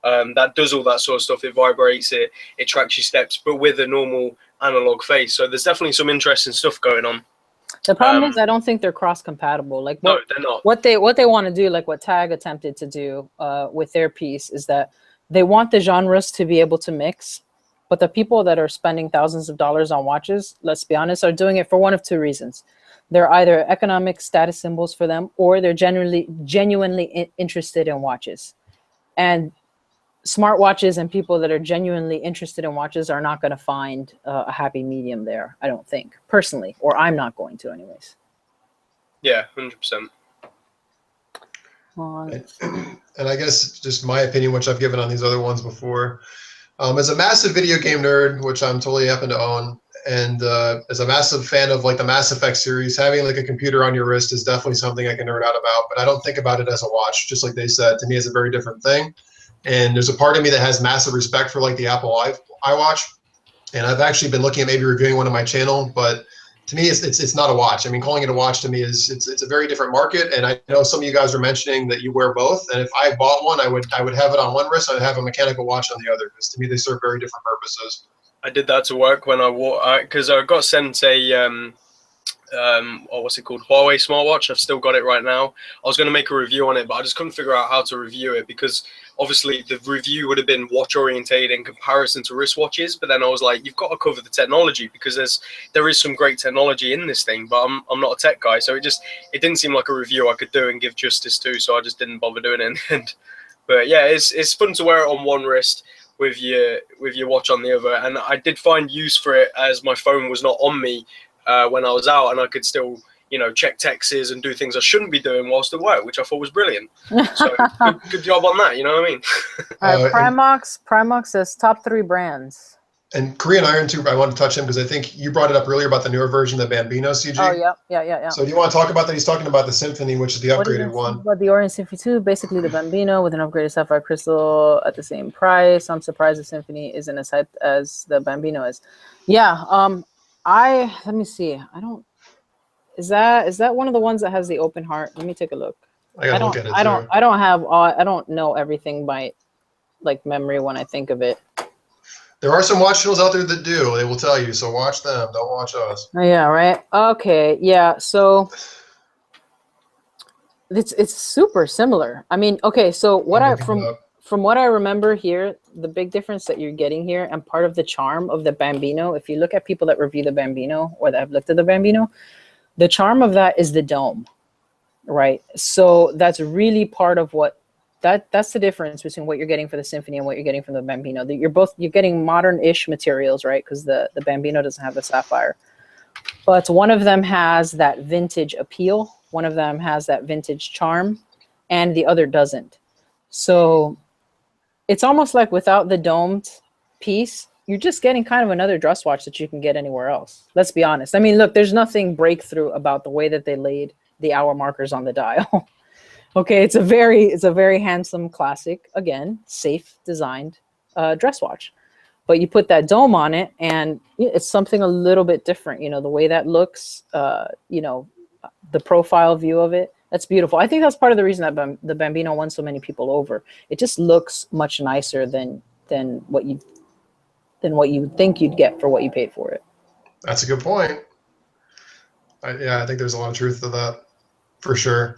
That does all that sort of stuff. It vibrates, it tracks your steps, but with a normal analog face. So there's definitely some interesting stuff going on. The problem is I don't think they're cross compatible. Like no, they're not. What they want to do, like what Tag attempted to do with their piece, is that they want the genres to be able to mix, but the people that are spending thousands of dollars on watches, let's be honest, are doing it for one of two reasons. They're either economic status symbols for them, or they're genuinely interested in watches. And smartwatches and people that are genuinely interested in watches are not going to find a happy medium there, I don't think, personally, or I'm not going to anyways. Yeah, 100%. And I guess just my opinion, which I've given on these other ones before, as a massive video game nerd, which I'm totally happen to own, and as a massive fan of like the Mass Effect series, having like a computer on your wrist is definitely something I can nerd out about, but I don't think about it as a watch. Just like they said, to me, it's a very different thing. And there's a part of me that has massive respect for like the Apple iWatch, and I've actually been looking at maybe reviewing one on my channel, but to me, it's not a watch. I mean, calling it a watch to me is it's a very different market. And I know some of you guys are mentioning that you wear both. And if I bought one, I would have it on one wrist. I'd have a mechanical watch on the other, because to me they serve very different purposes. I did that to work when I wore, because I got sent a or what's it called, Huawei smartwatch. I've still got it right now. I was going to make a review on it, but I just couldn't figure out how to review it, because obviously the review would have been watch orientated in comparison to wristwatches. But then I was like, you've got to cover the technology, because there is some great technology in this thing, but I'm not a tech guy, so it didn't seem like a review I could do and give justice to, so I just didn't bother doing it. And but yeah, it's fun to wear it on one wrist with your watch on the other, and I did find use for it as my phone was not on me when I was out, and I could still, check texts and do things I shouldn't be doing whilst at work, which I thought was brilliant. So good job on that. You know what I mean? All right, Primox says top 3 brands. And Korean Iron too, I want to touch him because I think you brought it up earlier about the newer version of the Bambino, CG. Oh, yeah. So do you want to talk about that? He's talking about the Symphony, which is the upgraded one. About the Orient Symphony 2, basically the Bambino with an upgraded sapphire crystal at the same price. I'm surprised the Symphony isn't as hyped as the Bambino is. Yeah, let me see. Is that one of the ones that has the open heart? Let me take a look. I gotta look at it. I don't know everything by like memory when I think of it. There are some watch channels out there that do. They will tell you. So watch them. Don't watch us. Yeah. Right. Okay. Yeah. So it's super similar. I mean, okay. So from what I remember here, the big difference that you're getting here, and part of the charm of the Bambino, if you look at people that review the Bambino or that have looked at the Bambino, the charm of that is the dome, right? So that's really part of what that's the difference between what you're getting for the Symphony and what you're getting from the Bambino. You're getting modern-ish materials, right? Because the Bambino doesn't have the sapphire, but one of them has that vintage appeal, one of them has that vintage charm, and the other doesn't. So it's almost like without the domed piece, you're just getting kind of another dress watch that you can get anywhere else. Let's be honest. I mean, look, there's nothing breakthrough about the way that they laid the hour markers on the dial. Okay, it's a very handsome, classic, again, safe designed dress watch. But you put that dome on it, and it's something a little bit different. The way that looks, the profile view of it, that's beautiful. I think that's part of the reason that the Bambino won so many people over. It just looks much nicer than what you would think you'd get for what you paid for it. That's a good point. I think there's a lot of truth to that, for sure.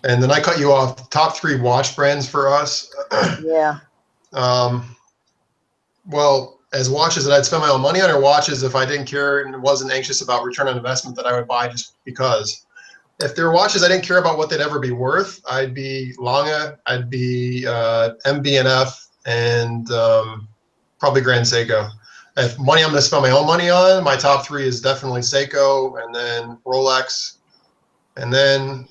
And then I cut you off. Top 3 watch brands for us. Yeah. Well, as watches that I'd spend my own money on, or watches if I didn't care and wasn't anxious about return on investment that I would buy just because. If there were watches I didn't care about what they'd ever be worth, I'd be Lange, I'd be MB&F, and probably Grand Seiko. If money I'm going to spend my own money on, my top 3 is definitely Seiko, and then Rolex, and then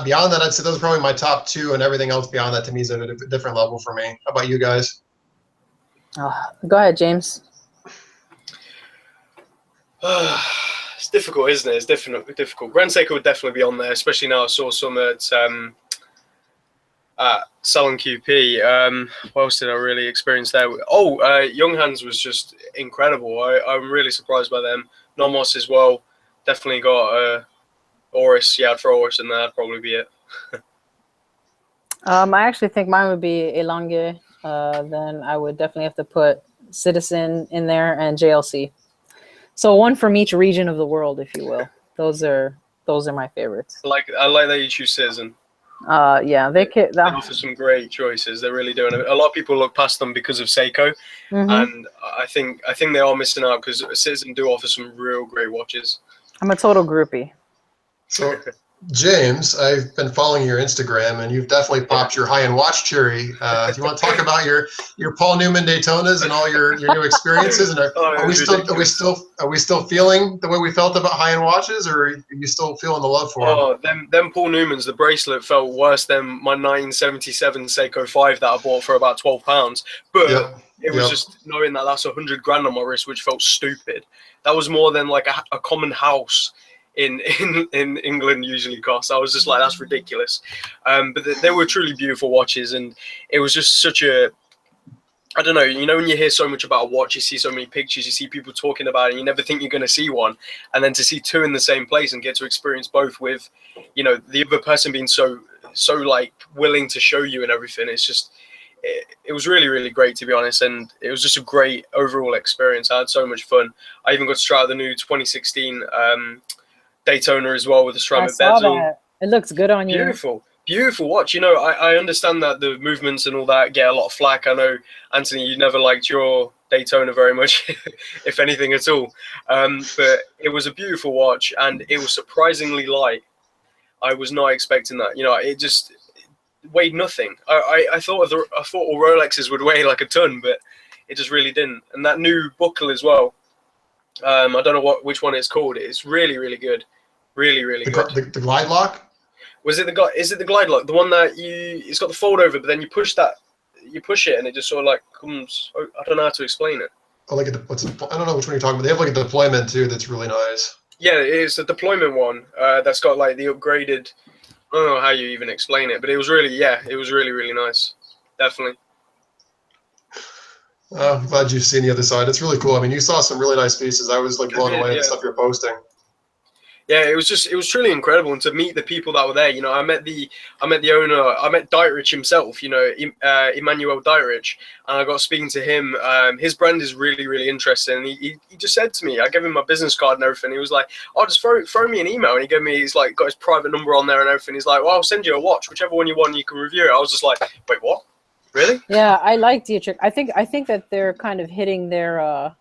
beyond that, I'd say those are probably my top 2, and everything else beyond that to me is at a different level for me. How about you guys? Go ahead, James. It's difficult, isn't it? It's difficult. Grand Seiko would definitely be on there, especially now I saw some at Salon QP. What else did I really experience there? Younghans was just incredible. I'm really surprised by them. Nomos as well. Definitely got Oris. Yeah, I'd throw Oris in there. That'd probably be it. I actually think mine would be a Lange. Then I would definitely have to put Citizen in there and JLC. So one from each region of the world, if you will. Those are my favorites. I like that you choose Citizen. Yeah, they offer some great choices. They really do, and a lot of people look past them because of Seiko, and I think they are missing out because Citizen do offer some real great watches. I'm a total groupie. So, James, I've been following your Instagram, and you've definitely popped your high-end watch cherry. Do you want to talk about your Paul Newman Daytonas and all your new experiences? And are we still feeling the way we felt about high-end watches, or are you still feeling the love for them? Them Paul Newmans, the bracelet felt worse than my 1977 Seiko 5 that I bought for about £12. But it was just knowing that that's $100 grand on my wrist, which felt stupid. That was more than like a common house in England usually costs. I was just like, that's ridiculous. But they were truly beautiful watches, and it was just such a, I don't know, when you hear so much about a watch, you see so many pictures, you see people talking about it, and you never think you're going to see one, and then to see 2 in the same place and get to experience both with, the other person being so like willing to show you and everything. It's just, it was really, really great, to be honest, and it was just a great overall experience. I had so much fun. I even got to try out the new 2016 Daytona as well with the I ceramic saw bezel. that. It looks good on you. Beautiful, beautiful watch. You know, I understand that the movements and all that get a lot of flack. I know, Anthony, you never liked your Daytona very much, if anything at all. But it was a beautiful watch, and it was surprisingly light. I was not expecting that. You know, it just weighed nothing. I thought all Rolexes would weigh like a ton, but it just really didn't. And that new buckle as well. I don't know which one it's called. It's really, really good. Really, really good. The glide lock? Is it the glide lock? The one that it's got the fold over, but then you push it and it just sort of like comes. I don't know how to explain it. Oh, like I don't know which one you're talking about. They have like a deployment too that's really nice. Yeah, it's the deployment one that's got like the upgraded. I don't know how you even explain it, but it was really, really nice. Definitely. I'm glad you've seen the other side. It's really cool. I mean, you saw some really nice pieces. I was like blown away at the stuff you're posting. Yeah, it was truly incredible, and to meet the people that were there. You know, I met the owner. I met Dietrich himself. You know, Emmanuel Dietrich, and I got speaking to him. His brand is really, really interesting. And he just said to me, I gave him my business card and everything. He was like, "Oh, just throw me an email." And he gave me, he's like got his private number on there and everything. He's like, "Well, I'll send you a watch, whichever one you want. You can review it." I was just like, "Wait, what? Really?" Yeah, I like Dietrich. I think that they're kind of hitting their.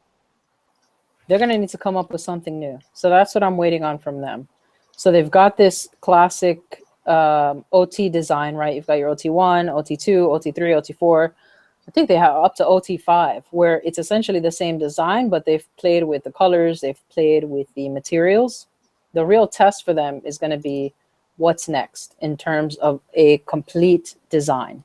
They're going to need to come up with something new. So that's what I'm waiting on from them. So they've got this classic OT design, right? You've got your OT1, OT2, OT3, OT4. I think they have up to OT5, where it's essentially the same design, but they've played with the colors. They've played with the materials. The real test for them is going to be what's next in terms of a complete design.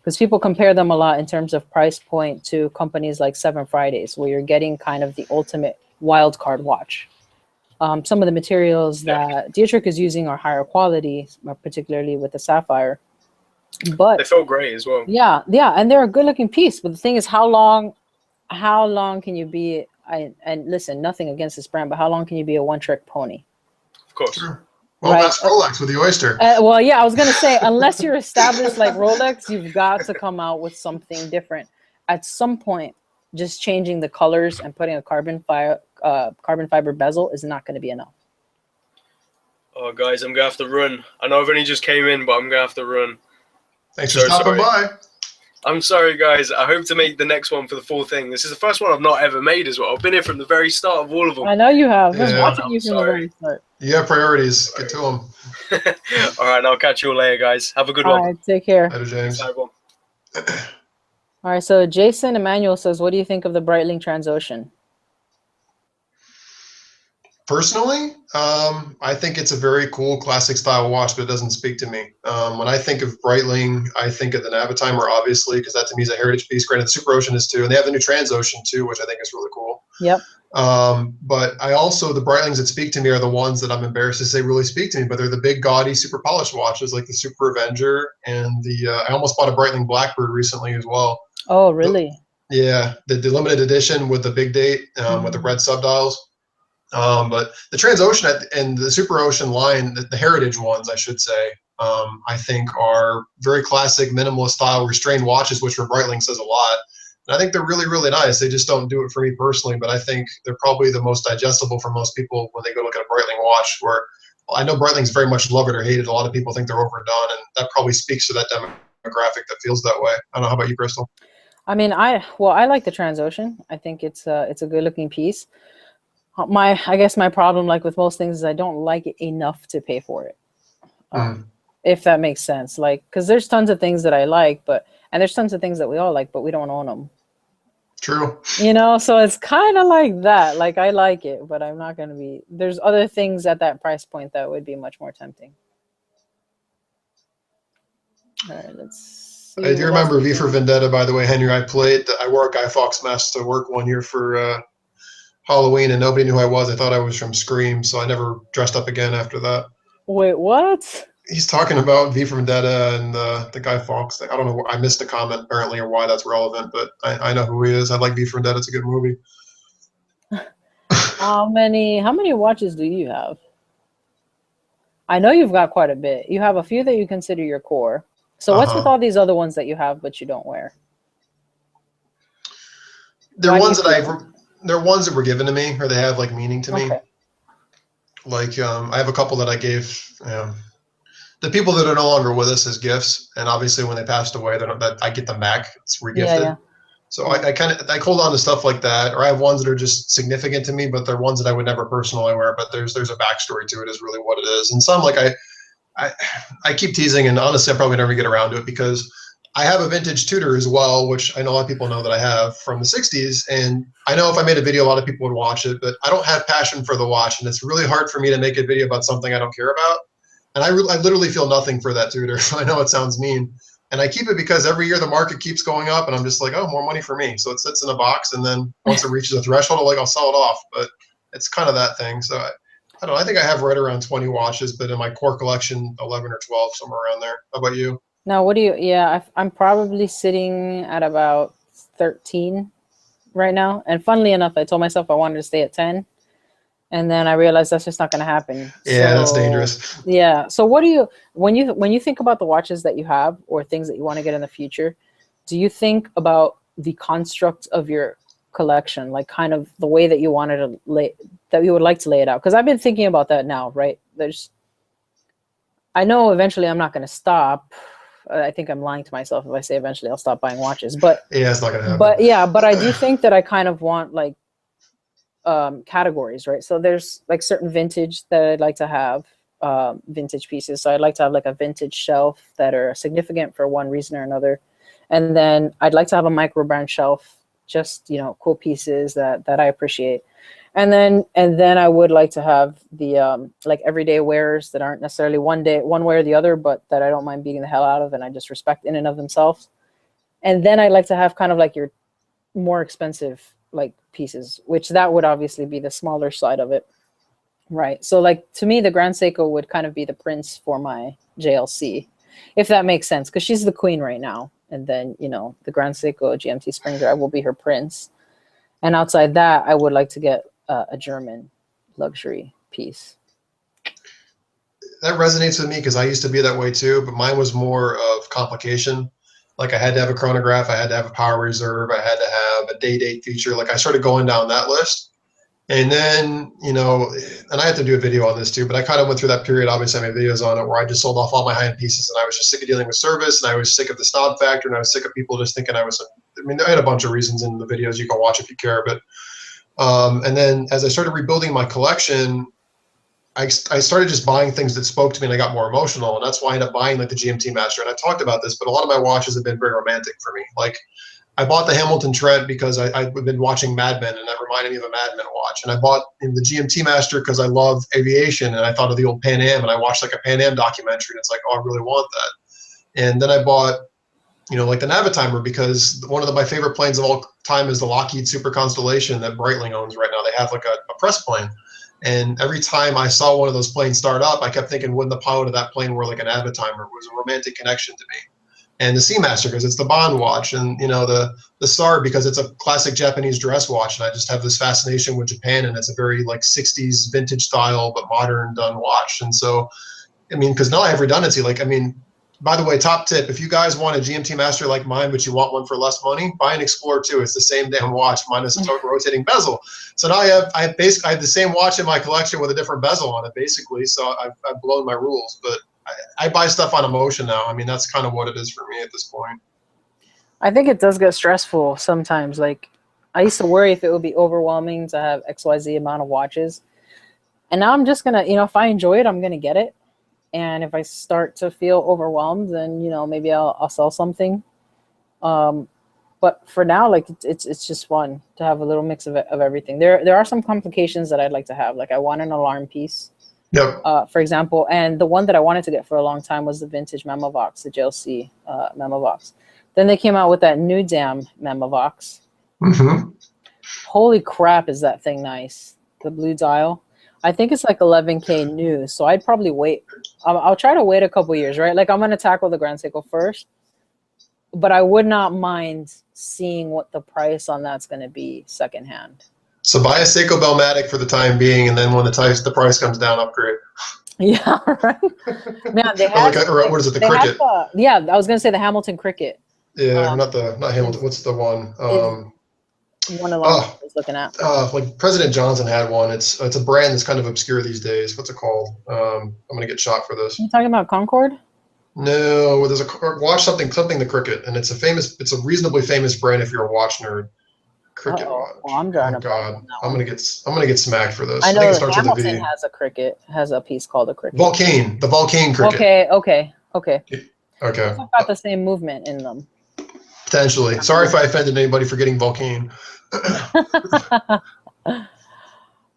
Because people compare them a lot in terms of price point to companies like Seven Fridays, where you're getting kind of the ultimate wild card watch. Some of the materials that Dietrich is using are higher quality, particularly with the sapphire. But they felt great as well. Yeah, and they're a good-looking piece. But the thing is, how long can you be? And listen, nothing against this brand, but how long can you be a one-trick pony? Of course. Sure. Well, right? That's Rolex with the oyster. Well, yeah, I was going to say, unless you're established like Rolex, you've got to come out with something different. At some point, just changing the colors and putting a carbon fiber bezel is not going to be enough. Oh, guys, I'm going to have to run. I know I've only just came in, but I'm going to have to run. Thanks for stopping by. I'm sorry, guys. I hope to make the next one for the full thing. This is the first one I've not ever made as well. I've been here from the very start of all of them. I know you have. I was Yeah. watching you from the very start. You have priorities. Get to them. All right, I'll catch you all later, guys. Have a good All one. right, take care. Later, James. Bye, All right, so Jason Emmanuel says, what do you think of the Breitling Transocean? Personally, I think it's a very cool classic style watch, but it doesn't speak to me. When I think of Breitling, I think of the Navitimer, obviously, because that to me is a heritage piece. Granted, the Super Ocean is too, and they have the new Transocean too, which I think is really cool. Yep. But I also, the Breitlings that speak to me are the ones that I'm embarrassed to say really speak to me, but they're the big, gaudy, super polished watches like the Super Avenger and the, I almost bought a Breitling Blackbird recently as well. Oh, really? The limited edition with the big date, with the red subdials. But the Transocean and the Super Ocean line, the heritage ones, I should say, I think are very classic, minimalist style, restrained watches, which for Breitling says a lot. And I think they're really, really nice. They just don't do it for me personally, but I think they're probably the most digestible for most people when they go look at a Breitling watch, where I know Breitling's very much love it or hate it. A lot of people think they're overdone, and that probably speaks to that demographic that feels that way. I don't know. How about you, Crystal? I mean, I like the Transocean. I think it's a good looking piece. I guess my problem, like with most things, is I don't like it enough to pay for it. If that makes sense. Like, because there's tons of things that I like, and there's tons of things that we all like, but we don't own them. True. You know, so it's kind of like that. Like, I like it, but I'm not going to be. There's other things at that price point that would be much more tempting. All right, let's see. I do remember V for Vendetta, by the way, Henry. I wore a Guy Fawkes mask to work one year for Halloween, and nobody knew who I was. I thought I was from Scream, so I never dressed up again after that. Wait, what? He's talking about V for Vendetta and the Guy Fawkes thing. I don't know. I missed a comment apparently or why that's relevant, but I know who he is. I like V for Vendetta. It's a good movie. How many watches do you have? I know you've got quite a bit. You have a few that you consider your core. So what's with all these other ones that you have but you don't wear? They're ones that were given to me, or they have like meaning to me. Like I have a couple that I gave the people that are no longer with us as gifts, and obviously when they passed away, that I get them back. It's regifted. Yeah. So I hold on to stuff like that, or I have ones that are just significant to me, but they're ones that I would never personally wear. But there's a backstory to it, is really what it is. And some, like I keep teasing, and honestly, I probably never get around to it, because I have a vintage Tudor as well, which I know a lot of people know that I have, from the 60s. And I know if I made a video, a lot of people would watch it, but I don't have passion for the watch. And it's really hard for me to make a video about something I don't care about. And I literally feel nothing for that Tudor. I know it sounds mean. And I keep it because every year the market keeps going up, and I'm just like, oh, more money for me. So it sits in a box, and then once it reaches a threshold, I'll sell it off. But it's kind of that thing. So I don't know. I think I have right around 20 watches, but in my core collection, 11 or 12, somewhere around there. How about you? Now, what do you? Yeah, I'm probably sitting at about 13 right now. And funnily enough, I told myself I wanted to stay at 10, and then I realized that's just not going to happen. Yeah, so, that's dangerous. Yeah. So what do you, when you think about the watches that you have or things that you want to get in the future, do you think about the construct of your collection, like kind of the way that you wanted to that you would like to lay it out? Because I've been thinking about that now, right? I know eventually I'm not going to stop. I think I'm lying to myself if I say eventually I'll stop buying watches, but yeah, it's not going to happen. But I do think that I kind of want like categories, right? So there's like certain vintage that I'd like to have, vintage pieces. So I'd like to have like a vintage shelf that are significant for one reason or another. And then I'd like to have a microbrand shelf, just, cool pieces that I appreciate. And then I would like to have the like everyday wearers that aren't necessarily one way or the other, but that I don't mind beating the hell out of and I just respect in and of themselves. And then I'd like to have kind of like your more expensive like pieces, which that would obviously be the smaller side of it, right? So like to me, the Grand Seiko would kind of be the prince for my JLC, if that makes sense, because she's the queen right now. And then the Grand Seiko GMT Spring Drive will be her prince. And outside that, I would like to get a German luxury piece. That resonates with me because I used to be that way too, but mine was more of complication. Like I had to have a chronograph, I had to have a power reserve, I had to have a date feature. Like I started going down that list. And then, and I had to do a video on this too, but I kind of went through that period. Obviously I made videos on it where I just sold off all my high-end pieces, and I was just sick of dealing with service, and I was sick of the snob factor, and I was sick of people just thinking I had a bunch of reasons in the videos. You can watch if you care. But and then as I started rebuilding my collection, I started just buying things that spoke to me, and I got more emotional. And that's why I ended up buying like the GMT Master. And I talked about this, but a lot of my watches have been very romantic for me. Like I bought the Hamilton Trent because I've been watching Mad Men, and that reminded me of a Mad Men watch. And I bought the GMT Master because I love aviation, and I thought of the old Pan Am, and I watched like a Pan Am documentary, and it's like, oh, I really want that. And then I bought, like the Navitimer, because one of my favorite planes of all time is the Lockheed Super Constellation that Breitling owns right now. They have like a press plane. And every time I saw one of those planes start up, I kept thinking, wouldn't the pilot of that plane wear like an Navitimer? It was a romantic connection to me. And the Seamaster because it's the Bond watch, and the SAR because it's a classic Japanese dress watch, and I just have this fascination with Japan, and it's a very like 60s vintage style but modern done watch. And so, because now I have redundancy. By the way, top tip: if you guys want a GMT Master like mine, but you want one for less money, buy an Explorer 2. It's the same damn watch minus a rotating bezel. So now I have the same watch in my collection with a different bezel on it, basically. So I've blown my rules, but I buy stuff on emotion now. That's kind of what it is for me at this point. I think it does get stressful sometimes. Like I used to worry if it would be overwhelming to have XYZ amount of watches. And now I'm just going to, if I enjoy it, I'm going to get it. And if I start to feel overwhelmed, then, maybe I'll sell something. But for now, like it's just fun to have a little mix of everything. There are some complications that I'd like to have. Like I want an alarm piece. Yep. For example, and the one that I wanted to get for a long time was the vintage Memovox, the JLC Memovox. Then they came out with that new damn Memovox. Mm-hmm. Holy crap, is that thing nice? The blue dial. I think it's like 11K new, so I'd probably wait. I'll try to wait a couple years, right? Like I'm going to tackle the Grand Seiko first, but I would not mind seeing what the price on that's going to be secondhand. So buy a Seiko Bellmatic for the time being, and then when the price comes down, upgrade. Yeah, right. Man, they have. Or what is it? The Cricket. I was gonna say the Hamilton Cricket. Yeah, not Hamilton. What's the one? one along I was looking at? Like President Johnson had one. It's a brand that's kind of obscure these days. What's it called? I'm gonna get shot for this. You talking about Concord? No, there's a watch something the Cricket, and it's a reasonably famous brand if you're a watch nerd. Cricket watch. Well, I'm drawing oh God, I'm gonna get smacked for this. I know think it starts Hamilton with a V. has a Cricket, has a piece called a Cricket. Volcane, the Volcane Cricket. Okay. Okay. It's got the same movement in them. Potentially. Sorry if I offended anybody for getting Volcane.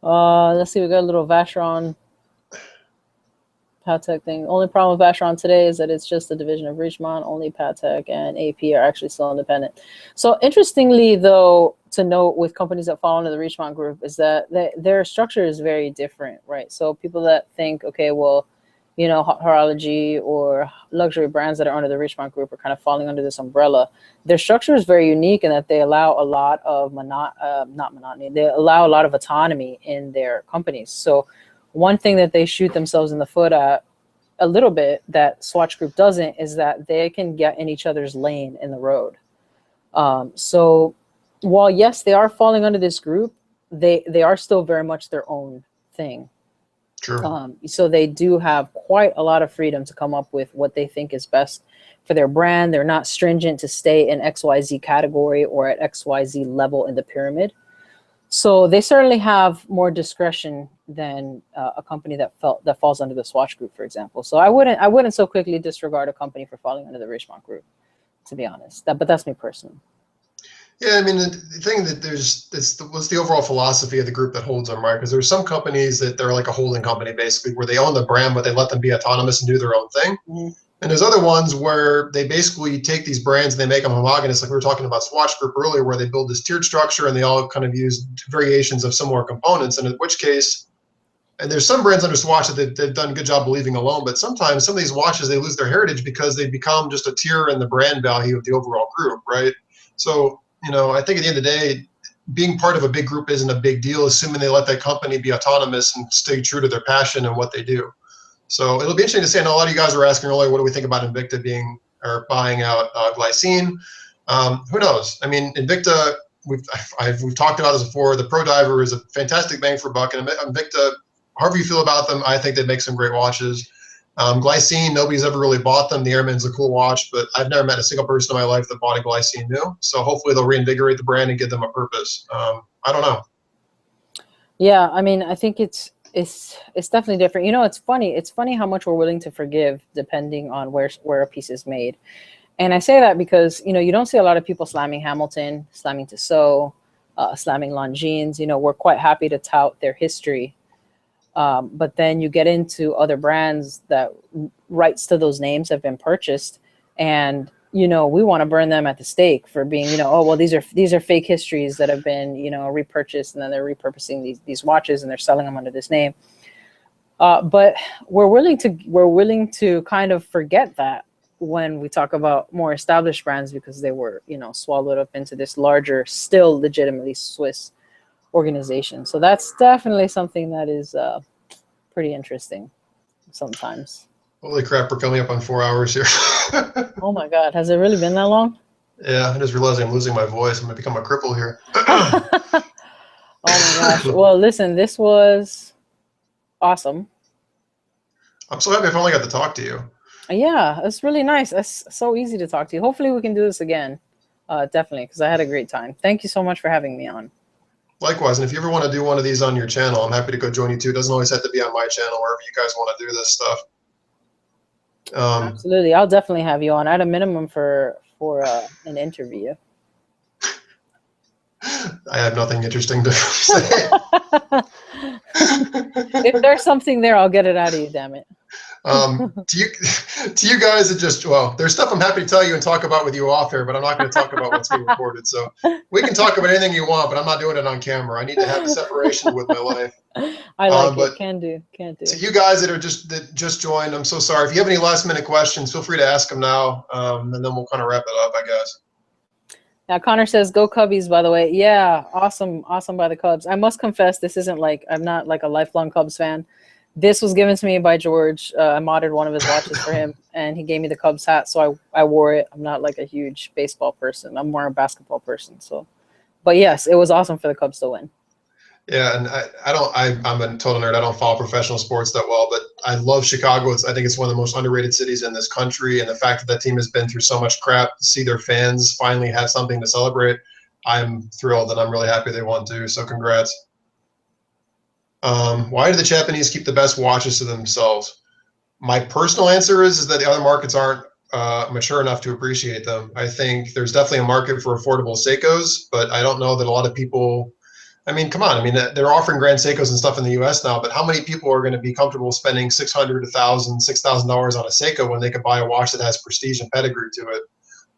Let's see. We got a little Vacheron Patek thing. Only problem with Vacheron today is that it's just a division of Richemont. Only Patek and AP are actually still independent. So interestingly, though, to note with companies that fall under the Richemont group is that their structure is very different, right? So people that think, okay, well, you know, horology or luxury brands that are under the Richemont group are kind of falling under this umbrella. Their structure is very unique in that they allow a lot of not monotony. They allow a lot of autonomy in their companies. So one thing that they shoot themselves in the foot at a little bit that Swatch Group doesn't is that they can get in each other's lane in the road. So while yes, they are falling under this group, they are still very much their own thing. Sure. So they do have quite a lot of freedom to come up with what they think is best for their brand. They're not stringent to stay in XYZ category or at XYZ level in the pyramid. So they certainly have more discretion than a company that falls under the Swatch Group, for example. So I wouldn't so quickly disregard a company for falling under the Richemont Group, to be honest. But that's me personally. Yeah, I mean, the thing that what's the overall philosophy of the group that holds them, right? Because there's some companies that they're like a holding company, basically, where they own the brand, but they let them be autonomous and do their own thing. Mm-hmm. And there's other ones where they basically take these brands and they make them homogenous, like we were talking about Swatch Group earlier, where they build this tiered structure and they all kind of use variations of similar components. And in which case, and there's some brands under Swatch that they've done a good job of leaving alone, but sometimes some of these watches, they lose their heritage because they become just a tier in the brand value of the overall group, right? So, you know, I think at the end of the day, being part of a big group isn't a big deal, assuming they let that company be autonomous and stay true to their passion and what they do. So it'll be interesting to see. I know a lot of you guys were asking earlier, what do we think about Invicta buying out Glycine? Who knows? I mean, Invicta, we've talked about this before. The Pro Diver is a fantastic bang for buck, and Invicta, however you feel about them, I think they make some great watches. Glycine, nobody's ever really bought them. The Airman's a cool watch, but I've never met a single person in my life that bought a Glycine new. So hopefully they'll reinvigorate the brand and give them a purpose. I don't know. Yeah, I mean, I think it's definitely different. You know, it's funny. It's funny how much we're willing to forgive depending on where a piece is made. And I say that because, you know, you don't see a lot of people slamming Hamilton, slamming Tissot, slamming Longines. You know, we're quite happy to tout their history. But then you get into other brands that rights to those names have been purchased, and you know we want to burn them at the stake for being, you know, oh well, these are fake histories that have been, you know, repurchased, and then they're repurposing these watches and they're selling them under this name. But we're willing to kind of forget that when we talk about more established brands because they were, you know, swallowed up into this larger, still legitimately Swiss organization. So that's definitely something that is pretty interesting sometimes. Holy crap, we're coming up on 4 hours here. Oh my God, has it really been that long? Yeah, I just realized I'm losing my voice. I'm gonna become a cripple here. Oh my gosh. Well, listen, this was awesome. I'm so happy I finally got to talk to you. Yeah, it's really nice. It's so easy to talk to you. Hopefully we can do this again. Definitely, because I had a great time. Thank you so much for having me on. Likewise, and if you ever want to do one of these on your channel, I'm happy to go join you too. It doesn't always have to be on my channel, wherever you guys want to do this stuff. Absolutely, I'll definitely have you on at a minimum for an interview. I have nothing interesting to say. If there's something there, I'll get it out of you, damn it. To you guys, it just, well, there's stuff I'm happy to tell you and talk about with you off here, but I'm not going to talk about what's being recorded. So we can talk about anything you want, but I'm not doing it on camera. I need to have a separation with my life. I like it. Can do. To you guys that just joined, I'm so sorry. If you have any last minute questions, feel free to ask them now, and then we'll kind of wrap it up, I guess. Now, Connor says, go Cubbies, by the way. Yeah, awesome by the Cubs. I must confess, this isn't like, I'm not like a lifelong Cubs fan. This was given to me by George. I modded one of his watches for him, and he gave me the Cubs hat, so I wore it. I'm not like a huge baseball person. I'm more a basketball person, so But yes, it was awesome for the Cubs to win. Yeah, and I'm a total nerd. I don't follow professional sports that well, but I love Chicago. I think it's one of the most underrated cities in this country, and the fact that that team has been through so much crap, to see their fans finally have something to celebrate, I'm thrilled, and I'm really happy they won too. So congrats. Why do the Japanese keep the best watches to themselves? My personal answer is that the other markets aren't mature enough to appreciate them. I think there's definitely a market for affordable Seikos, but I don't know that a lot of people. I mean, come on. I mean, they're offering Grand Seikos and stuff in the U.S. now, but how many people are going to be comfortable spending $600, $1,000, $6,000 on a Seiko when they could buy a watch that has prestige and pedigree to it?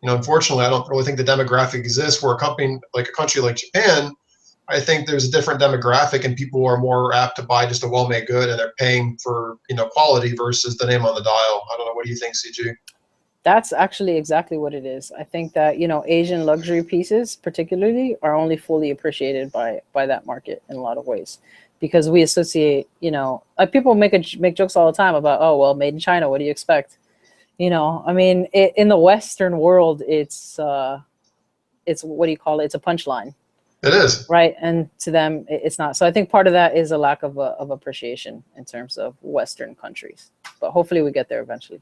You know, unfortunately, I don't really think the demographic exists for a company like a country like Japan. I think there's a different demographic, and people are more apt to buy just a well-made good, and they're paying for, you know, quality versus the name on the dial. I don't know. What do you think, CG? That's actually exactly what it is. I think that, you know, Asian luxury pieces particularly are only fully appreciated by that market in a lot of ways, because we associate, you know, people make jokes all the time about, oh, well, made in China, what do you expect? You know, I mean, in the Western world, it's what do you call it? It's a punchline. It is. Right. And to them, it's not. So I think part of that is a lack of appreciation in terms of Western countries, but hopefully we get there eventually.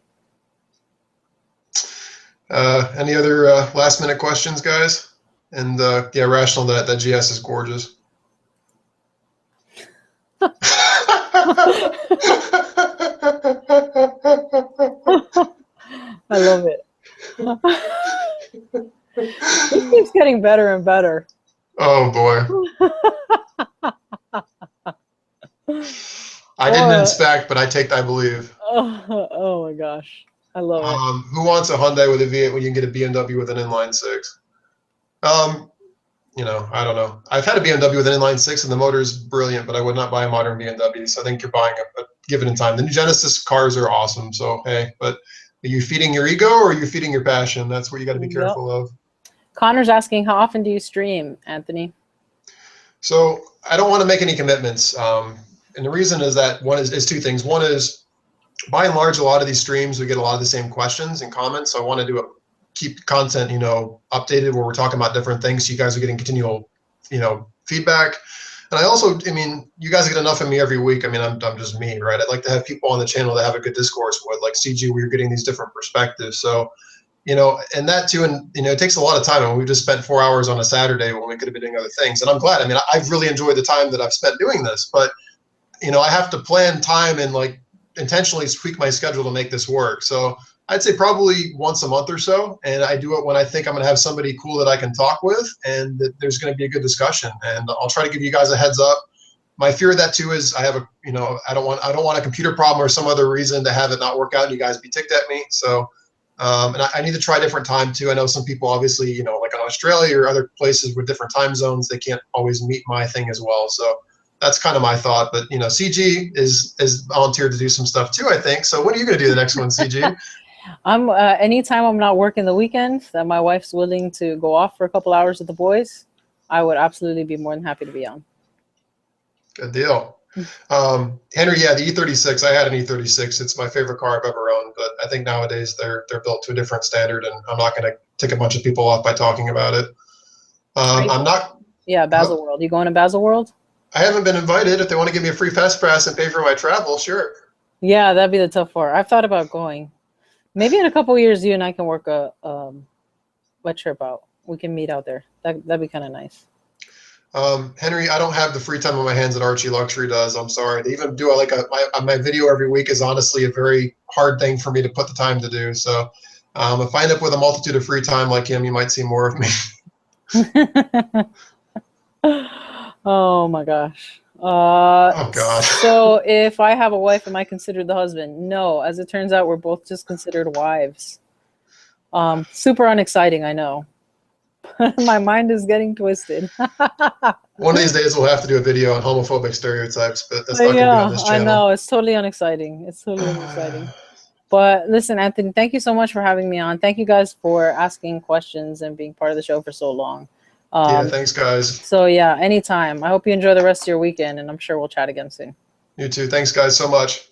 Any other last minute questions, guys? And yeah, Rational, that GS is gorgeous. I love it. It keeps getting better and better. Oh boy. I didn't inspect, but I believe. Oh my gosh. I love it. Who wants a Hyundai with a V8 when you can get a BMW with an inline six? You know, I don't know. I've had a BMW with an inline six, and the motor is brilliant, but I would not buy a modern BMW. So I think you're buying a give it in time. The new Genesis cars are awesome. So hey, but are you feeding your ego or are you feeding your passion? That's what you got to be careful of. Connor's asking, how often do you stream, Anthony? So I don't want to make any commitments. And the reason is that one is two things. One is, by and large, a lot of these streams, we get a lot of the same questions and comments. So I want to keep content, you know, updated where we're talking about different things. So you guys are getting continual, you know, feedback. And I also, I mean, you guys get enough of me every week. I mean, I'm just me, right? I'd like to have people on the channel that have a good discourse with, like CG, where you're getting these different perspectives. So, you know, and that too, and, you know, it takes a lot of time. And we just spent 4 hours on a Saturday when we could have been doing other things. And I'm glad. I mean, I've really enjoyed the time that I've spent doing this. But, you know, I have to plan time and, like, intentionally tweak my schedule to make this work. So I'd say probably once a month or so. And I do it when I think I'm going to have somebody cool that I can talk with and that there's going to be a good discussion. And I'll try to give you guys a heads up. My fear of that too is I have a, you know, I don't want a computer problem or some other reason to have it not work out and you guys be ticked at me. So, and I need to try a different time too. I know some people obviously, you know, like in Australia or other places with different time zones, they can't always meet my thing as well. So that's kind of my thought, but you know, CG is volunteered to do some stuff too, I think. So when are you going to do the next one, CG? I'm anytime I'm not working the weekend that my wife's willing to go off for a couple hours with the boys, I would absolutely be more than happy to be on. Good deal. Henry, yeah, the E36. I had an E36. It's my favorite car I've ever owned, but I think nowadays they're built to a different standard, and I'm not going to tick a bunch of people off by talking about it. I'm not. Yeah, Basil World. You going to Basil World? I haven't been invited. If they want to give me a free fast pass and pay for my travel, sure. Yeah, that'd be the tough part. I've thought about going. Maybe in a couple of years, you and I can work a trip out. We can meet out there. That'd be kind of nice. Henry, I don't have the free time on my hands that Archie Luxury does. I'm sorry. To even do my video every week is honestly a very hard thing for me to put the time to do. So if I end up with a multitude of free time like him, you might see more of me. Oh my gosh. Oh gosh. So if I have a wife, am I considered the husband? No. As it turns out, we're both just considered wives. Super unexciting, I know. My mind is getting twisted. One of these days we'll have to do a video on homophobic stereotypes, but that's not going to be on this channel. I know. It's totally unexciting. It's totally unexciting. But listen, Anthony, thank you so much for having me on. Thank you guys for asking questions and being part of the show for so long. Yeah, thanks, guys. So yeah, anytime. I hope you enjoy the rest of your weekend, and I'm sure we'll chat again soon. You too. Thanks, guys, so much.